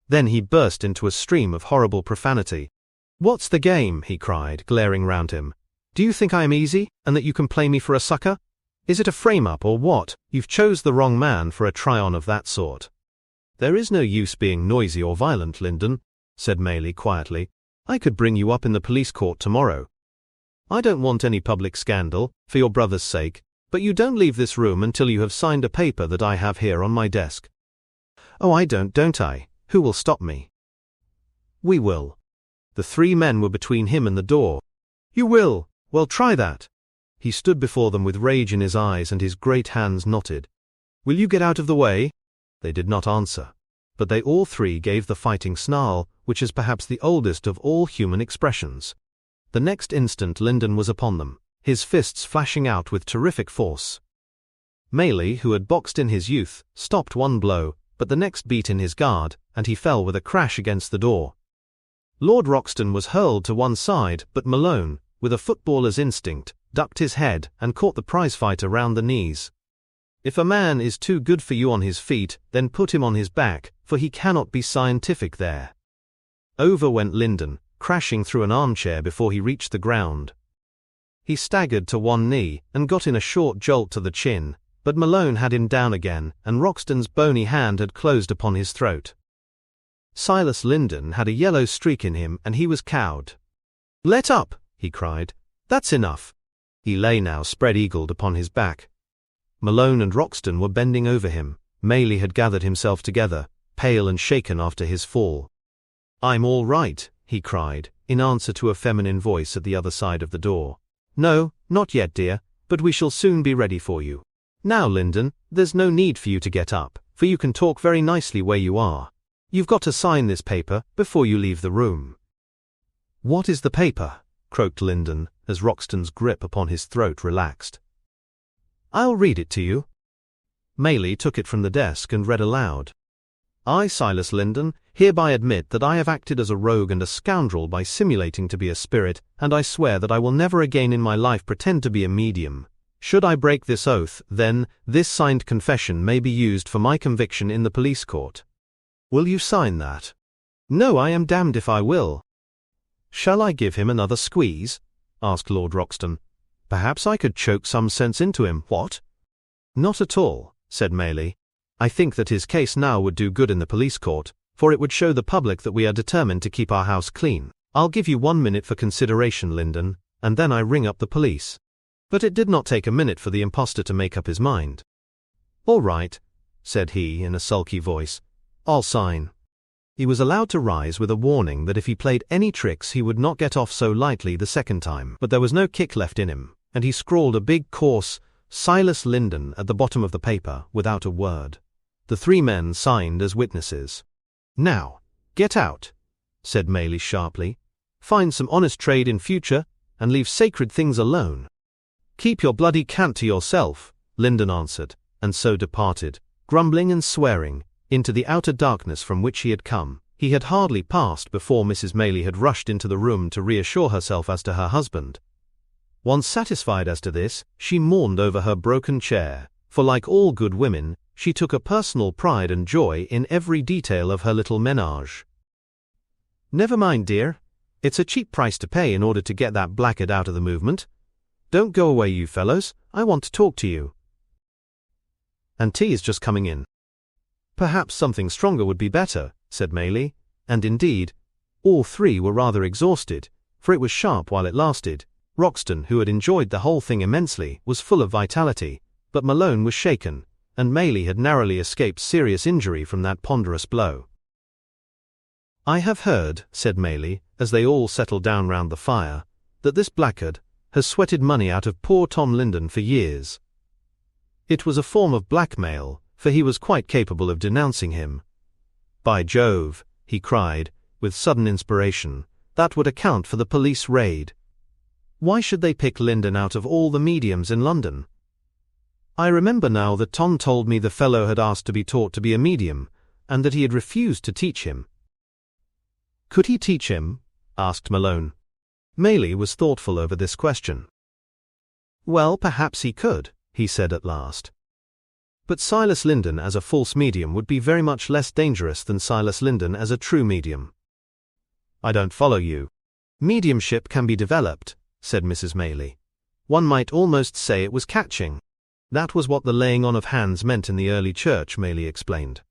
Then he burst into a stream of horrible profanity. What's the game? He cried, glaring round him. Do you think I am easy, and that you can play me for a sucker? Is it a frame-up or what? You've chose the wrong man for a try-on of that sort. There is no use being noisy or violent, Linden, said Maylie quietly. I could bring you up in the police court tomorrow. I don't want any public scandal, for your brother's sake, but you don't leave this room until you have signed a paper that I have here on my desk. Oh, I don't I? Who will stop me? We will. The three men were between him and the door. You will? Well, try that. He stood before them with rage in his eyes and his great hands knotted. Will you get out of the way? They did not answer, but they all three gave the fighting snarl, which is perhaps the oldest of all human expressions. The next instant Lyndon was upon them, his fists flashing out with terrific force. Maley, who had boxed in his youth, stopped one blow, but the next beat in his guard, and he fell with a crash against the door. Lord Roxton was hurled to one side, but Malone, with a footballer's instinct, ducked his head and caught the prizefighter round the knees. If a man is too good for you on his feet, then put him on his back, for he cannot be scientific there. Over went Lyndon, crashing through an armchair before he reached the ground. He staggered to one knee and got in a short jolt to the chin, but Malone had him down again, and Roxton's bony hand had closed upon his throat. Silas Lyndon had a yellow streak in him, and he was cowed. "Let up!" he cried. "That's enough." He lay now spread-eagled upon his back. Malone and Roxton were bending over him. Maley had gathered himself together, pale and shaken after his fall. "I'm all right," he cried, in answer to a feminine voice at the other side of the door. "No, not yet, dear, but we shall soon be ready for you. Now, Lyndon, there's no need for you to get up, for you can talk very nicely where you are. You've got to sign this paper before you leave the room." "What is the paper?" croaked Lyndon, as Roxton's grip upon his throat relaxed. "I'll read it to you." Maley took it from the desk and read aloud. "I, Silas Lyndon, hereby admit that I have acted as a rogue and a scoundrel by simulating to be a spirit, and I swear that I will never again in my life pretend to be a medium. Should I break this oath, then, this signed confession may be used for my conviction in the police court. Will you sign that?" "No, I am damned if I will." "Shall I give him another squeeze?" asked Lord Roxton. "Perhaps I could choke some sense into him, what?" "Not at all," said Maley. "I think that his case now would do good in the police court, for it would show the public that we are determined to keep our house clean. I'll give you 1 minute for consideration, Lyndon, and then I ring up the police." But it did not take a minute for the impostor to make up his mind. "All right," said he in a sulky voice. "I'll sign." He was allowed to rise with a warning that if he played any tricks he would not get off so lightly the second time, but there was no kick left in him, and he scrawled a big coarse "Silas Lyndon" at the bottom of the paper without a word. The three men signed as witnesses. "Now, get out," said Maley sharply. "Find some honest trade in future, and leave sacred things alone." "Keep your bloody cant to yourself," Lyndon answered, and so departed, grumbling and swearing, into the outer darkness from which he had come. He had hardly passed before Mrs. Maley had rushed into the room to reassure herself as to her husband. Once satisfied as to this, she mourned over her broken chair, for like all good women, she took a personal pride and joy in every detail of her little menage. "Never mind, dear. It's a cheap price to pay in order to get that blackguard out of the movement. Don't go away, you fellows. I want to talk to you. And tea is just coming in." "Perhaps something stronger would be better," said Maley, and indeed, all three were rather exhausted, for it was sharp while it lasted. Roxton, who had enjoyed the whole thing immensely, was full of vitality, but Malone was shaken, and Maley had narrowly escaped serious injury from that ponderous blow. "I have heard," said Maley, as they all settled down round the fire, "that this blackguard has sweated money out of poor Tom Lyndon for years. It was a form of blackmail, for he was quite capable of denouncing him. By Jove," he cried, with sudden inspiration, "that would account for the police raid. Why should they pick Lyndon out of all the mediums in London? I remember now that Tom told me the fellow had asked to be taught to be a medium, and that he had refused to teach him." "Could he teach him?" asked Malone. Maley was thoughtful over this question. "Well, perhaps he could," he said at last. "But Silas Lyndon as a false medium would be very much less dangerous than Silas Lyndon as a true medium." "I don't follow you." "Mediumship can be developed," said Mrs. Maley. "One might almost say it was catching." "That was what the laying on of hands meant in the early church," Maley explained.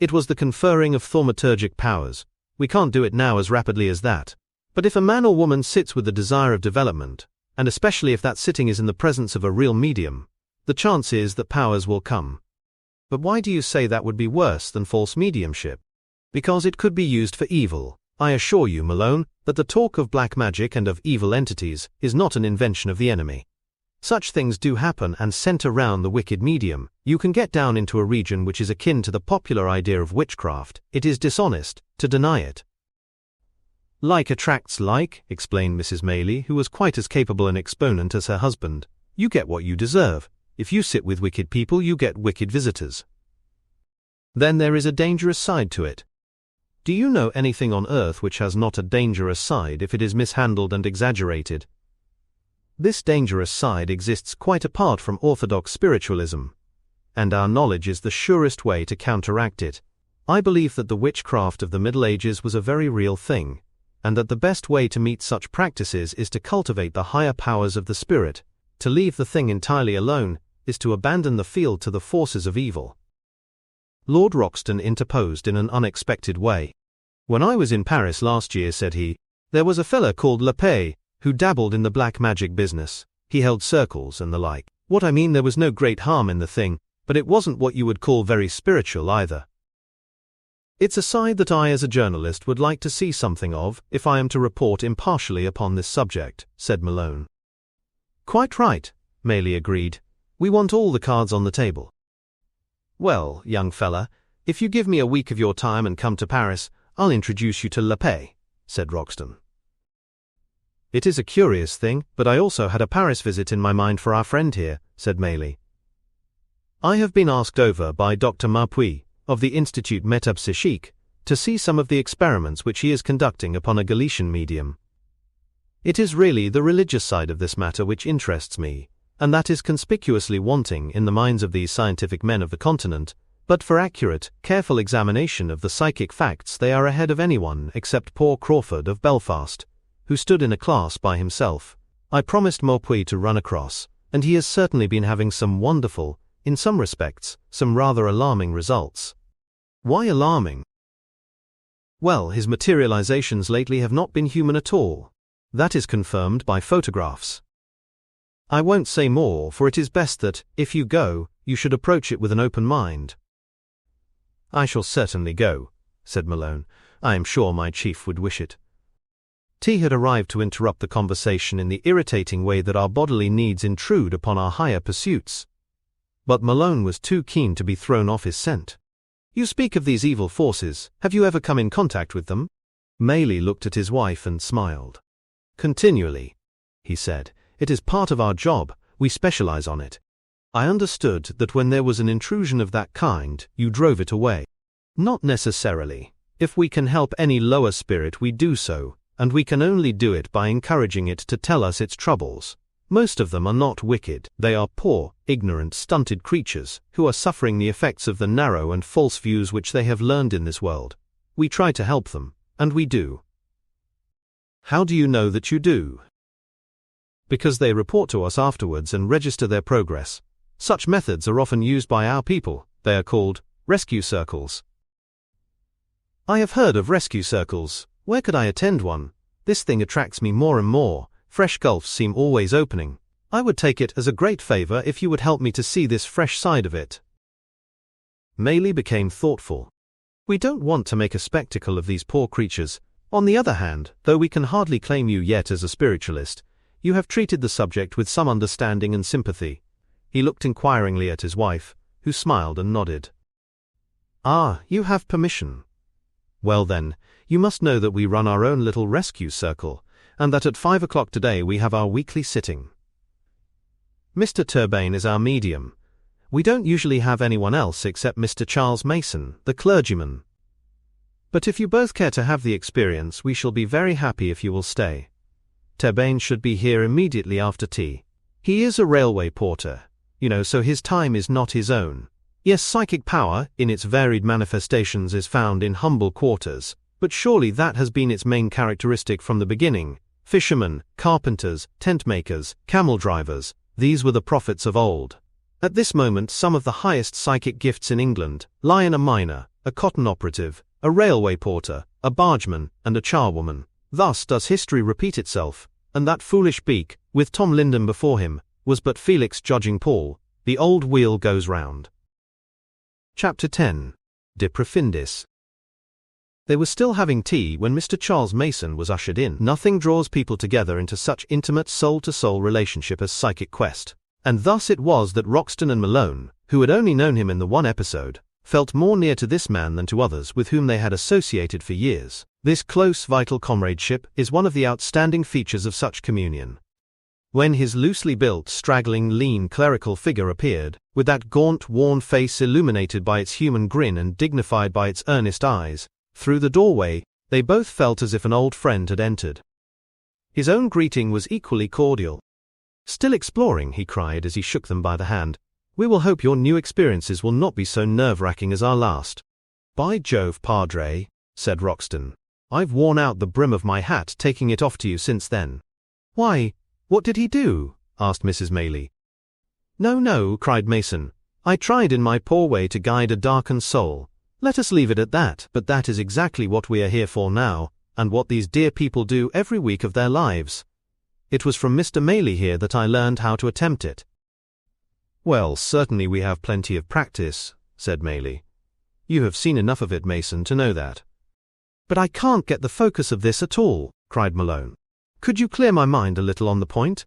"It was the conferring of thaumaturgic powers. We can't do it now as rapidly as that. But if a man or woman sits with the desire of development, and especially if that sitting is in the presence of a real medium, the chance is that powers will come. But why do you say that would be worse than false mediumship? Because it could be used for evil. I assure you, Malone, that the talk of black magic and of evil entities is not an invention of the enemy. Such things do happen and center around the wicked medium. You can get down into a region which is akin to the popular idea of witchcraft. It is dishonest to deny it. Like attracts like, explained Mrs. Maylie, who was quite as capable an exponent as her husband. You get what you deserve. If you sit with wicked people, you get wicked visitors. Then there is a dangerous side to it. Do you know anything on earth which has not a dangerous side if it is mishandled and exaggerated? This dangerous side exists quite apart from orthodox spiritualism, and our knowledge is the surest way to counteract it. I believe that the witchcraft of the Middle Ages was a very real thing, and that the best way to meet such practices is to cultivate the higher powers of the spirit. To leave the thing entirely alone is to abandon the field to the forces of evil. Lord Roxton interposed in an unexpected way. When I was in Paris last year, said he, there was a fella called Lepay, who dabbled in the black magic business. He held circles and the like. What I mean, there was no great harm in the thing, but it wasn't what you would call very spiritual either. It's a side that I as a journalist would like to see something of, if I am to report impartially upon this subject, said Malone. Quite right, Maylie agreed. We want all the cards on the table. Well, young fella, if you give me a week of your time and come to Paris, I'll introduce you to Lepay, said Roxton. It is a curious thing, but I also had a Paris visit in my mind for our friend here, said Maylie. I have been asked over by Dr. Marpuy, of the Institut Métapsychique, to see some of the experiments which he is conducting upon a Galician medium. It is really the religious side of this matter which interests me, and that is conspicuously wanting in the minds of these scientific men of the continent, but for accurate, careful examination of the psychic facts they are ahead of anyone except poor Crawford of Belfast, who stood in a class by himself. I promised Maupuy to run across, and he has certainly been having some wonderful, in some respects, some rather alarming results. Why alarming? Well, his materializations lately have not been human at all. That is confirmed by photographs. I won't say more, for it is best that, if you go, you should approach it with an open mind. I shall certainly go, said Malone. I am sure my chief would wish it. Tea had arrived to interrupt the conversation in the irritating way that our bodily needs intrude upon our higher pursuits. But Malone was too keen to be thrown off his scent. You speak of these evil forces. Have you ever come in contact with them? Maylie looked at his wife and smiled. Continually, he said. It is part of our job. We specialize on it. I understood that when there was an intrusion of that kind, you drove it away. Not necessarily. If we can help any lower spirit, we do so, and we can only do it by encouraging it to tell us its troubles. Most of them are not wicked. They are poor, ignorant, stunted creatures who are suffering the effects of the narrow and false views which they have learned in this world. We try to help them, and we do. How do you know that you do? Because they report to us afterwards and register their progress. Such methods are often used by our people. They are called rescue circles. I have heard of rescue circles. Where could I attend one? This thing attracts me more and more. Fresh gulfs seem always opening. I would take it as a great favor if you would help me to see this fresh side of it. Maylie became thoughtful. We don't want to make a spectacle of these poor creatures. On the other hand, though we can hardly claim you yet as a spiritualist, you have treated the subject with some understanding and sympathy. He looked inquiringly at his wife, who smiled and nodded. Ah, you have permission. Well then, you must know that we run our own little rescue circle, and that at 5 o'clock today we have our weekly sitting. Mr. Turbayne is our medium. We don't usually have anyone else except Mr. Charles Mason, the clergyman. But if you both care to have the experience, we shall be very happy if you will stay. Turbayne should be here immediately after tea. He is a railway porter, so his time is not his own. Yes, psychic power, in its varied manifestations, is found in humble quarters, but surely that has been its main characteristic from the beginning. Fishermen, carpenters, tent makers, camel drivers, these were the prophets of old. At this moment some of the highest psychic gifts in England lie in a miner, a cotton operative, a railway porter, a bargeman, and a charwoman. Thus does history repeat itself, and that foolish beak, with Tom Linden before him, was but Felix judging Paul. The old wheel goes round. Chapter 10. De Profundis. They were still having tea when Mr. Charles Mason was ushered in. Nothing draws people together into such intimate soul-to-soul relationship as psychic quest, and thus it was that Roxton and Malone, who had only known him in the one episode, felt more near to this man than to others with whom they had associated for years. This close, vital comradeship is one of the outstanding features of such communion. When his loosely built, straggling, lean clerical figure appeared, with that gaunt, worn face illuminated by its human grin and dignified by its earnest eyes, through the doorway, they both felt as if an old friend had entered. His own greeting was equally cordial. "Still exploring," he cried as he shook them by the hand. "We will hope your new experiences will not be so nerve-wracking as our last." "By Jove, Padre," said Roxton, "I've worn out the brim of my hat taking it off to you since then." "Why, what did he do?" asked Mrs. Maylie. "No," cried Mason. "I tried in my poor way to guide a darkened soul. Let us leave it at that. But that is exactly what we are here for now, and what these dear people do every week of their lives. It was from Mr. Maylie here that I learned how to attempt it." "Well, certainly we have plenty of practice," said Maylie. "You have seen enough of it, Mason, to know that." "But I can't get the focus of this at all," cried Malone. "Could you clear my mind a little on the point?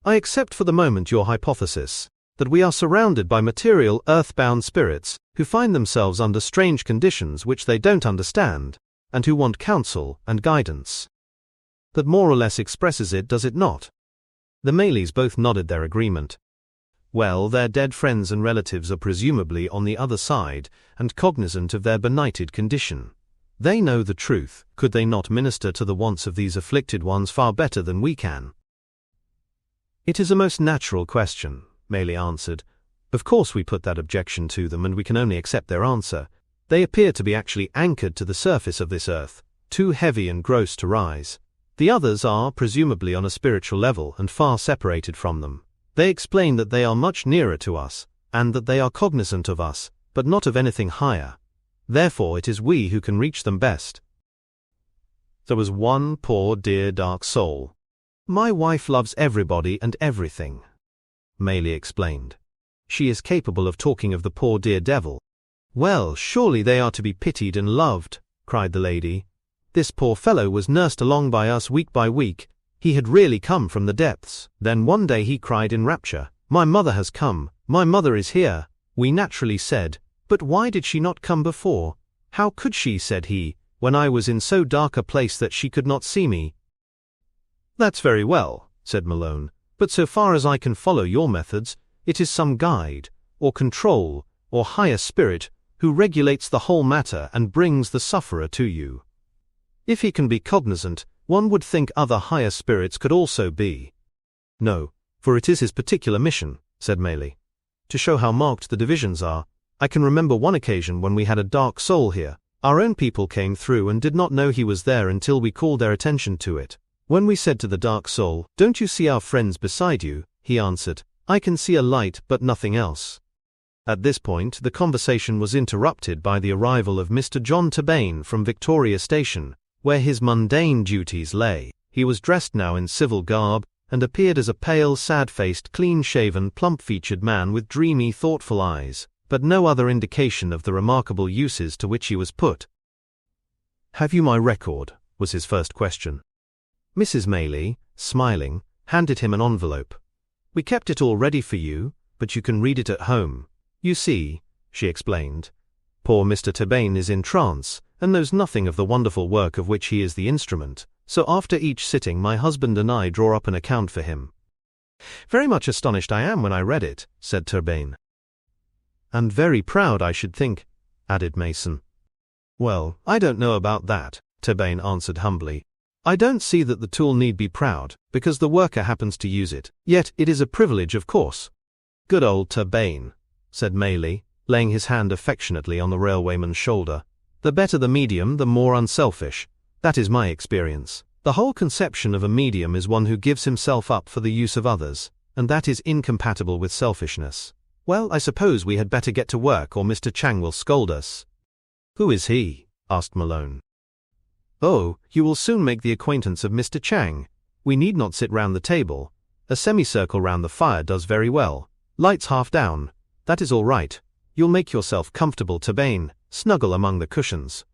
I accept for the moment your hypothesis, that we are surrounded by material, earthbound spirits, who find themselves under strange conditions which they don't understand, and who want counsel and guidance. That more or less expresses it, does it not?" The Maylies both nodded their agreement. "Well, their dead friends and relatives are presumably on the other side, and cognizant of their benighted condition. They know the truth. Could they not minister to the wants of these afflicted ones far better than we can?" "It is a most natural question," Maylie answered. "Of course we put that objection to them, and we can only accept their answer. They appear to be actually anchored to the surface of this earth, too heavy and gross to rise. The others are presumably on a spiritual level and far separated from them. They explain that they are much nearer to us, and that they are cognizant of us, but not of anything higher. Therefore it is we who can reach them best." "There was one poor dear dark soul. My wife loves everybody and everything," Maylie explained. "She is capable of talking of the poor dear devil." "Well, surely they are to be pitied and loved," cried the lady. "This poor fellow was nursed along by us week by week. He had really come from the depths. Then one day he cried in rapture, 'My mother has come, my mother is here.' We naturally said, 'But why did she not come before?' 'How could she,' said he, 'when I was in so dark a place that she could not see me?'" "That's very well," said Malone, "but so far as I can follow your methods, it is some guide, or control, or higher spirit, who regulates the whole matter and brings the sufferer to you. If he can be cognizant, one would think other higher spirits could also be." "No, for it is his particular mission," said Maylie. "To show how marked the divisions are, I can remember one occasion when we had a dark soul here. Our own people came through and did not know he was there until we called their attention to it. When we said to the dark soul, 'Don't you see our friends beside you?' he answered, 'I can see a light but nothing else.'" At this point the conversation was interrupted by the arrival of Mr. John Tabane from Victoria Station, where his mundane duties lay. He was dressed now in civil garb, and appeared as a pale, sad-faced, clean-shaven, plump-featured man with dreamy, thoughtful eyes, but no other indication of the remarkable uses to which he was put. "Have you my record?" was his first question. Mrs. Maylie, smiling, handed him an envelope. "We kept it all ready for you, but you can read it at home. You see," she explained, "poor Mr. Tabane is in trance, and knows nothing of the wonderful work of which he is the instrument, so after each sitting my husband and I draw up an account for him." "Very much astonished I am when I read it," said Tabane. "And very proud, I should think," added Mason. "Well, I don't know about that," Tabane answered humbly. "I don't see that the tool need be proud, because the worker happens to use it. Yet it is a privilege, of course." "Good old Tabane," said Maylie, laying his hand affectionately on the railwayman's shoulder. "The better the medium, the more unselfish. That is my experience. The whole conception of a medium is one who gives himself up for the use of others, and that is incompatible with selfishness. Well, I suppose we had better get to work or Mr. Chang will scold us." "Who is he?" asked Malone. "Oh, you will soon make the acquaintance of Mr. Chang. We need not sit round the table. A semicircle round the fire does very well. Lights half down. That is all right. You'll make yourself comfortable, Tabane. Snuggle among the cushions."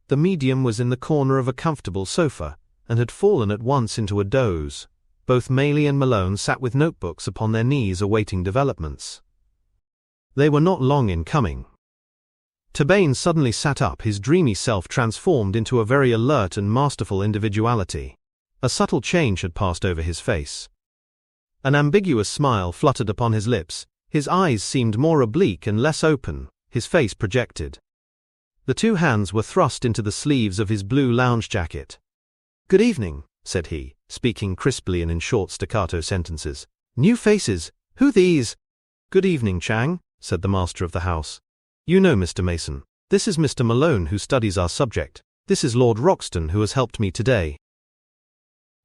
The medium was in the corner of a comfortable sofa, and had fallen at once into a doze. Both Maley and Malone sat with notebooks upon their knees awaiting developments. They were not long in coming. Tabane suddenly sat up, his dreamy self transformed into a very alert and masterful individuality. A subtle change had passed over his face. An ambiguous smile fluttered upon his lips, his eyes seemed more oblique and less open, his face projected. The two hands were thrust into the sleeves of his blue lounge jacket. "Good evening," said he, speaking crisply and in short staccato sentences. "New faces. Who these?" "Good evening, Chang," said the master of the house. "You know Mr. Mason. This is Mr. Malone, who studies our subject. This is Lord Roxton, who has helped me today."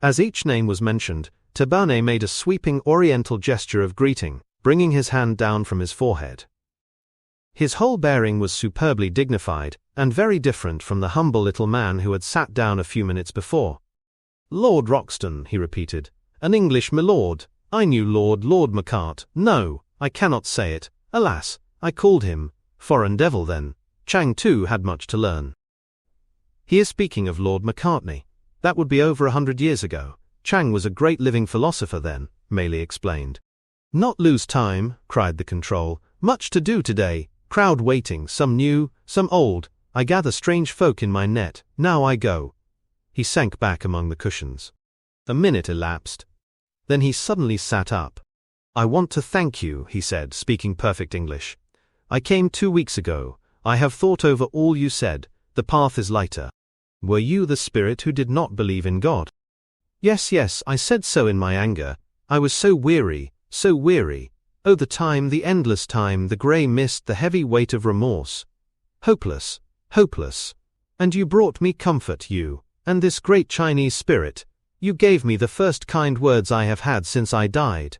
As each name was mentioned, Tabane made a sweeping oriental gesture of greeting, bringing his hand down from his forehead. His whole bearing was superbly dignified, and very different from the humble little man who had sat down a few minutes before. "Lord Roxton," he repeated. "An English milord. I knew Lord Macart. No, I cannot say it. Alas, I called him. Foreign devil then." Chang too had much to learn. "He is speaking of Lord Macartney. That would be over 100 years ago. Chang was a great living philosopher then," Maley explained. "Not lose time," cried the control. "Much to do today. Crowd waiting, some new, some old. I gather strange folk in my net. Now I go." He sank back among the cushions. A minute elapsed. Then he suddenly sat up. "I want to thank you," he said, speaking perfect English. "I came 2 weeks ago. I have thought over all you said. The path is lighter." "Were you the spirit who did not believe in God?" Yes, I said so in my anger. I was so weary, so weary. Oh, the time, the endless time, the grey mist, the heavy weight of remorse. Hopeless, hopeless. And you brought me comfort, you, and this great Chinese spirit. You gave me the first kind words I have had since I died."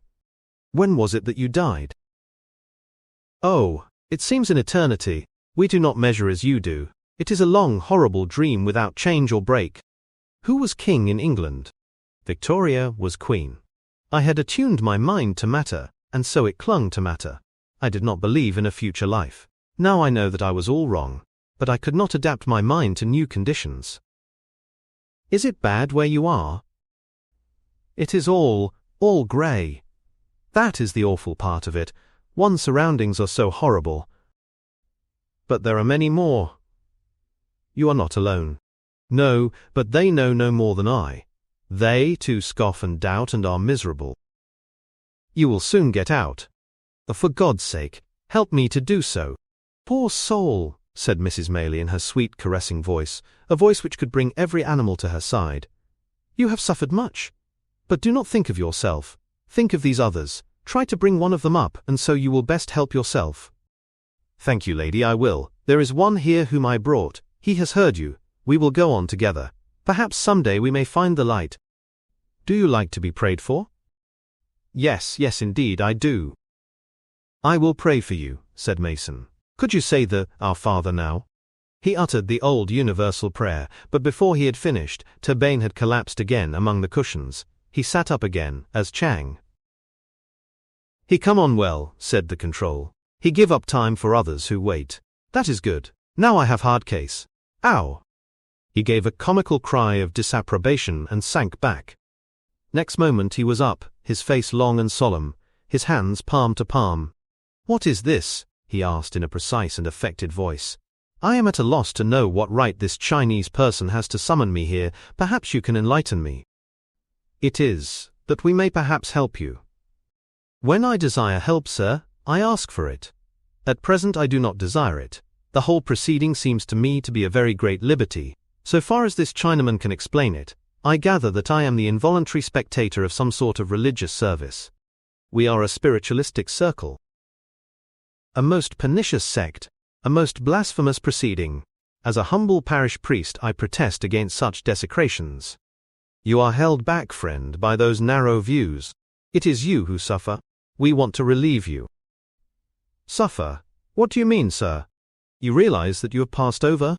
"When was it that you died?" "Oh, it seems an eternity. We do not measure as you do. It is a long, horrible dream without change or break." "Who was king in England?" "Victoria was queen. I had attuned my mind to matter, and so it clung to matter. I did not believe in a future life. Now I know that I was all wrong, but I could not adapt my mind to new conditions." "Is it bad where you are?" "It is all grey. That is the awful part of it. One's surroundings are so horrible. But there are many more. You are not alone. No, but they know no more than I. They, too, scoff and doubt and are miserable. You will soon get out. For God's sake, help me to do so." "Poor soul," said Mrs. Maley in her sweet, caressing voice, a voice which could bring every animal to her side. "You have suffered much. But do not think of yourself. Think of these others. Try to bring one of them up, and so you will best help yourself." "Thank you, lady, I will. There is one here whom I brought. He has heard you. We will go on together. Perhaps some day we may find the light." "Do you like to be prayed for?" Yes, indeed, I do." "I will pray for you," said Mason. "Could you say the Our Father now?" He uttered the old universal prayer, but before he had finished, Tabane had collapsed again among the cushions. He sat up again, as Chang. "He come on well," said the control. "He give up time for others who wait. That is good. Now I have hard case. Ow!" He gave a comical cry of disapprobation and sank back. Next moment he was up, his face long and solemn, his hands palm to palm. "What is this?" he asked in a precise and affected voice. "I am at a loss to know what right this Chinese person has to summon me here. Perhaps you can enlighten me." "It is, that we may perhaps help you." "When I desire help, sir, I ask for it. At present I do not desire it. The whole proceeding seems to me to be a very great liberty. So far as this Chinaman can explain it, I gather that I am the involuntary spectator of some sort of religious service. We are a spiritualistic circle. A most pernicious sect, a most blasphemous proceeding. As a humble parish priest I protest against such desecrations. You are held back, friend, by those narrow views. It is you who suffer. We want to relieve you." "Suffer? What do you mean, sir? You realize that you have passed over?"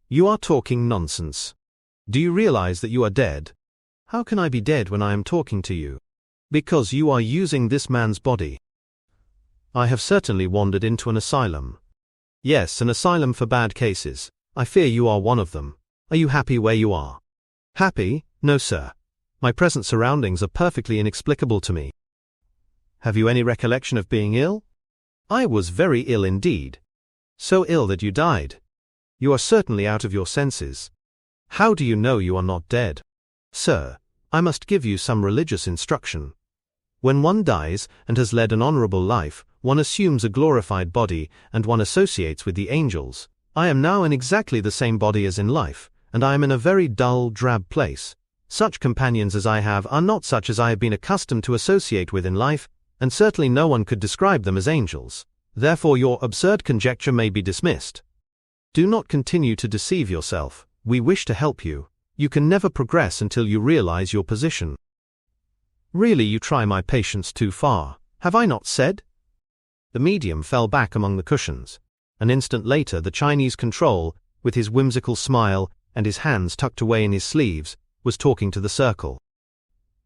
You are talking nonsense. Do you realize that you are dead? How can I be dead when I am talking to you? Because you are using this man's body. I have certainly wandered into an asylum. Yes, an asylum for bad cases. I fear you are one of them. Are you happy where you are? Happy? No, sir. My present surroundings are perfectly inexplicable to me. Have you any recollection of being ill? I was very ill indeed. So ill that you died. You are certainly out of your senses. How do you know you are not dead? Sir, I must give you some religious instruction. When one dies and has led an honorable life, one assumes a glorified body and one associates with the angels. I am now in exactly the same body as in life, and I am in a very dull, drab place. Such companions as I have are not such as I have been accustomed to associate with in life, and certainly no one could describe them as angels. Therefore your absurd conjecture may be dismissed. Do not continue to deceive yourself. We wish to help you. You can never progress until you realize your position. Really, you try my patience too far. Have I not said? The medium fell back among the cushions. An instant later the Chinese control, with his whimsical smile and his hands tucked away in his sleeves, was talking to the circle.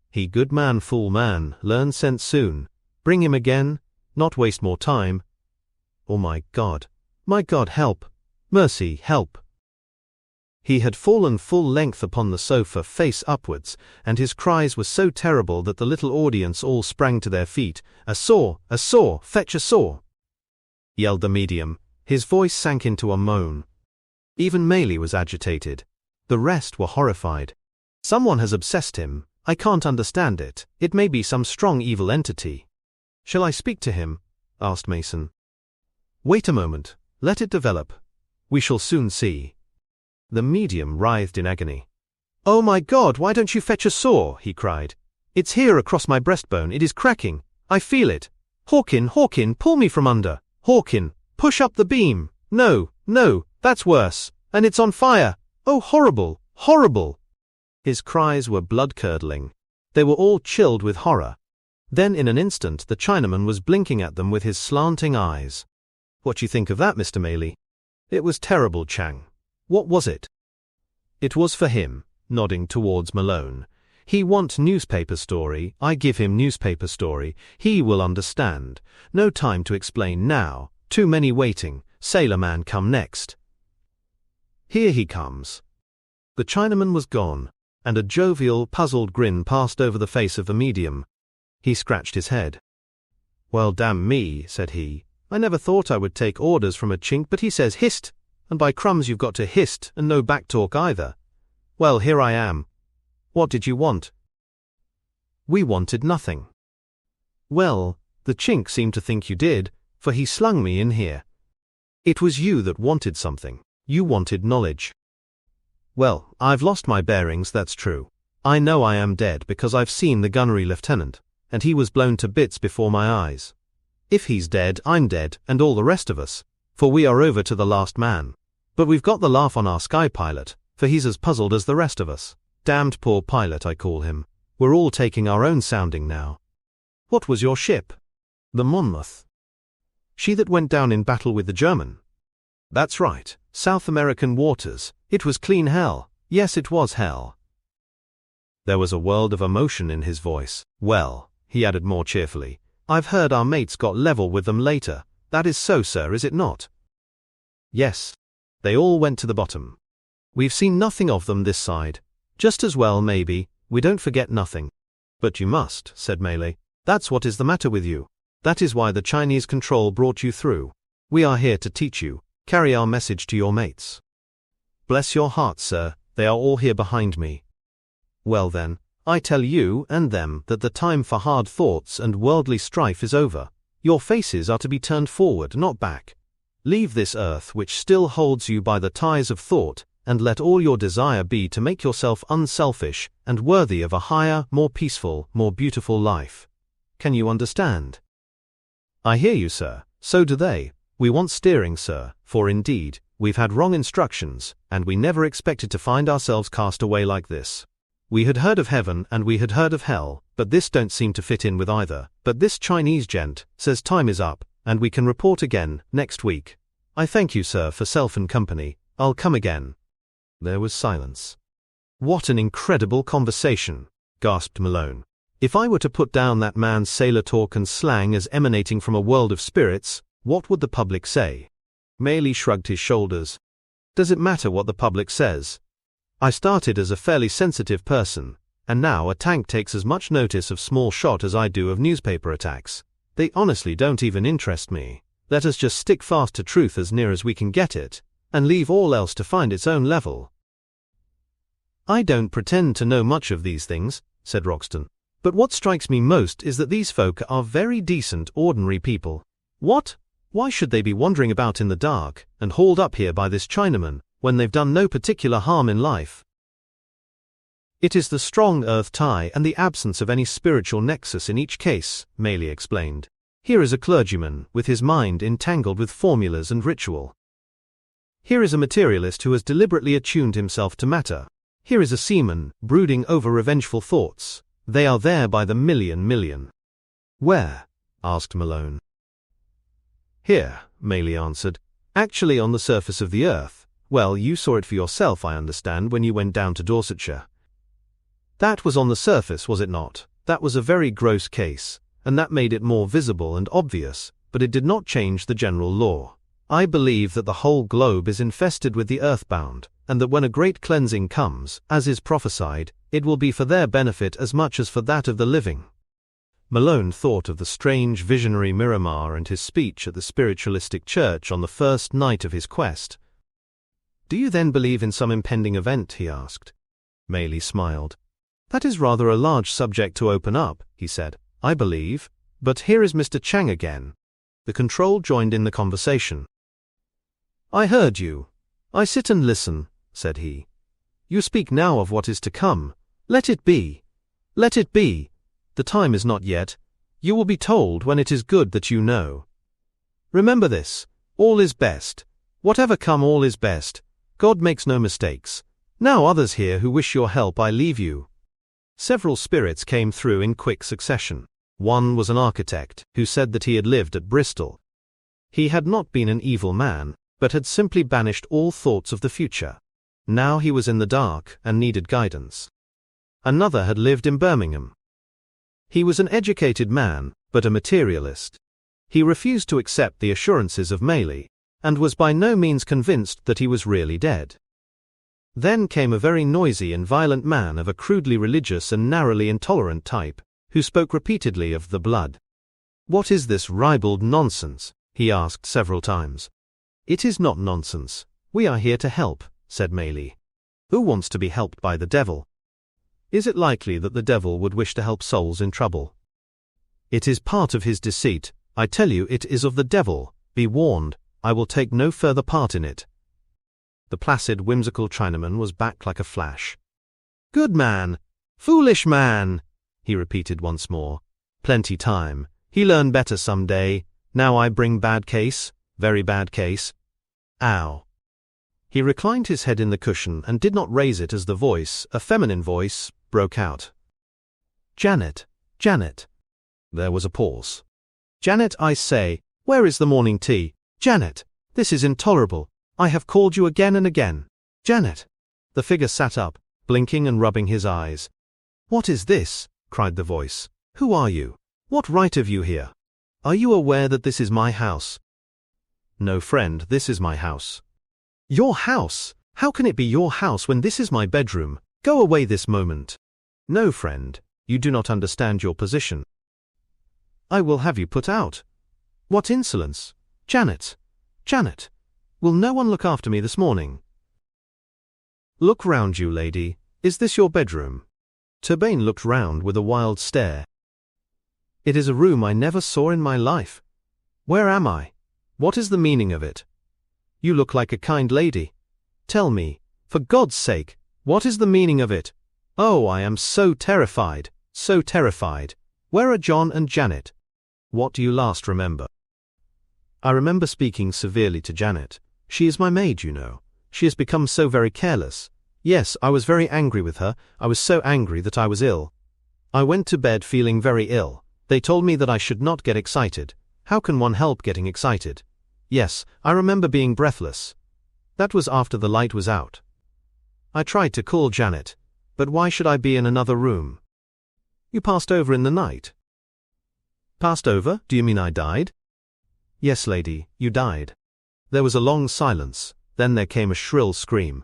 He good man, fool man, learn sense soon. Bring him again, not waste more time. Oh my God, help. Mercy, help. He had fallen full length upon the sofa, face upwards, and his cries were so terrible that the little audience all sprang to their feet. A saw, fetch a saw, yelled the medium. His voice sank into a moan. Even Maley was agitated. The rest were horrified. Someone has obsessed him. I can't understand it. It may be some strong evil entity. Shall I speak to him? Asked Mason. Wait a moment. Let it develop. We shall soon see. The medium writhed in agony. Oh my God, why don't you fetch a saw? He cried. It's here across my breastbone. It is cracking. I feel it. Hawkin, pull me from under. Hawkin, push up the beam. No, that's worse. And it's on fire. Oh, horrible. His cries were blood-curdling. They were all chilled with horror. Then in an instant the Chinaman was blinking at them with his slanting eyes. What do you think of that, Mr. Maley? It was terrible, Chang. What was it? It was for him, nodding towards Malone. He want newspaper story, I give him newspaper story, he will understand. No time to explain now, too many waiting, sailor man come next. Here he comes. The Chinaman was gone, and a jovial, puzzled grin passed over the face of the medium. He scratched his head. Well, damn me, said he. I never thought I would take orders from a chink, but he says hist, and by crumbs you've got to hist, and no back-talk either. Well, here I am. What did you want? We wanted nothing. Well, the chink seemed to think you did, for he slung me in here. It was you that wanted something. You wanted knowledge. Well, I've lost my bearings, that's true. I know I am dead because I've seen the gunnery lieutenant, and he was blown to bits before my eyes. If he's dead, I'm dead, and all the rest of us, for we are over to the last man. But we've got the laugh on our sky pilot, for he's as puzzled as the rest of us. Damned poor pilot, I call him. We're all taking our own sounding now. What was your ship? The Monmouth. She that went down in battle with the German? That's right, South American waters. It was clean hell. Yes, it was hell. There was a world of emotion in his voice. Well, he added more cheerfully, I've heard our mates got level with them later. That is so, sir, is it not? Yes. They all went to the bottom. We've seen nothing of them this side. Just as well, maybe. We don't forget nothing. But you must, said Maley. That's what is the matter with you. That is why the Chinese control brought you through. We are here to teach you. Carry our message to your mates. Bless your heart, sir. They are all here behind me. Well then, I tell you and them that the time for hard thoughts and worldly strife is over. Your faces are to be turned forward, not back. Leave this earth which still holds you by the ties of thought, and let all your desire be to make yourself unselfish and worthy of a higher, more peaceful, more beautiful life. Can you understand? I hear you, sir. So do they. We want steering, sir, for indeed, we've had wrong instructions, and we never expected to find ourselves cast away like this. We had heard of heaven and we had heard of hell, but this don't seem to fit in with either. But this Chinese gent says time is up, and we can report again next week. I thank you, sir, for self and company. I'll come again. There was silence. "What an incredible conversation," gasped Malone. "If I were to put down that man's sailor talk and slang as emanating from a world of spirits, what would the public say?" Maley shrugged his shoulders. "Does it matter what the public says? I started as a fairly sensitive person, and now a tank takes as much notice of small shot as I do of newspaper attacks. They honestly don't even interest me. Let us just stick fast to truth as near as we can get it, and leave all else to find its own level." "I don't pretend to know much of these things," said Roxton. "But what strikes me most is that these folk are very decent, ordinary people. What? Why should they be wandering about in the dark, and hauled up here by this Chinaman, when they've done no particular harm in life?" "It is the strong earth tie and the absence of any spiritual nexus in each case," Maley explained. "Here is a clergyman, with his mind entangled with formulas and ritual. Here is a materialist who has deliberately attuned himself to matter. Here is a seaman, brooding over revengeful thoughts. They are there by the million. "Where?" asked Malone. "Here," Maley answered. "Actually on the surface of the earth. Well, you saw it for yourself, I understand, when you went down to Dorsetshire." "That was on the surface, was it not? That was a very gross case, and that made it more visible and obvious, but it did not change the general law. I believe that the whole globe is infested with the earthbound, and that when a great cleansing comes, as is prophesied, it will be for their benefit as much as for that of the living." Malone thought of the strange visionary Miramar and his speech at the spiritualistic church on the first night of his quest. "Do you then believe in some impending event?" he asked. Maley smiled. "That is rather a large subject to open up," he said. "I believe. But here is Mr. Chang again." The control joined in the conversation. "I heard you. I sit and listen," said he. "You speak now of what is to come. Let it be. Let it be. The time is not yet. You will be told when it is good that you know. Remember this. All is best. Whatever come, all is best. God makes no mistakes. Now others here who wish your help, I leave you." Several spirits came through in quick succession. One was an architect, who said that he had lived at Bristol. He had not been an evil man, but had simply banished all thoughts of the future. Now he was in the dark and needed guidance. Another had lived in Birmingham. He was an educated man, but a materialist. He refused to accept the assurances of Maley, and was by no means convinced that he was really dead. Then came a very noisy and violent man of a crudely religious and narrowly intolerant type, who spoke repeatedly of the blood. "What is this ribald nonsense?" he asked several times. "It is not nonsense. We are here to help," said Maley. "Who wants to be helped by the devil? Is it likely that the devil would wish to help souls in trouble? It is part of his deceit. I tell you it is of the devil. Be warned, I will take no further part in it." The placid, whimsical Chinaman was back like a flash. "Good man! Foolish man!" he repeated once more. "Plenty time. He learn better some day. Now I bring bad case, very bad case. Ow." He reclined his head in the cushion and did not raise it as the voice, a feminine voice, broke out. "Janet, Janet." There was a pause. "Janet, I say, where is the morning tea? Janet, this is intolerable. I have called you again and again. Janet." The figure sat up, blinking and rubbing his eyes. "What is this?" cried the voice. "Who are you? What right have you here? Are you aware that this is my house?" "No, friend, this is my house." "Your house? How can it be your house when this is my bedroom? Go away this moment." "No, friend, you do not understand your position. I will have you put out." "What insolence! Janet! Janet! Will no one look after me this morning?" "Look round you, lady. Is this your bedroom?" Turbayne looked round with a wild stare. "It is a room I never saw in my life. Where am I? What is the meaning of it? You look like a kind lady. Tell me, for God's sake, what is the meaning of it? Oh, I am so terrified, so terrified. Where are John and Janet? What do you last remember?" "I remember speaking severely to Janet. She is my maid, you know. She has become so very careless. Yes, I was very angry with her. I was so angry that I was ill. I went to bed feeling very ill. They told me that I should not get excited. How can one help getting excited? Yes, I remember being breathless. That was after the light was out. I tried to call Janet, but why should I be in another room? You passed over in the night. Passed over? Do you mean I died? Yes, lady, you died. There was a long silence, then there came a shrill scream.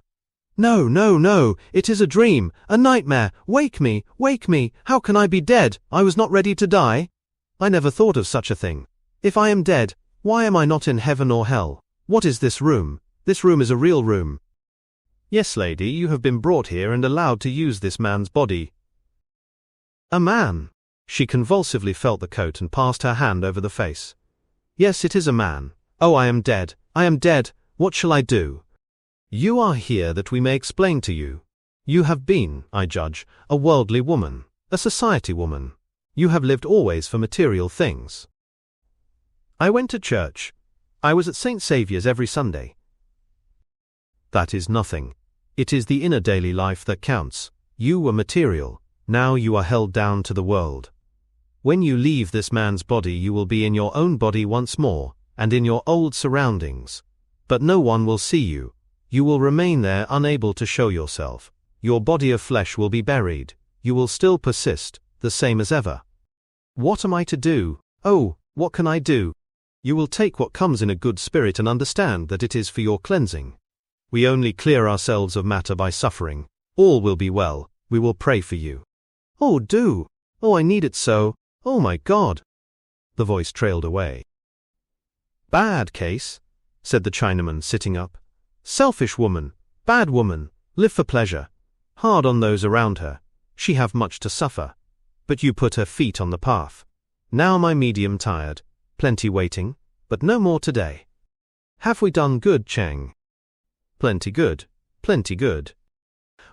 No, no, no, it is a dream, a nightmare, wake me, how can I be dead? I was not ready to die. I never thought of such a thing. If I am dead, why am I not in heaven or hell? What is this room? This room is a real room. Yes, lady, you have been brought here and allowed to use this man's body. A man. She convulsively felt the coat and passed her hand over the face. Yes, it is a man. Oh, I am dead. What shall I do? You are here that we may explain to you. You have been, I judge, a worldly woman, a society woman. You have lived always for material things. I went to church. I was at St. Saviour's every Sunday. That is nothing. It is the inner daily life that counts. You were material. Now you are held down to the world. When you leave this man's body, you will be in your own body once more, and in your old surroundings. But no one will see you. You will remain there unable to show yourself. Your body of flesh will be buried. You will still persist, the same as ever. What am I to do? Oh, what can I do? You will take what comes in a good spirit and understand that it is for your cleansing. We only clear ourselves of matter by suffering. All will be well. We will pray for you. Oh, do. Oh, I need it so. Oh my God. The voice trailed away. Bad case, said the Chinaman, sitting up. Selfish woman, bad woman, live for pleasure. Hard on those around her. She have much to suffer. But you put her feet on the path. Now my medium tired. Plenty waiting, but no more today. Have we done good, Chang? Plenty good, plenty good.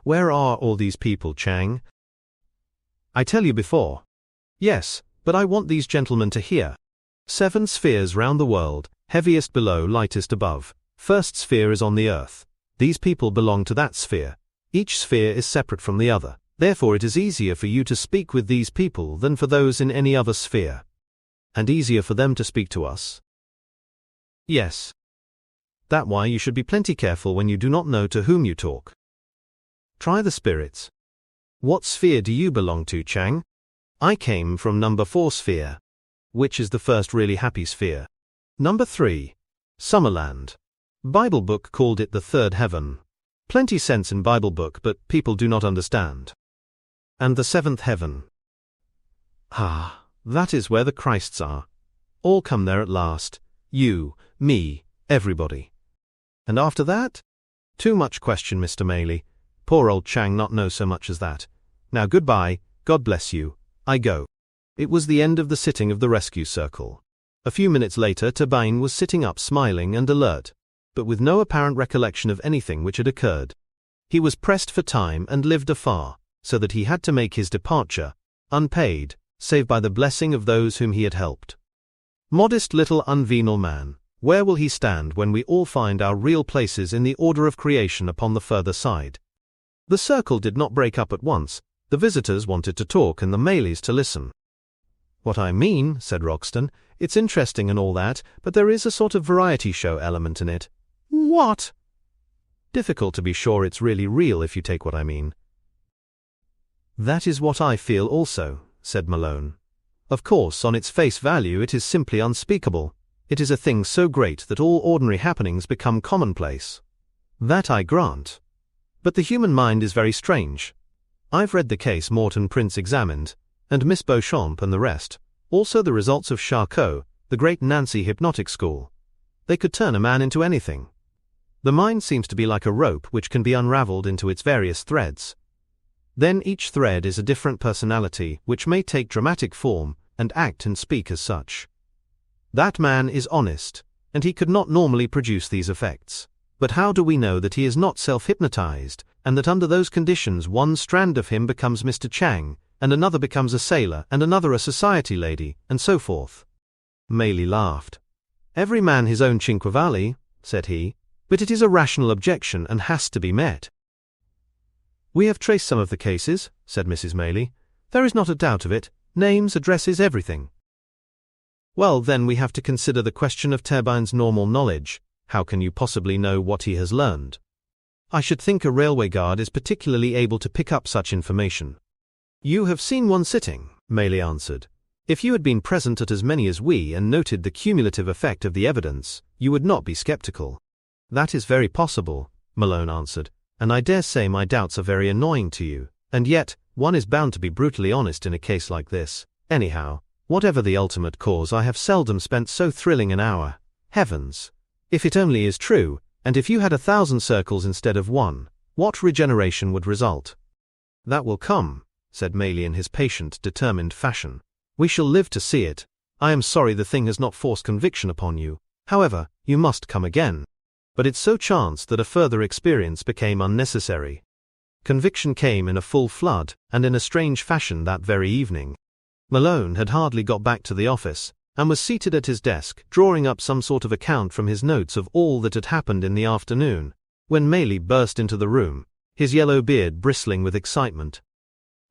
Where are all these people, Chang? I tell you before. Yes, but I want these gentlemen to hear. 7 spheres round the world, heaviest below, lightest above. First sphere is on the earth. These people belong to that sphere. Each sphere is separate from the other. Therefore it is easier for you to speak with these people than for those in any other sphere. And easier for them to speak to us? Yes. That why you should be plenty careful when you do not know to whom you talk. Try the spirits. What sphere do you belong to, Chang? I came from number 4 sphere. Which is the first really happy sphere? Number 3. Summerland. Bible book called it the 3rd heaven. Plenty sense in Bible book, but people do not understand. And the 7th heaven. Ah, that is where the Christs are. All come there at last. You, me, everybody. And after that? Too much question, Mr. Maley. Poor old Chang not know so much as that. Now goodbye, God bless you. I go. It was the end of the sitting of the rescue circle. A few minutes later Tabine was sitting up smiling and alert, but with no apparent recollection of anything which had occurred. He was pressed for time and lived afar, so that he had to make his departure, unpaid, save by the blessing of those whom he had helped. Modest little unvenal man, where will he stand when we all find our real places in the order of creation upon the further side? The circle did not break up at once. The visitors wanted to talk and the Maleys to listen. What I mean, said Roxton, it's interesting and all that, but there is a sort of variety show element in it. What? Difficult to be sure it's really real if you take what I mean. That is what I feel also, said Malone. Of course, on its face value it is simply unspeakable. It is a thing so great that all ordinary happenings become commonplace. That I grant. But the human mind is very strange. I've read the case Morton Prince examined, and Miss Beauchamp and the rest, also the results of Charcot, the great Nancy hypnotic school. They could turn a man into anything. The mind seems to be like a rope which can be unraveled into its various threads. Then each thread is a different personality which may take dramatic form and act and speak as such. That man is honest, and he could not normally produce these effects. But how do we know that he is not self-hypnotized, and that under those conditions one strand of him becomes Mr. Chang, and another becomes a sailor, and another a society lady, and so forth? Maley laughed. Every man his own Cinquevalli, said he, but it is a rational objection and has to be met. We have traced some of the cases, said Mrs. Maley. There is not a doubt of it. Names, addresses, everything. Well, then we have to consider the question of Turbine's normal knowledge. How can you possibly know what he has learned? I should think a railway guard is particularly able to pick up such information. You have seen one sitting, Maley answered. If you had been present at as many as we and noted the cumulative effect of the evidence, you would not be skeptical. That is very possible, Malone answered, and I dare say my doubts are very annoying to you, and yet, one is bound to be brutally honest in a case like this. Anyhow, whatever the ultimate cause, I have seldom spent so thrilling an hour. Heavens! If it only is true, and if you had 1,000 circles instead of one, what regeneration would result? That will come, said Maley in his patient, determined fashion. We shall live to see it. I am sorry the thing has not forced conviction upon you. However, you must come again. But it so chanced that a further experience became unnecessary. Conviction came in a full flood, and in a strange fashion that very evening. Malone had hardly got back to the office, and was seated at his desk, drawing up some sort of account from his notes of all that had happened in the afternoon, when Maley burst into the room, his yellow beard bristling with excitement.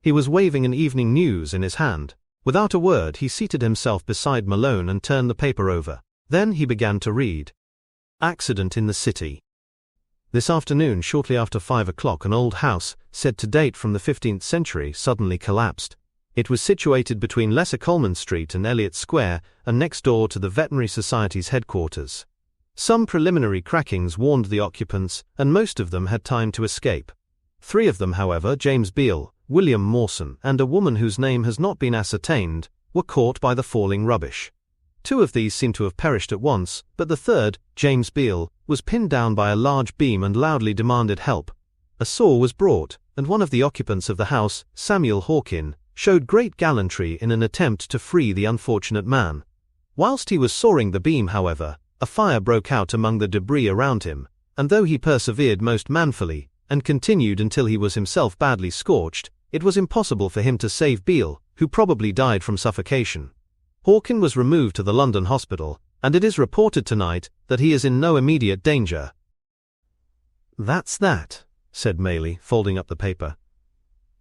He was waving an Evening News in his hand. Without a word, he seated himself beside Malone and turned the paper over. Then he began to read. Accident in the city. This afternoon, shortly after 5 o'clock, an old house, said to date from the 15th century, suddenly collapsed. It was situated between Lesser Coleman Street and Elliott Square, and next door to the Veterinary Society's headquarters. Some preliminary crackings warned the occupants, and most of them had time to escape. 3 of them, however, James Beale, William Mawson, and a woman whose name has not been ascertained, were caught by the falling rubbish. 2 of these seemed to have perished at once, but the third, James Beale, was pinned down by a large beam and loudly demanded help. A saw was brought, and one of the occupants of the house, Samuel Hawkin, showed great gallantry in an attempt to free the unfortunate man. Whilst he was sawing the beam, however, a fire broke out among the debris around him, and though he persevered most manfully, and continued until he was himself badly scorched, it was impossible for him to save Beale, who probably died from suffocation. Hawkin was removed to the London hospital, and it is reported tonight that he is in no immediate danger. That's that, said Maley, folding up the paper.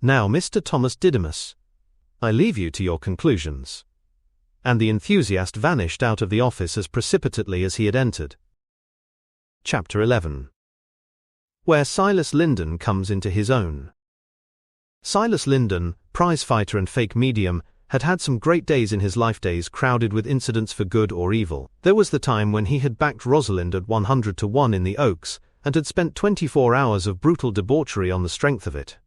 Now, Mr. Thomas Didymus, I leave you to your conclusions. And the enthusiast vanished out of the office as precipitately as he had entered. Chapter 11. Where Silas Linden comes into his own. Silas Linden, prize-fighter and fake medium, had had some great days in his life, days crowded with incidents for good or evil. There was the time when he had backed Rosalind at 100 to 1 in the Oaks, and had spent 24 hours of brutal debauchery on the strength of it.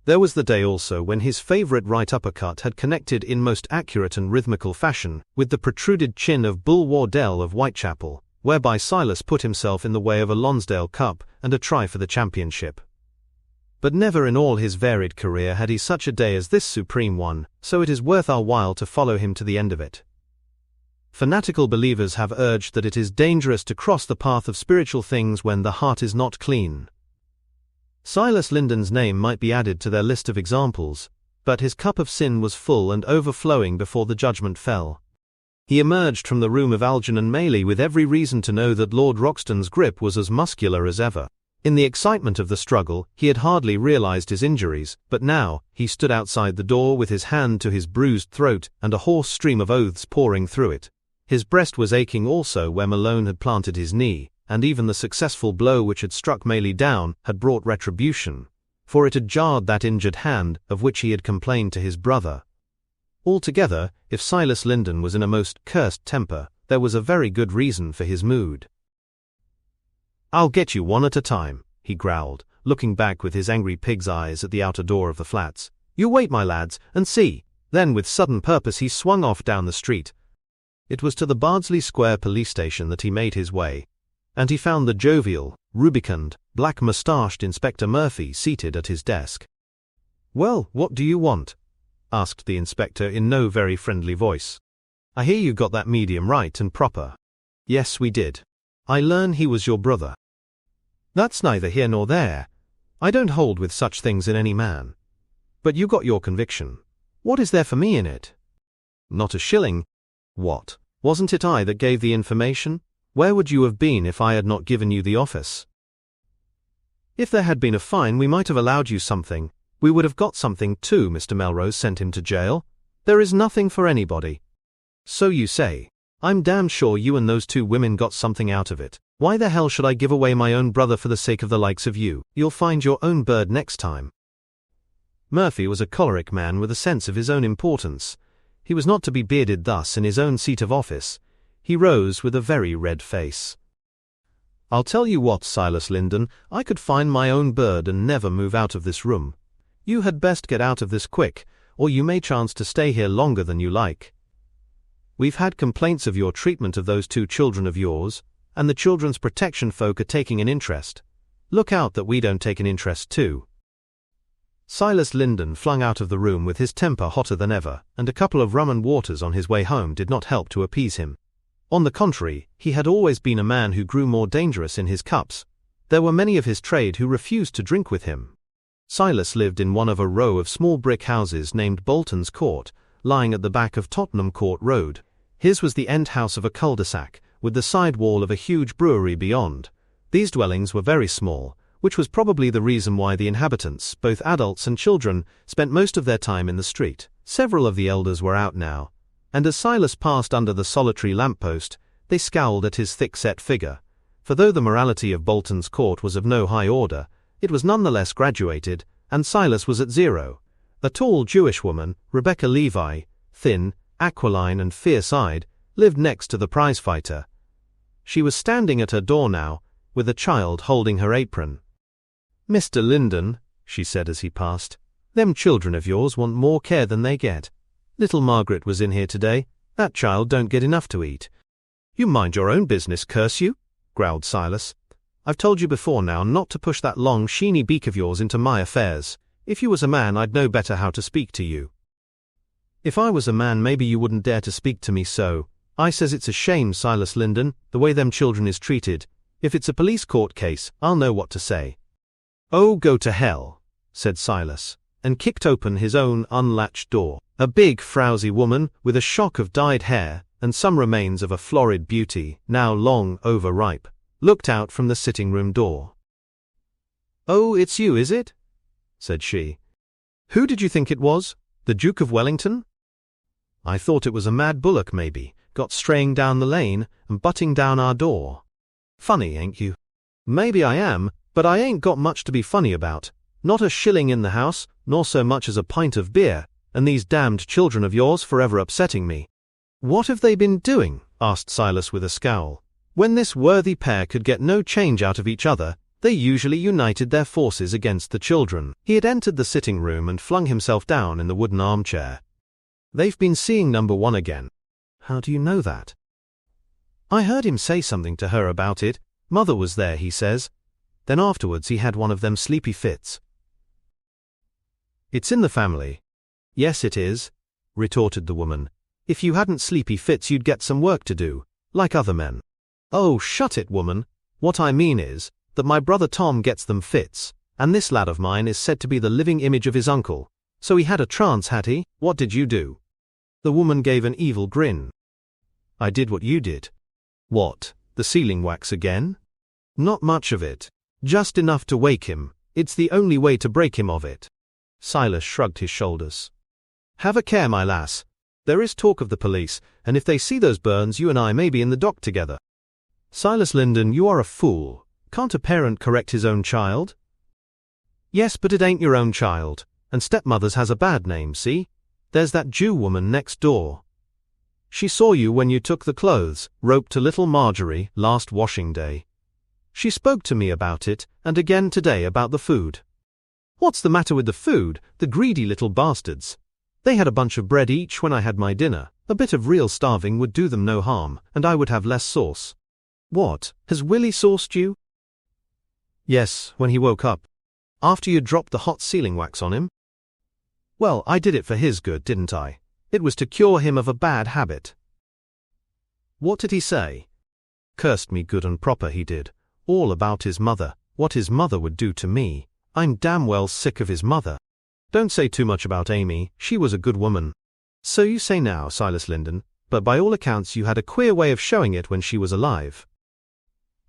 There was the day also when his favourite right uppercut had connected in most accurate and rhythmical fashion with the protruded chin of Bull Wardell of Whitechapel, whereby Silas put himself in the way of a Lonsdale Cup and a try for the championship. But never in all his varied career had he such a day as this supreme one, so it is worth our while to follow him to the end of it. Fanatical believers have urged that it is dangerous to cross the path of spiritual things when the heart is not clean. Silas Linden's name might be added to their list of examples, but his cup of sin was full and overflowing before the judgment fell. He emerged from the room of Algernon Maley with every reason to know that Lord Roxton's grip was as muscular as ever. In the excitement of the struggle, he had hardly realized his injuries, but now, he stood outside the door with his hand to his bruised throat and a hoarse stream of oaths pouring through it. His breast was aching also where Malone had planted his knee, and even the successful blow which had struck Maley down had brought retribution, for it had jarred that injured hand of which he had complained to his brother. Altogether, if Silas Linden was in a most cursed temper, there was a very good reason for his mood. "I'll get you one at a time," he growled, looking back with his angry pig's eyes at the outer door of the flats. "You wait, my lads, and see." Then with sudden purpose he swung off down the street. It was to the Bardsley Square police station that he made his way, and he found the jovial, rubicund, black-moustached Inspector Murphy seated at his desk. "Well, what do you want?" asked the inspector in no very friendly voice. "I hear you got that medium right and proper." "Yes, we did. I learn he was your brother." "That's neither here nor there. I don't hold with such things in any man. But you got your conviction. What is there for me in it?" "Not a shilling." "What? Wasn't it I that gave the information? Where would you have been if I had not given you the office?" "If there had been a fine we might have allowed you something. We would have got something too. Mr. Melrose sent him to jail. There is nothing for anybody." "So you say. I'm damned sure you and those 2 women got something out of it. Why the hell should I give away my own brother for the sake of the likes of you? You'll find your own bird next time. Murphy was a choleric man with a sense of his own importance. He was not to be bearded thus in his own seat of office. He rose with a very red face. I'll tell you what, Silas Linden, I could find my own bird and never move out of this room. You had best get out of this quick, or you may chance to stay here longer than you like. We've had complaints of your treatment of those 2 children of yours, and the children's protection folk are taking an interest. Look out that we don't take an interest too. Silas Linden flung out of the room with his temper hotter than ever, and a couple of rum and waters on his way home did not help to appease him. On the contrary, he had always been a man who grew more dangerous in his cups. There were many of his trade who refused to drink with him. Silas lived in one of a row of small brick houses named Bolton's Court, lying at the back of Tottenham Court Road. His was the end house of a cul-de-sac, with the side wall of a huge brewery beyond. These dwellings were very small, which was probably the reason why the inhabitants, both adults and children, spent most of their time in the street. Several of the elders were out now, and as Silas passed under the solitary lamppost, they scowled at his thick-set figure, for though the morality of Bolton's Court was of no high order, it was nonetheless graduated, and Silas was at 0. A tall Jewish woman, Rebecca Levi, thin, aquiline and fierce-eyed, lived next to the prizefighter. She was standing at her door now, with a child holding her apron. "Mr. Linden," she said as he passed, "them children of yours want more care than they get. Little Margaret was in here today. That child don't get enough to eat." "You mind your own business, curse you," growled Silas. "I've told you before now not to push that long, sheeny beak of yours into my affairs. If you was a man, I'd know better how to speak to you." "If I was a man, maybe you wouldn't dare to speak to me so. I says it's a shame, Silas Linden, the way them children is treated. If it's a police court case, I'll know what to say." "Oh, go to hell," said Silas, and kicked open his own unlatched door. A big, frowsy woman, with a shock of dyed hair, and some remains of a florid beauty, now long overripe, looked out from the sitting-room door. "Oh, it's you, is it?" said she. "Who did you think it was? The Duke of Wellington?" "I thought it was a mad bullock maybe, got straying down the lane, and butting down our door. Funny, ain't you?" "Maybe I am, but I ain't got much to be funny about. Not a shilling in the house, nor so much as a pint of beer, and these damned children of yours forever upsetting me." "What have they been doing?" asked Silas with a scowl. "When this worthy pair could get no change out of each other, they usually united their forces against the children." He had entered the sitting-room and flung himself down in the wooden armchair. "They've been seeing number 1 again." "How do you know that?" "I heard him say something to her about it. Mother was there, he says. Then afterwards he had one of them sleepy fits." "It's in the family." "Yes, it is," retorted the woman. "If you hadn't sleepy fits you'd get some work to do, like other men." "Oh, shut it, woman. What I mean is, that my brother Tom gets them fits, and this lad of mine is said to be the living image of his uncle. So he had a trance, had he? What did you do?" The woman gave an evil grin. "I did what you did." "What, the sealing wax again?" "Not much of it. Just enough to wake him. It's the only way to break him of it." Silas shrugged his shoulders. "Have a care, my lass. There is talk of the police, and if they see those burns you and I may be in the dock together." "Silas Linden, you are a fool. Can't a parent correct his own child?" "Yes, but it ain't your own child, and stepmother's has a bad name, see? There's that Jew woman next door. She saw you when you took the clothes, roped to little Marjorie, last washing day. She spoke to me about it, and again today about the food." "What's the matter with the food? The greedy little bastards. They had a bunch of bread each when I had my dinner. A bit of real starving would do them no harm, and I would have less sauce." "What, has Willie sauced you?" "Yes, when he woke up. After you dropped the hot sealing wax on him." "Well, I did it for his good, didn't I? It was to cure him of a bad habit." "What did he say?" "Cursed me good and proper, he did. All about his mother, what his mother would do to me. I'm damn well sick of his mother. Don't say too much about Amy, she was a good woman." "So you say now, Silas Linden, but by all accounts you had a queer way of showing it when she was alive."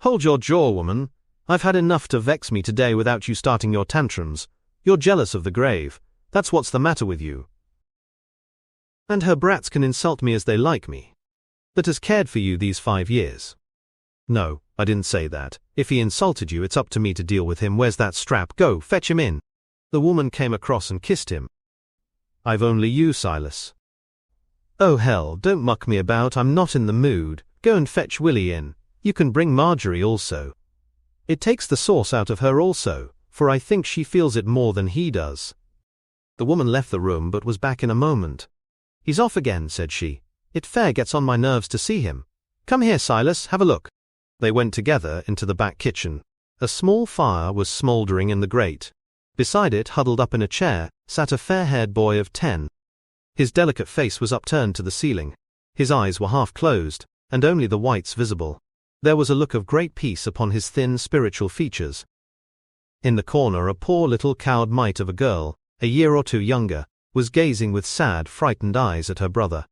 "Hold your jaw, woman. I've had enough to vex me today without you starting your tantrums. You're jealous of the grave. That's what's the matter with you. And her brats can insult me as they like me. That has cared for you these 5 years. No, I didn't say that. If he insulted you, it's up to me to deal with him. Where's that strap? Go, fetch him in. The woman came across and kissed him. I've only you, Silas. Oh hell, don't muck me about, I'm not in the mood. Go and fetch Willie in. You can bring Marjorie also. It takes the sauce out of her also, for I think she feels it more than he does. The woman left the room but was back in a moment. He's off again, said she. It fair gets on my nerves to see him. Come here, Silas, have a look. They went together into the back kitchen. A small fire was smouldering in the grate. Beside it, huddled up in a chair, sat a fair-haired boy of 10. His delicate face was upturned to the ceiling. His eyes were half closed, and only the whites visible. There was a look of great peace upon his thin, spiritual features. In the corner, a poor little cowed mite of a girl, a year or 2 younger, was gazing with sad, frightened eyes at her brother.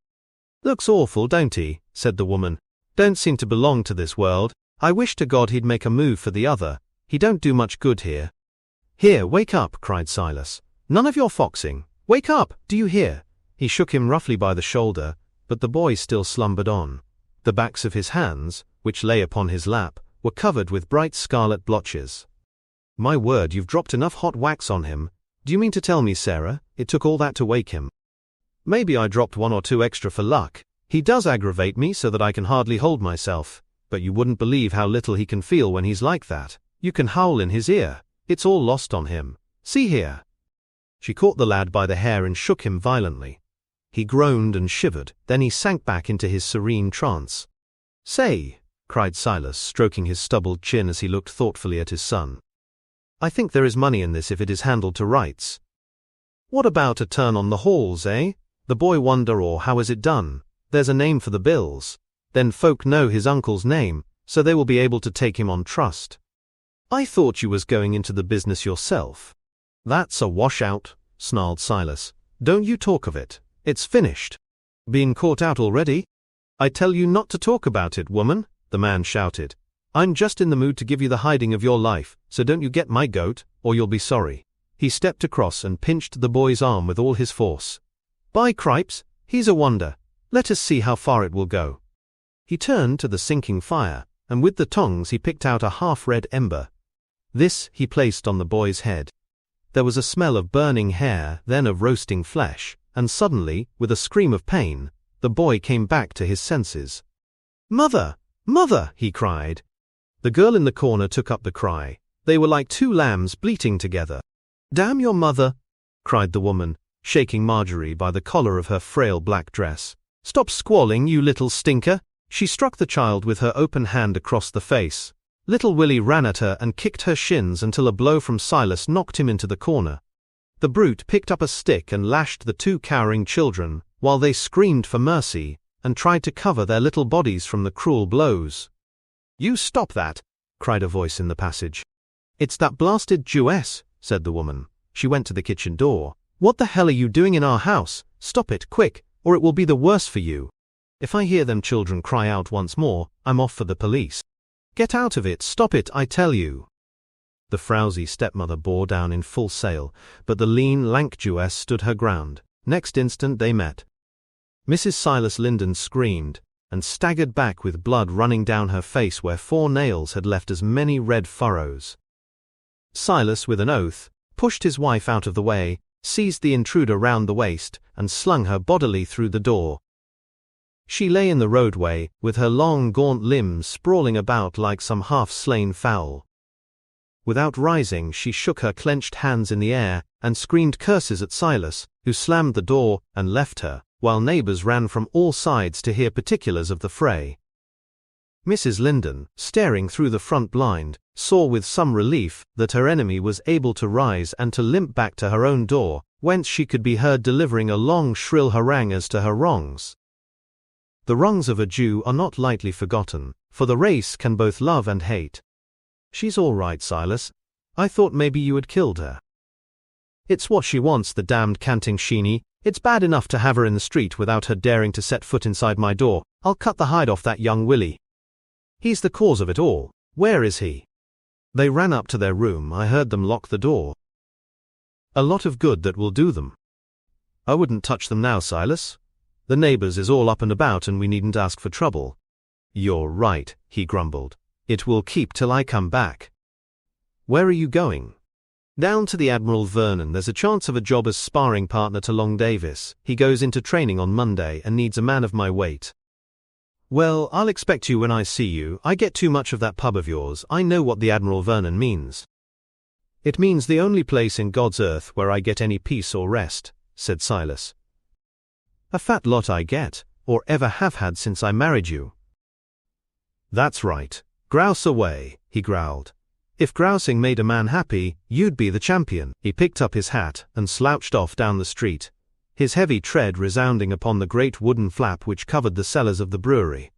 Looks awful, don't he? Said the woman. Don't seem to belong to this world. I wish to God he'd make a move for the other. He don't do much good here. Here, wake up, cried Silas. None of your foxing. Wake up, do you hear? He shook him roughly by the shoulder, but the boy still slumbered on. The backs of his hands, which lay upon his lap, were covered with bright scarlet blotches. My word, you've dropped enough hot wax on him. Do you mean to tell me, Sarah, it took all that to wake him? Maybe I dropped 1 or 2 extra for luck. He does aggravate me so that I can hardly hold myself, but you wouldn't believe how little he can feel when he's like that. You can howl in his ear. It's all lost on him. See here. She caught the lad by the hair and shook him violently. He groaned and shivered, then he sank back into his serene trance. Say, cried Silas, stroking his stubbled chin as he looked thoughtfully at his son. I think there is money in this if it is handled to rights. What about a turn on the halls, eh? The boy wonder, or how is it done? There's a name for the bills. Then folk know his uncle's name, so they will be able to take him on trust. I thought you was going into the business yourself. That's a washout, snarled Silas. Don't you talk of it. It's finished. Been caught out already? I tell you not to talk about it, woman, the man shouted. I'm just in the mood to give you the hiding of your life, so don't you get my goat, or you'll be sorry. He stepped across and pinched the boy's arm with all his force. By cripes, he's a wonder. Let us see how far it will go. He turned to the sinking fire, and with the tongs he picked out a half-red ember. This he placed on the boy's head. There was a smell of burning hair, then of roasting flesh, and suddenly, with a scream of pain, the boy came back to his senses. Mother! Mother! He cried. The girl in the corner took up the cry. They were like 2 lambs bleating together. Damn your mother! Cried the woman, shaking Marjorie by the collar of her frail black dress. Stop squalling, you little stinker! She struck the child with her open hand across the face. Little Willie ran at her and kicked her shins until a blow from Silas knocked him into the corner. The brute picked up a stick and lashed the 2 cowering children, while they screamed for mercy, and tried to cover their little bodies from the cruel blows. You stop that! Cried a voice in the passage. It's that blasted Jewess, said the woman. She went to the kitchen door. What the hell are you doing in our house? Stop it, quick, or it will be the worse for you. If I hear them children cry out once more, I'm off for the police. Get out of it, stop it, I tell you. The frowsy stepmother bore down in full sail, but the lean, lank Jewess stood her ground. Next instant they met. Mrs. Silas Linden screamed, and staggered back with blood running down her face where 4 nails had left as many red furrows. Silas, with an oath, pushed his wife out of the way, seized the intruder round the waist, and slung her bodily through the door. She lay in the roadway, with her long gaunt limbs sprawling about like some half-slain fowl. Without rising, she shook her clenched hands in the air, and screamed curses at Silas, who slammed the door and left her, while neighbors ran from all sides to hear particulars of the fray. Mrs. Linden, staring through the front blind, saw with some relief that her enemy was able to rise and to limp back to her own door, whence she could be heard delivering a long shrill harangue as to her wrongs. The wrongs of a Jew are not lightly forgotten, for the race can both love and hate. She's all right, Silas. I thought maybe you had killed her. It's what she wants, the damned canting sheeny. It's bad enough to have her in the street without her daring to set foot inside my door. I'll cut the hide off that young Willie. He's the cause of it all. Where is he? They ran up to their room. I heard them lock the door. A lot of good that will do them. I wouldn't touch them now, Silas. The neighbors is all up and about and we needn't ask for trouble. You're right, he grumbled. It will keep till I come back. Where are you going? Down to the Admiral Vernon. There's a chance of a job as sparring partner to Long Davis. He goes into training on Monday and needs a man of my weight. Well, I'll expect you when I see you. I get too much of that pub of yours. I know what the Admiral Vernon means. It means the only place in God's earth where I get any peace or rest, said Silas. A fat lot I get, or ever have had since I married you. That's right. Grouse away, he growled. If grousing made a man happy, you'd be the champion. He picked up his hat and slouched off down the street, his heavy tread resounding upon the great wooden flap which covered the cellars of the brewery.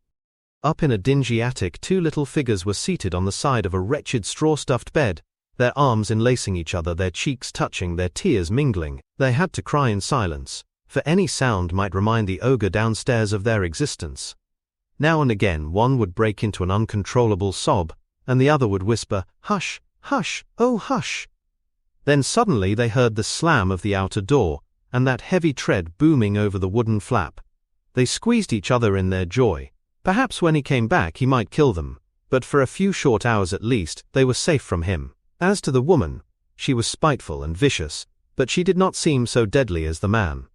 Up in a dingy attic, two little figures were seated on the side of a wretched straw-stuffed bed, their arms enlacing each other, their cheeks touching, their tears mingling. They had to cry in silence, for any sound might remind the ogre downstairs of their existence. Now and again one would break into an uncontrollable sob, and the other would whisper, "Hush, hush, oh hush." Then suddenly they heard the slam of the outer door, and that heavy tread booming over the wooden flap. They squeezed each other in their joy. Perhaps when he came back he might kill them, but for a few short hours at least they were safe from him. As to the woman, she was spiteful and vicious, but she did not seem so deadly as the man.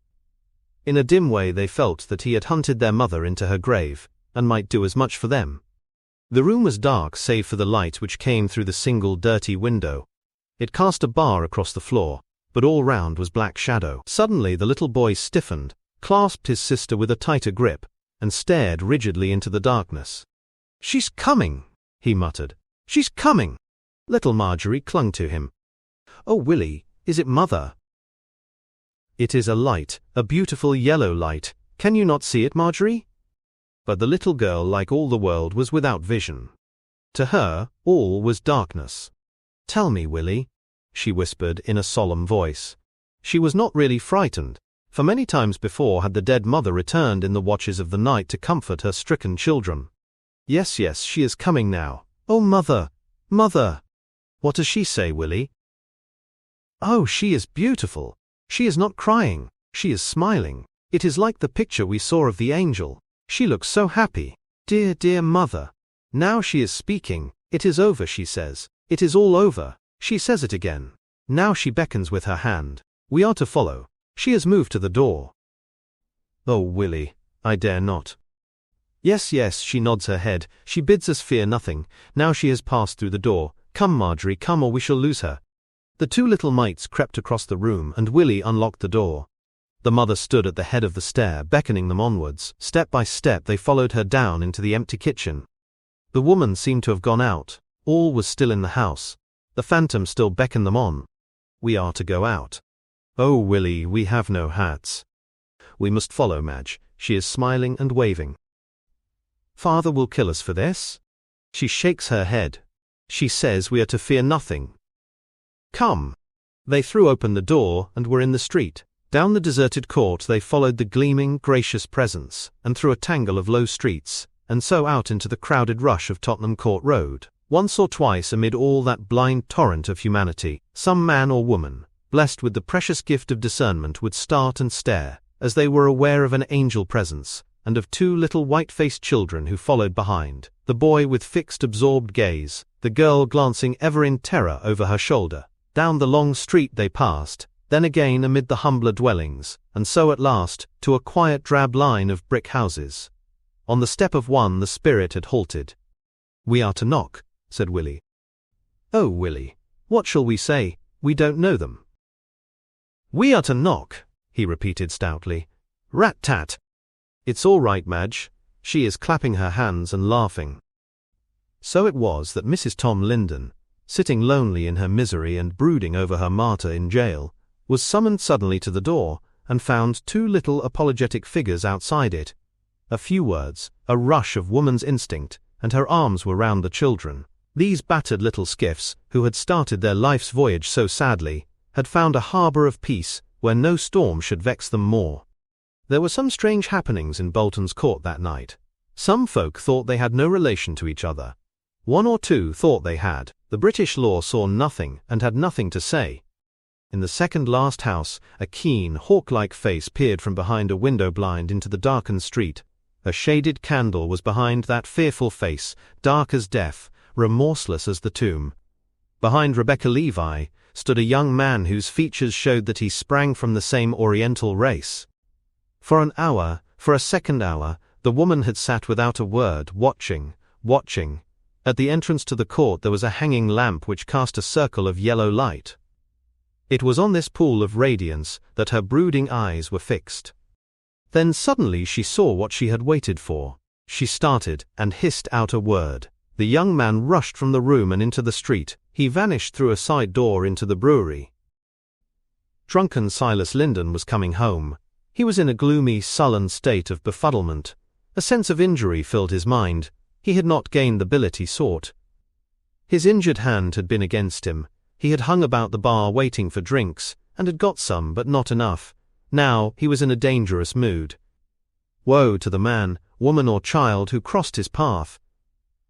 In a dim way they felt that he had hunted their mother into her grave, and might do as much for them. The room was dark save for the light which came through the single dirty window. It cast a bar across the floor, but all round was black shadow. Suddenly the little boy stiffened, clasped his sister with a tighter grip, and stared rigidly into the darkness. "She's coming," he muttered. "She's coming." Little Marjorie clung to him. "Oh, Willie, is it mother?" "It is a light, a beautiful yellow light. Can you not see it, Marjorie?" But the little girl, like all the world, was without vision. To her, all was darkness. "Tell me, Willie," she whispered in a solemn voice. She was not really frightened, for many times before had the dead mother returned in the watches of the night to comfort her stricken children. "Yes, yes, she is coming now. Oh, mother, mother!" "What does she say, Willie?" "Oh, she is beautiful. She is not crying, she is smiling. It is like the picture we saw of the angel. She looks so happy. Dear, dear mother. Now she is speaking. It is over, she says. It is all over. She says it again. Now she beckons with her hand. We are to follow. She has moved to the door." "Oh, Willie, I dare not." "Yes, yes," she nods her head. "She bids us fear nothing. Now she has passed through the door. Come, Marjorie, come, or we shall lose her." The two little mites crept across the room, and Willie unlocked the door. The mother stood at the head of the stair, beckoning them onwards. Step by step they followed her down into the empty kitchen. The woman seemed to have gone out. All was still in the house. The phantom still beckoned them on. "We are to go out." "Oh, Willie, we have no hats." "We must follow Madge. She is smiling and waving." "Father will kill us for this?" She shakes her head. "She says we are to fear nothing." "Come." They threw open the door and were in the street. Down the deserted court they followed the gleaming, gracious presence, and through a tangle of low streets, and so out into the crowded rush of Tottenham Court Road. Once or twice amid all that blind torrent of humanity, some man or woman, blessed with the precious gift of discernment, would start and stare, as they were aware of an angel presence, and of two little white-faced children who followed behind, the boy with fixed, absorbed gaze, the girl glancing ever in terror over her shoulder. Down the long street they passed, then again amid the humbler dwellings, and so at last to a quiet drab line of brick houses. On the step of one the spirit had halted. "We are to knock," said Willie. "Oh, Willie, what shall we say? We don't know them." "We are to knock," he repeated stoutly. "Rat-tat." "It's all right, Madge." She is clapping her hands and laughing. So it was that Mrs. Tom Linden, sitting lonely in her misery and brooding over her martyr in jail, was summoned suddenly to the door, and found two little apologetic figures outside it. A few words, a rush of woman's instinct, and her arms were round the children. These battered little skiffs, who had started their life's voyage so sadly, had found a harbour of peace where no storm should vex them more. There were some strange happenings in Bolton's Court that night. Some folk thought they had no relation to each other. One or two thought they had. The British law saw nothing and had nothing to say. In the second last house, a keen, hawk-like face peered from behind a window blind into the darkened street. A shaded candle was behind that fearful face, dark as death, remorseless as the tomb. Behind Rebecca Levi stood a young man whose features showed that he sprang from the same Oriental race. For an hour, for a second hour, the woman had sat without a word, watching. At the entrance to the court there was a hanging lamp which cast a circle of yellow light. It was on this pool of radiance that her brooding eyes were fixed. Then suddenly she saw what she had waited for. She started and hissed out a word. The young man rushed from the room and into the street. He vanished through a side door into the brewery. Drunken Silas Linden was coming home. He was in a gloomy, sullen state of befuddlement. A sense of injury filled his mind. He had not gained the billet he sought. His injured hand had been against him. He had hung about the bar waiting for drinks, and had got some, but not enough. Now he was in a dangerous mood. Woe to the man, woman or child who crossed his path.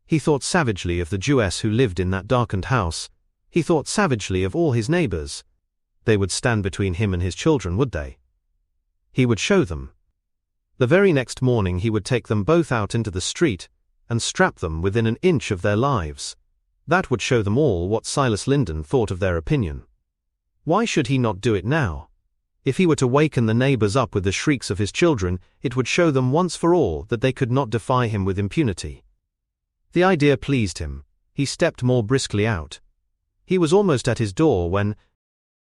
He thought savagely of the Jewess who lived in that darkened house. He thought savagely of all his neighbors. They would stand between him and his children, would they? He would show them. The very next morning he would take them both out into the street and strap them within an inch of their lives. That would show them all what Silas Linden thought of their opinion. Why should he not do it now? If he were to waken the neighbors up with the shrieks of his children, it would show them once for all that they could not defy him with impunity. The idea pleased him. He stepped more briskly out. He was almost at his door when...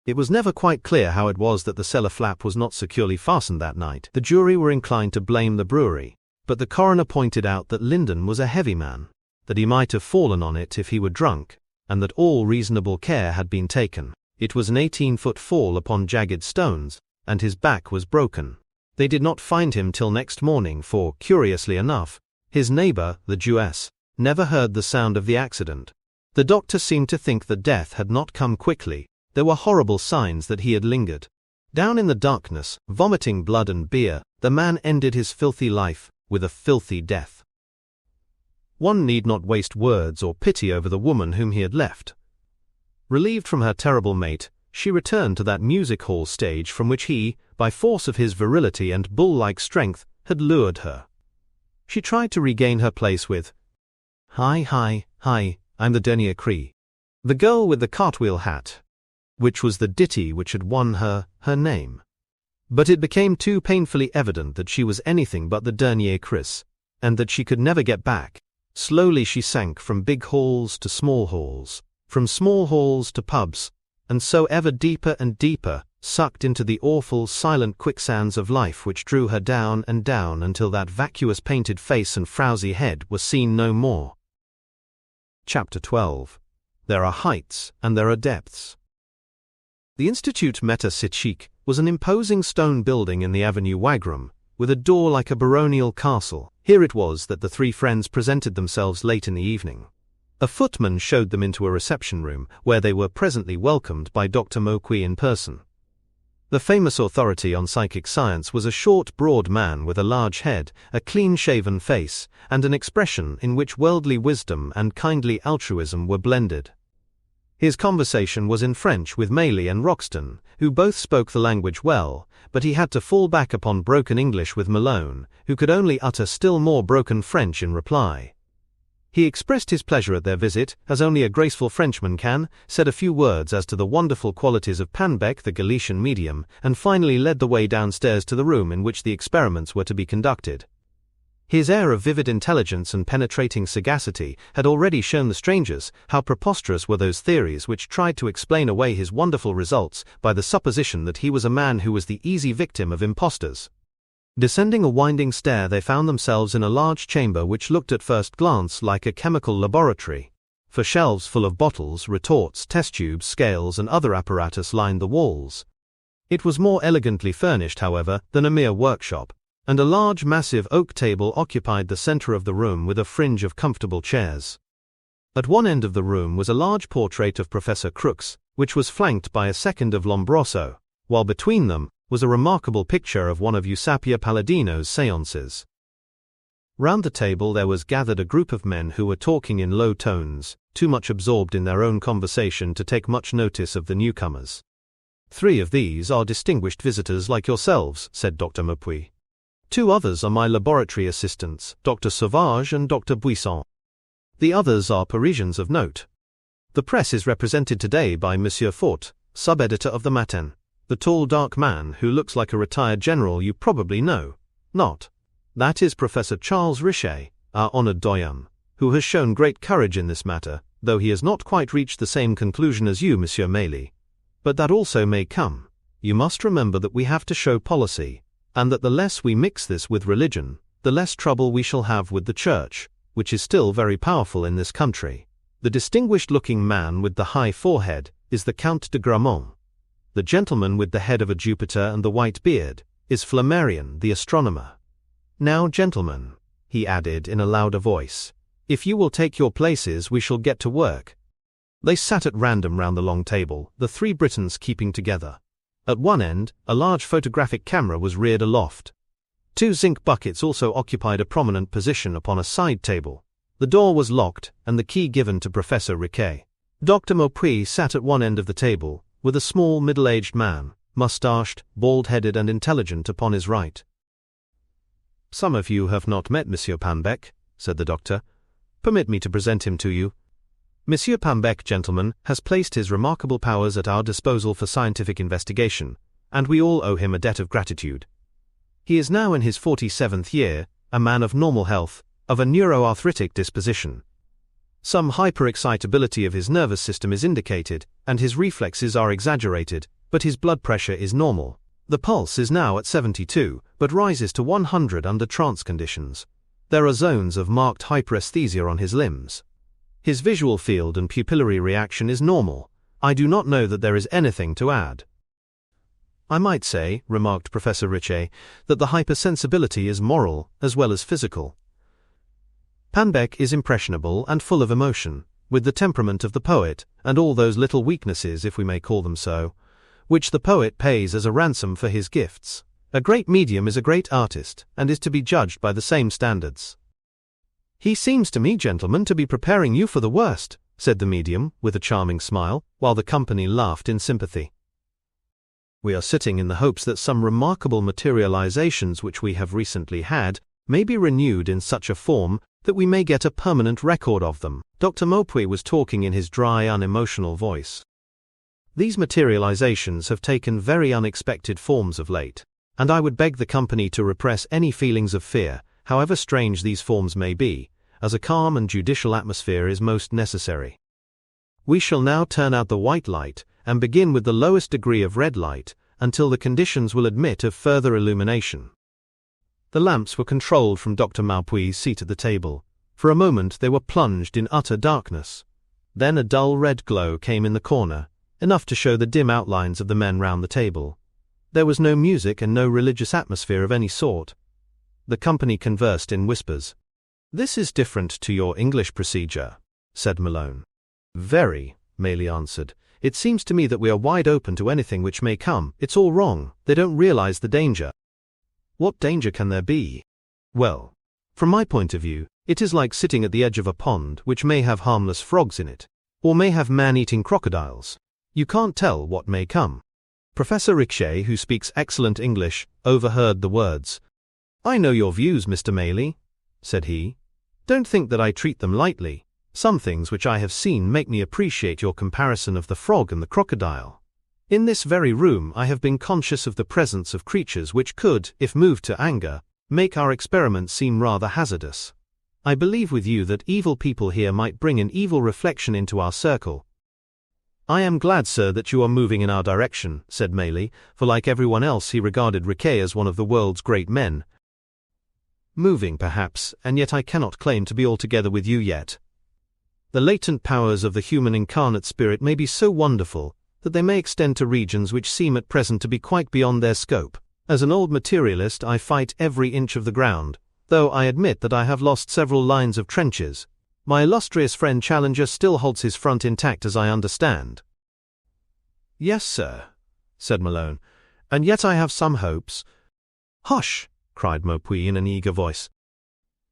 It was never quite clear how it was that the cellar flap was not securely fastened that night. The jury were inclined to blame the brewery, but the coroner pointed out that Linden was a heavy man, that he might have fallen on it if he were drunk, and that all reasonable care had been taken. It was an 18-foot fall upon jagged stones, and his back was broken. They did not find him till next morning, for, curiously enough, his neighbor, the Jewess, never heard the sound of the accident. The doctor seemed to think that death had not come quickly. There were horrible signs that he had lingered. Down in the darkness, vomiting blood and beer, the man ended his filthy life with a filthy death. One need not waste words or pity over the woman whom he had left. Relieved from her terrible mate, she returned to that music hall stage from which he, by force of his virility and bull-like strength, had lured her. She tried to regain her place with, Hi, I'm the dernier cri. The girl with the cartwheel hat, which was the ditty which had won her name. But it became too painfully evident that she was anything but the dernier cris, and that she could never get back. Slowly she sank from big halls to small halls, from small halls to pubs, and so ever deeper and deeper, sucked into the awful silent quicksands of life which drew her down and down until that vacuous painted face and frowsy head were seen no more. Chapter 12. There are heights and there are depths. The Institut Metapsychique was an imposing stone building in the Avenue Wagram, with a door like a baronial castle. Here it was that the three friends presented themselves late in the evening. A footman showed them into a reception room, where they were presently welcomed by Dr. Mauquy in person. The famous authority on psychic science was a short, broad man with a large head, a clean-shaven face, and an expression in which worldly wisdom and kindly altruism were blended. His conversation was in French with Mailly and Roxton, who both spoke the language well, but he had to fall back upon broken English with Malone, who could only utter still more broken French in reply. He expressed his pleasure at their visit, as only a graceful Frenchman can, said a few words as to the wonderful qualities of Panbeck, the Galician medium, and finally led the way downstairs to the room in which the experiments were to be conducted. His air of vivid intelligence and penetrating sagacity had already shown the strangers how preposterous were those theories which tried to explain away his wonderful results by the supposition that he was a man who was the easy victim of impostors. Descending a winding stair, they found themselves in a large chamber which looked at first glance like a chemical laboratory, for shelves full of bottles, retorts, test tubes, scales, and other apparatus lined the walls. It was more elegantly furnished, however, than a mere workshop, and a large massive oak table occupied the center of the room with a fringe of comfortable chairs. At one end of the room was a large portrait of Professor Crooks, which was flanked by a second of Lombroso, while between them was a remarkable picture of one of Eusapia Palladino's séances. Round the table there was gathered a group of men who were talking in low tones, too much absorbed in their own conversation to take much notice of the newcomers. "3 of these are distinguished visitors like yourselves," said Dr. Mauquy. "2 others are my laboratory assistants, Dr. Sauvage and Dr. Buisson. The others are Parisians of note. The press is represented today by Monsieur Fort, sub-editor of the Matin, the tall dark man who looks like a retired general you probably know, not. That is Professor Charles Richet, our honored doyen, who has shown great courage in this matter, though he has not quite reached the same conclusion as you, Monsieur Maley. But that also may come. You must remember that we have to show policy, and that the less we mix this with religion, the less trouble we shall have with the church, which is still very powerful in this country. The distinguished-looking man with the high forehead is the Count de Gramont. The gentleman with the head of a Jupiter and the white beard is Flammarion, the astronomer. Now, gentlemen, he added in a louder voice, if you will take your places, we shall get to work. They sat at random round the long table, the three Britons keeping together. At one end, a large photographic camera was reared aloft. 2 zinc buckets also occupied a prominent position upon a side table. The door was locked, and the key given to Professor Riquet. Dr. Maupuy sat at one end of the table, with a small middle-aged man, mustached, bald-headed and intelligent upon his right. Some of you have not met Monsieur Pambec, said the doctor. Permit me to present him to you. Monsieur Pambec, gentlemen, has placed his remarkable powers at our disposal for scientific investigation, and we all owe him a debt of gratitude. He is now in his 47th year, a man of normal health, of a neuroarthritic disposition. Some hyperexcitability of his nervous system is indicated, and his reflexes are exaggerated, but his blood pressure is normal. The pulse is now at 72, but rises to 100 under trance conditions. There are zones of marked hyperesthesia on his limbs. His visual field and pupillary reaction is normal. I do not know that there is anything to add. I might say, remarked Professor Riquet, that the hypersensibility is moral as well as physical. Pambec is impressionable and full of emotion, with the temperament of the poet, and all those little weaknesses, if we may call them so, which the poet pays as a ransom for his gifts. A great medium is a great artist, and is to be judged by the same standards. He seems to me, gentlemen, to be preparing you for the worst, said the medium, with a charming smile, while the company laughed in sympathy. We are sitting in the hopes that some remarkable materializations which we have recently had may be renewed in such a form that we may get a permanent record of them. Dr. Maupuy was talking in his dry, unemotional voice. These materializations have taken very unexpected forms of late, and I would beg the company to repress any feelings of fear, however strange these forms may be, as a calm and judicial atmosphere is most necessary. We shall now turn out the white light, and begin with the lowest degree of red light, until the conditions will admit of further illumination. The lamps were controlled from Dr. Maupuy's seat at the table. For a moment they were plunged in utter darkness. Then a dull red glow came in the corner, enough to show the dim outlines of the men round the table. There was no music and no religious atmosphere of any sort. The company conversed in whispers. "This is different to your English procedure," said Malone. "Very," Maley answered. "It seems to me that we are wide open to anything which may come. It's all wrong. They don't realize the danger." "What danger can there be?" "Well, from my point of view, it is like sitting at the edge of a pond which may have harmless frogs in it, or may have man-eating crocodiles. You can't tell what may come." Professor Riquet, who speaks excellent English, overheard the words. "I know your views, Mr. Maley," said he. "Don't think that I treat them lightly. Some things which I have seen make me appreciate your comparison of the frog and the crocodile. In this very room I have been conscious of the presence of creatures which could, if moved to anger, make our experiment seem rather hazardous. I believe with you that evil people here might bring an evil reflection into our circle." "I am glad, sir, that you are moving in our direction," said Maley, for like everyone else he regarded Riquet as one of the world's great men. "Moving, perhaps, and yet I cannot claim to be altogether with you yet. The latent powers of the human incarnate spirit may be so wonderful that they may extend to regions which seem at present to be quite beyond their scope. As an old materialist I fight every inch of the ground, though I admit that I have lost several lines of trenches. My illustrious friend Challenger still holds his front intact, as I understand." "Yes, sir," said Malone, "and yet I have some hopes." "Hush!" cried Maupuy in an eager voice.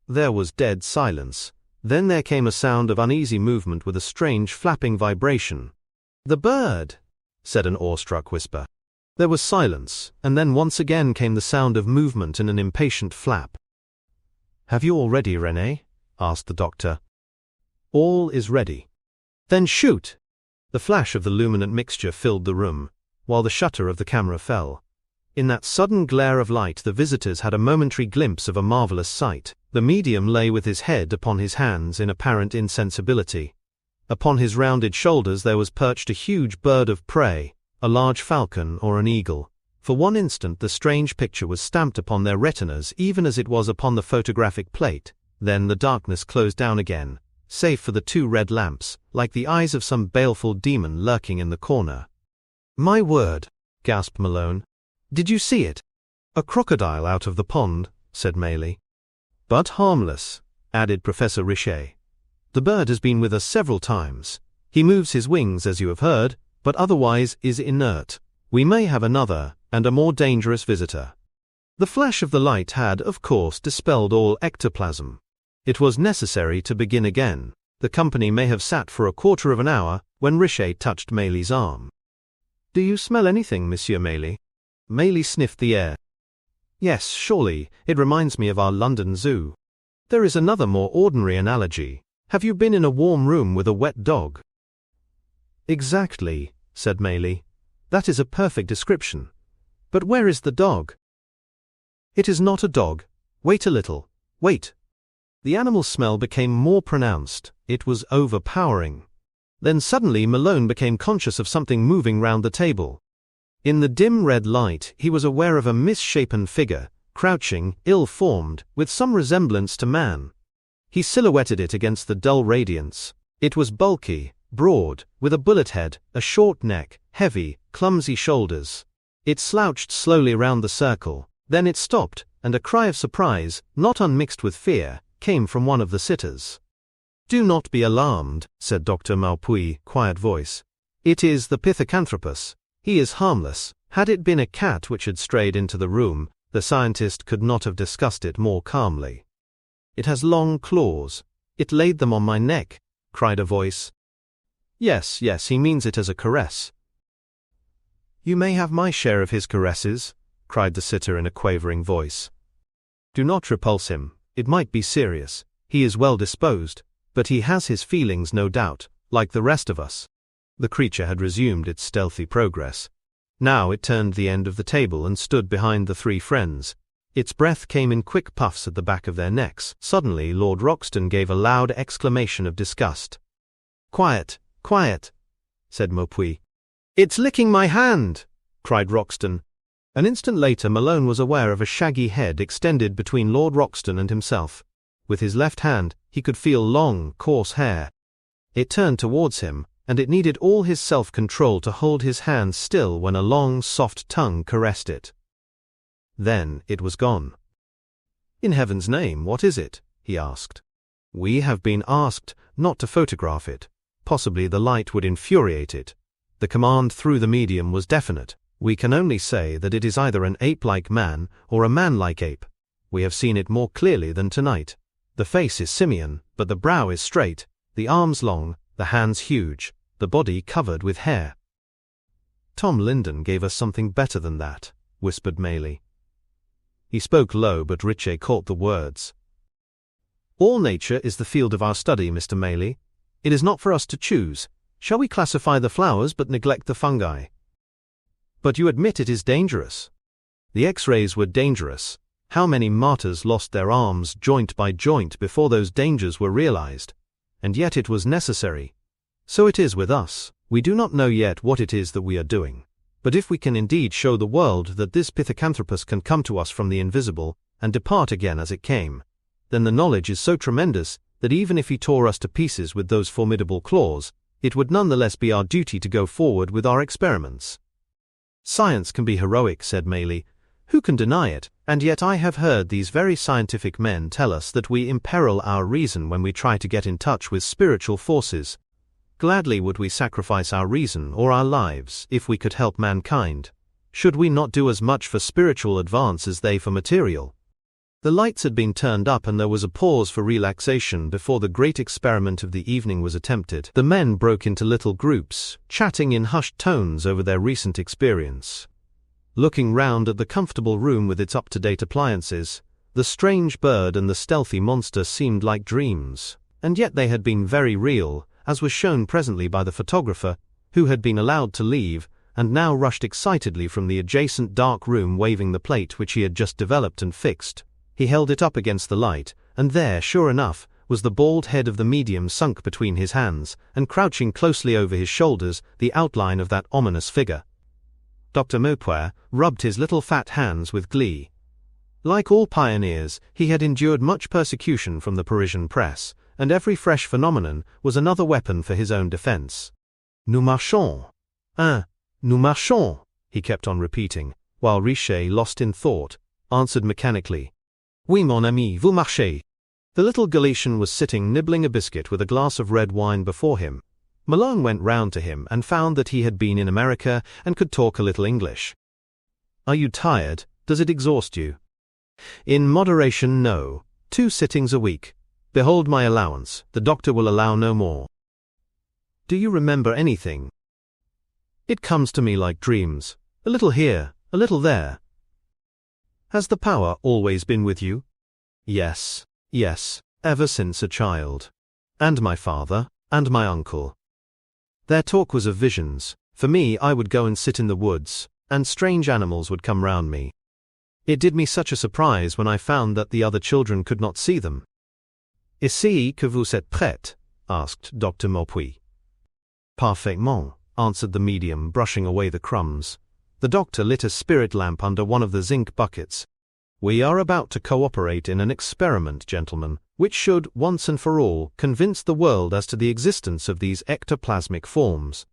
There was dead silence. Then there came a sound of uneasy movement with a strange flapping vibration. "The bird!" said an awestruck whisper. There was silence, and then once again came the sound of movement and an impatient flap. "Have you all ready, René?" asked the doctor. All is ready. Then shoot! The flash of the luminant mixture filled the room, while the shutter of the camera fell. In that sudden glare of light the visitors had a momentary glimpse of a marvelous sight. The medium lay with his head upon his hands in apparent insensibility. Upon his rounded shoulders there was perched a huge bird of prey, a large falcon or an eagle. For one instant the strange picture was stamped upon their retinas even as it was upon the photographic plate. Then the darkness closed down again, save for the two red lamps, like the eyes of some baleful demon lurking in the corner. "My word," gasped Malone. "Did you see it?" "A crocodile out of the pond," said Maley. "But harmless," added Professor Richet. "The bird has been with us several times. He moves his wings as you have heard, but otherwise is inert. We may have another, and a more dangerous visitor." The flash of the light had, of course, dispelled all ectoplasm. It was necessary to begin again. The company may have sat for a quarter of an hour when Richet touched Maley's arm. "Do you smell anything, Monsieur Maley?" Maley sniffed the air. "Yes, surely, it reminds me of our London Zoo. There is another more ordinary analogy. Have you been in a warm room with a wet dog?" "Exactly," said Maley. "That is a perfect description. But where is the dog?" "It is not a dog. Wait a little. Wait." The animal smell became more pronounced. It was overpowering. Then suddenly Malone became conscious of something moving round the table. In the dim red light, he was aware of a misshapen figure, crouching, ill-formed, with some resemblance to man. He silhouetted it against the dull radiance. It was bulky, broad, with a bullet head, a short neck, heavy, clumsy shoulders. It slouched slowly round the circle, then it stopped, and a cry of surprise, not unmixed with fear, came from one of the sitters. "Do not be alarmed," said Dr. Maupuy, quiet voice. "It is the Pithecanthropus. He is harmless." Had it been a cat which had strayed into the room, the scientist could not have discussed it more calmly. "It has long claws. It laid them on my neck," cried a voice. Yes, he means it as a caress." "You may have my share of his caresses," cried the sitter in a quavering voice. "Do not repulse him. It might be serious. He is well disposed, but he has his feelings, no doubt, like the rest of us." The creature had resumed its stealthy progress. Now it turned the end of the table and stood behind the three friends. Its breath came in quick puffs at the back of their necks. Suddenly Lord Roxton gave a loud exclamation of disgust. "Quiet, quiet," said Maupuy. "It's licking my hand," cried Roxton. An instant later Malone was aware of a shaggy head extended between Lord Roxton and himself. With his left hand, he could feel long, coarse hair. It turned towards him, and it needed all his self-control to hold his hand still when a long, soft tongue caressed it. Then it was gone. "In heaven's name, what is it?" he asked. "We have been asked not to photograph it. Possibly the light would infuriate it. The command through the medium was definite. We can only say that it is either an ape-like man or a man-like ape. We have seen it more clearly than tonight. The face is simian, but the brow is straight, the arms long, the hands huge, the body covered with hair." "Tom Linden gave us something better than that," whispered Maley. He spoke low, but Richet caught the words. "All nature is the field of our study, Mr. Maley. It is not for us to choose. Shall we classify the flowers but neglect the fungi?" "But you admit it is dangerous." "The X-rays were dangerous. How many martyrs lost their arms joint by joint before those dangers were realized? And yet it was necessary. So it is with us. We do not know yet what it is that we are doing. But if we can indeed show the world that this Pithecanthropus can come to us from the invisible and depart again as it came, then the knowledge is so tremendous that even if he tore us to pieces with those formidable claws, it would nonetheless be our duty to go forward with our experiments." "Science can be heroic," said Maley. "Who can deny it? And yet I have heard these very scientific men tell us that we imperil our reason when we try to get in touch with spiritual forces. Gladly would we sacrifice our reason or our lives if we could help mankind. Should we not do as much for spiritual advance as they for material?" The lights had been turned up and there was a pause for relaxation before the great experiment of the evening was attempted. The men broke into little groups, chatting in hushed tones over their recent experience. Looking round at the comfortable room with its up-to-date appliances, the strange bird and the stealthy monster seemed like dreams. and yet they had been very real, as was shown presently by the photographer, who had been allowed to leave, and now rushed excitedly from the adjacent dark room waving the plate which he had just developed and fixed. He held it up against the light, and there, sure enough, was the bald head of the medium sunk between his hands, and crouching closely over his shoulders, the outline of that ominous figure. Dr. Maupoy rubbed his little fat hands with glee. Like all pioneers, he had endured much persecution from the Parisian press, and every fresh phenomenon was another weapon for his own defense. Nous marchons. Nous marchons, he kept on repeating, while Richer, lost in thought, answered mechanically, Oui, mon ami, vous marchez. The little Galician was sitting nibbling a biscuit with a glass of red wine before him. Malone went round to him and found that he had been in America and could talk a little English. Are you tired? Does it exhaust you? In moderation, no. 2 sittings a week. Behold my allowance. The doctor will allow no more. Do you remember anything? It comes to me like dreams. A little here, a little there. Has the power always been with you? Yes, ever since a child. And my father, and my uncle. Their talk was of visions. For me, I would go and sit in the woods, and strange animals would come round me. It did me such a surprise when I found that the other children could not see them. Essayez que vous êtes prête? Asked Dr. Maupoy. Parfaitement, answered the medium, brushing away the crumbs. The doctor lit a spirit lamp under one of the zinc buckets. We are about to cooperate in an experiment, gentlemen, which should, once and for all, convince the world as to the existence of these ectoplasmic forms.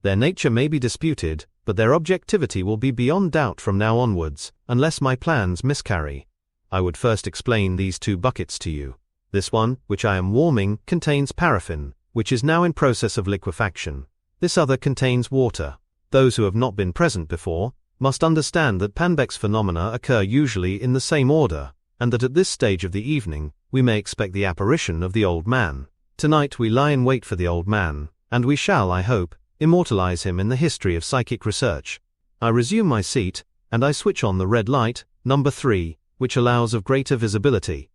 Their nature may be disputed, but their objectivity will be beyond doubt from now onwards, unless my plans miscarry. I would first explain these 2 buckets to you. This one, which I am warming, contains paraffin, which is now in process of liquefaction. This other contains water. Those who have not been present before must understand that Panbeck's phenomena occur usually in the same order, and that at this stage of the evening we may expect the apparition of the old man. Tonight we lie in wait for the old man, and we shall, I hope, immortalize him in the history of psychic research. I resume my seat, and I switch on the red light, number 3, which allows of greater visibility.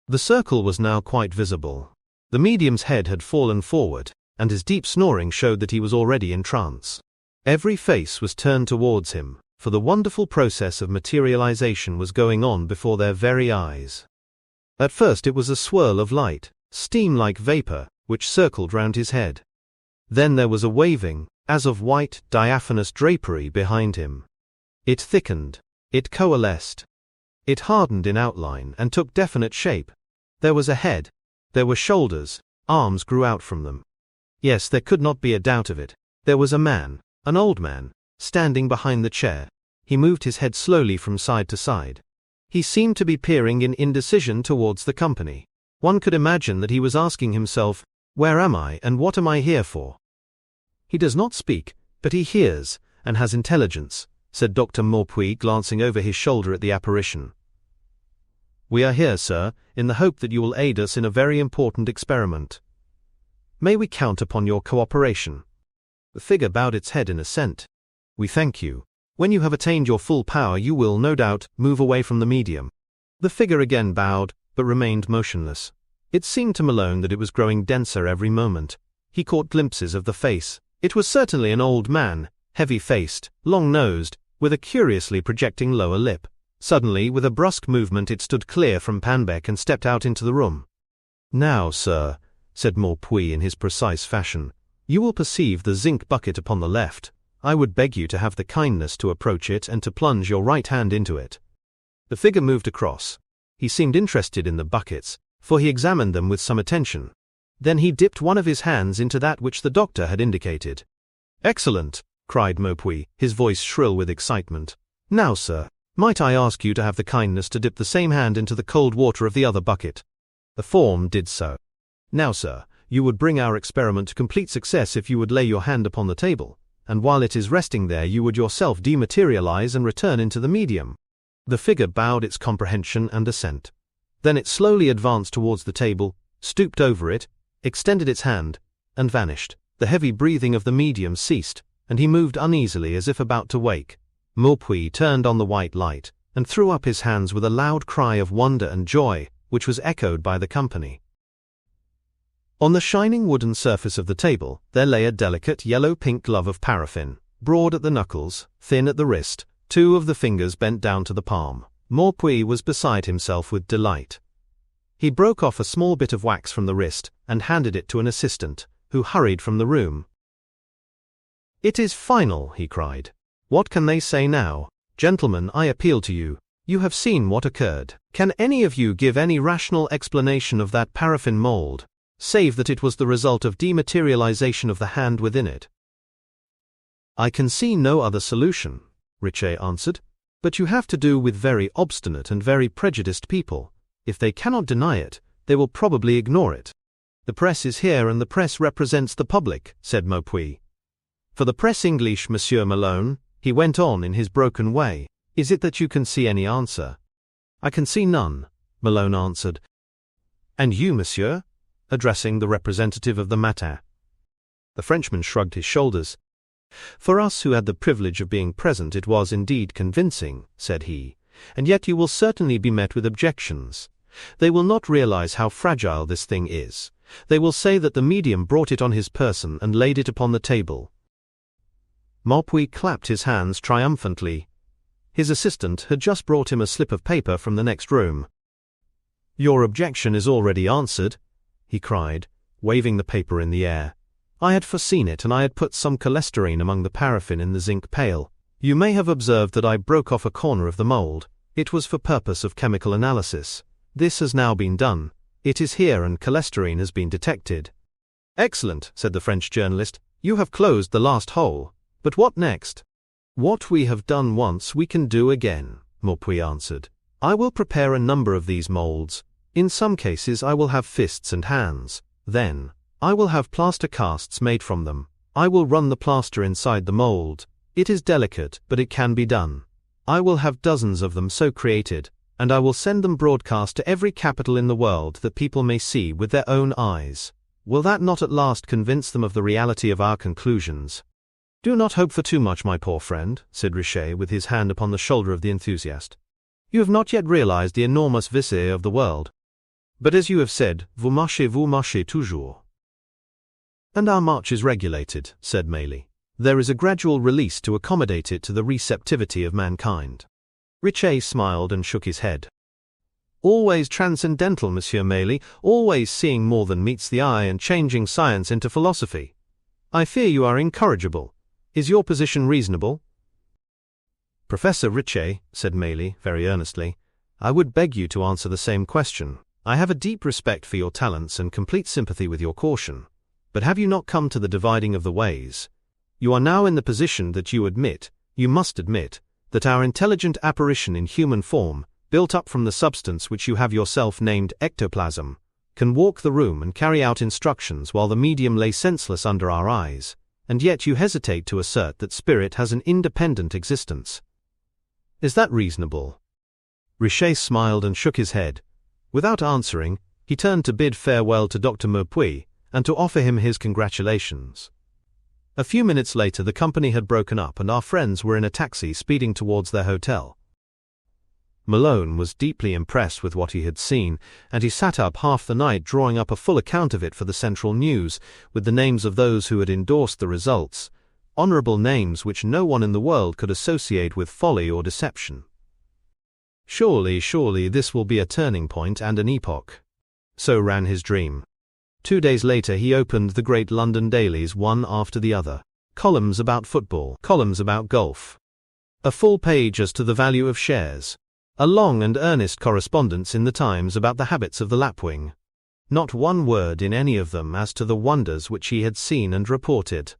The circle was now quite visible. The medium's head had fallen forward, and his deep snoring showed that he was already in trance. Every face was turned towards him, for the wonderful process of materialization was going on before their very eyes. At first it was a swirl of light, steam-like vapor, which circled round his head. Then there was a waving, as of white, diaphanous drapery behind him. It thickened. It coalesced. It hardened in outline and took definite shape. There was a head. There were shoulders. Arms grew out from them. Yes, there could not be a doubt of it. There was a man, an old man, standing behind the chair. He moved his head slowly from side to side. He seemed to be peering in indecision towards the company. One could imagine that he was asking himself, where am I and what am I here for? He does not speak, but he hears, and has intelligence, said Dr. Maupoy, glancing over his shoulder at the apparition. We are here, sir, in the hope that you will aid us in a very important experiment. May we count upon your cooperation? The figure bowed its head in assent. We thank you. When you have attained your full power you will, no doubt, move away from the medium. The figure again bowed, but remained motionless. It seemed to Malone that it was growing denser every moment. He caught glimpses of the face. It was certainly an old man, heavy-faced, long-nosed, with a curiously projecting lower lip. Suddenly, with a brusque movement, it stood clear from Panbeck and stepped out into the room. Now, sir, said Maupoy in his precise fashion, you will perceive the zinc bucket upon the left. I would beg you to have the kindness to approach it and to plunge your right hand into it. The figure moved across. He seemed interested in the buckets, for he examined them with some attention. Then he dipped one of his hands into that which the doctor had indicated. Excellent, cried Maupoy, his voice shrill with excitement. Now, sir, might I ask you to have the kindness to dip the same hand into the cold water of the other bucket? The form did so. Now, sir, you would bring our experiment to complete success if you would lay your hand upon the table, and while it is resting there you would yourself dematerialize and return into the medium. The figure bowed its comprehension and assent. Then it slowly advanced towards the table, stooped over it, extended its hand, and vanished. The heavy breathing of the medium ceased, and he moved uneasily as if about to wake. Maupoy turned on the white light, and threw up his hands with a loud cry of wonder and joy, which was echoed by the company. On the shining wooden surface of the table, there lay a delicate yellow-pink glove of paraffin, broad at the knuckles, thin at the wrist, 2 of the fingers bent down to the palm. Maupuy was beside himself with delight. He broke off a small bit of wax from the wrist and handed it to an assistant, who hurried from the room. "It is final," he cried. "What can they say now? Gentlemen, I appeal to you. You have seen what occurred. Can any of you give any rational explanation of that paraffin mold, save that it was the result of dematerialization of the hand within it?" "I can see no other solution," Richer answered. "But you have to do with very obstinate and very prejudiced people. If they cannot deny it, they will probably ignore it." "The press is here and the press represents the public," said Maupuy. "For the press English, Monsieur Malone," he went on in his broken way, "is it that you can see any answer?" "I can see none," Malone answered. "And you, monsieur?" addressing the representative of the Matin. The Frenchman shrugged his shoulders. "For us who had the privilege of being present it was indeed convincing," said he, "and yet you will certainly be met with objections. They will not realize how fragile this thing is. They will say that the medium brought it on his person and laid it upon the table." Maupuy clapped his hands triumphantly. His assistant had just brought him a slip of paper from the next room. "Your objection is already answered," he cried, waving the paper in the air. "I had foreseen it and I had put some cholesterine among the paraffin in the zinc pail. You may have observed that I broke off a corner of the mold. It was for purpose of chemical analysis. This has now been done. It is here and cholesterine has been detected." "Excellent," said the French journalist. "You have closed the last hole. But what next?" "What we have done once we can do again," Maupuy answered. "I will prepare a number of these molds. In some cases I will have fists and hands. Then, I will have plaster casts made from them. I will run the plaster inside the mold. It is delicate, but it can be done. I will have dozens of them so created, and I will send them broadcast to every capital in the world that people may see with their own eyes. Will that not at last convince them of the reality of our conclusions?" "Do not hope for too much, my poor friend," said Richer with his hand upon the shoulder of the enthusiast. "You have not yet realized the enormous viscere of the world. But as you have said, vous marchez toujours." "And our march is regulated," said Maley. "There is a gradual release to accommodate it to the receptivity of mankind." Richer smiled and shook his head. "Always transcendental, Monsieur Maley, always seeing more than meets the eye and changing science into philosophy. I fear you are incorrigible. Is your position reasonable?" "Professor Richer," said Maley very earnestly, "I would beg you to answer the same question. I have a deep respect for your talents and complete sympathy with your caution. But have you not come to the dividing of the ways? You are now in the position that you must admit, that our intelligent apparition in human form, built up from the substance which you have yourself named ectoplasm, can walk the room and carry out instructions while the medium lay senseless under our eyes, and yet you hesitate to assert that spirit has an independent existence. Is that reasonable?" Richer smiled and shook his head. Without answering, he turned to bid farewell to Dr. Maupuy, and to offer him his congratulations. A few minutes later the company had broken up and our friends were in a taxi speeding towards their hotel. Malone was deeply impressed with what he had seen, and he sat up half the night drawing up a full account of it for the Central News, with the names of those who had endorsed the results, honorable names which no one in the world could associate with folly or deception. Surely this will be a turning point and an epoch. So ran his dream. 2 days later he opened the great London dailies one after the other. Columns about football, columns about golf. A full page as to the value of shares. A long and earnest correspondence in the Times about the habits of the lapwing. Not one word in any of them as to the wonders which he had seen and reported.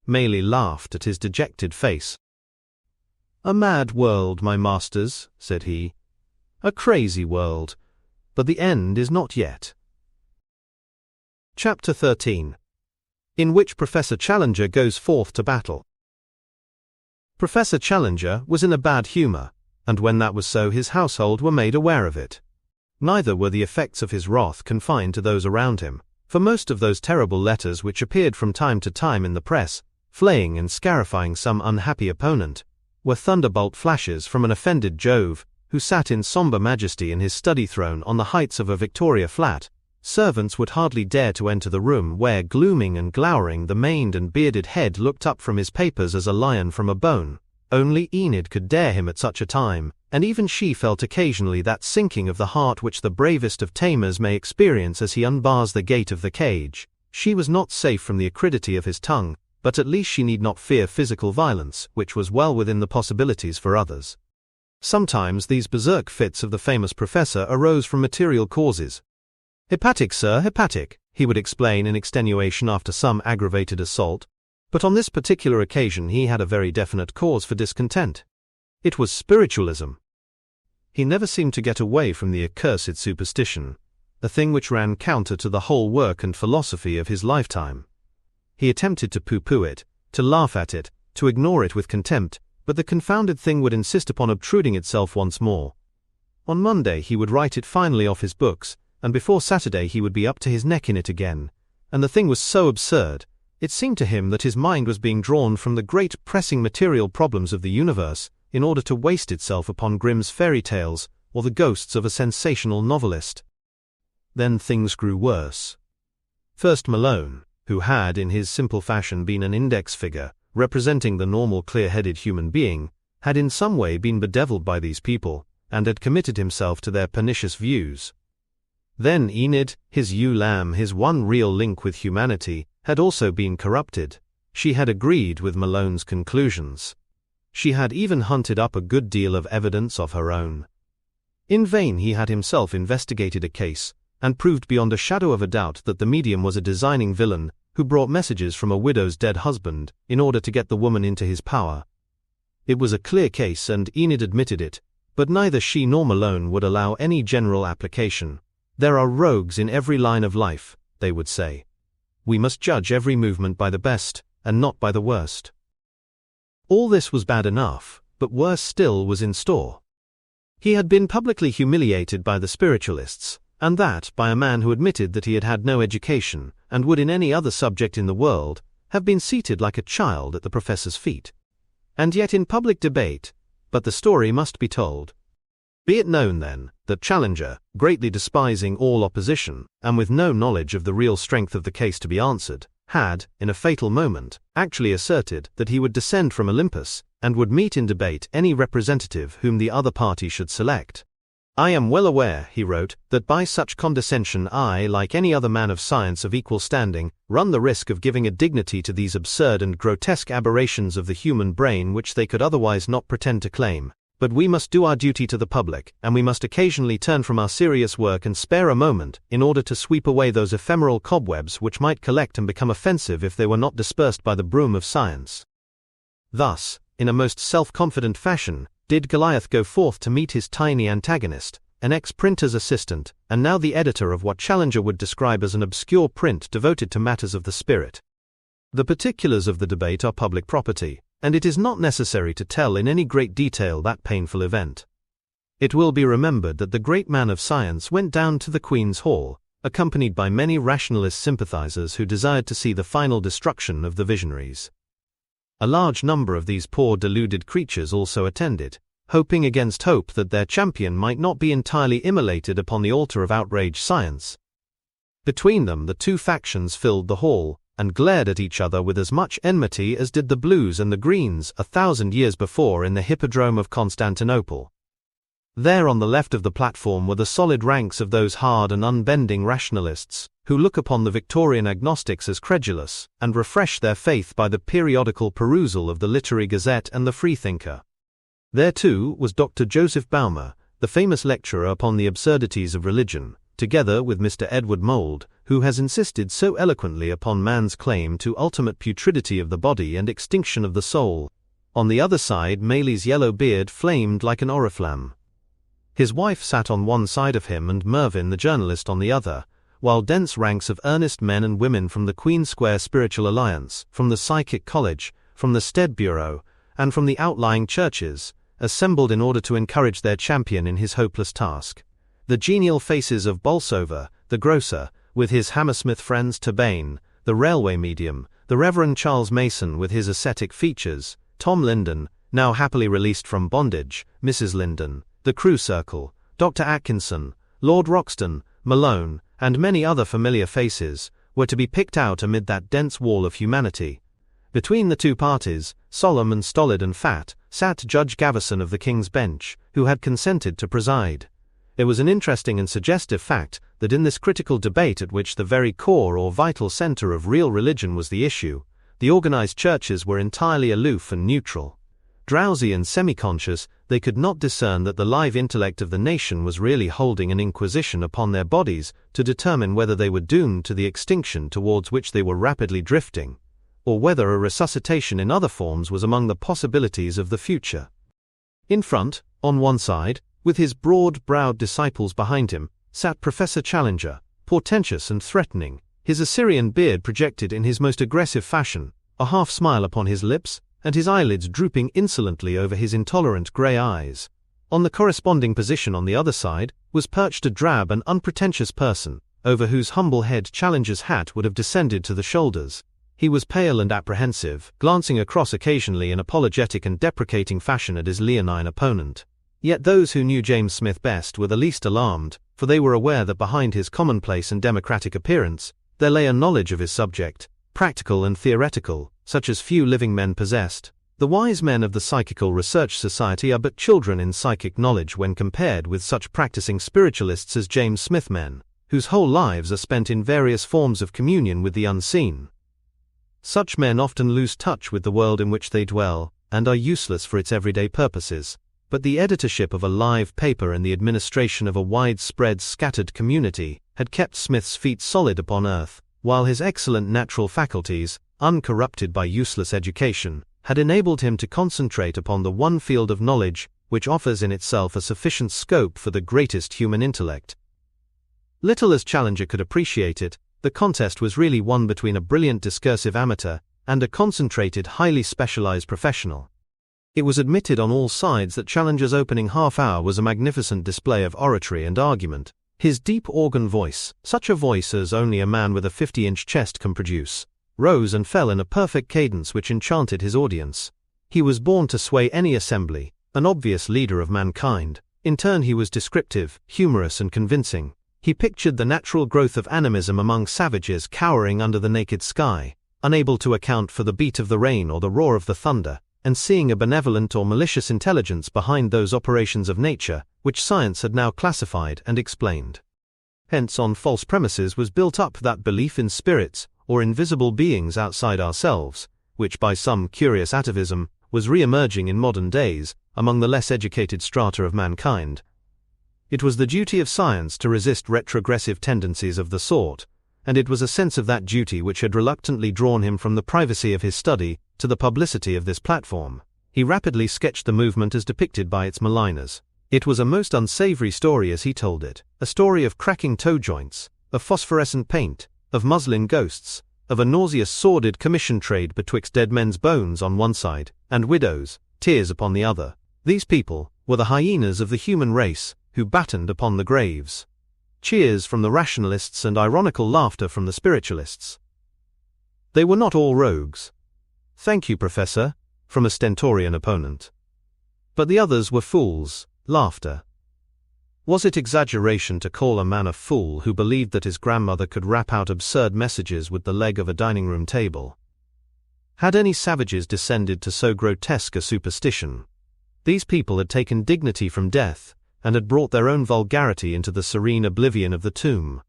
Maley laughed at his dejected face. "A mad world, my masters," said he. "A crazy world. But the end is not yet." Chapter 13. In which Professor Challenger goes forth to battle. Professor Challenger was in a bad humor, and when that was so his household were made aware of it. Neither were the effects of his wrath confined to those around him, for most of those terrible letters which appeared from time to time in the press, flaying and scarifying some unhappy opponent, were thunderbolt flashes from an offended Jove, who sat in somber majesty in his study throne on the heights of a Victoria flat, servants would hardly dare to enter the room where, glooming and glowering, the maned and bearded head looked up from his papers as a lion from a bone. Only Enid could dare him at such a time, and even she felt occasionally that sinking of the heart which the bravest of tamers may experience as he unbars the gate of the cage. She was not safe from the acridity of his tongue, but at least she need not fear physical violence, which was well within the possibilities for others. Sometimes these berserk fits of the famous professor arose from material causes. "Hepatic, sir, hepatic," he would explain in extenuation after some aggravated assault. But on this particular occasion he had a very definite cause for discontent. It was spiritualism. He never seemed to get away from the accursed superstition, a thing which ran counter to the whole work and philosophy of his lifetime. He attempted to pooh-pooh it, to laugh at it, to ignore it with contempt, but the confounded thing would insist upon obtruding itself once more. On Monday he would write it finally off his books, and before Saturday he would be up to his neck in it again, and the thing was so absurd. It seemed to him that his mind was being drawn from the great pressing material problems of the universe in order to waste itself upon Grimm's fairy tales or the ghosts of a sensational novelist. Then things grew worse. First Malone, who had in his simple fashion been an index figure, representing the normal clear-headed human being, had in some way been bedeviled by these people, and had committed himself to their pernicious views. Then Enid, his ewe lamb, his one real link with humanity, had also been corrupted. She had agreed with Malone's conclusions. She had even hunted up a good deal of evidence of her own. In vain he had himself investigated a case, and proved beyond a shadow of a doubt that the medium was a designing villain who brought messages from a widow's dead husband in order to get the woman into his power. It was a clear case and Enid admitted it, but neither she nor Malone would allow any general application. "There are rogues in every line of life," they would say. "We must judge every movement by the best, and not by the worst." All this was bad enough, but worse still was in store. He had been publicly humiliated by the spiritualists, and that by a man who admitted that he had had no education, and would in any other subject in the world have been seated like a child at the professor's feet. And yet in public debate, but the story must be told. Be it known then, that Challenger, greatly despising all opposition, and with no knowledge of the real strength of the case to be answered, had, in a fatal moment, actually asserted that he would descend from Olympus, and would meet in debate any representative whom the other party should select. "I am well aware," he wrote, "that by such condescension I, like any other man of science of equal standing, run the risk of giving a dignity to these absurd and grotesque aberrations of the human brain which they could otherwise not pretend to claim. But we must do our duty to the public, and we must occasionally turn from our serious work and spare a moment in order to sweep away those ephemeral cobwebs which might collect and become offensive if they were not dispersed by the broom of science." Thus, in a most self-confident fashion, did Goliath go forth to meet his tiny antagonist, an ex-printer's assistant, and now the editor of what Challenger would describe as an obscure print devoted to matters of the spirit. The particulars of the debate are public property, and it is not necessary to tell in any great detail that painful event. It will be remembered that the great man of science went down to the Queen's Hall, accompanied by many rationalist sympathizers who desired to see the final destruction of the visionaries. A large number of these poor deluded creatures also attended, hoping against hope that their champion might not be entirely immolated upon the altar of outraged science. Between them the two factions filled the hall, and glared at each other with as much enmity as did the Blues and the Greens 1,000 years before in the Hippodrome of Constantinople. There on the left of the platform were the solid ranks of those hard and unbending rationalists, who look upon the Victorian agnostics as credulous, and refresh their faith by the periodical perusal of the Literary Gazette and the Freethinker. There too was Dr. Joseph Baumer, the famous lecturer upon the absurdities of religion, together with Mr. Edward Mould, who has insisted so eloquently upon man's claim to ultimate putridity of the body and extinction of the soul. On the other side Maylie's yellow beard flamed like an oriflamme. His wife sat on one side of him and Mervyn the journalist on the other, while dense ranks of earnest men and women from the Queen Square Spiritual Alliance, from the Psychic College, from the Stead Bureau, and from the outlying churches, assembled in order to encourage their champion in his hopeless task. The genial faces of Bolsover, the grocer, with his Hammersmith friends Tabane, the railway medium, the Reverend Charles Mason with his ascetic features, Tom Linden, now happily released from bondage, Mrs. Linden, the Crew Circle, Dr. Atkinson, Lord Roxton, Malone, and many other familiar faces, were to be picked out amid that dense wall of humanity. Between the two parties, solemn and stolid and fat, sat Judge Gaveston of the King's Bench, who had consented to preside. It was an interesting and suggestive fact that in this critical debate at which the very core or vital center of real religion was the issue, the organized churches were entirely aloof and neutral. Drowsy and semi-conscious, they could not discern that the live intellect of the nation was really holding an inquisition upon their bodies to determine whether they were doomed to the extinction towards which they were rapidly drifting, or whether a resuscitation in other forms was among the possibilities of the future. In front, on one side, with his broad-browed disciples behind him, sat Professor Challenger, portentous and threatening, his Assyrian beard projected in his most aggressive fashion, a half-smile upon his lips, and his eyelids drooping insolently over his intolerant grey eyes. On the corresponding position on the other side was perched a drab and unpretentious person, over whose humble head Challenger's hat would have descended to the shoulders. He was pale and apprehensive, glancing across occasionally in apologetic and deprecating fashion at his leonine opponent. Yet those who knew James Smith best were the least alarmed, for they were aware that behind his commonplace and democratic appearance, there lay a knowledge of his subject, practical and theoretical, such as few living men possessed. The wise men of the Psychical Research Society are but children in psychic knowledge when compared with such practicing spiritualists as James Smith men, whose whole lives are spent in various forms of communion with the unseen. Such men often lose touch with the world in which they dwell, and are useless for its everyday purposes. But the editorship of a live paper and the administration of a widespread scattered community had kept Smith's feet solid upon earth, while his excellent natural faculties, uncorrupted by useless education, had enabled him to concentrate upon the one field of knowledge which offers in itself a sufficient scope for the greatest human intellect. Little as Challenger could appreciate it, the contest was really one between a brilliant discursive amateur and a concentrated, highly specialized professional. It was admitted on all sides that Challenger's opening half-hour was a magnificent display of oratory and argument. His deep organ voice, such a voice as only a man with a 50-inch chest can produce, rose and fell in a perfect cadence which enchanted his audience. He was born to sway any assembly, an obvious leader of mankind. In turn he was descriptive, humorous and convincing. He pictured the natural growth of animism among savages cowering under the naked sky, unable to account for the beat of the rain or the roar of the thunder, and seeing a benevolent or malicious intelligence behind those operations of nature, which science had now classified and explained. Hence on false premises was built up that belief in spirits, or invisible beings outside ourselves, which by some curious atavism, was re-emerging in modern days, among the less educated strata of mankind. It was the duty of science to resist retrogressive tendencies of the sort, and it was a sense of that duty which had reluctantly drawn him from the privacy of his study to the publicity of this platform. He rapidly sketched the movement as depicted by its maligners. It was a most unsavory story as he told it, a story of cracking toe joints, of phosphorescent paint, of muslin ghosts, of a nauseous sordid commission trade betwixt dead men's bones on one side, and widows' tears upon the other. These people were the hyenas of the human race, who battened upon the graves. Cheers from the rationalists and ironical laughter from the spiritualists. They were not all rogues. "Thank you, Professor," from a stentorian opponent. But the others were fools. Laughter. Was it exaggeration to call a man a fool who believed that his grandmother could rap out absurd messages with the leg of a dining-room table? Had any savages descended to so grotesque a superstition? These people had taken dignity from death, and had brought their own vulgarity into the serene oblivion of the tomb.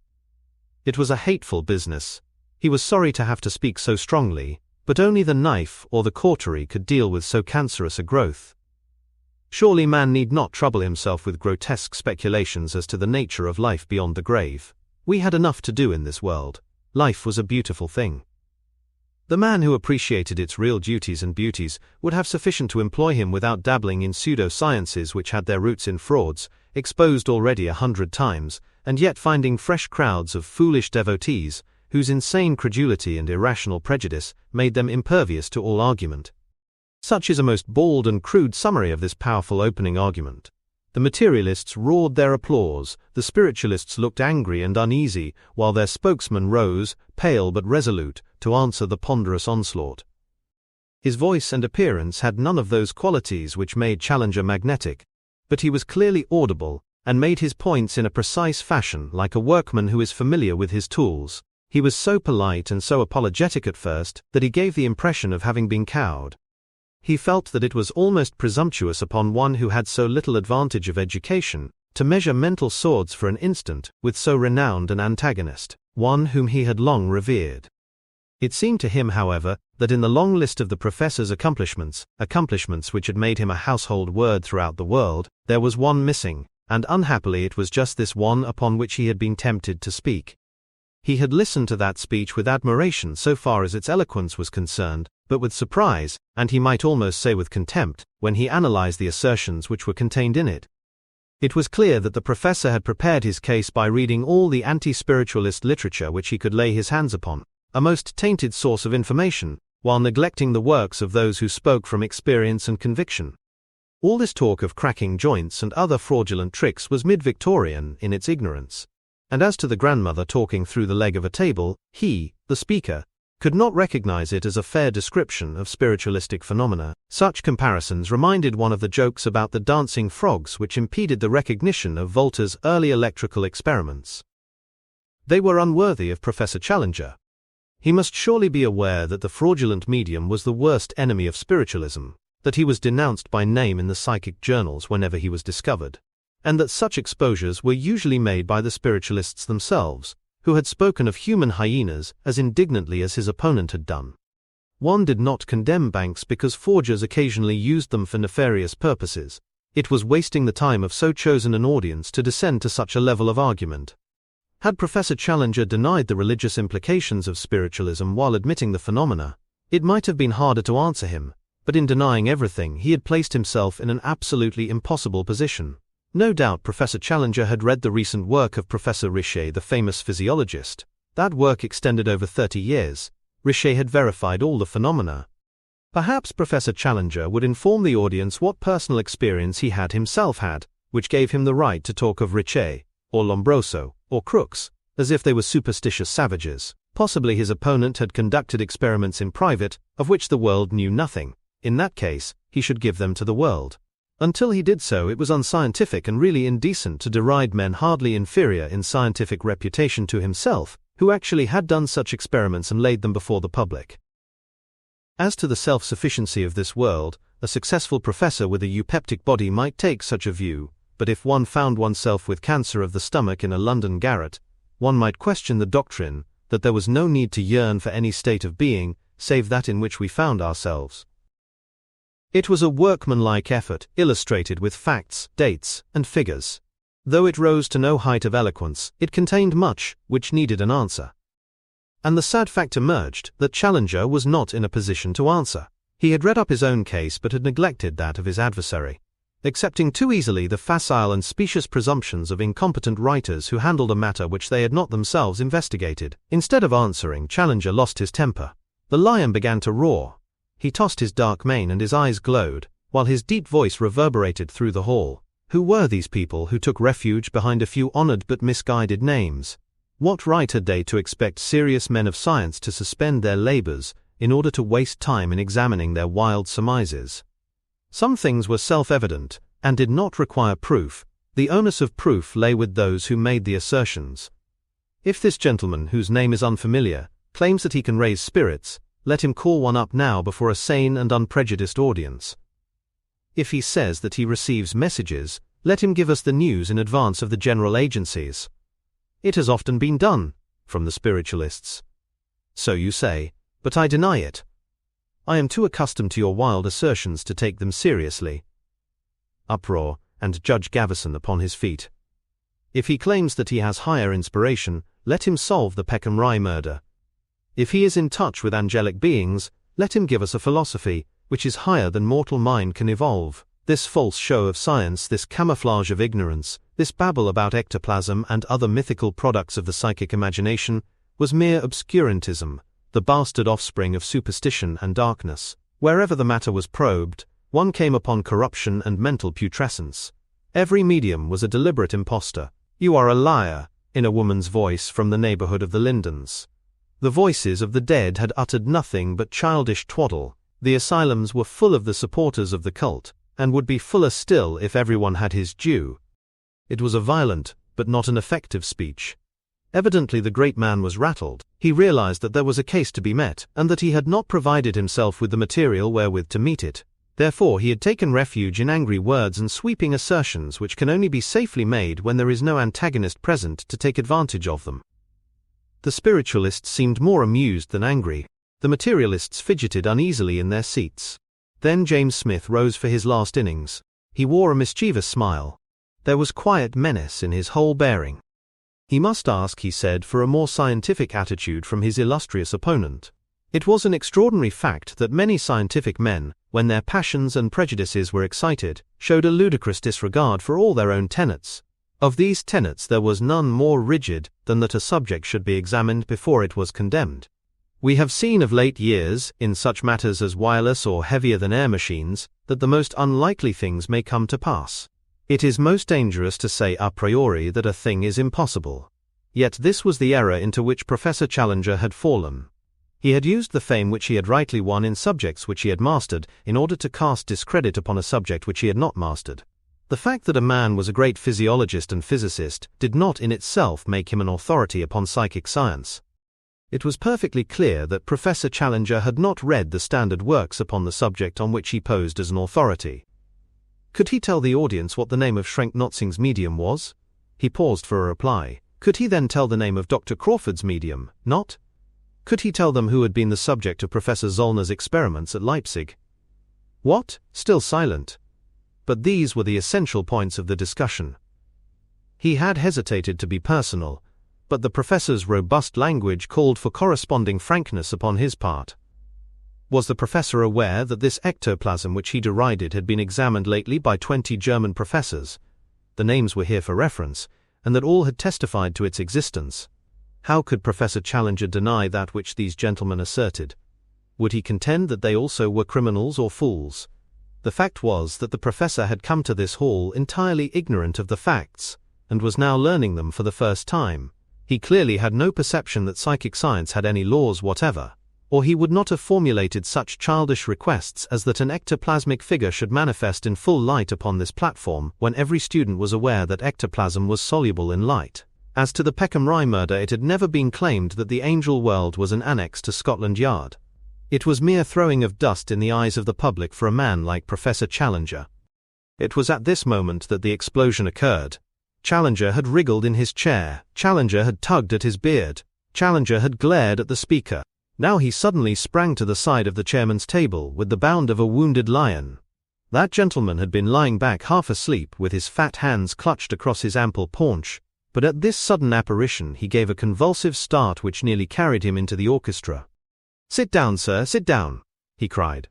It was a hateful business. He was sorry to have to speak so strongly, but only the knife or the cautery could deal with so cancerous a growth. Surely man need not trouble himself with grotesque speculations as to the nature of life beyond the grave. We had enough to do in this world. Life was a beautiful thing. The man who appreciated its real duties and beauties would have sufficient to employ him without dabbling in pseudo-sciences which had their roots in frauds, exposed already 100 times, and yet finding fresh crowds of foolish devotees, whose insane credulity and irrational prejudice made them impervious to all argument. Such is a most bald and crude summary of this powerful opening argument. The materialists roared their applause, the spiritualists looked angry and uneasy, while their spokesman rose, pale but resolute, to answer the ponderous onslaught. His voice and appearance had none of those qualities which made Challenger magnetic, but he was clearly audible, and made his points in a precise fashion like a workman who is familiar with his tools. He was so polite and so apologetic at first that he gave the impression of having been cowed. He felt that it was almost presumptuous upon one who had so little advantage of education to measure mental swords for an instant with so renowned an antagonist, one whom he had long revered. It seemed to him, however, that in the long list of the professor's accomplishments which had made him a household word throughout the world, there was one missing, and unhappily it was just this one upon which he had been tempted to speak. He had listened to that speech with admiration so far as its eloquence was concerned, but with surprise, and he might almost say with contempt, when he analyzed the assertions which were contained in it. It was clear that the professor had prepared his case by reading all the anti-spiritualist literature which he could lay his hands upon, a most tainted source of information, while neglecting the works of those who spoke from experience and conviction. All this talk of cracking joints and other fraudulent tricks was mid-Victorian in its ignorance. And as to the grandmother talking through the leg of a table, he, the speaker, could not recognize it as a fair description of spiritualistic phenomena. Such comparisons reminded one of the jokes about the dancing frogs which impeded the recognition of Volta's early electrical experiments. They were unworthy of Professor Challenger. He must surely be aware that the fraudulent medium was the worst enemy of spiritualism, that he was denounced by name in the psychic journals whenever he was discovered, and that such exposures were usually made by the spiritualists themselves, who had spoken of human hyenas as indignantly as his opponent had done. One did not condemn banks because forgers occasionally used them for nefarious purposes. It was wasting the time of so chosen an audience to descend to such a level of argument. Had Professor Challenger denied the religious implications of spiritualism while admitting the phenomena, it might have been harder to answer him, but in denying everything he had placed himself in an absolutely impossible position. No doubt Professor Challenger had read the recent work of Professor Richet, the famous physiologist. That work extended over 30 years. Richet had verified all the phenomena. Perhaps Professor Challenger would inform the audience what personal experience he had himself had, which gave him the right to talk of Richet, or Lombroso, or Crookes, as if they were superstitious savages. Possibly his opponent had conducted experiments in private, of which the world knew nothing. In that case, he should give them to the world. Until he did so, it was unscientific and really indecent to deride men hardly inferior in scientific reputation to himself, who actually had done such experiments and laid them before the public. As to the self-sufficiency of this world, a successful professor with a eupeptic body might take such a view, but if one found oneself with cancer of the stomach in a London garret, one might question the doctrine that there was no need to yearn for any state of being, save that in which we found ourselves. It was a workmanlike effort, illustrated with facts, dates, and figures. Though it rose to no height of eloquence, it contained much which needed an answer. And the sad fact emerged that Challenger was not in a position to answer. He had read up his own case but had neglected that of his adversary, accepting too easily the facile and specious presumptions of incompetent writers who handled a matter which they had not themselves investigated. Instead of answering, Challenger lost his temper. The lion began to roar. He tossed his dark mane and his eyes glowed, while his deep voice reverberated through the hall. Who were these people who took refuge behind a few honored but misguided names? What right had they to expect serious men of science to suspend their labors in order to waste time in examining their wild surmises? Some things were self-evident, and did not require proof. The onus of proof lay with those who made the assertions. If this gentleman, whose name is unfamiliar, claims that he can raise spirits, let him call one up now before a sane and unprejudiced audience. If he says that he receives messages, let him give us the news in advance of the general agencies. It has often been done, from the spiritualists. So you say, but I deny it. I am too accustomed to your wild assertions to take them seriously. Uproar, and Judge Gaveston upon his feet. If he claims that he has higher inspiration, let him solve the Peckham Rye murder. If he is in touch with angelic beings, let him give us a philosophy which is higher than mortal mind can evolve. This false show of science, this camouflage of ignorance, this babble about ectoplasm and other mythical products of the psychic imagination, was mere obscurantism, the bastard offspring of superstition and darkness. Wherever the matter was probed, one came upon corruption and mental putrescence. Every medium was a deliberate impostor. You are a liar, in a woman's voice from the neighborhood of the Lindens. The voices of the dead had uttered nothing but childish twaddle. The asylums were full of the supporters of the cult, and would be fuller still if everyone had his due. It was a violent, but not an effective speech. Evidently the great man was rattled. He realized that there was a case to be met, and that he had not provided himself with the material wherewith to meet it. Therefore he had taken refuge in angry words and sweeping assertions which can only be safely made when there is no antagonist present to take advantage of them. The spiritualists seemed more amused than angry. The materialists fidgeted uneasily in their seats. Then James Smith rose for his last innings. He wore a mischievous smile. There was quiet menace in his whole bearing. He must ask, he said, for a more scientific attitude from his illustrious opponent. It was an extraordinary fact that many scientific men, when their passions and prejudices were excited, showed a ludicrous disregard for all their own tenets. Of these tenets there was none more rigid than that a subject should be examined before it was condemned. We have seen of late years, in such matters as wireless or heavier-than-air machines, that the most unlikely things may come to pass. It is most dangerous to say a priori that a thing is impossible. Yet this was the error into which Professor Challenger had fallen. He had used the fame which he had rightly won in subjects which he had mastered in order to cast discredit upon a subject which he had not mastered. The fact that a man was a great physiologist and physicist did not in itself make him an authority upon psychic science. It was perfectly clear that Professor Challenger had not read the standard works upon the subject on which he posed as an authority. Could he tell the audience what the name of Schrenck-Notzing's medium was? He paused for a reply. Could he then tell the name of Dr. Crawford's medium? Not? Could he tell them who had been the subject of Professor Zollner's experiments at Leipzig? What? Still silent. But these were the essential points of the discussion. He had hesitated to be personal, but the professor's robust language called for corresponding frankness upon his part. Was the professor aware that this ectoplasm which he derided had been examined lately by 20 German professors? The names were here for reference, and that all had testified to its existence. How could Professor Challenger deny that which these gentlemen asserted? Would he contend that they also were criminals or fools? The fact was that the professor had come to this hall entirely ignorant of the facts, and was now learning them for the first time. He clearly had no perception that psychic science had any laws whatever, or he would not have formulated such childish requests as that an ectoplasmic figure should manifest in full light upon this platform when every student was aware that ectoplasm was soluble in light. As to the Peckham Rye murder, it had never been claimed that the Angel World was an annex to Scotland Yard. It was mere throwing of dust in the eyes of the public for a man like Professor Challenger. It was at this moment that the explosion occurred. Challenger had wriggled in his chair, Challenger had tugged at his beard, Challenger had glared at the speaker. Now he suddenly sprang to the side of the chairman's table with the bound of a wounded lion. That gentleman had been lying back half asleep with his fat hands clutched across his ample paunch, but at this sudden apparition he gave a convulsive start which nearly carried him into the orchestra. "Sit down, sir, sit down," he cried.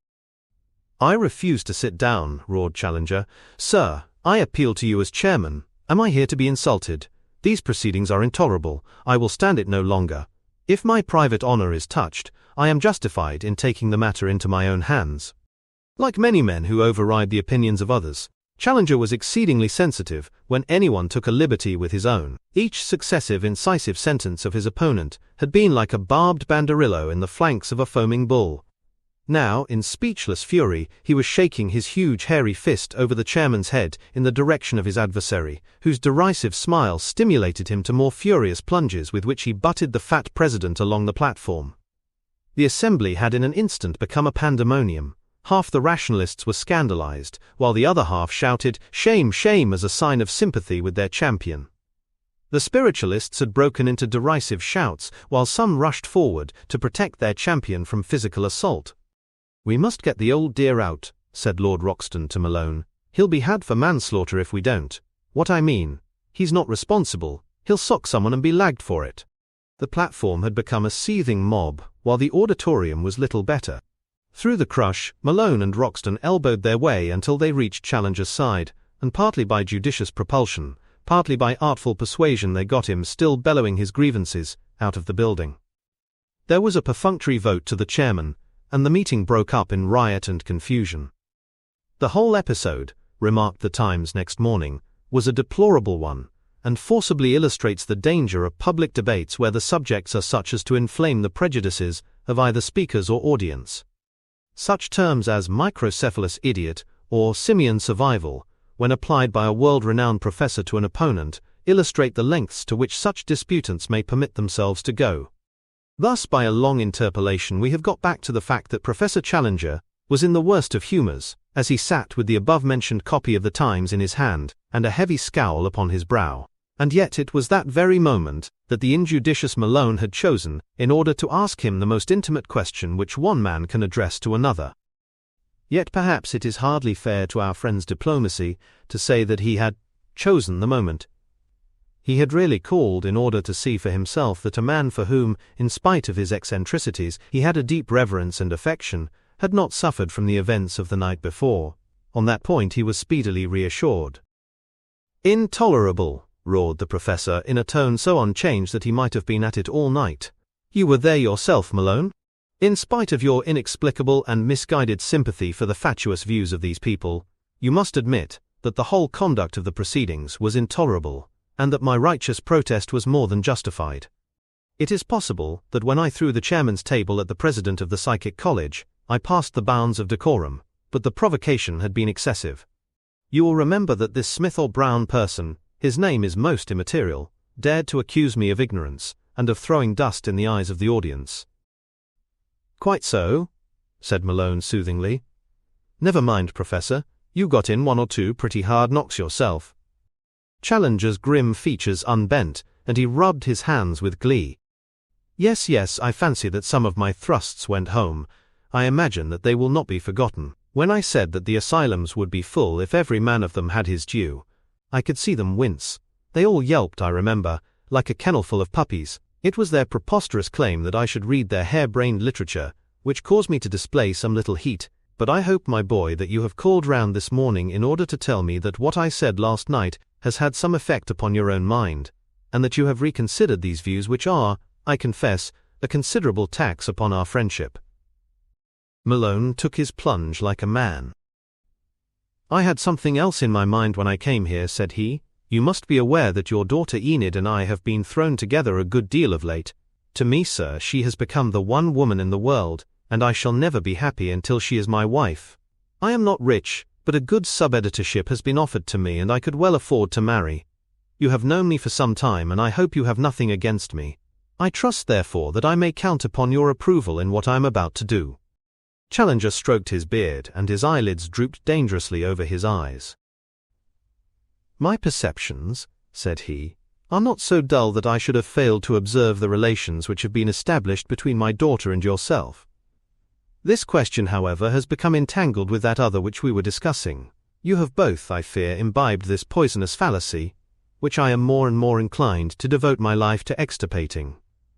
"I refuse to sit down," roared Challenger. "Sir, I appeal to you as chairman. Am I here to be insulted? These proceedings are intolerable. I will stand it no longer. If my private honor is touched, I am justified in taking the matter into my own hands." Like many men who override the opinions of others, Challenger was exceedingly sensitive when anyone took a liberty with his own. Each successive incisive sentence of his opponent had been like a barbed banderillo in the flanks of a foaming bull. Now, in speechless fury, he was shaking his huge hairy fist over the chairman's head in the direction of his adversary, whose derisive smile stimulated him to more furious plunges with which he butted the fat president along the platform. The assembly had in an instant become a pandemonium. Half the rationalists were scandalized, while the other half shouted, "Shame, shame," as a sign of sympathy with their champion. The spiritualists had broken into derisive shouts, while some rushed forward to protect their champion from physical assault. "We must get the old dear out," said Lord Roxton to Malone. "He'll be had for manslaughter if we don't. What I mean, he's not responsible. He'll sock someone and be lagged for it." The platform had become a seething mob, while the auditorium was little better. Through the crush, Malone and Roxton elbowed their way until they reached Challenger's side, and partly by judicious propulsion, partly by artful persuasion they got him, still bellowing his grievances, out of the building. There was a perfunctory vote to the chairman, and the meeting broke up in riot and confusion. "The whole episode," remarked the Times next morning, "was a deplorable one, and forcibly illustrates the danger of public debates where the subjects are such as to inflame the prejudices of either speakers or audience. Such terms as microcephalous idiot or simian survival when applied by a world-renowned professor to an opponent, illustrate the lengths to which such disputants may permit themselves to go. Thus, by a long interpolation, we have got back to the fact that Professor Challenger was in the worst of humors, as he sat with the above-mentioned copy of the Times in his hand, and a heavy scowl upon his brow. And yet it was that very moment that the injudicious Malone had chosen in order to ask him the most intimate question which one man can address to another. Yet perhaps it is hardly fair to our friend's diplomacy to say that he had chosen the moment. He had really called in order to see for himself that a man for whom, in spite of his eccentricities, he had a deep reverence and affection, had not suffered from the events of the night before. On that point he was speedily reassured. "Intolerable!" roared the professor in a tone so unchanged that he might have been at it all night. "You were there yourself, Malone? In spite of your inexplicable and misguided sympathy for the fatuous views of these people, you must admit that the whole conduct of the proceedings was intolerable, and that my righteous protest was more than justified. It is possible that when I threw the chairman's table at the president of the Psychic College, I passed the bounds of decorum, but the provocation had been excessive. You will remember that this Smith or Brown person, his name is most immaterial, dared to accuse me of ignorance, and of throwing dust in the eyes of the audience." "Quite so," said Malone soothingly. "Never mind, Professor, you got in 1 or 2 pretty hard knocks yourself." Challenger's grim features unbent, and he rubbed his hands with glee. Yes, I fancy that some of my thrusts went home. I imagine that they will not be forgotten. When I said that the asylums would be full if every man of them had his due, I could see them wince. They all yelped, I remember, like a kennelful of puppies. It was their preposterous claim that I should read their hair-brained literature, which caused me to display some little heat. But I hope, my boy, that you have called round this morning in order to tell me that what I said last night has had some effect upon your own mind, and that you have reconsidered these views which are, I confess, a considerable tax upon our friendship." Malone took his plunge like a man. "I had something else in my mind when I came here," said he. "You must be aware that your daughter Enid and I have been thrown together a good deal of late. To me, sir, she has become the one woman in the world, and I shall never be happy until she is my wife. I am not rich, but a good sub-editorship has been offered to me and I could well afford to marry. You have known me for some time and I hope you have nothing against me. I trust, therefore, that I may count upon your approval in what I am about to do." Challenger stroked his beard and his eyelids drooped dangerously over his eyes. "My perceptions," said he, "are not so dull that I should have failed to observe the relations which have been established between my daughter and yourself. This question, however, has become entangled with that other which we were discussing. You have both, I fear, imbibed this poisonous fallacy, which I am more and more inclined to devote my life to extirpating.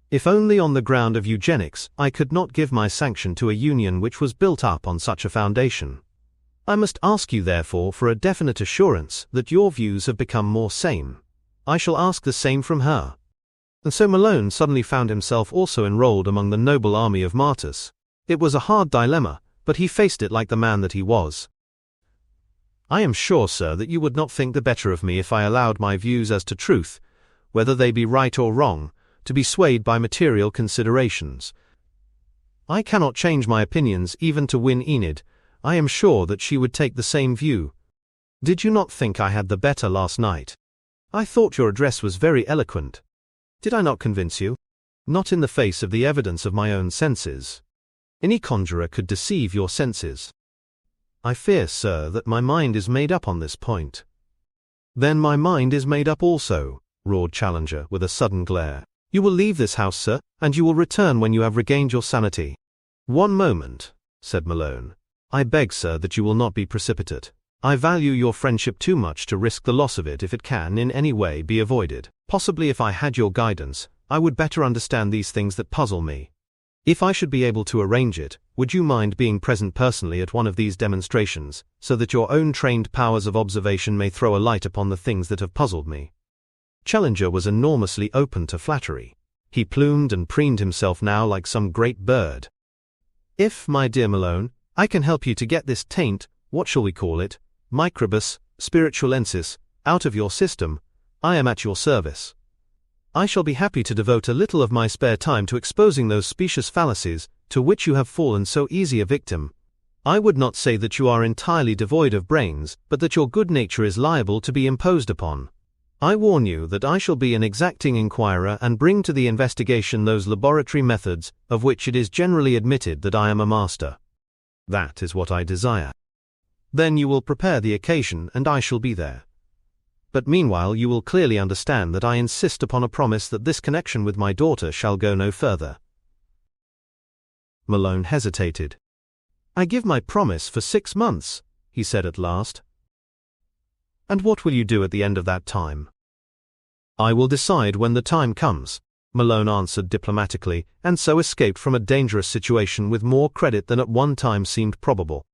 If only on the ground of eugenics, I could not give my sanction to a union which was built up on such a foundation. I must ask you, therefore, for a definite assurance that your views have become more sane. I shall ask the same from her." And so Malone suddenly found himself also enrolled among the noble army of martyrs. It was a hard dilemma, but he faced it like the man that he was. "I am sure, sir, that you would not think the better of me if I allowed my views as to truth, whether they be right or wrong, to be swayed by material considerations. I cannot change my opinions even to win Enid. I am sure that she would take the same view. Did you not think I had the better last night? I thought your address was very eloquent. Did I not convince you? Not in the face of the evidence of my own senses. Any conjurer could deceive your senses. I fear, sir, that my mind is made up on this point." "Then my mind is made up also," roared Challenger with a sudden glare. "You will leave this house, sir, and you will return when you have regained your sanity." "One moment," said Malone. "I beg, sir, that you will not be precipitate. I value your friendship too much to risk the loss of it if it can in any way be avoided. Possibly if I had your guidance, I would better understand these things that puzzle me. If I should be able to arrange it, would you mind being present personally at one of these demonstrations, so that your own trained powers of observation may throw a light upon the things that have puzzled me?" Challenger was enormously open to flattery. He plumed and preened himself now like some great bird. "If, my dear Malone, I can help you to get this taint, what shall we call it, microbus spiritualensis, out of your system, I am at your service. I shall be happy to devote a little of my spare time to exposing those specious fallacies to which you have fallen so easy a victim. I would not say that you are entirely devoid of brains, but that your good nature is liable to be imposed upon. I warn you that I shall be an exacting inquirer and bring to the investigation those laboratory methods of which it is generally admitted that I am a master. That is what I desire. Then you will prepare the occasion and I shall be there. But meanwhile you will clearly understand that I insist upon a promise that this connection with my daughter shall go no further. Malone hesitated. I give my promise for 6 months, he said at last. And what will you do at the end of that time? I will decide when the time comes, Malone answered diplomatically, and so escaped from a dangerous situation with more credit than at one time seemed probable.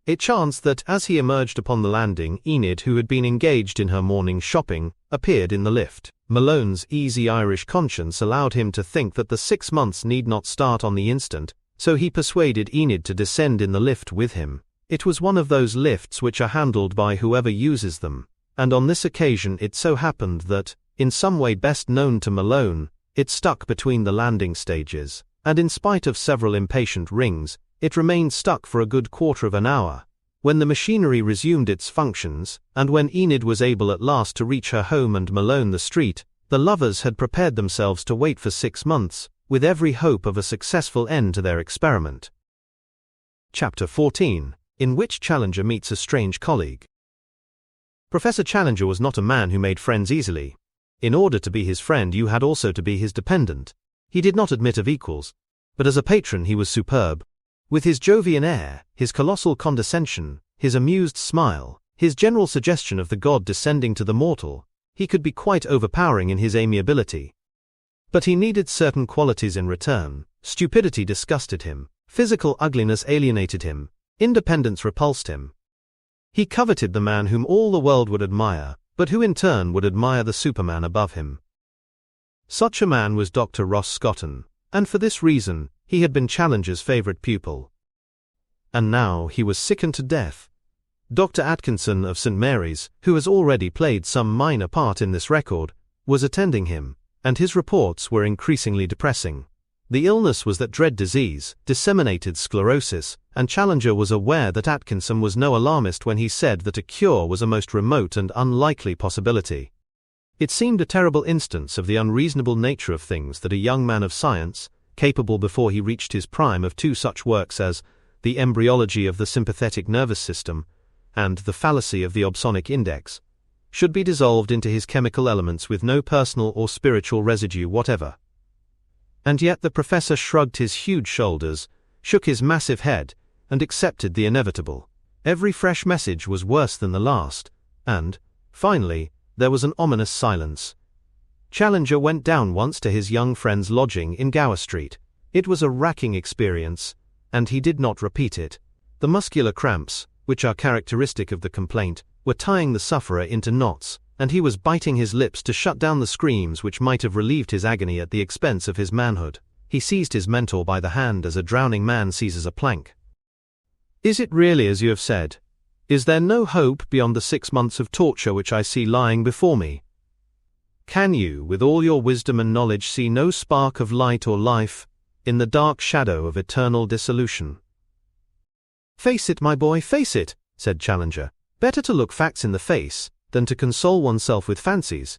It chanced that, as he emerged upon the landing, Enid, who had been engaged in her morning shopping, appeared in the lift. Malone's easy Irish conscience allowed him to think that the 6 months need not start on the instant, so he persuaded Enid to descend in the lift with him. It was one of those lifts which are handled by whoever uses them, and on this occasion it so happened that, in some way best known to Malone, it stuck between the landing stages, and in spite of several impatient rings, it remained stuck for a good quarter of an hour. When the machinery resumed its functions, and when Enid was able at last to reach her home and Malone the street, the lovers had prepared themselves to wait for 6 months, with every hope of a successful end to their experiment. Chapter 14, in which Challenger meets a strange colleague. Professor Challenger was not a man who made friends easily. In order to be his friend you had also to be his dependent. He did not admit of equals, but as a patron he was superb. With his Jovian air, his colossal condescension, his amused smile, his general suggestion of the god descending to the mortal, he could be quite overpowering in his amiability. But he needed certain qualities in return. Stupidity disgusted him, physical ugliness alienated him, independence repulsed him. He coveted the man whom all the world would admire, but who in turn would admire the Superman above him. Such a man was Dr. Ross Scotton, and for this reason, he had been Challenger's favorite pupil. And now he was sickened to death. Dr. Atkinson of St. Mary's, who has already played some minor part in this record, was attending him, and his reports were increasingly depressing. The illness was that dread disease, disseminated sclerosis, and Challenger was aware that Atkinson was no alarmist when he said that a cure was a most remote and unlikely possibility. It seemed a terrible instance of the unreasonable nature of things that a young man of science, capable before he reached his prime of 2 such works as The Embryology of the Sympathetic Nervous System and The Fallacy of the Obsonic Index, should be dissolved into his chemical elements with no personal or spiritual residue whatever. And yet the professor shrugged his huge shoulders, shook his massive head, and accepted the inevitable. Every fresh message was worse than the last, and, finally, there was an ominous silence. Challenger went down once to his young friend's lodging in Gower Street. It was a racking experience, and he did not repeat it. The muscular cramps, which are characteristic of the complaint, were tying the sufferer into knots, and he was biting his lips to shut down the screams which might have relieved his agony at the expense of his manhood. He seized his mentor by the hand as a drowning man seizes a plank. Is it really as you have said? Is there no hope beyond the 6 months of torture which I see lying before me? Can you, with all your wisdom and knowledge, see no spark of light or life in the dark shadow of eternal dissolution? Face it, my boy, face it, said Challenger. Better to look facts in the face than to console oneself with fancies.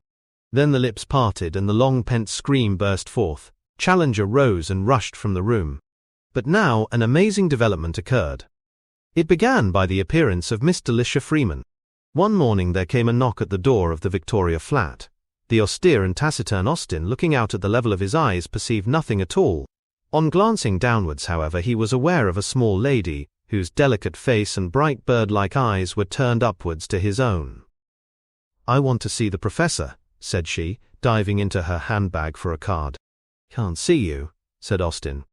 Then the lips parted and the long-pent scream burst forth. Challenger rose and rushed from the room. But now an amazing development occurred. It began by the appearance of Miss Delicia Freeman. One morning there came a knock at the door of the Victoria flat. The austere and taciturn Austin, looking out at the level of his eyes, perceived nothing at all. On glancing downwards, however, he was aware of a small lady, whose delicate face and bright bird-like eyes were turned upwards to his own. I want to see the professor, said she, diving into her handbag for a card. Can't see you, said Austin.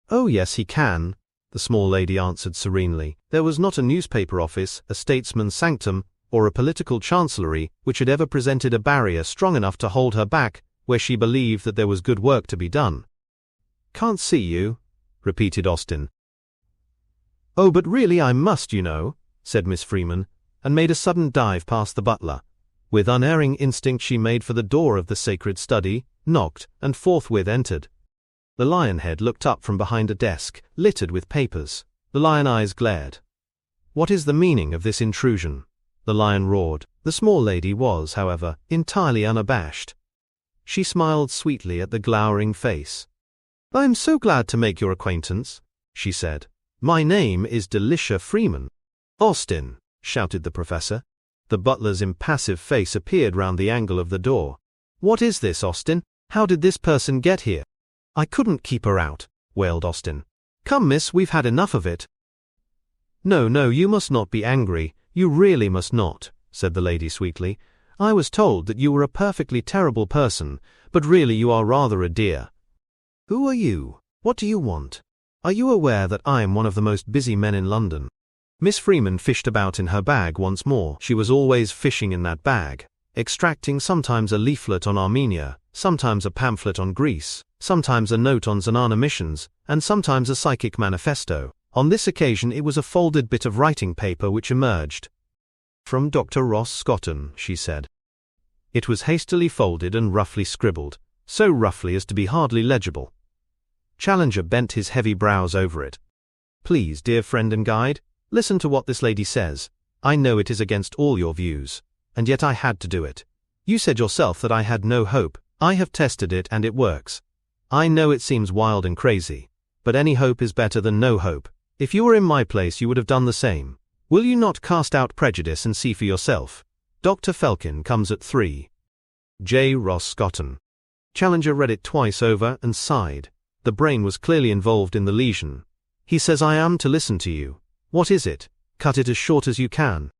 Oh yes, he can, the small lady answered serenely. There was not a newspaper office, a statesman's sanctum, or a political chancellery which had ever presented a barrier strong enough to hold her back where she believed that there was good work to be done. Can't see you, repeated Austin. Oh, but really I must, you know, said Miss Freeman, and made a sudden dive past the butler. With unerring instinct she made for the door of the sacred study, knocked, and forthwith entered. The lionhead looked up from behind a desk, littered with papers. The lion eyes glared. "What is the meaning of this intrusion?" The lion roared. The small lady was, however, entirely unabashed. She smiled sweetly at the glowering face. "I am so glad to make your acquaintance," she said. "My name is Delicia Freeman." "Austin!" shouted the professor. The butler's impassive face appeared round the angle of the door. "What is this, Austin? How did this person get here?" "I couldn't keep her out," wailed Austin. "Come, miss, we've had enough of it." No, you must not be angry. You really must not," said the lady sweetly. "I was told that you were a perfectly terrible person, but really you are rather a dear." "Who are you? What do you want? Are you aware that I am one of the most busy men in London?" Miss Freeman fished about in her bag once more. She was always fishing in that bag, extracting sometimes a leaflet on Armenia, sometimes a pamphlet on Greece, sometimes a note on Zenana missions, and sometimes a psychic manifesto. On this occasion it was a folded bit of writing paper which emerged. "From Dr. Ross Scotton," she said. It was hastily folded and roughly scribbled, so roughly as to be hardly legible. Challenger bent his heavy brows over it. "Please, dear friend and guide, listen to what this lady says. I know it is against all your views, and yet I had to do it. You said yourself that I had no hope. I have tested it and it works. I know it seems wild and crazy, but any hope is better than no hope. If you were in my place you would have done the same. Will you not cast out prejudice and see for yourself? Dr. Felkin comes at 3. J. Ross Scotton." Challenger read it twice over and sighed. The brain was clearly involved in the lesion. "He says I am to listen to you. What is it? Cut it as short as you can."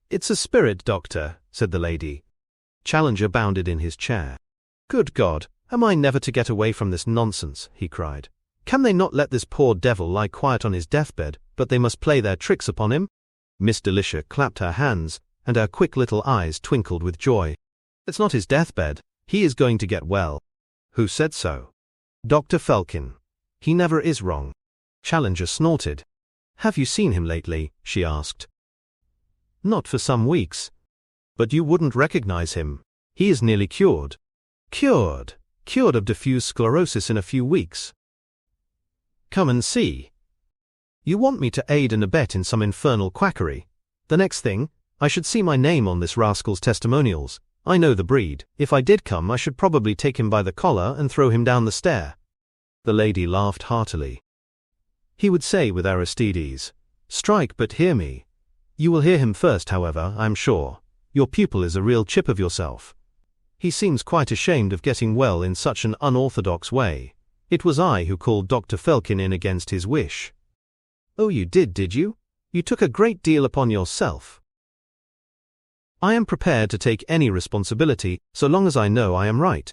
"It's a spirit, doctor," said the lady. Challenger bounded in his chair. "Good God, am I never to get away from this nonsense?" he cried. "Can they not let this poor devil lie quiet on his deathbed, but they must play their tricks upon him?" Miss Delicia clapped her hands, and her quick little eyes twinkled with joy. "It's not his deathbed. He is going to get well." "Who said so?" "Dr. Felkin. He never is wrong." Challenger snorted. "Have you seen him lately?" she asked. "Not for some weeks." "But you wouldn't recognize him. He is nearly cured." "Cured? Cured of diffuse sclerosis in a few weeks." "Come and see." "You want me to aid and abet in some infernal quackery. The next thing, I should see my name on this rascal's testimonials. I know the breed. If I did come I should probably take him by the collar and throw him down the stair." The lady laughed heartily. "He would say with Aristides, 'Strike but hear me.' You will hear him first, however, I am sure. Your pupil is a real chip of yourself. He seems quite ashamed of getting well in such an unorthodox way. It was I who called Dr. Felkin in against his wish." "Oh, you did you? You took a great deal upon yourself." "I am prepared to take any responsibility, so long as I know I am right.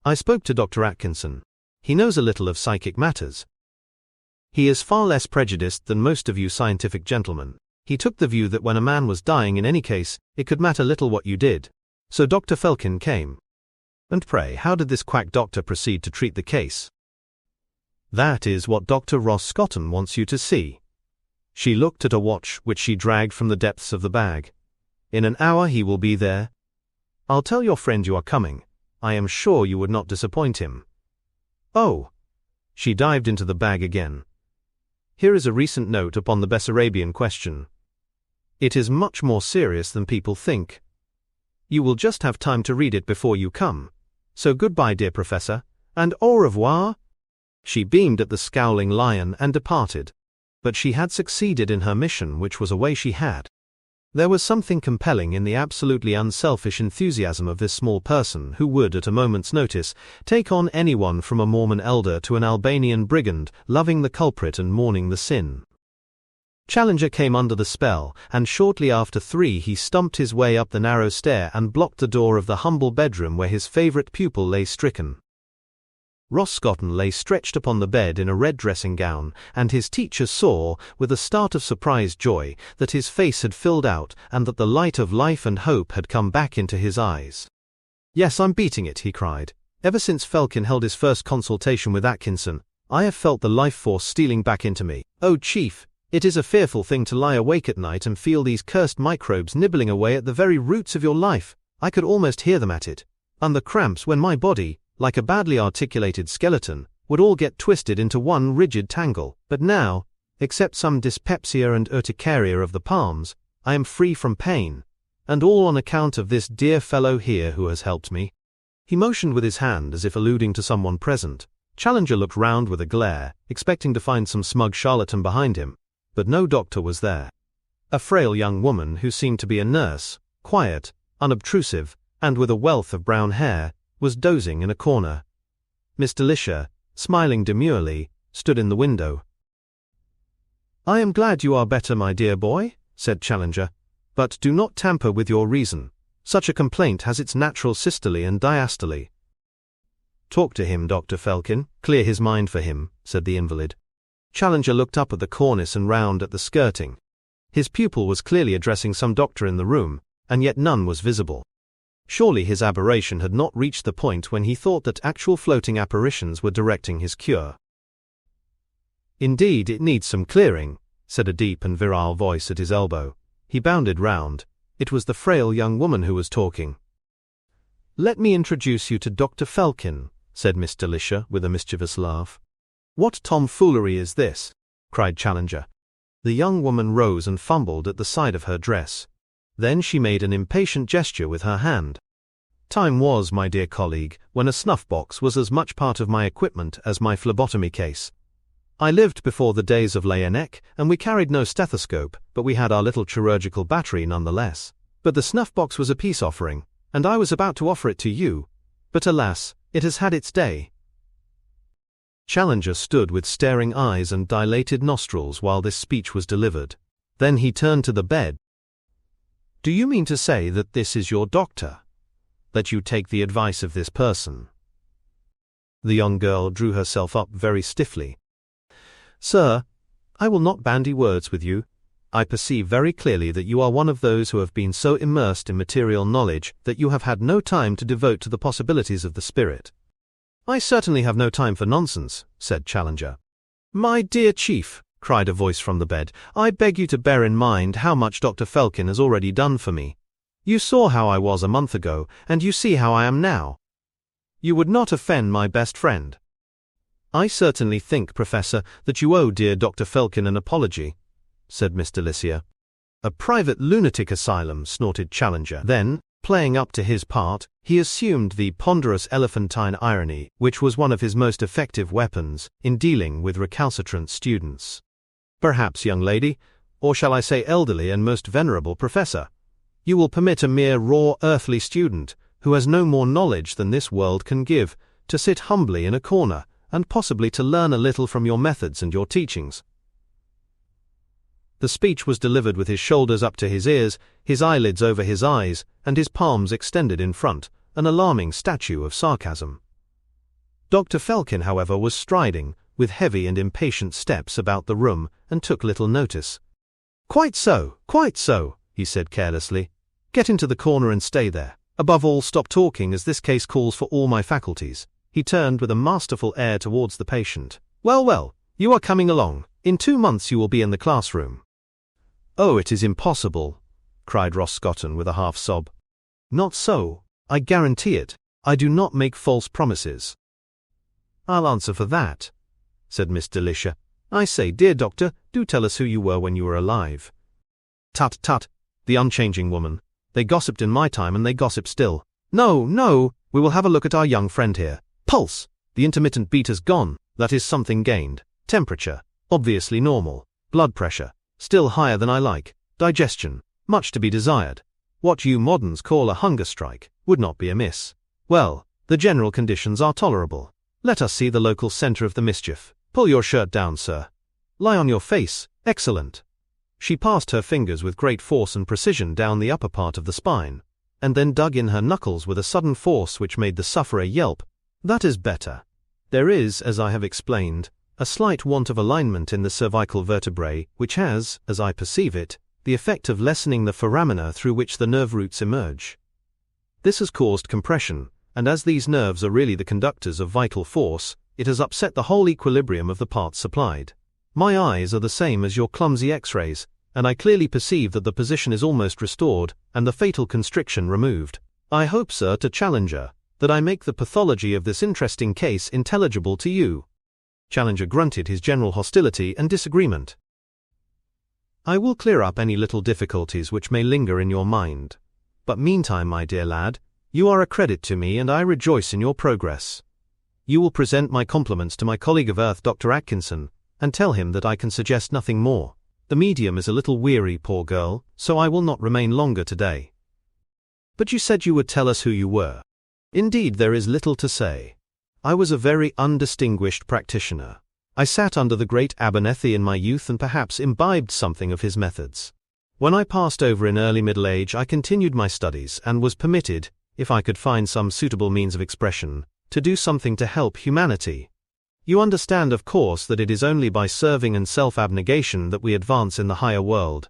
I spoke to Dr. Atkinson. He knows a little of psychic matters. He is far less prejudiced than most of you scientific gentlemen. He took the view that when a man was dying in any case, it could matter little what you did. So Dr. Felkin came." "And pray, how did this quack doctor proceed to treat the case?" "That is what Dr. Ross Scotton wants you to see." She looked at a watch which she dragged from the depths of the bag. "In an hour he will be there. I'll tell your friend you are coming. I am sure you would not disappoint him." "Oh!" She dived into the bag again. "Here is a recent note upon the Bessarabian question. It is much more serious than people think. You will just have time to read it before you come. So goodbye, dear Professor, and au revoir." She beamed at the scowling lion and departed. But she had succeeded in her mission, which was a way she had. There was something compelling in the absolutely unselfish enthusiasm of this small person who would, at a moment's notice, take on anyone from a Mormon elder to an Albanian brigand, loving the culprit and mourning the sin. Challenger came under the spell, and shortly after 3 he stumped his way up the narrow stair and blocked the door of the humble bedroom where his favorite pupil lay stricken. Ross Scotton lay stretched upon the bed in a red dressing gown, and his teacher saw, with a start of surprised joy, that his face had filled out and that the light of life and hope had come back into his eyes. "Yes, I'm beating it," he cried. "Ever since Felkin held his first consultation with Atkinson, I have felt the life force stealing back into me. Oh, Chief, it is a fearful thing to lie awake at night and feel these cursed microbes nibbling away at the very roots of your life. I could almost hear them at it. And the cramps when my body, like a badly articulated skeleton, would all get twisted into one rigid tangle. But now, Except some dyspepsia and urticaria of the palms, I am free from pain, and all on account of this dear fellow here who has helped me." He motioned with his hand as if alluding to someone present. Challenger looked round with a glare, expecting to find some smug charlatan behind him, but no doctor was there. A frail young woman who seemed to be a nurse, quiet, unobtrusive, and with a wealth of brown hair, was dozing in a corner. Miss Delicia, smiling demurely, stood in the window. "I am glad you are better, my dear boy," said Challenger, "but do not tamper with your reason. Such a complaint has its natural systole and diastole." "Talk to him, Dr. Felkin, clear his mind for him," said the invalid. Challenger looked up at the cornice and round at the skirting. His pupil was clearly addressing some doctor in the room, and yet none was visible. Surely his aberration had not reached the point when he thought that actual floating apparitions were directing his cure. "Indeed, it needs some clearing," said a deep and virile voice at his elbow. He bounded round. It was the frail young woman who was talking. "Let me introduce you to Dr. Felkin," said Miss Delicia with a mischievous laugh. "What tomfoolery is this?" cried Challenger. The young woman rose and fumbled at the side of her dress. Then she made an impatient gesture with her hand. "Time was, my dear colleague, when a snuff-box was as much part of my equipment as my phlebotomy case. I lived before the days of Laennec, and we carried no stethoscope, but we had our little chirurgical battery nonetheless. But the snuff-box was a peace offering, and I was about to offer it to you, but alas, it has had its day." Challenger stood with staring eyes and dilated nostrils while this speech was delivered. Then he turned to the bed. "Do you mean to say that this is your doctor? That you take the advice of this person?" The young girl drew herself up very stiffly. "Sir, I will not bandy words with you. I perceive very clearly that you are one of those who have been so immersed in material knowledge that you have had no time to devote to the possibilities of the spirit." "I certainly have no time for nonsense," said Challenger. "My dear Chief," cried a voice from the bed, "I beg you to bear in mind how much Dr. Felkin has already done for me. You saw how I was a month ago, and you see how I am now. You would not offend my best friend." "I certainly think, Professor, that you owe dear Dr. Felkin an apology," said Miss Delicia. "A private lunatic asylum," snorted Challenger. Then, playing up to his part, he assumed the ponderous elephantine irony, which was one of his most effective weapons in dealing with recalcitrant students. "Perhaps, young lady, or shall I say elderly and most venerable professor, you will permit a mere raw earthly student, who has no more knowledge than this world can give, to sit humbly in a corner, and possibly to learn a little from your methods and your teachings." The speech was delivered with his shoulders up to his ears, his eyelids over his eyes, and his palms extended in front, an alarming statue of sarcasm. Dr. Felkin, however, was striding, with heavy and impatient steps about the room, and took little notice. Quite so," he said carelessly. "Get into the corner and stay there. Above all, stop talking, as this case calls for all my faculties." He turned with a masterful air towards the patient. Well, you are coming along. In 2 months you will be in the classroom." "Oh, it is impossible," cried Roscotten with a half-sob. "Not so. I guarantee it. I do not make false promises." "I'll answer for that," said Miss Delicia. "I say, dear doctor, do tell us who you were when you were alive." "Tut, tut, the unchanging woman. They gossiped in my time and they gossip still. No, we will have a look at our young friend here. Pulse, the intermittent beat has gone, that is something gained. Temperature, obviously normal. Blood pressure, still higher than I like. Digestion, much to be desired. What you moderns call a hunger strike, would not be amiss. Well, the general conditions are tolerable. Let us see the local center of the mischief. Pull your shirt down, sir. Lie on your face, excellent." She passed her fingers with great force and precision down the upper part of the spine, and then dug in her knuckles with a sudden force which made the sufferer yelp. "That is better. There is, as I have explained, a slight want of alignment in the cervical vertebrae, which has, as I perceive it, the effect of lessening the foramina through which the nerve roots emerge. This has caused compression, and as these nerves are really the conductors of vital force, it has upset the whole equilibrium of the parts supplied. My eyes are the same as your clumsy X-rays, and I clearly perceive that the position is almost restored, and the fatal constriction removed. I hope, sir, to Challenger, that I make the pathology of this interesting case intelligible to you." Challenger grunted his general hostility and disagreement. I will clear up any little difficulties which may linger in your mind. But meantime, my dear lad, you are a credit to me and I rejoice in your progress. You will present my compliments to my colleague of Earth, Dr. Atkinson, and tell him that I can suggest nothing more. The medium is a little weary, poor girl, so I will not remain longer today. But you said you would tell us who you were. Indeed, there is little to say. I was a very undistinguished practitioner. I sat under the great Abernethy in my youth and perhaps imbibed something of his methods. When I passed over in early middle age, I continued my studies and was permitted, if I could find some suitable means of expression, to do something to help humanity. You understand, of course, that it is only by serving and self-abnegation that we advance in the higher world.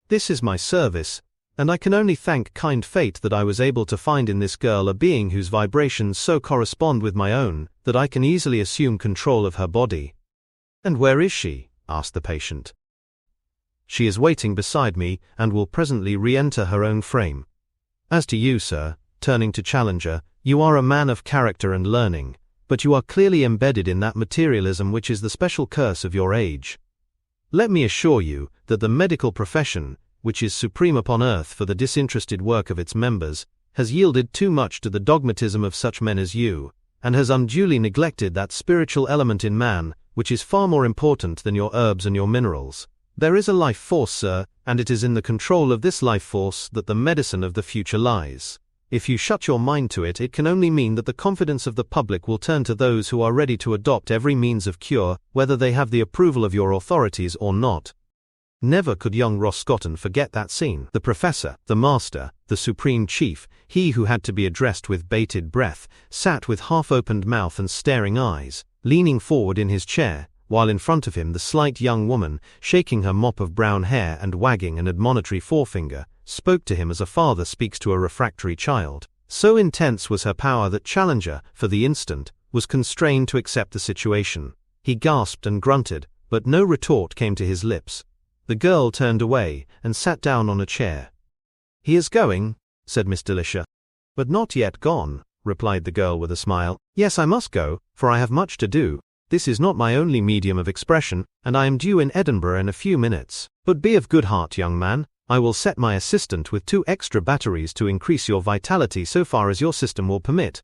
This is my service, and I can only thank kind fate that I was able to find in this girl a being whose vibrations so correspond with my own that I can easily assume control of her body. And where is she? Asked the patient. She is waiting beside me and will presently re-enter her own frame. As to you, sir, turning to Challenger, you are a man of character and learning, but you are clearly embedded in that materialism which is the special curse of your age. Let me assure you that the medical profession, which is supreme upon earth for the disinterested work of its members, has yielded too much to the dogmatism of such men as you, and has unduly neglected that spiritual element in man, which is far more important than your herbs and your minerals. There is a life force, sir, and it is in the control of this life force that the medicine of the future lies. If you shut your mind to it, it can only mean that the confidence of the public will turn to those who are ready to adopt every means of cure, whether they have the approval of your authorities or not. Never could young Roscotten forget that scene. The professor, the master, the supreme chief, he who had to be addressed with bated breath, sat with half-opened mouth and staring eyes, leaning forward in his chair, while in front of him the slight young woman, shaking her mop of brown hair and wagging an admonitory forefinger, spoke to him as a father speaks to a refractory child. So intense was her power that Challenger, for the instant, was constrained to accept the situation. He gasped and grunted, but no retort came to his lips. The girl turned away and sat down on a chair. "He is going," said Miss Delicia. "But not yet gone," replied the girl with a smile. "Yes, I must go, for I have much to do. This is not my only medium of expression, and I am due in Edinburgh in a few minutes. But be of good heart, young man. I will set my assistant with 2 extra batteries to increase your vitality so far as your system will permit.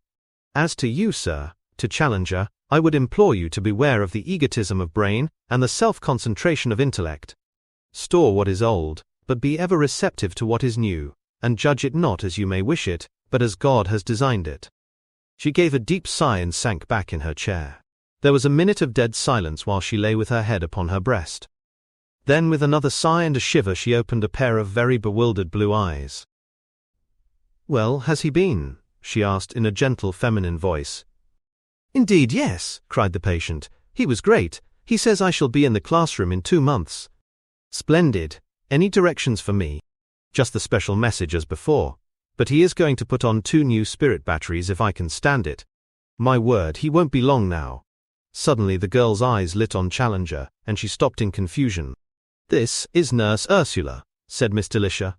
As to you, sir," to Challenger, "I would implore you to beware of the egotism of brain and the self-concentration of intellect. Store what is old, but be ever receptive to what is new, and judge it not as you may wish it, but as God has designed it." She gave a deep sigh and sank back in her chair. There was a minute of dead silence while she lay with her head upon her breast. Then with another sigh and a shiver she opened a pair of very bewildered blue eyes. "Well, has he been?" she asked in a gentle feminine voice. "Indeed, yes," cried the patient. "He was great. He says I shall be in the classroom in 2 months. Splendid. Any directions for me?" "Just the special message as before. But he is going to put on 2 new spirit batteries if I can stand it. My word, he won't be long now." Suddenly the girl's eyes lit on Challenger, and she stopped in confusion. "This is Nurse Ursula," said Miss Delicia.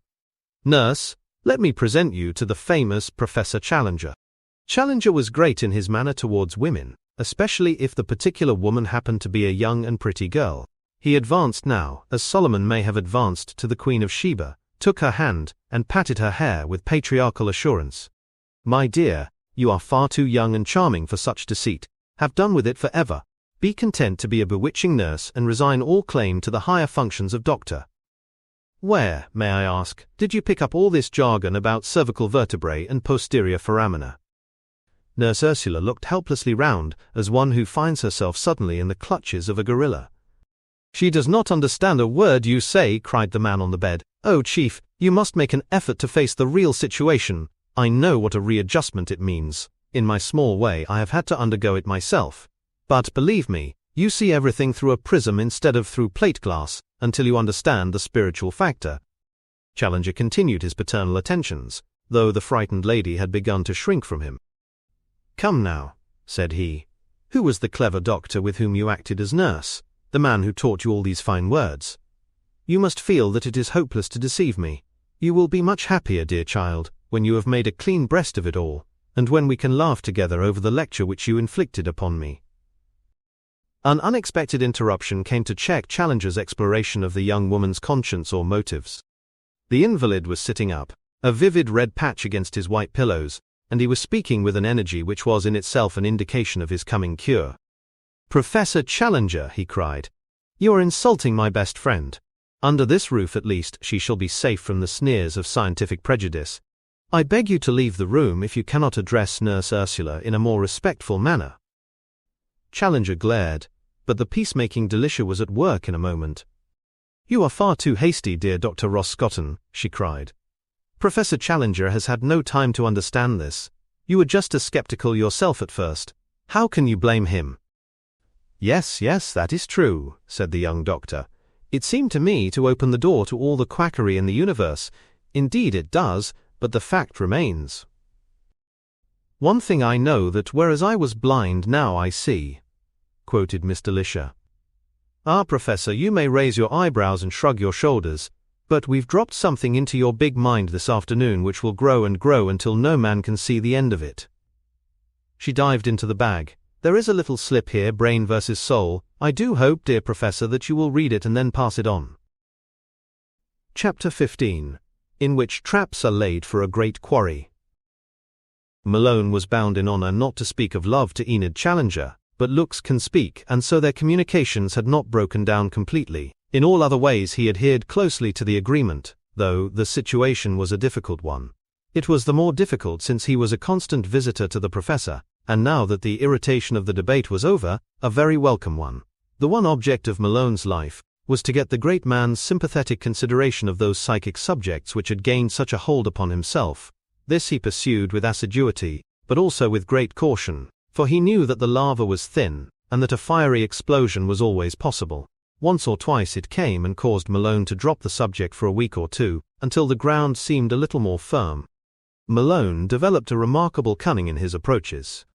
"Nurse, let me present you to the famous Professor Challenger." Challenger was great in his manner towards women, especially if the particular woman happened to be a young and pretty girl. He advanced now, as Solomon may have advanced to the Queen of Sheba, took her hand, and patted her hair with patriarchal assurance. "My dear, you are far too young and charming for such deceit. Have done with it forever. Be content to be a bewitching nurse and resign all claim to the higher functions of doctor." "Where, may I ask, did you pick up all this jargon about cervical vertebrae and posterior foramina?" Nurse Ursula looked helplessly round, as one who finds herself suddenly in the clutches of a gorilla. "She does not understand a word you say," cried the man on the bed. "Oh, Chief, you must make an effort to face the real situation. I know what a readjustment it means. In my small way I have had to undergo it myself. But believe me, you see everything through a prism instead of through plate glass, until you understand the spiritual factor." Challenger continued his paternal attentions, though the frightened lady had begun to shrink from him. "Come now," said he. "Who was the clever doctor with whom you acted as nurse, the man who taught you all these fine words? You must feel that it is hopeless to deceive me. You will be much happier, dear child, when you have made a clean breast of it all, and when we can laugh together over the lecture which you inflicted upon me." An unexpected interruption came to check Challenger's exploration of the young woman's conscience or motives. The invalid was sitting up, a vivid red patch against his white pillows, and he was speaking with an energy which was in itself an indication of his coming cure. "Professor Challenger," he cried, "you are insulting my best friend. Under this roof at least she shall be safe from the sneers of scientific prejudice. I beg you to leave the room if you cannot address Nurse Ursula in a more respectful manner." Challenger glared, but the peacemaking Delicia was at work in a moment. "You are far too hasty, dear Dr. Roscotten," she cried. "Professor Challenger has had no time to understand this. You were just as skeptical yourself at first. How can you blame him?" "Yes, that is true," said the young doctor. "It seemed to me to open the door to all the quackery in the universe. Indeed it does, but the fact remains. One thing I know, that whereas I was blind now I see," quoted Miss Delicia. "Ah, Professor, you may raise your eyebrows and shrug your shoulders, but we've dropped something into your big mind this afternoon which will grow and grow until no man can see the end of it." She dived into the bag. "There is a little slip here, brain versus soul. I do hope, dear Professor, that you will read it and then pass it on." Chapter 15. In which traps are laid for a great quarry. Malone was bound in honor not to speak of love to Enid Challenger, but looks can speak, and so their communications had not broken down completely. In all other ways he adhered closely to the agreement, though the situation was a difficult one. It was the more difficult since he was a constant visitor to the professor, and now that the irritation of the debate was over, a very welcome one. The one object of Malone's life was to get the great man's sympathetic consideration of those psychic subjects which had gained such a hold upon himself. This he pursued with assiduity, but also with great caution, for he knew that the lava was thin, and that a fiery explosion was always possible. Once or twice it came and caused Malone to drop the subject for a week or two, until the ground seemed a little more firm. Malone developed a remarkable cunning in his approaches.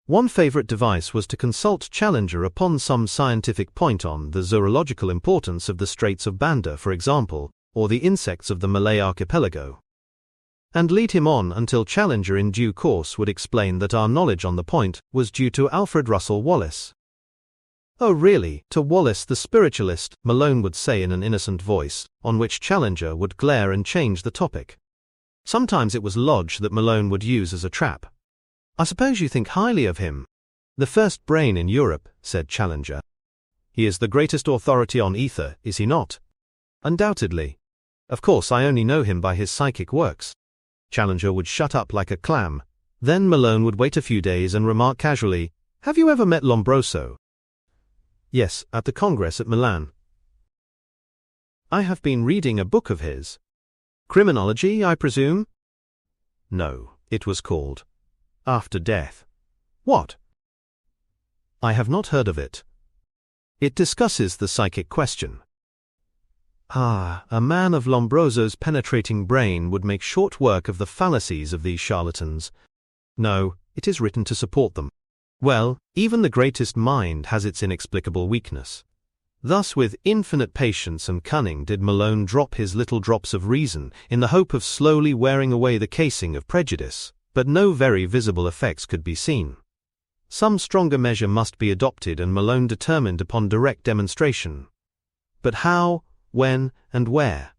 One favorite device was to consult Challenger upon some scientific point on the zoological importance of the Straits of Banda, for example, or the insects of the Malay archipelago, and lead him on until Challenger in due course would explain that our knowledge on the point was due to Alfred Russel Wallace. "Oh really, to Wallace the spiritualist," Malone would say in an innocent voice, on which Challenger would glare and change the topic. Sometimes it was Lodge that Malone would use as a trap. "I suppose you think highly of him." "The first brain in Europe," said Challenger. "He is the greatest authority on ether, is he not?" "Undoubtedly. Of course I only know him by his psychic works." Challenger would shut up like a clam. Then Malone would wait a few days and remark casually, "Have you ever met Lombroso?" "Yes, at the Congress at Milan." "I have been reading a book of his." "Criminology, I presume?" "No, it was called After Death." "What?" "I have not heard of it." "It discusses the psychic question." "Ah, a man of Lombroso's penetrating brain would make short work of the fallacies of these charlatans." "No, it is written to support them." "Well, even the greatest mind has its inexplicable weakness." Thus with infinite patience and cunning did Malone drop his little drops of reason in the hope of slowly wearing away the casing of prejudice, but no very visible effects could be seen. Some stronger measure must be adopted, and Malone determined upon direct demonstration. But how, when, and where?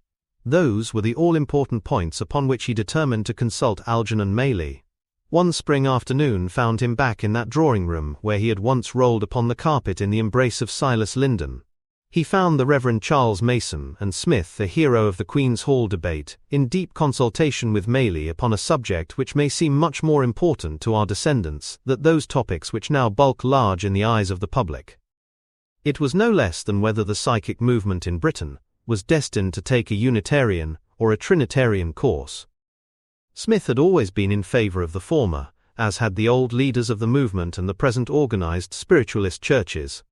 Those were the all-important points upon which he determined to consult Algernon Maylie. One spring afternoon found him back in that drawing-room where he had once rolled upon the carpet in the embrace of Silas Linden. He found the Reverend Charles Mason and Smith, the hero of the Queen's Hall debate, in deep consultation with Maylie upon a subject which may seem much more important to our descendants than those topics which now bulk large in the eyes of the public. It was no less than whether the psychic movement in Britain was destined to take a Unitarian or a Trinitarian course. Smith had always been in favor of the former, as had the old leaders of the movement and the present organized spiritualist churches.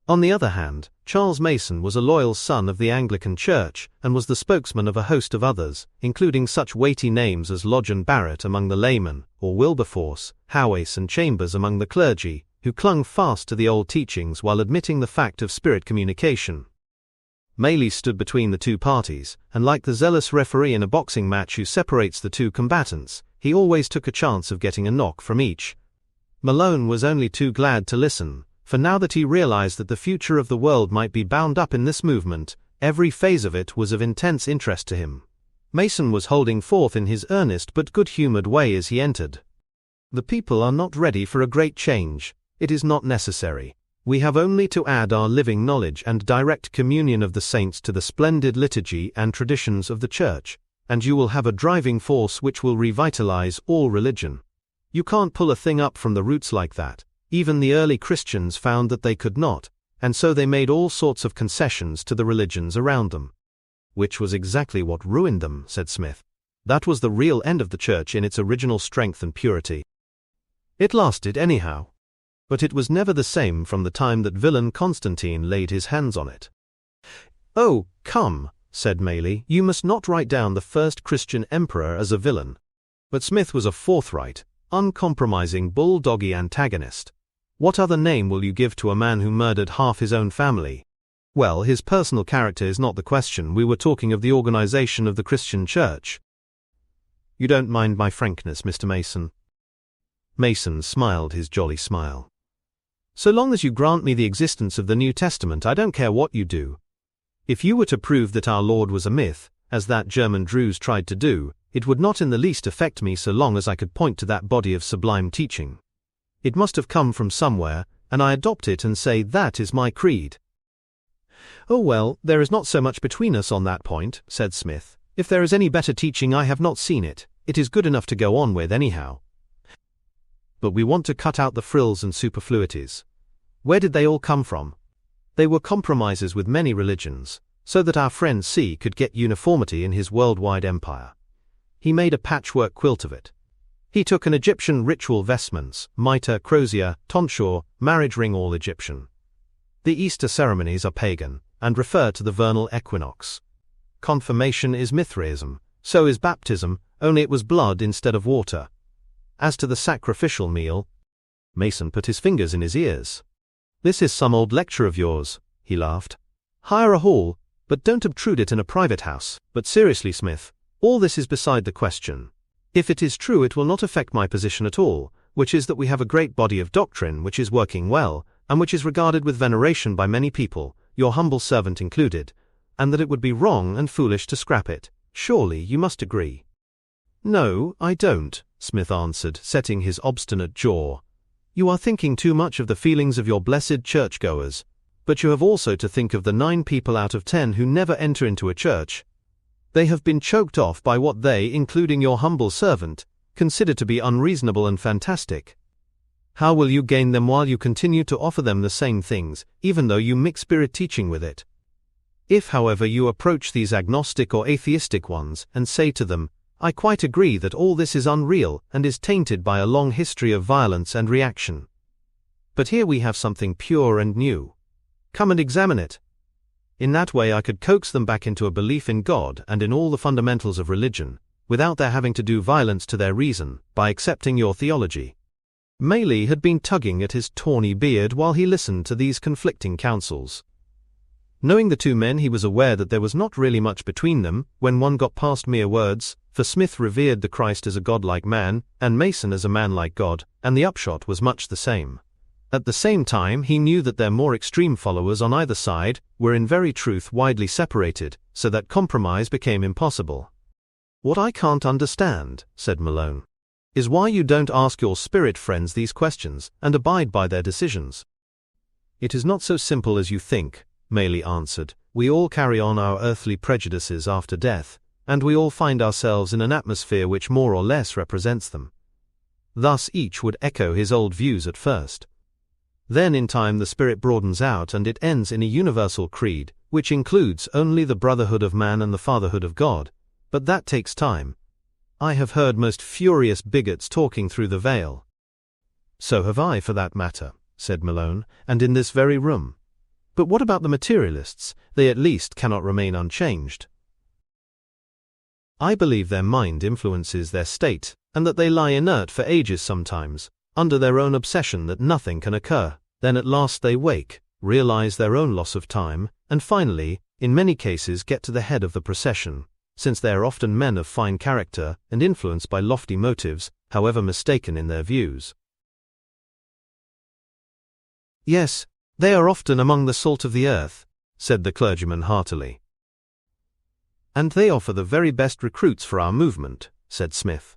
On the other hand, Charles Mason was a loyal son of the Anglican Church and was the spokesman of a host of others, including such weighty names as Lodge and Barrett among the laymen, or Wilberforce, Howes and Chambers among the clergy, who clung fast to the old teachings while admitting the fact of spirit communication. Maylie stood between the two parties, and like the zealous referee in a boxing match who separates the two combatants, he always took a chance of getting a knock from each. Malone was only too glad to listen, for now that he realized that the future of the world might be bound up in this movement, every phase of it was of intense interest to him. Mason was holding forth in his earnest but good-humored way as he entered. The people are not ready for a great change. It is not necessary. We have only to add our living knowledge and direct communion of the saints to the splendid liturgy and traditions of the Church, and you will have a driving force which will revitalize all religion. You can't pull a thing up from the roots like that. Even the early Christians found that they could not, and so they made all sorts of concessions to the religions around them. Which was exactly what ruined them, said Smith. That was the real end of the Church in its original strength and purity. It lasted anyhow. But it was never the same from the time that villain Constantine laid his hands on it. "Oh, come," said Maley, "you must not write down the first Christian emperor as a villain." But Smith was a forthright, uncompromising bulldoggy antagonist. "What other name will you give to a man who murdered half his own family?" "Well, his personal character is not the question. We were talking of the organization of the Christian Church." "You don't mind my frankness, Mr. Mason?" Mason smiled his jolly smile. "So long as you grant me the existence of the New Testament, I don't care what you do. If you were to prove that our Lord was a myth, as that German Druze tried to do, it would not in the least affect me so long as I could point to that body of sublime teaching. It must have come from somewhere, and I adopt it and say that is my creed." "Oh well, there is not so much between us on that point," said Smith. "If there is any better teaching I have not seen it. It is good enough to go on with anyhow. But we want to cut out the frills and superfluities. Where did they all come from? They were compromises with many religions, so that our friend C could get uniformity in his worldwide empire. He made a patchwork quilt of it. He took an Egyptian ritual vestments, mitre, crozier, tonsure, marriage ring, all Egyptian. The Easter ceremonies are pagan, and refer to the vernal equinox. Confirmation is Mithraism, so is baptism, only it was blood instead of water. As to the sacrificial meal," Mason put his fingers in his ears. "This is some old lecture of yours," he laughed. "Hire a hall, but don't obtrude it in a private house. But seriously, Smith, all this is beside the question. If it is true, it will not affect my position at all, which is that we have a great body of doctrine which is working well, and which is regarded with veneration by many people, your humble servant included, and that it would be wrong and foolish to scrap it. Surely you must agree." "No, I don't," Smith answered, setting his obstinate jaw. "You are thinking too much of the feelings of your blessed churchgoers, but you have also to think of the 9 people out of 10 who never enter into a church. They have been choked off by what they, including your humble servant, consider to be unreasonable and fantastic. How will you gain them while you continue to offer them the same things, even though you mix spirit teaching with it? If, however, you approach these agnostic or atheistic ones and say to them, 'I quite agree that all this is unreal and is tainted by a long history of violence and reaction. But here we have something pure and new. Come and examine it.' In that way I could coax them back into a belief in God and in all the fundamentals of religion, without their having to do violence to their reason, by accepting your theology." Maley had been tugging at his tawny beard while he listened to these conflicting counsels. Knowing the two men, he was aware that there was not really much between them when one got past mere words, for Smith revered the Christ as a godlike man, and Mason as a man like God, and the upshot was much the same. At the same time, he knew that their more extreme followers on either side were in very truth widely separated, so that compromise became impossible. "What I can't understand," said Malone, "is why you don't ask your spirit friends these questions and abide by their decisions." "It is not so simple as you think," Maley answered. "We all carry on our earthly prejudices after death, and we all find ourselves in an atmosphere which more or less represents them. Thus each would echo his old views at first. Then in time the spirit broadens out and it ends in a universal creed, which includes only the brotherhood of man and the fatherhood of God, but that takes time. I have heard most furious bigots talking through the veil." "So have I, for that matter," said Malone, "and in this very room. But what about the materialists? They at least cannot remain unchanged." "I believe their mind influences their state, and that they lie inert for ages sometimes, under their own obsession that nothing can occur. Then at last they wake, realize their own loss of time, and finally, in many cases get to the head of the procession, since they are often men of fine character and influenced by lofty motives, however mistaken in their views." Yes, they are often among the salt of the earth, said the clergyman heartily. And they offer the very best recruits for our movement, said Smith.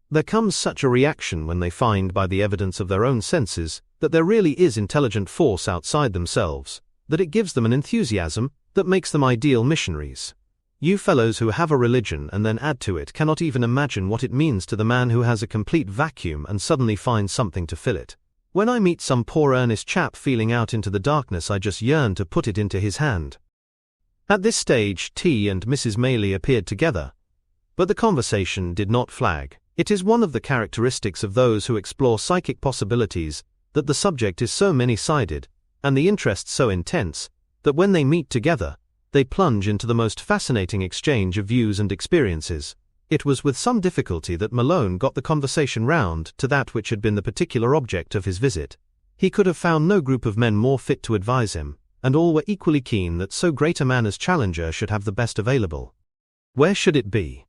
There comes such a reaction when they find by the evidence of their own senses that there really is intelligent force outside themselves, that it gives them an enthusiasm that makes them ideal missionaries. You fellows who have a religion and then add to it cannot even imagine what it means to the man who has a complete vacuum and suddenly finds something to fill it. When I meet some poor earnest chap feeling out into the darkness, I just yearn to put it into his hand. At this stage, T and Mrs. Maylie appeared together, but the conversation did not flag. It is one of the characteristics of those who explore psychic possibilities that the subject is so many-sided, and the interest so intense, that when they meet together, they plunge into the most fascinating exchange of views and experiences. It was with some difficulty that Malone got the conversation round to that which had been the particular object of his visit. He could have found no group of men more fit to advise him, and all were equally keen that so great a man as Challenger should have the best available. Where should it be?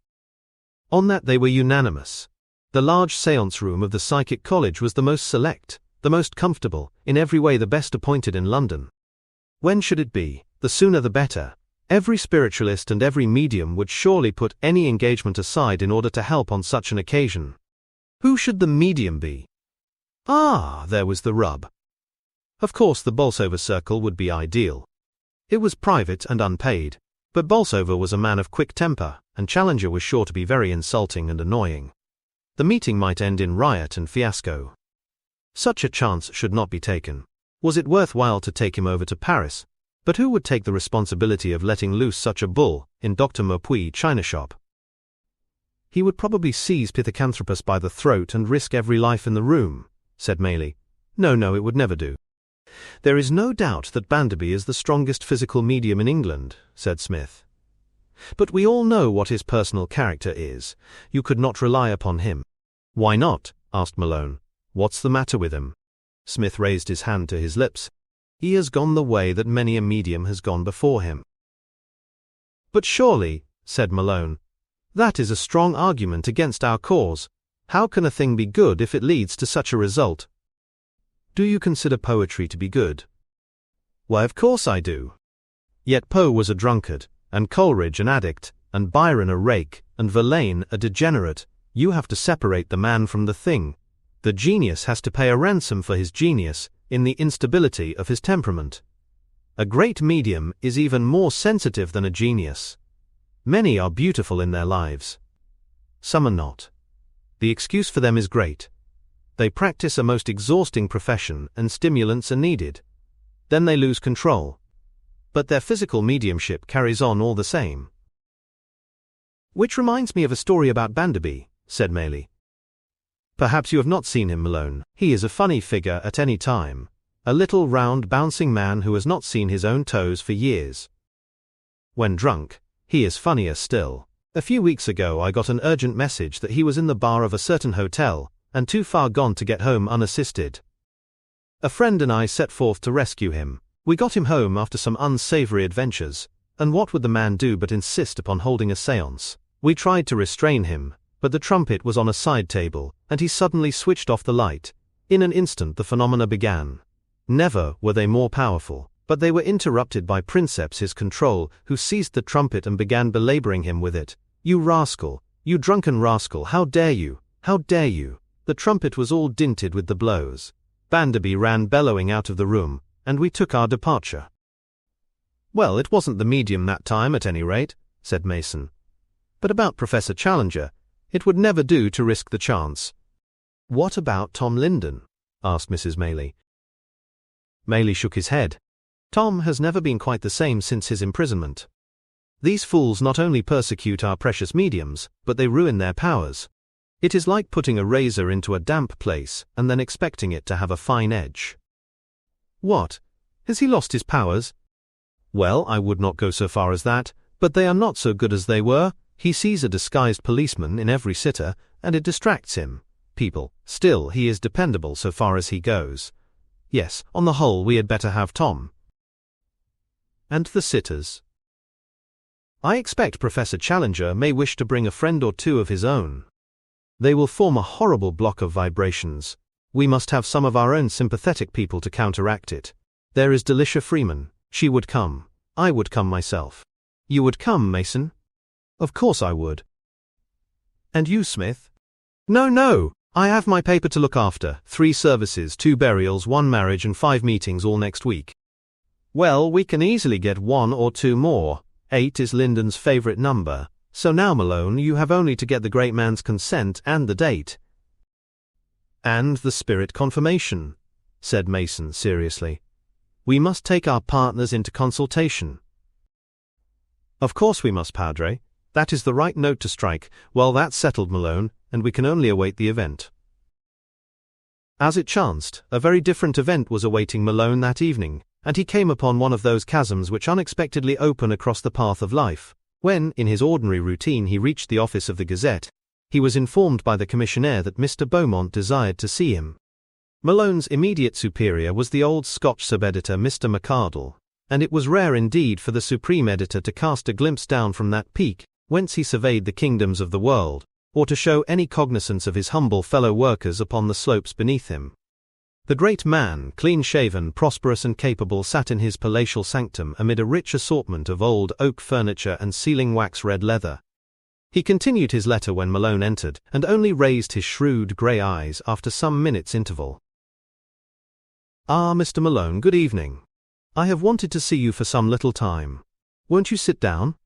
On that they were unanimous. The large séance room of the Psychic College was the most select, the most comfortable, in every way the best appointed in London. When should it be? The sooner the better. Every spiritualist and every medium would surely put any engagement aside in order to help on such an occasion. Who should the medium be? Ah, there was the rub. Of course the Bolsover circle would be ideal. It was private and unpaid, but Bolsover was a man of quick temper, and Challenger was sure to be very insulting and annoying. The meeting might end in riot and fiasco. Such a chance should not be taken. Was it worthwhile to take him over to Paris? But who would take the responsibility of letting loose such a bull in Dr. Maupuis' china shop? He would probably seize Pithecanthropus by the throat and risk every life in the room, said Maylie. No, it would never do. There is no doubt that Banderby is the strongest physical medium in England, said Smith. But we all know what his personal character is. You could not rely upon him. Why not? Asked Malone. What's the matter with him? Smith raised his hand to his lips. He has gone the way that many a medium has gone before him. But surely, said Malone, that is a strong argument against our cause. How can a thing be good if it leads to such a result? Do you consider poetry to be good? Why, of course I do. Yet Poe was a drunkard, and Coleridge an addict, and Byron a rake, and Verlaine a degenerate. You have to separate the man from the thing. The genius has to pay a ransom for his genius, in the instability of his temperament. A great medium is even more sensitive than a genius. Many are beautiful in their lives. Some are not. The excuse for them is great. They practice a most exhausting profession and stimulants are needed. Then they lose control. But their physical mediumship carries on all the same. Which reminds me of a story about Banderby, said Maylie. Perhaps you have not seen him, Malone. He is a funny figure at any time. A little round bouncing man who has not seen his own toes for years. When drunk, he is funnier still. A few weeks ago I got an urgent message that he was in the bar of a certain hotel, and too far gone to get home unassisted. A friend and I set forth to rescue him. We got him home after some unsavory adventures, and what would the man do but insist upon holding a séance? We tried to restrain him, but the trumpet was on a side table, and he suddenly switched off the light. In an instant the phenomena began. Never were they more powerful, but they were interrupted by Princeps his control, who seized the trumpet and began belaboring him with it. You rascal, you drunken rascal, how dare you, how dare you? The trumpet was all dinted with the blows. Banderby ran bellowing out of the room, and we took our departure. Well, it wasn't the medium that time at any rate, said Mason. But about Professor Challenger, it would never do to risk the chance. What about Tom Linden? Asked Mrs. Maylie. Maylie shook his head. Tom has never been quite the same since his imprisonment. These fools not only persecute our precious mediums, but they ruin their powers. It is like putting a razor into a damp place and then expecting it to have a fine edge. What? Has he lost his powers? Well, I would not go so far as that, but they are not so good as they were. He sees a disguised policeman in every sitter, and it distracts him. Still, he is dependable so far as he goes. Yes, on the whole we had better have Tom. And the sitters? I expect Professor Challenger may wish to bring a friend or two of his own. They will form a horrible block of vibrations. We must have some of our own sympathetic people to counteract it. There is Delicia Freeman. She would come. I would come myself. You would come, Mason? Of course I would. And you, Smith? No. I have my paper to look after. 3 services, 2 burials, 1 marriage and 5 meetings all next week. Well, we can easily get 1 or 2 more. 8 is Lyndon's favorite number. So now, Malone, you have only to get the great man's consent and the date. And the spirit confirmation, said Mason seriously. We must take our partners into consultation. Of course we must, Padre. That is the right note to strike. Well, that's settled, Malone, and we can only await the event. As it chanced, a very different event was awaiting Malone that evening, and he came upon one of those chasms which unexpectedly open across the path of life. When, in his ordinary routine, he reached the office of the Gazette, he was informed by the commissionaire that Mr. Beaumont desired to see him. Malone's immediate superior was the old Scotch sub-editor Mr. McArdle, and it was rare indeed for the supreme editor to cast a glimpse down from that peak, whence he surveyed the kingdoms of the world, or to show any cognizance of his humble fellow workers upon the slopes beneath him. The great man, clean-shaven, prosperous and capable, sat in his palatial sanctum amid a rich assortment of old oak furniture and sealing-wax red leather. He continued his letter when Malone entered, and only raised his shrewd grey eyes after some minutes' interval. Ah, Mr. Malone, good evening. I have wanted to see you for some little time. Won't you sit down?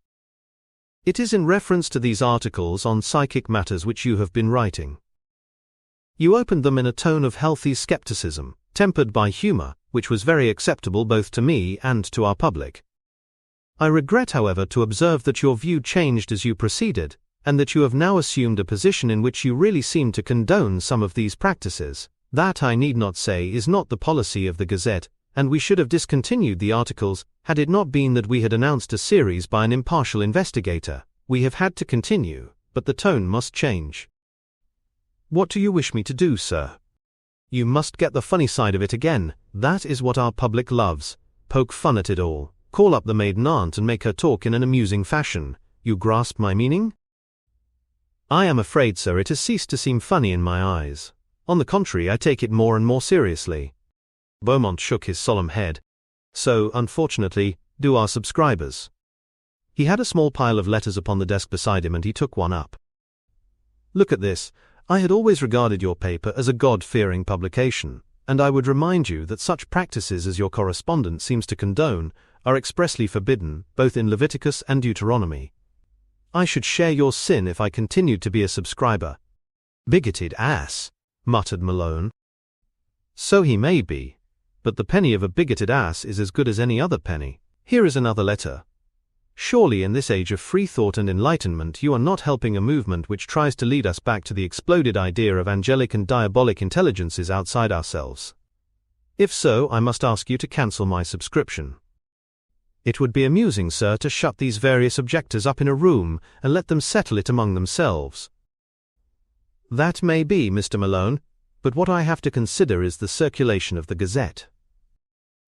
It is in reference to these articles on psychic matters which you have been writing. You opened them in a tone of healthy skepticism, tempered by humour, which was very acceptable both to me and to our public. I regret, however, to observe that your view changed as you proceeded, and that you have now assumed a position in which you really seem to condone some of these practices. That, I need not say, is not the policy of the Gazette, and we should have discontinued the articles had it not been that we had announced a series by an impartial investigator. We have had to continue, but the tone must change. What do you wish me to do, sir? You must get the funny side of it again. That is what our public loves. Poke fun at it all. Call up the maiden aunt and make her talk in an amusing fashion. You grasp my meaning? I am afraid, sir, it has ceased to seem funny in my eyes. On the contrary, I take it more and more seriously. Beaumont shook his solemn head. So, unfortunately, do our subscribers. He had a small pile of letters upon the desk beside him, and he took one up. Look at this. I had always regarded your paper as a God-fearing publication, and I would remind you that such practices as your correspondent seems to condone are expressly forbidden, both in Leviticus and Deuteronomy. I should share your sin if I continued to be a subscriber. Bigoted ass, muttered Malone. So he may be, but the penny of a bigoted ass is as good as any other penny. Here is another letter. Surely in this age of free thought and enlightenment you are not helping a movement which tries to lead us back to the exploded idea of angelic and diabolic intelligences outside ourselves. If so, I must ask you to cancel my subscription. It would be amusing, sir, to shut these various objectors up in a room and let them settle it among themselves. That may be, Mr. Malone, but what I have to consider is the circulation of the Gazette.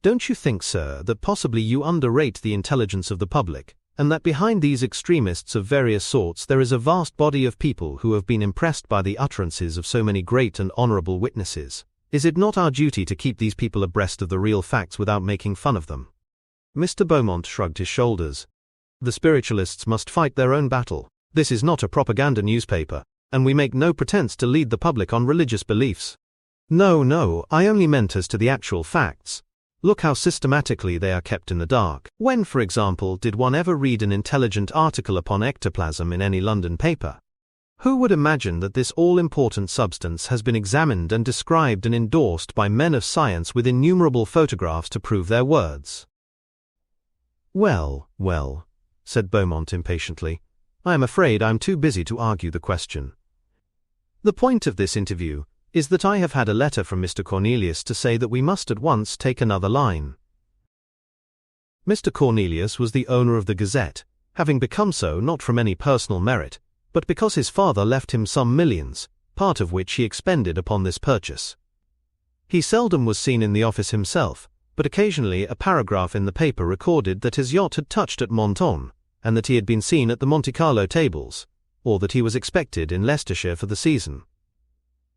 Don't you think, sir, that possibly you underrate the intelligence of the public, and that behind these extremists of various sorts there is a vast body of people who have been impressed by the utterances of so many great and honourable witnesses? Is it not our duty to keep these people abreast of the real facts without making fun of them? Mr. Beaumont shrugged his shoulders. The spiritualists must fight their own battle. This is not a propaganda newspaper, and we make no pretense to lead the public on religious beliefs. No, I only meant as to the actual facts. Look how systematically they are kept in the dark. When, for example, did one ever read an intelligent article upon ectoplasm in any London paper? Who would imagine that this all-important substance has been examined and described and endorsed by men of science with innumerable photographs to prove their words? Well, said Beaumont impatiently, I am afraid I am too busy to argue the question. The point of this interview is that I have had a letter from Mr. Cornelius to say that we must at once take another line. Mr. Cornelius was the owner of the Gazette, having become so not from any personal merit, but because his father left him some millions, part of which he expended upon this purchase. He seldom was seen in the office himself, but occasionally a paragraph in the paper recorded that his yacht had touched at Menton, and that he had been seen at the Monte Carlo tables, or that he was expected in Leicestershire for the season.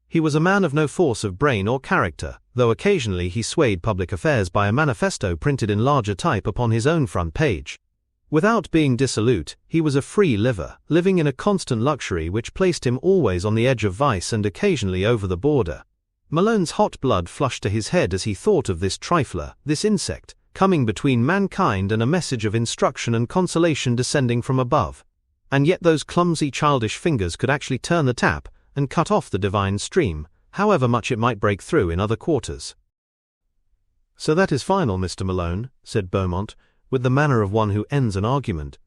He was a man of no force of brain or character, though occasionally he swayed public affairs by a manifesto printed in larger type upon his own front page. Without being dissolute, he was a free liver, living in a constant luxury which placed him always on the edge of vice and occasionally over the border. Malone's hot blood flushed to his head as he thought of this trifler, this insect, coming between mankind and a message of instruction and consolation descending from above. And yet those clumsy childish fingers could actually turn the tap and cut off the divine stream, however much it might break through in other quarters. "So that is final, Mr. Malone," said Beaumont, with the manner of one who ends an argument.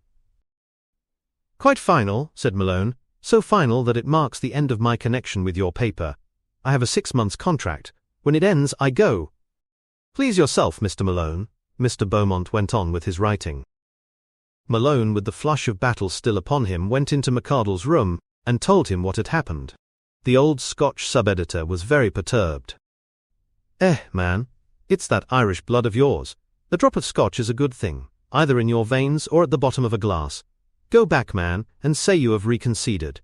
"Quite final," said Malone, "so final that it marks the end of my connection with your paper. I have a 6 months contract. When it ends, I go." "Please yourself, Mr. Malone," Mr. Beaumont went on with his writing. Malone, with the flush of battle still upon him, went into McArdle's room and told him what had happened. The old Scotch sub-editor was very perturbed. Man, it's that Irish blood of yours. The drop of Scotch is a good thing, either in your veins or at the bottom of a glass. Go back, man, and say you have reconsidered."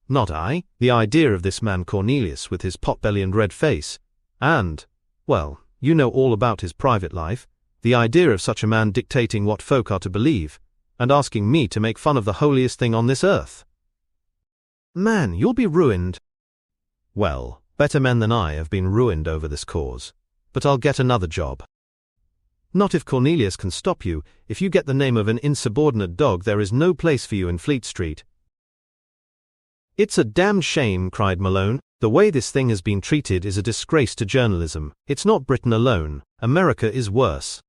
"Not I. The idea of this man Cornelius with his pot-belly and red face, and, well, you know all about his private life. The idea of such a man dictating what folk are to believe, and asking me to make fun of the holiest thing on this earth. Man, you'll be ruined." "Well, better men than I have been ruined over this cause. But I'll get another job." "Not if Cornelius can stop you. If you get the name of an insubordinate dog, there is no place for you in Fleet Street." "It's a damned shame," cried Malone. "The way this thing has been treated is a disgrace to journalism. It's not Britain alone. America is worse.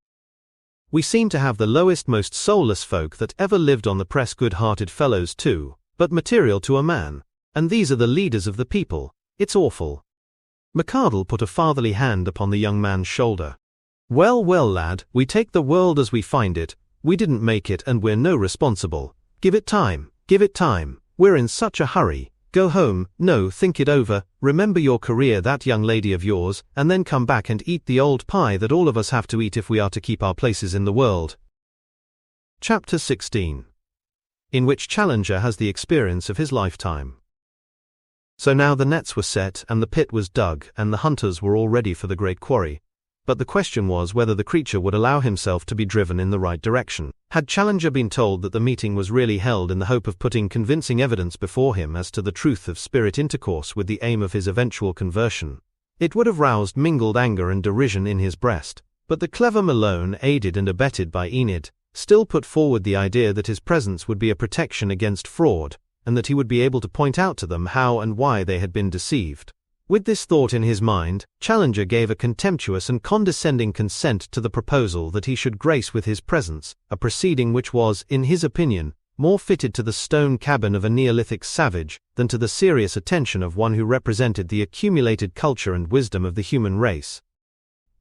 We seem to have the lowest, most soulless folk that ever lived on the press, good-hearted fellows too, but material to a man. And these are the leaders of the people. It's awful." McArdle put a fatherly hand upon the young man's shoulder. Well, lad, we take the world as we find it. We didn't make it and we're no responsible. Give it time, give it time. We're in such a hurry. Go home, no, think it over, remember your career, that young lady of yours, and then come back and eat the old pie that all of us have to eat if we are to keep our places in the world." Chapter 16. In which Challenger has the experience of his lifetime. So now the nets were set and the pit was dug and the hunters were all ready for the great quarry. But the question was whether the creature would allow himself to be driven in the right direction. Had Challenger been told that the meeting was really held in the hope of putting convincing evidence before him as to the truth of spirit intercourse with the aim of his eventual conversion, it would have roused mingled anger and derision in his breast. But the clever Malone, aided and abetted by Enid, still put forward the idea that his presence would be a protection against fraud, and that he would be able to point out to them how and why they had been deceived. With this thought in his mind, Challenger gave a contemptuous and condescending consent to the proposal that he should grace with his presence, a proceeding which was, in his opinion, more fitted to the stone cabin of a Neolithic savage than to the serious attention of one who represented the accumulated culture and wisdom of the human race.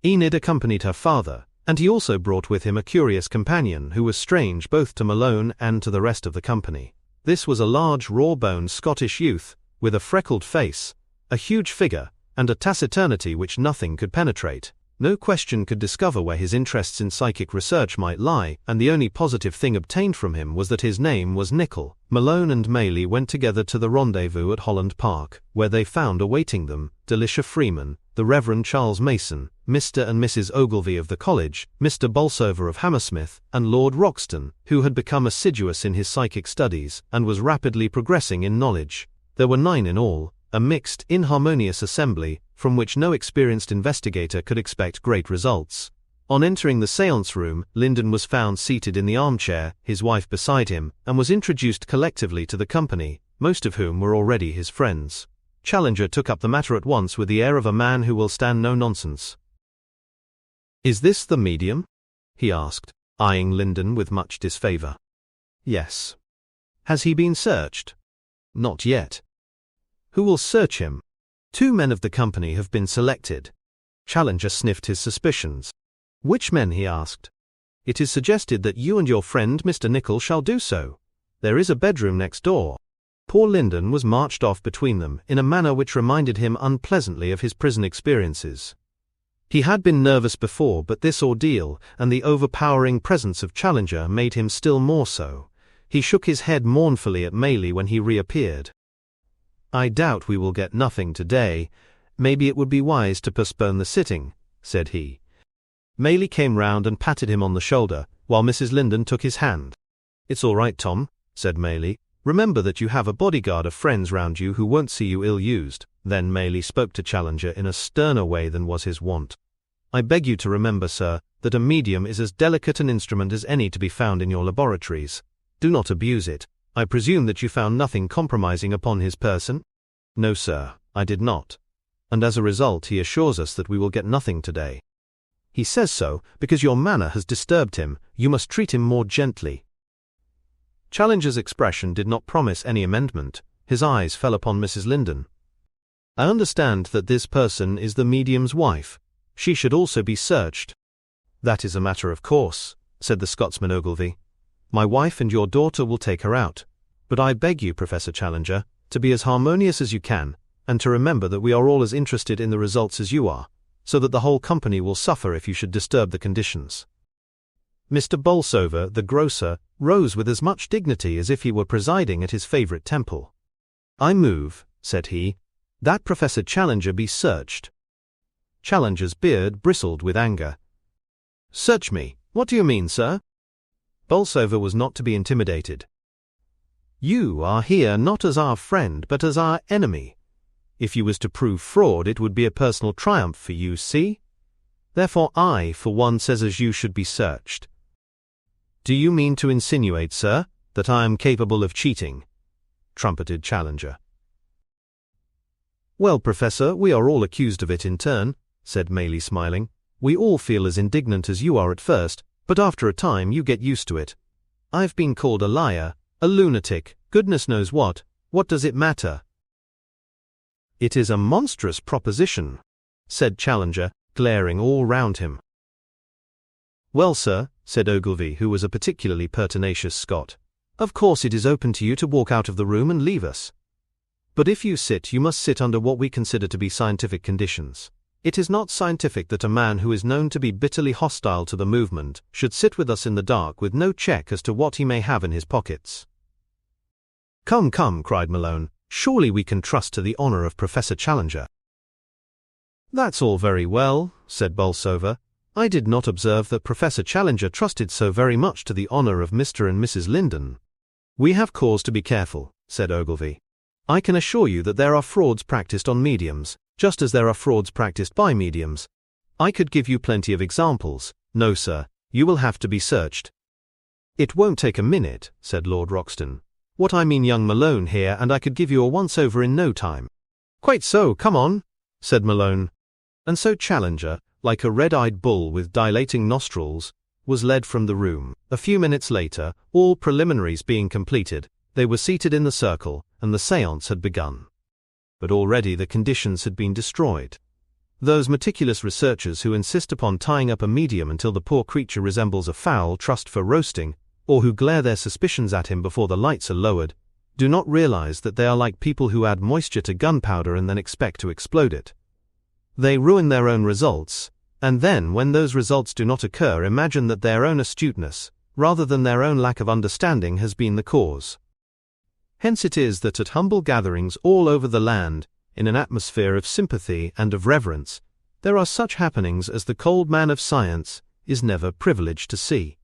Enid accompanied her father, and he also brought with him a curious companion who was strange both to Malone and to the rest of the company. This was a large, raw-boned Scottish youth, with a freckled face, a huge figure, and a taciturnity which nothing could penetrate. No question could discover where his interests in psychic research might lie, and the only positive thing obtained from him was that his name was Nickel. Malone and Maylie went together to the rendezvous at Holland Park, where they found awaiting them Delisha Freeman, the Reverend Charles Mason, Mr. and Mrs. Ogilvy of the college, Mr. Bolsover of Hammersmith, and Lord Roxton, who had become assiduous in his psychic studies and was rapidly progressing in knowledge. There were 9 in all, a mixed, inharmonious assembly, from which no experienced investigator could expect great results. On entering the séance room, Lyndon was found seated in the armchair, his wife beside him, and was introduced collectively to the company, most of whom were already his friends. Challenger took up the matter at once with the air of a man who will stand no nonsense. "Is this the medium?" he asked, eyeing Lyndon with much disfavor. "Yes." "Has he been searched?" "Not yet." "Who will search him?" "2 men of the company have been selected." Challenger sniffed his suspicions. "Which men?" he asked. "It is suggested that you and your friend Mr. Nickel shall do so. There is a bedroom next door." Poor Lyndon was marched off between them in a manner which reminded him unpleasantly of his prison experiences. He had been nervous before, but this ordeal and the overpowering presence of Challenger made him still more so. He shook his head mournfully at Maylie when he reappeared. I doubt we will get nothing today. Maybe it would be wise to postpone the sitting, said he. Maylie came round and patted him on the shoulder, while Mrs. Linden took his hand. It's all right, Tom, said Maylie. Remember that you have a bodyguard of friends round you who won't see you ill-used. Then Maylie spoke to Challenger in a sterner way than was his wont. I beg you to remember, sir, that a medium is as delicate an instrument as any to be found in your laboratories. Do not abuse it. I presume that you found nothing compromising upon his person? No, sir, I did not. And as a result he assures us that we will get nothing today. He says so because your manner has disturbed him. You must treat him more gently. Challenger's expression did not promise any amendment. His eyes fell upon Mrs. Linden. I understand that this person is the medium's wife. She should also be searched. That is a matter of course, said the Scotsman Ogilvy. My wife and your daughter will take her out. But I beg you, Professor Challenger, to be as harmonious as you can, and to remember that we are all as interested in the results as you are, so that the whole company will suffer if you should disturb the conditions. Mr. Bolsover, the grocer, rose with as much dignity as if he were presiding at his favourite temple. I move, said he, that Professor Challenger be searched. Challenger's beard bristled with anger. Search me? What do you mean, sir? Bolsover was not to be intimidated. You are here not as our friend, but as our enemy. If you was to prove fraud, it would be a personal triumph for you, see? Therefore I, for one, says as you should be searched. Do you mean to insinuate, sir, that I am capable of cheating? Trumpeted Challenger. Well, Professor, we are all accused of it in turn, said Maylie, smiling. We all feel as indignant as you are at first, but after a time you get used to it. I've been called a liar, a lunatic, goodness knows what. What does it matter? It is a monstrous proposition, said Challenger, glaring all round him. Well, sir, said Ogilvy, who was a particularly pertinacious Scot, of course it is open to you to walk out of the room and leave us. But if you sit, you must sit under what we consider to be scientific conditions. It is not scientific that a man who is known to be bitterly hostile to the movement should sit with us in the dark with no check as to what he may have in his pockets. Come, come, cried Malone, surely we can trust to the honour of Professor Challenger. That's all very well, said Bolsover. I did not observe that Professor Challenger trusted so very much to the honour of Mr. and Mrs. Linden. We have cause to be careful, said Ogilvy. I can assure you that there are frauds practised on mediums, just as there are frauds practised by mediums. I could give you plenty of examples. No, sir, you will have to be searched. It won't take a minute, said Lord Roxton. What I mean, young Malone here, and I could give you a once-over in no time. Quite so, come on, said Malone. And so Challenger, like a red-eyed bull with dilating nostrils, was led from the room. A few minutes later, all preliminaries being completed, they were seated in the circle, and the séance had begun. But already the conditions had been destroyed. Those meticulous researchers who insist upon tying up a medium until the poor creature resembles a fowl trussed for roasting, or who glare their suspicions at him before the lights are lowered, do not realize that they are like people who add moisture to gunpowder and then expect to explode it. They ruin their own results, and then, when those results do not occur, imagine that their own astuteness, rather than their own lack of understanding, has been the cause. Hence it is that at humble gatherings all over the land, in an atmosphere of sympathy and of reverence, there are such happenings as the cold man of science is never privileged to see.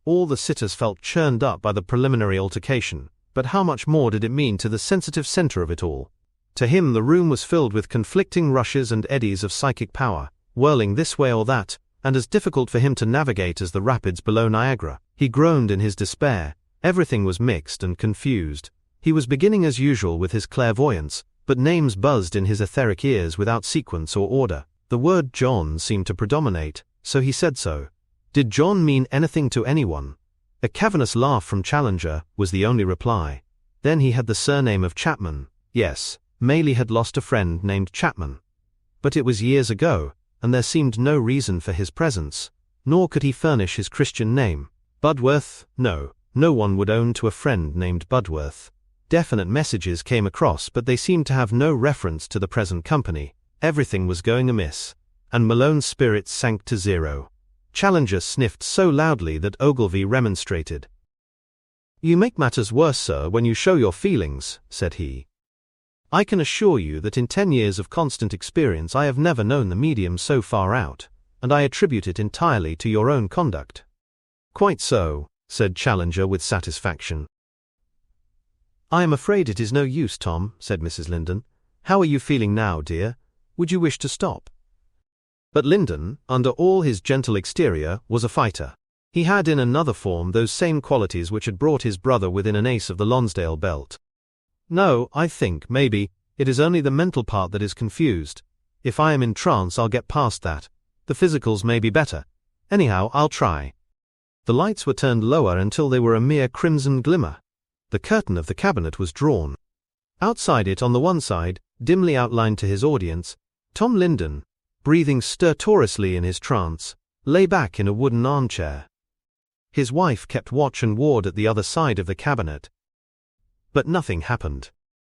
All the sitters felt churned up by the preliminary altercation, but how much more did it mean to the sensitive centre of it all? To him the room was filled with conflicting rushes and eddies of psychic power, whirling this way or that, and as difficult for him to navigate as the rapids below Niagara. He groaned in his despair. Everything was mixed and confused. He was beginning as usual with his clairvoyance, but names buzzed in his etheric ears without sequence or order. The word John seemed to predominate, so he said so. Did John mean anything to anyone? A cavernous laugh from Challenger was the only reply. Then he had the surname of Chapman. Yes, Maylie had lost a friend named Chapman. But it was years ago, and there seemed no reason for his presence, nor could he furnish his Christian name. Budworth? No one would own to a friend named Budworth. Definite messages came across, but they seemed to have no reference to the present company. Everything was going amiss, and Malone's spirits sank to zero. Challenger sniffed so loudly that Ogilvy remonstrated. You make matters worse, sir, when you show your feelings, said he. I can assure you that in 10 years of constant experience I have never known the medium so far out, and I attribute it entirely to your own conduct." "Quite so," said Challenger with satisfaction. "I am afraid it is no use, Tom," said Mrs. Linden. "How are you feeling now, dear? Would you wish to stop?" But Linden, under all his gentle exterior, was a fighter. He had in another form those same qualities which had brought his brother within an ace of the Lonsdale belt. "No, I think, maybe, it is only the mental part that is confused. If I am in trance I'll get past that. The physicals may be better. Anyhow, I'll try." The lights were turned lower until they were a mere crimson glimmer. The curtain of the cabinet was drawn. Outside it, on the one side, dimly outlined to his audience, Tom Linden, breathing stertorously in his trance, lay back in a wooden armchair. His wife kept watch and ward at the other side of the cabinet. But nothing happened.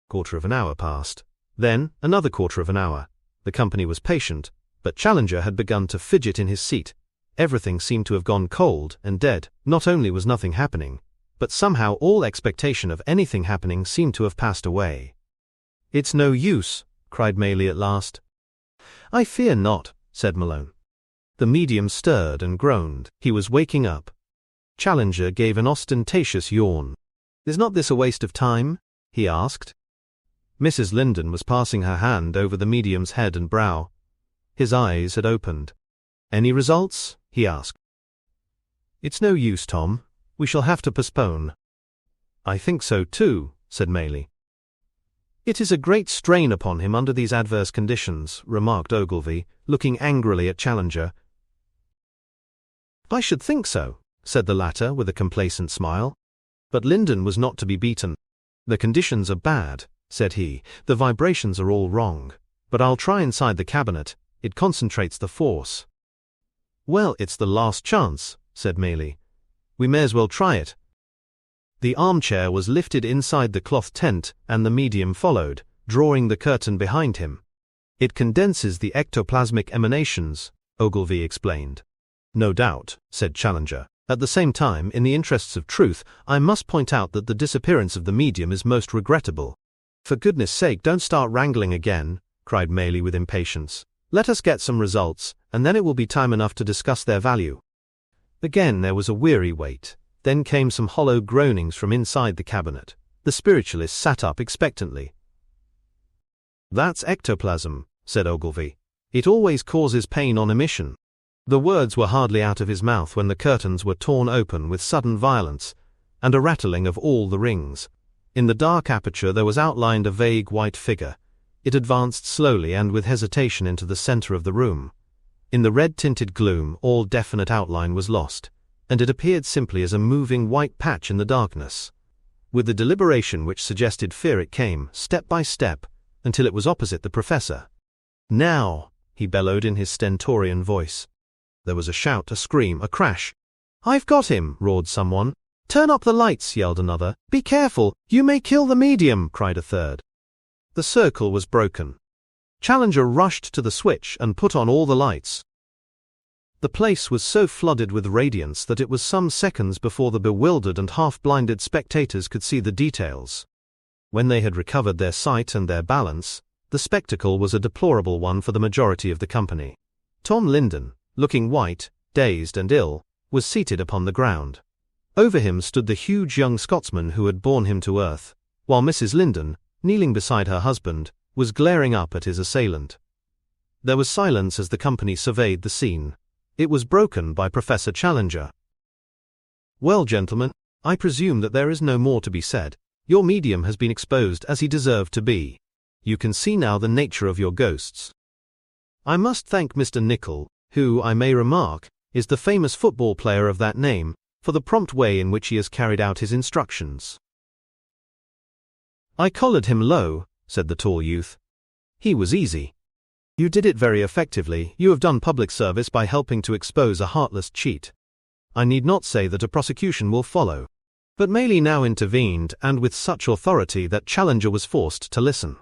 Quarter of an hour passed. Then another quarter of an hour. The company was patient, but Challenger had begun to fidget in his seat. Everything seemed to have gone cold and dead. Not only was nothing happening, but somehow all expectation of anything happening seemed to have passed away. "It's no use," cried Maley at last. "I fear not," said Malone. The medium stirred and groaned. He was waking up. Challenger gave an ostentatious yawn. "Is not this a waste of time?" he asked. Mrs. Linden was passing her hand over the medium's head and brow. His eyes had opened. "Any results?" he asked. "It's no use, Tom. We shall have to postpone." "I think so too," said Maley. "It is a great strain upon him under these adverse conditions," remarked Ogilvy, looking angrily at Challenger. "I should think so," said the latter with a complacent smile. But Linden was not to be beaten. "The conditions are bad," said he. "The vibrations are all wrong. But I'll try inside the cabinet. It concentrates the force." "Well, it's the last chance," said Maley. "We may as well try it." The armchair was lifted inside the cloth tent, and the medium followed, drawing the curtain behind him. "It condenses the ectoplasmic emanations," Ogilvy explained. "No doubt," said Challenger. "At the same time, in the interests of truth, I must point out that the disappearance of the medium is most regrettable." "For goodness sake, don't start wrangling again," cried Maley with impatience. "Let us get some results, and then it will be time enough to discuss their value." Again there was a weary wait. Then came some hollow groanings from inside the cabinet. The spiritualist sat up expectantly. "That's ectoplasm," said Ogilvy. "It always causes pain on emission." The words were hardly out of his mouth when the curtains were torn open with sudden violence, and a rattling of all the rings. In the dark aperture there was outlined a vague white figure. It advanced slowly and with hesitation into the center of the room. In the red-tinted gloom all definite outline was lost, and it appeared simply as a moving white patch in the darkness. With the deliberation which suggested fear it came, step by step, until it was opposite the professor. "Now!" he bellowed in his stentorian voice. There was a shout, a scream, a crash. "I've got him!" roared someone. "Turn up the lights!" yelled another. "Be careful! You may kill the medium!" cried a third. The circle was broken. Challenger rushed to the switch and put on all the lights. The place was so flooded with radiance that it was some seconds before the bewildered and half-blinded spectators could see the details. When they had recovered their sight and their balance, the spectacle was a deplorable one for the majority of the company. Tom Linden, looking white, dazed and ill, was seated upon the ground. Over him stood the huge young Scotsman who had borne him to earth, while Mrs. Linden, kneeling beside her husband, was glaring up at his assailant. There was silence as the company surveyed the scene. It was broken by Professor Challenger. "Well, gentlemen, I presume that there is no more to be said. Your medium has been exposed as he deserved to be. You can see now the nature of your ghosts. I must thank Mr. Nicol, who, I may remark, is the famous football player of that name, for the prompt way in which he has carried out his instructions." "I collared him low," said the tall youth. "He was easy." "You did it very effectively. You have done public service by helping to expose a heartless cheat. I need not say that a prosecution will follow." But Maley now intervened, and with such authority that Challenger was forced to listen.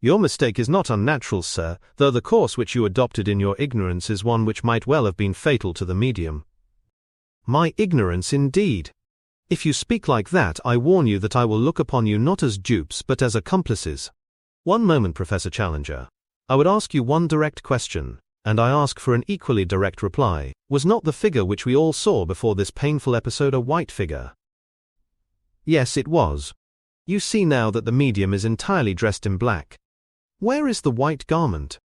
"Your mistake is not unnatural, sir, though the course which you adopted in your ignorance is one which might well have been fatal to the medium." "My ignorance, indeed! If you speak like that, I warn you that I will look upon you not as dupes but as accomplices." One moment, Professor Challenger. I would ask you one direct question, and I ask for an equally direct reply. Was not the figure which we all saw before this painful episode a white figure? Yes, it was. You see now that the medium is entirely dressed in black. Where is the white garment?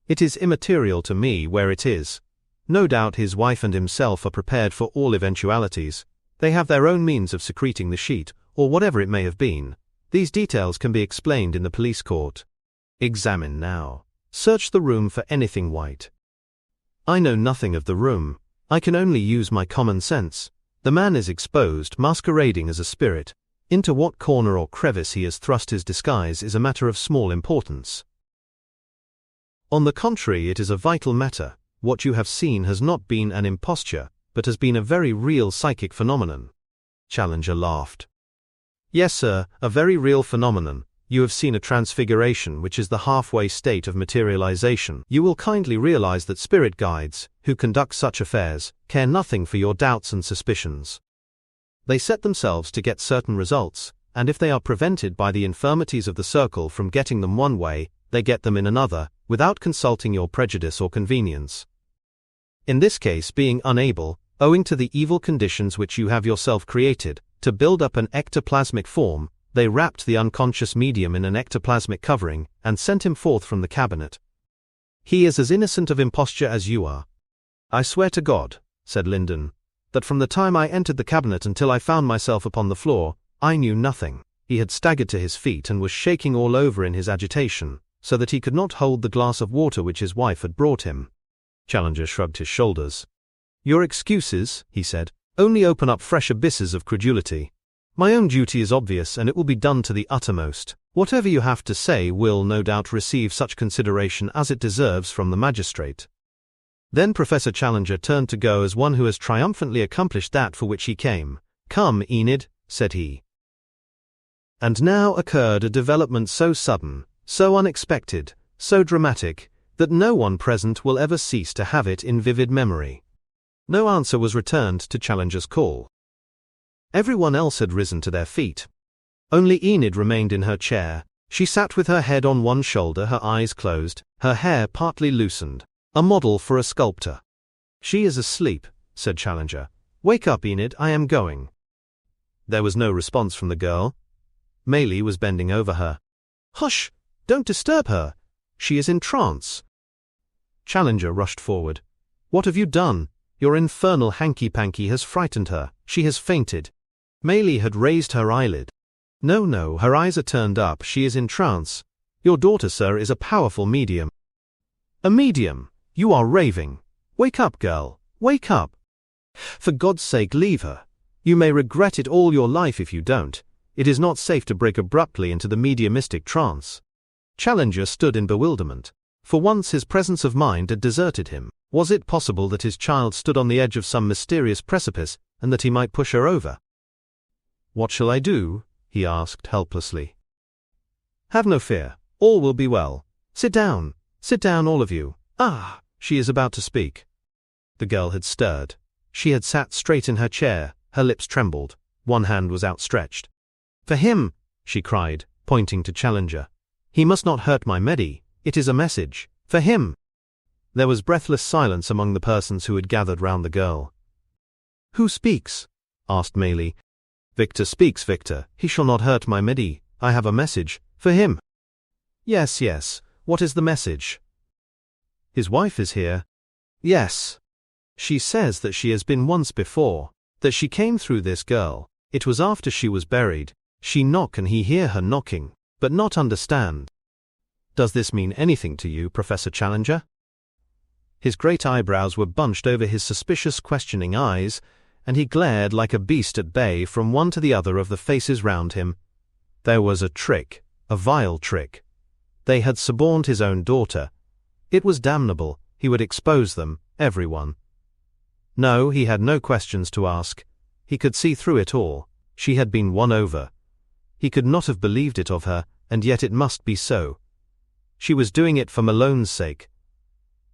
It is immaterial to me where it is. No doubt his wife and himself are prepared for all eventualities. They have their own means of secreting the sheet, or whatever it may have been. These details can be explained in the police court. Examine now. Search the room for anything white. I know nothing of the room. I can only use my common sense. The man is exposed, masquerading as a spirit. Into what corner or crevice he has thrust his disguise is a matter of small importance. On the contrary, it is a vital matter. What you have seen has not been an imposture, but has been a very real psychic phenomenon. Challenger laughed. Yes, sir, a very real phenomenon. You have seen a transfiguration, which is the halfway state of materialization. You will kindly realize that spirit guides, who conduct such affairs, care nothing for your doubts and suspicions. They set themselves to get certain results, and if they are prevented by the infirmities of the circle from getting them one way, they get them in another, without consulting your prejudice or convenience. In this case, being unable, owing to the evil conditions which you have yourself created, to build up an ectoplasmic form, they wrapped the unconscious medium in an ectoplasmic covering, and sent him forth from the cabinet. He is as innocent of imposture as you are. I swear to God, said Lyndon, that from the time I entered the cabinet until I found myself upon the floor, I knew nothing. He had staggered to his feet and was shaking all over in his agitation, so that he could not hold the glass of water which his wife had brought him. Challenger shrugged his shoulders. Your excuses, he said, only open up fresh abysses of credulity. My own duty is obvious, and it will be done to the uttermost. Whatever you have to say will no doubt receive such consideration as it deserves from the magistrate. Then Professor Challenger turned to go as one who has triumphantly accomplished that for which he came. Come, Enid, said he. And now occurred a development so sudden, so unexpected, so dramatic, that no one present will ever cease to have it in vivid memory. No answer was returned to Challenger's call. Everyone else had risen to their feet. Only Enid remained in her chair. She sat with her head on one shoulder, her eyes closed, her hair partly loosened, a model for a sculptor. She is asleep, said Challenger. Wake up, Enid, I am going. There was no response from the girl. Maley was bending over her. Hush! Don't disturb her. She is in trance. Challenger rushed forward. What have you done? Your infernal hanky-panky has frightened her. She has fainted. Maley had raised her eyelid. No, her eyes are turned up. She is in trance. Your daughter, sir, is a powerful medium. A medium? You are raving. Wake up, girl. Wake up. For God's sake, leave her. You may regret it all your life if you don't. It is not safe to break abruptly into the mediumistic trance. Challenger stood in bewilderment. For once his presence of mind had deserted him. Was it possible that his child stood on the edge of some mysterious precipice, and that he might push her over? What shall I do? He asked helplessly. Have no fear. All will be well. Sit down, all of you. Ah, she is about to speak. The girl had stirred. She had sat straight in her chair, her lips trembled, one hand was outstretched. For him, she cried, pointing to Challenger. He must not hurt my Medi. It is a message. For him. There was breathless silence among the persons who had gathered round the girl. Who speaks? Asked Maley. Victor speaks, Victor. He shall not hurt my Medi. I have a message. For him. Yes. What is the message? His wife is here. Yes. She says that she has been once before, that she came through this girl. It was after she was buried. She knock and he hear her knocking, but not understand. Does this mean anything to you, Professor Challenger? His great eyebrows were bunched over his suspicious, questioning eyes, and he glared like a beast at bay from one to the other of the faces round him. There was a trick, a vile trick. They had suborned his own daughter. It was damnable. He would expose them, everyone. No, he had no questions to ask. He could see through it all. She had been won over. He could not have believed it of her, and yet it must be so. She was doing it for Malone's sake.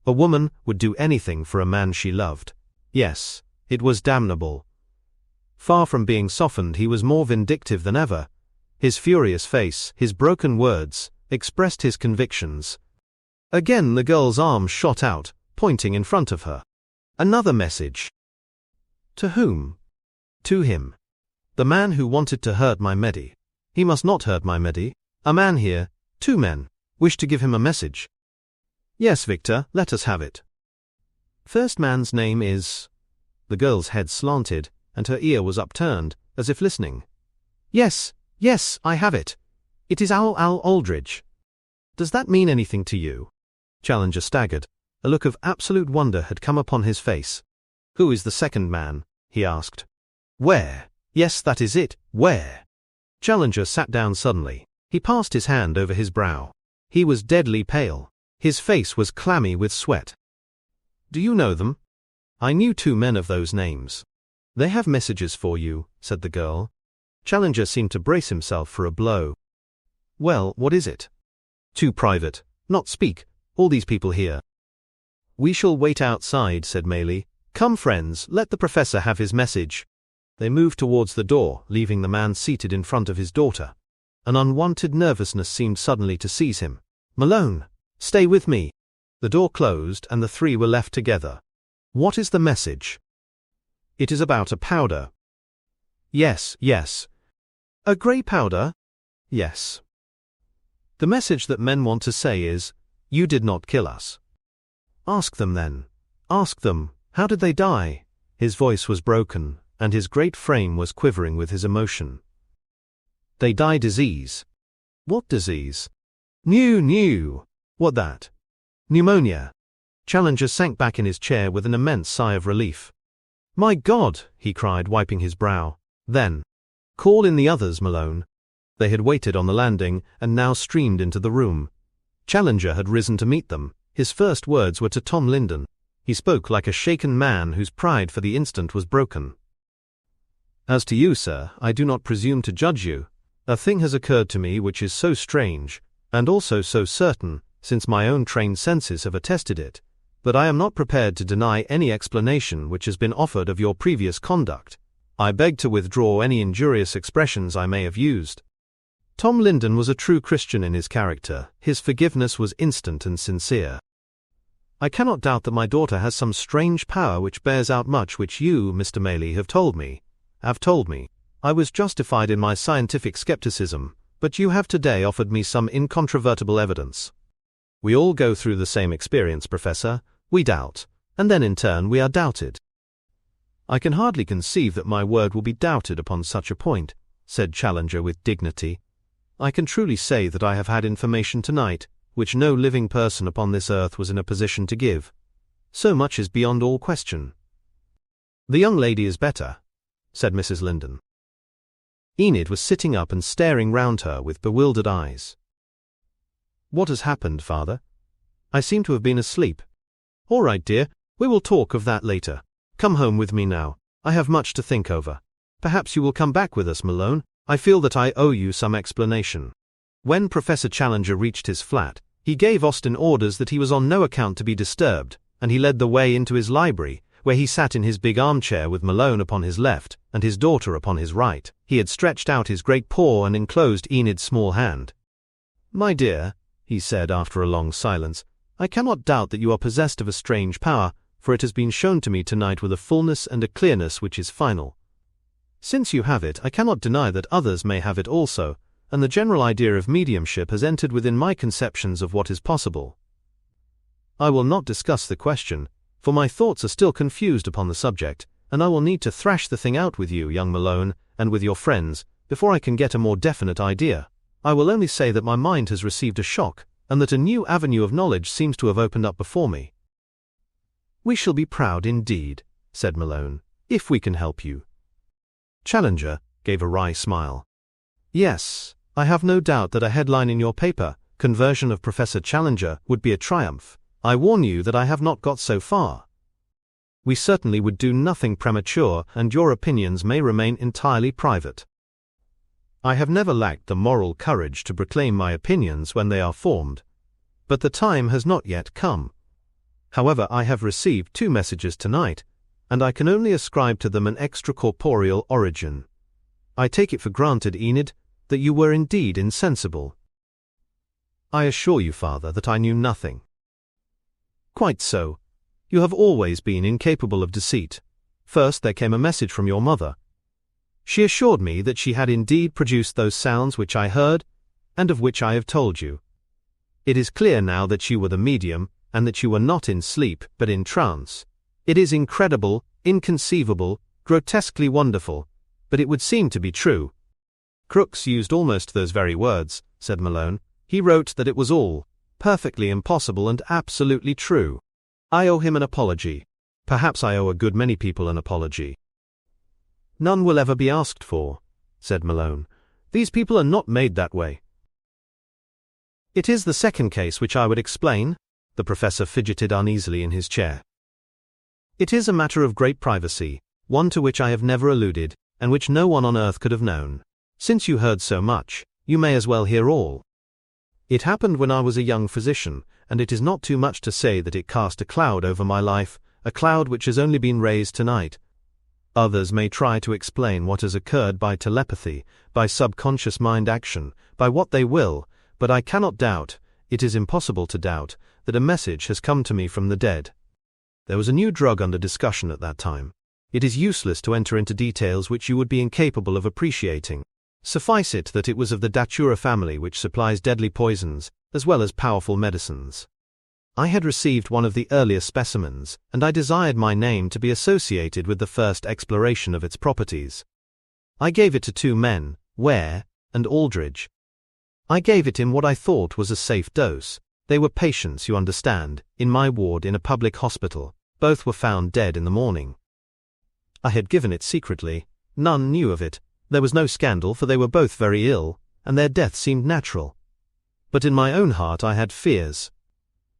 A woman would do anything for a man she loved. Yes, it was damnable. Far from being softened, he was more vindictive than ever. His furious face, his broken words, expressed his convictions. Again the girl's arm shot out, pointing in front of her. Another message. To whom? To him. The man who wanted to hurt my Medi. He must not hurt my Medi. A man here, 2 men, wish to give him a message. Yes, Victor, let us have it. First man's name is... The girl's head slanted, and her ear was upturned, as if listening. Yes, I have it. It is Al Aldridge. Does that mean anything to you? Challenger staggered. A look of absolute wonder had come upon his face. Who is the second man? He asked. Where? Yes, that is it. Where? Challenger sat down suddenly. He passed his hand over his brow. He was deadly pale. His face was clammy with sweat. Do you know them? I knew 2 men of those names. They have messages for you, said the girl. Challenger seemed to brace himself for a blow. Well, what is it? Too private. Not speak. All these people here. We shall wait outside, said Maylie. Come, friends, let the professor have his message. They moved towards the door, leaving the man seated in front of his daughter. An unwanted nervousness seemed suddenly to seize him. Malone, stay with me. The door closed and the 3 were left together. What is the message? It is about a powder. Yes. A grey powder? Yes. The message that men want to say is, you did not kill us. Ask them then. Ask them, how did they die? His voice was broken, and his great frame was quivering with his emotion. They die disease. What disease? New. What that? Pneumonia. Challenger sank back in his chair with an immense sigh of relief. My God, he cried, wiping his brow. Then, call in the others, Malone. They had waited on the landing and now streamed into the room. Challenger had risen to meet them. His first words were to Tom Linden. He spoke like a shaken man whose pride for the instant was broken. As to you, sir, I do not presume to judge you. A thing has occurred to me which is so strange, and also so certain, since my own trained senses have attested it, but I am not prepared to deny any explanation which has been offered of your previous conduct. I beg to withdraw any injurious expressions I may have used. Tom Linden was a true Christian in his character. His forgiveness was instant and sincere. I cannot doubt that my daughter has some strange power which bears out much which you, Mr. Maylie, have told me. I was justified in my scientific skepticism, but you have today offered me some incontrovertible evidence. We all go through the same experience, Professor. We doubt, and then in turn we are doubted. I can hardly conceive that my word will be doubted upon such a point, said Challenger with dignity. I can truly say that I have had information tonight, which no living person upon this earth was in a position to give. So much is beyond all question. The young lady is better, said Mrs. Linden. Enid was sitting up and staring round her with bewildered eyes. What has happened, Father? I seem to have been asleep. All right, dear, we will talk of that later. Come home with me now. I have much to think over. Perhaps you will come back with us, Malone. I feel that I owe you some explanation. When Professor Challenger reached his flat, he gave Austin orders that he was on no account to be disturbed, and he led the way into his library, where he sat in his big armchair with Malone upon his left and his daughter upon his right. He had stretched out his great paw and enclosed Enid's small hand. My dear, he said after a long silence, I cannot doubt that you are possessed of a strange power, for it has been shown to me tonight with a fullness and a clearness which is final. Since you have it, I cannot deny that others may have it also, and the general idea of mediumship has entered within my conceptions of what is possible. I will not discuss the question, for my thoughts are still confused upon the subject, and I will need to thrash the thing out with you, young Malone, and with your friends, before I can get a more definite idea. I will only say that my mind has received a shock, and that a new avenue of knowledge seems to have opened up before me. We shall be proud indeed, said Malone, if we can help you. Challenger gave a wry smile. Yes, I have no doubt that a headline in your paper, Conversion of Professor Challenger, would be a triumph. I warn you that I have not got so far. We certainly would do nothing premature, and your opinions may remain entirely private. I have never lacked the moral courage to proclaim my opinions when they are formed, but the time has not yet come. However, I have received 2 messages tonight, and I can only ascribe to them an extracorporeal origin. I take it for granted, Enid, that you were indeed insensible. I assure you, father, that I knew nothing. Quite so. You have always been incapable of deceit. First there came a message from your mother. She assured me that she had indeed produced those sounds which I heard, and of which I have told you. It is clear now that you were the medium, and that you were not in sleep, but in trance. It is incredible, inconceivable, grotesquely wonderful, but it would seem to be true. Crooks used almost those very words, said Malone. He wrote that it was all perfectly impossible and absolutely true. I owe him an apology. Perhaps I owe a good many people an apology. None will ever be asked for, said Malone. These people are not made that way. It is the second case which I would explain. The professor fidgeted uneasily in his chair. It is a matter of great privacy, one to which I have never alluded, and which no one on earth could have known. Since you heard so much, you may as well hear all. It happened when I was a young physician, and it is not too much to say that it cast a cloud over my life, a cloud which has only been raised tonight. Others may try to explain what has occurred by telepathy, by subconscious mind action, by what they will, but I cannot doubt, it is impossible to doubt, that a message has come to me from the dead. There was a new drug under discussion at that time. It is useless to enter into details which you would be incapable of appreciating. Suffice it that it was of the datura family, which supplies deadly poisons, as well as powerful medicines. I had received one of the earliest specimens, and I desired my name to be associated with the first exploration of its properties. I gave it to two men, Ware and Aldridge. I gave it in what I thought was a safe dose. They were patients, you understand, in my ward in a public hospital. Both were found dead in the morning. I had given it secretly. None knew of it. There was no scandal, for they were both very ill, and their death seemed natural. But in my own heart I had fears.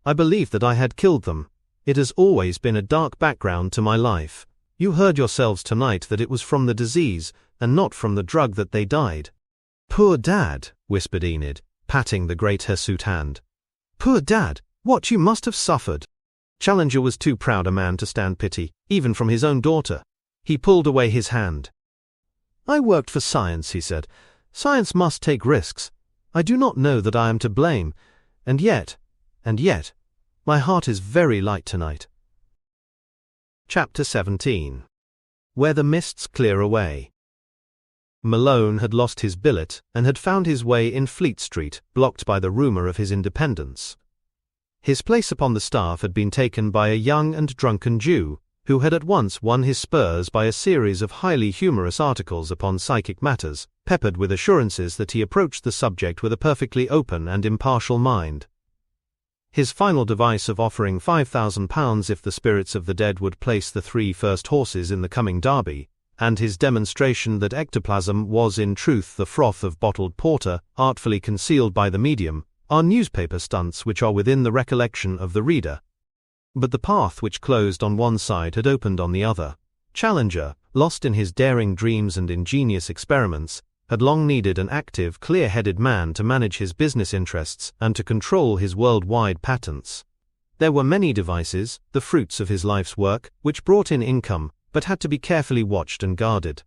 I believed that I had killed them. It has always been a dark background to my life. You heard yourselves tonight that it was from the disease, and not from the drug, that they died. Poor Dad, whispered Enid, patting the great hirsute hand. Poor Dad, what you must have suffered. Challenger was too proud a man to stand pity, even from his own daughter. He pulled away his hand. I worked for science, he said. Science must take risks. I do not know that I am to blame, and yet, my heart is very light tonight. Chapter 17. Where the Mists Clear Away. Malone had lost his billet and had found his way in Fleet Street, blocked by the rumour of his independence. His place upon the staff had been taken by a young and drunken Jew, who had at once won his spurs by a series of highly humorous articles upon psychic matters, peppered with assurances that he approached the subject with a perfectly open and impartial mind. His final device of offering £5,000 if the spirits of the dead would place the 3 first horses in the coming derby, and his demonstration that ectoplasm was in truth the froth of bottled porter, artfully concealed by the medium, are newspaper stunts which are within the recollection of the reader. But the path which closed on one side had opened on the other. Challenger, lost in his daring dreams and ingenious experiments, had long needed an active, clear-headed man to manage his business interests and to control his worldwide patents. There were many devices, the fruits of his life's work, which brought in income, but had to be carefully watched and guarded.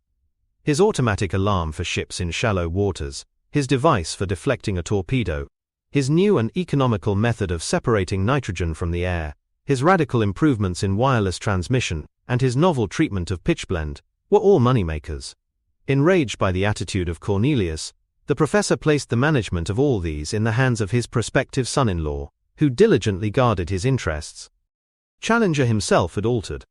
His automatic alarm for ships in shallow waters, his device for deflecting a torpedo, his new and economical method of separating nitrogen from the air, his radical improvements in wireless transmission, and his novel treatment of pitchblende, were all moneymakers. Enraged by the attitude of Cornelius, the professor placed the management of all these in the hands of his prospective son-in-law, who diligently guarded his interests. Challenger himself had altered.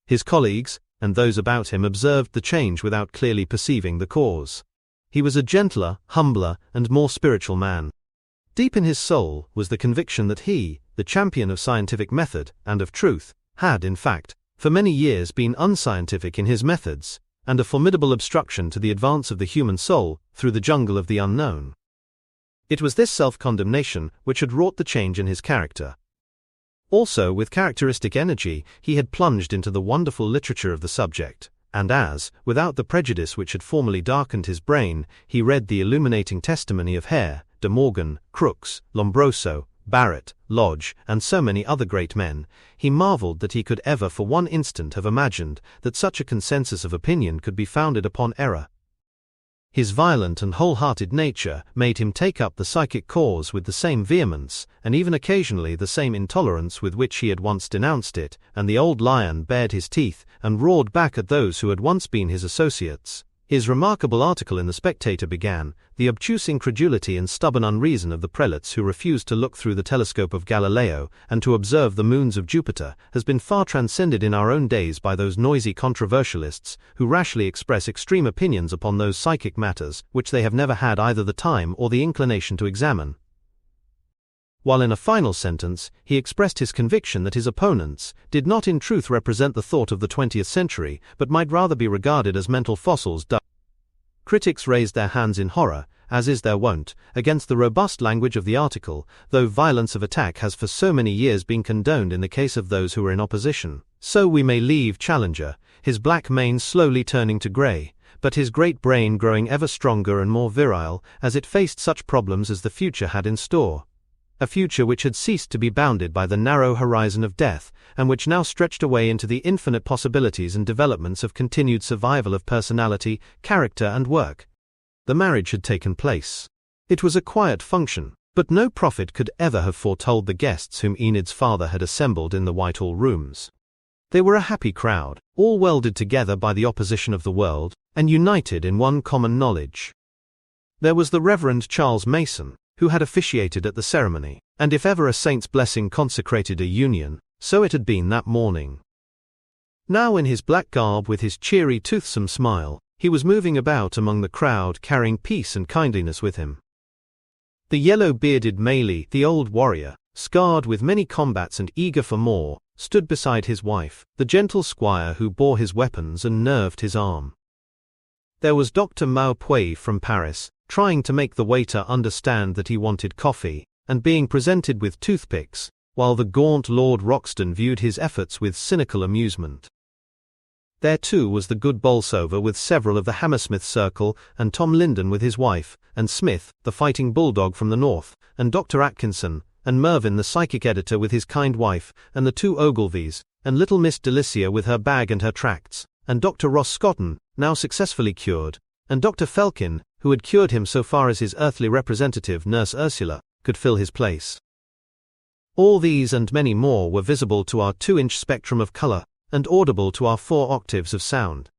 His colleagues, and those about him, observed the change without clearly perceiving the cause. He was a gentler, humbler, and more spiritual man. Deep in his soul was the conviction that he, the champion of scientific method and of truth, had, in fact, for many years been unscientific in his methods, and a formidable obstruction to the advance of the human soul through the jungle of the unknown. It was this self-condemnation which had wrought the change in his character. Also, with characteristic energy, he had plunged into the wonderful literature of the subject, and as, without the prejudice which had formerly darkened his brain, he read the illuminating testimony of Hare, De Morgan, Crookes, Lombroso, Barrett, Lodge, and so many other great men, he marveled that he could ever for one instant have imagined that such a consensus of opinion could be founded upon error. His violent and wholehearted nature made him take up the psychic cause with the same vehemence, and even occasionally the same intolerance with which he had once denounced it, and the old lion bared his teeth and roared back at those who had once been his associates. His remarkable article in The Spectator began, "The obtuse incredulity and stubborn unreason of the prelates who refused to look through the telescope of Galileo and to observe the moons of Jupiter has been far transcended in our own days by those noisy controversialists who rashly express extreme opinions upon those psychic matters which they have never had either the time or the inclination to examine." While in a final sentence, he expressed his conviction that his opponents did not in truth represent the thought of the 20th century, but might rather be regarded as mental fossils. Critics raised their hands in horror, as is their wont, against the robust language of the article, though violence of attack has for so many years been condoned in the case of those who were in opposition. So we may leave Challenger, his black mane slowly turning to grey, but his great brain growing ever stronger and more virile as it faced such problems as the future had in store. A future which had ceased to be bounded by the narrow horizon of death, and which now stretched away into the infinite possibilities and developments of continued survival of personality, character and work. The marriage had taken place. It was a quiet function, but no prophet could ever have foretold the guests whom Enid's father had assembled in the Whitehall rooms. They were a happy crowd, all welded together by the opposition of the world, and united in one common knowledge. There was the Reverend Charles Mason, who had officiated at the ceremony, and if ever a saint's blessing consecrated a union, so it had been that morning. Now in his black garb with his cheery toothsome smile, he was moving about among the crowd carrying peace and kindliness with him. The yellow-bearded Maley, the old warrior, scarred with many combats and eager for more, stood beside his wife, the gentle squire who bore his weapons and nerved his arm. There was Dr. Maupuey from Paris, trying to make the waiter understand that he wanted coffee, and being presented with toothpicks, while the gaunt Lord Roxton viewed his efforts with cynical amusement. There too was the good Bolsover with several of the Hammersmith circle, and Tom Linden with his wife, and Smith, the fighting bulldog from the north, and Dr. Atkinson, and Mervyn the psychic editor with his kind wife, and the two Ogilvies, and little Miss Delicia with her bag and her tracts, and Dr. Ross Scotton, now successfully cured, and Dr. Felkin, who had cured him so far as his earthly representative, Nurse Ursula, could fill his place. All these and many more were visible to our 2-inch spectrum of color, and audible to our 4 octaves of sound.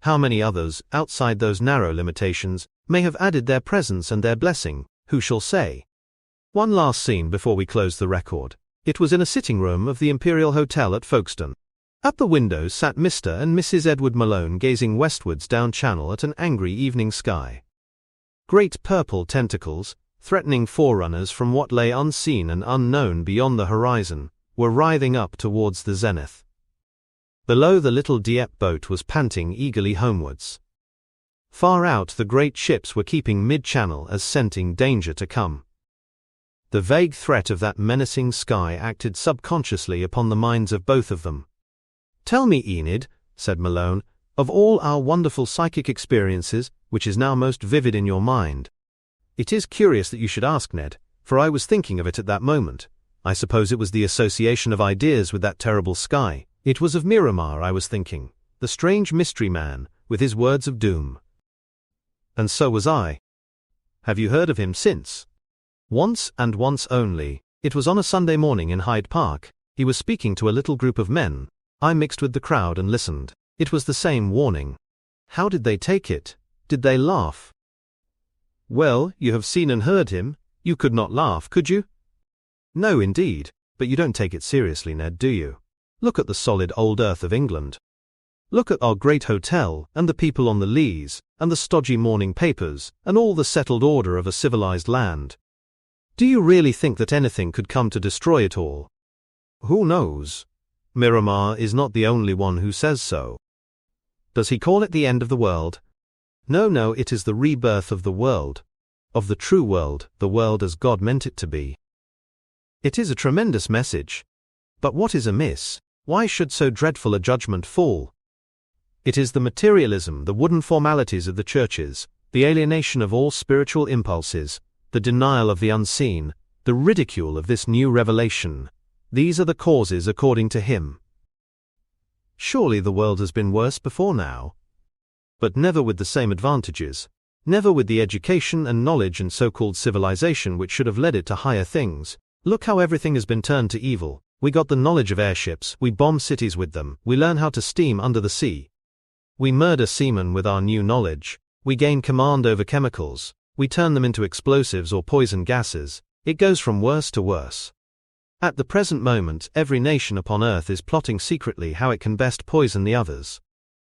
How many others, outside those narrow limitations, may have added their presence and their blessing, who shall say? One last scene before we close the record. It was in a sitting room of the Imperial Hotel at Folkestone. At the window sat Mr. and Mrs. Edward Malone gazing westwards down Channel at an angry evening sky. Great purple tentacles, threatening forerunners from what lay unseen and unknown beyond the horizon, were writhing up towards the zenith. Below the little Dieppe boat was panting eagerly homewards. Far out the great ships were keeping mid-channel as scenting danger to come. The vague threat of that menacing sky acted subconsciously upon the minds of both of them. "Tell me, Enid," said Malone, "of all our wonderful psychic experiences, which is now most vivid in your mind?" "It is curious that you should ask, Ned, for I was thinking of it at that moment. I suppose it was the association of ideas with that terrible sky. It was of Miramar I was thinking, the strange mystery man, with his words of doom." "And so was I." "Have you heard of him since?" "Once and once only. It was on a Sunday morning in Hyde Park. He was speaking to a little group of men. I mixed with the crowd and listened. It was the same warning." "How did they take it? Did they laugh?" "Well, you have seen and heard him. You could not laugh, could you?" "No, indeed. But you don't take it seriously, Ned, do you? Look at the solid old earth of England. Look at our great hotel, and the people on the leas, and the stodgy morning papers, and all the settled order of a civilized land. Do you really think that anything could come to destroy it all? Who knows? Miramar is not the only one who says so." "Does he call it the end of the world?" No, it is the rebirth of the world. Of the true world, the world as God meant it to be." "It is a tremendous message. But what is amiss? Why should so dreadful a judgment fall?" "It is the materialism, the wooden formalities of the churches, the alienation of all spiritual impulses, the denial of the unseen, the ridicule of this new revelation. These are the causes according to him." "Surely the world has been worse before now." "But never with the same advantages. Never with the education and knowledge and so-called civilization which should have led it to higher things. Look how everything has been turned to evil. We got the knowledge of airships, we bomb cities with them, we learn how to steam under the sea. We murder seamen with our new knowledge, we gain command over chemicals, we turn them into explosives or poison gases. It goes from worse to worse. At the present moment, every nation upon earth is plotting secretly how it can best poison the others.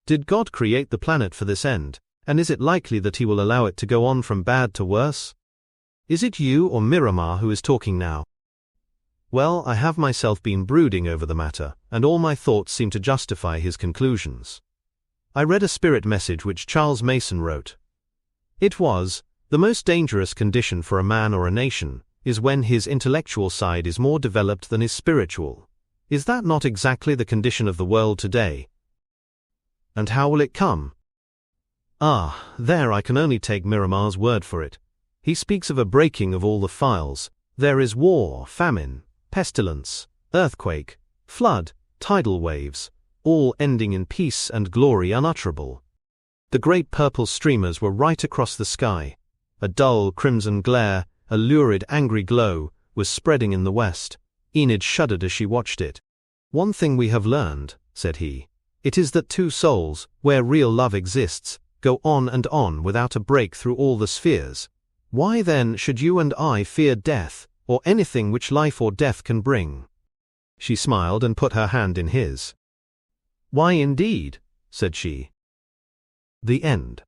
Did God create the planet for this end, and is it likely that he will allow it to go on from bad to worse? Is it you or Miramar who is talking now? Well, I have myself been brooding over the matter, and all my thoughts seem to justify his conclusions. I read a spirit message which Charles Mason wrote. It was, the most dangerous condition for a man or a nation is when his intellectual side is more developed than his spiritual. Is that not exactly the condition of the world today? And how will it come? There I can only take Miramar's word for it. He speaks of a breaking of all the files. There is war, famine, pestilence, earthquake, flood, tidal waves, all ending in peace and glory unutterable. The great purple streamers were right across the sky. A dull crimson glare, a lurid angry glow, was spreading in the west. Enid shuddered as she watched it. One thing we have learned, said he. It is that two souls, where real love exists, go on and on without a break through all the spheres. Why then should you and I fear death, or anything which life or death can bring? She smiled and put her hand in his. Why indeed, said she. The end.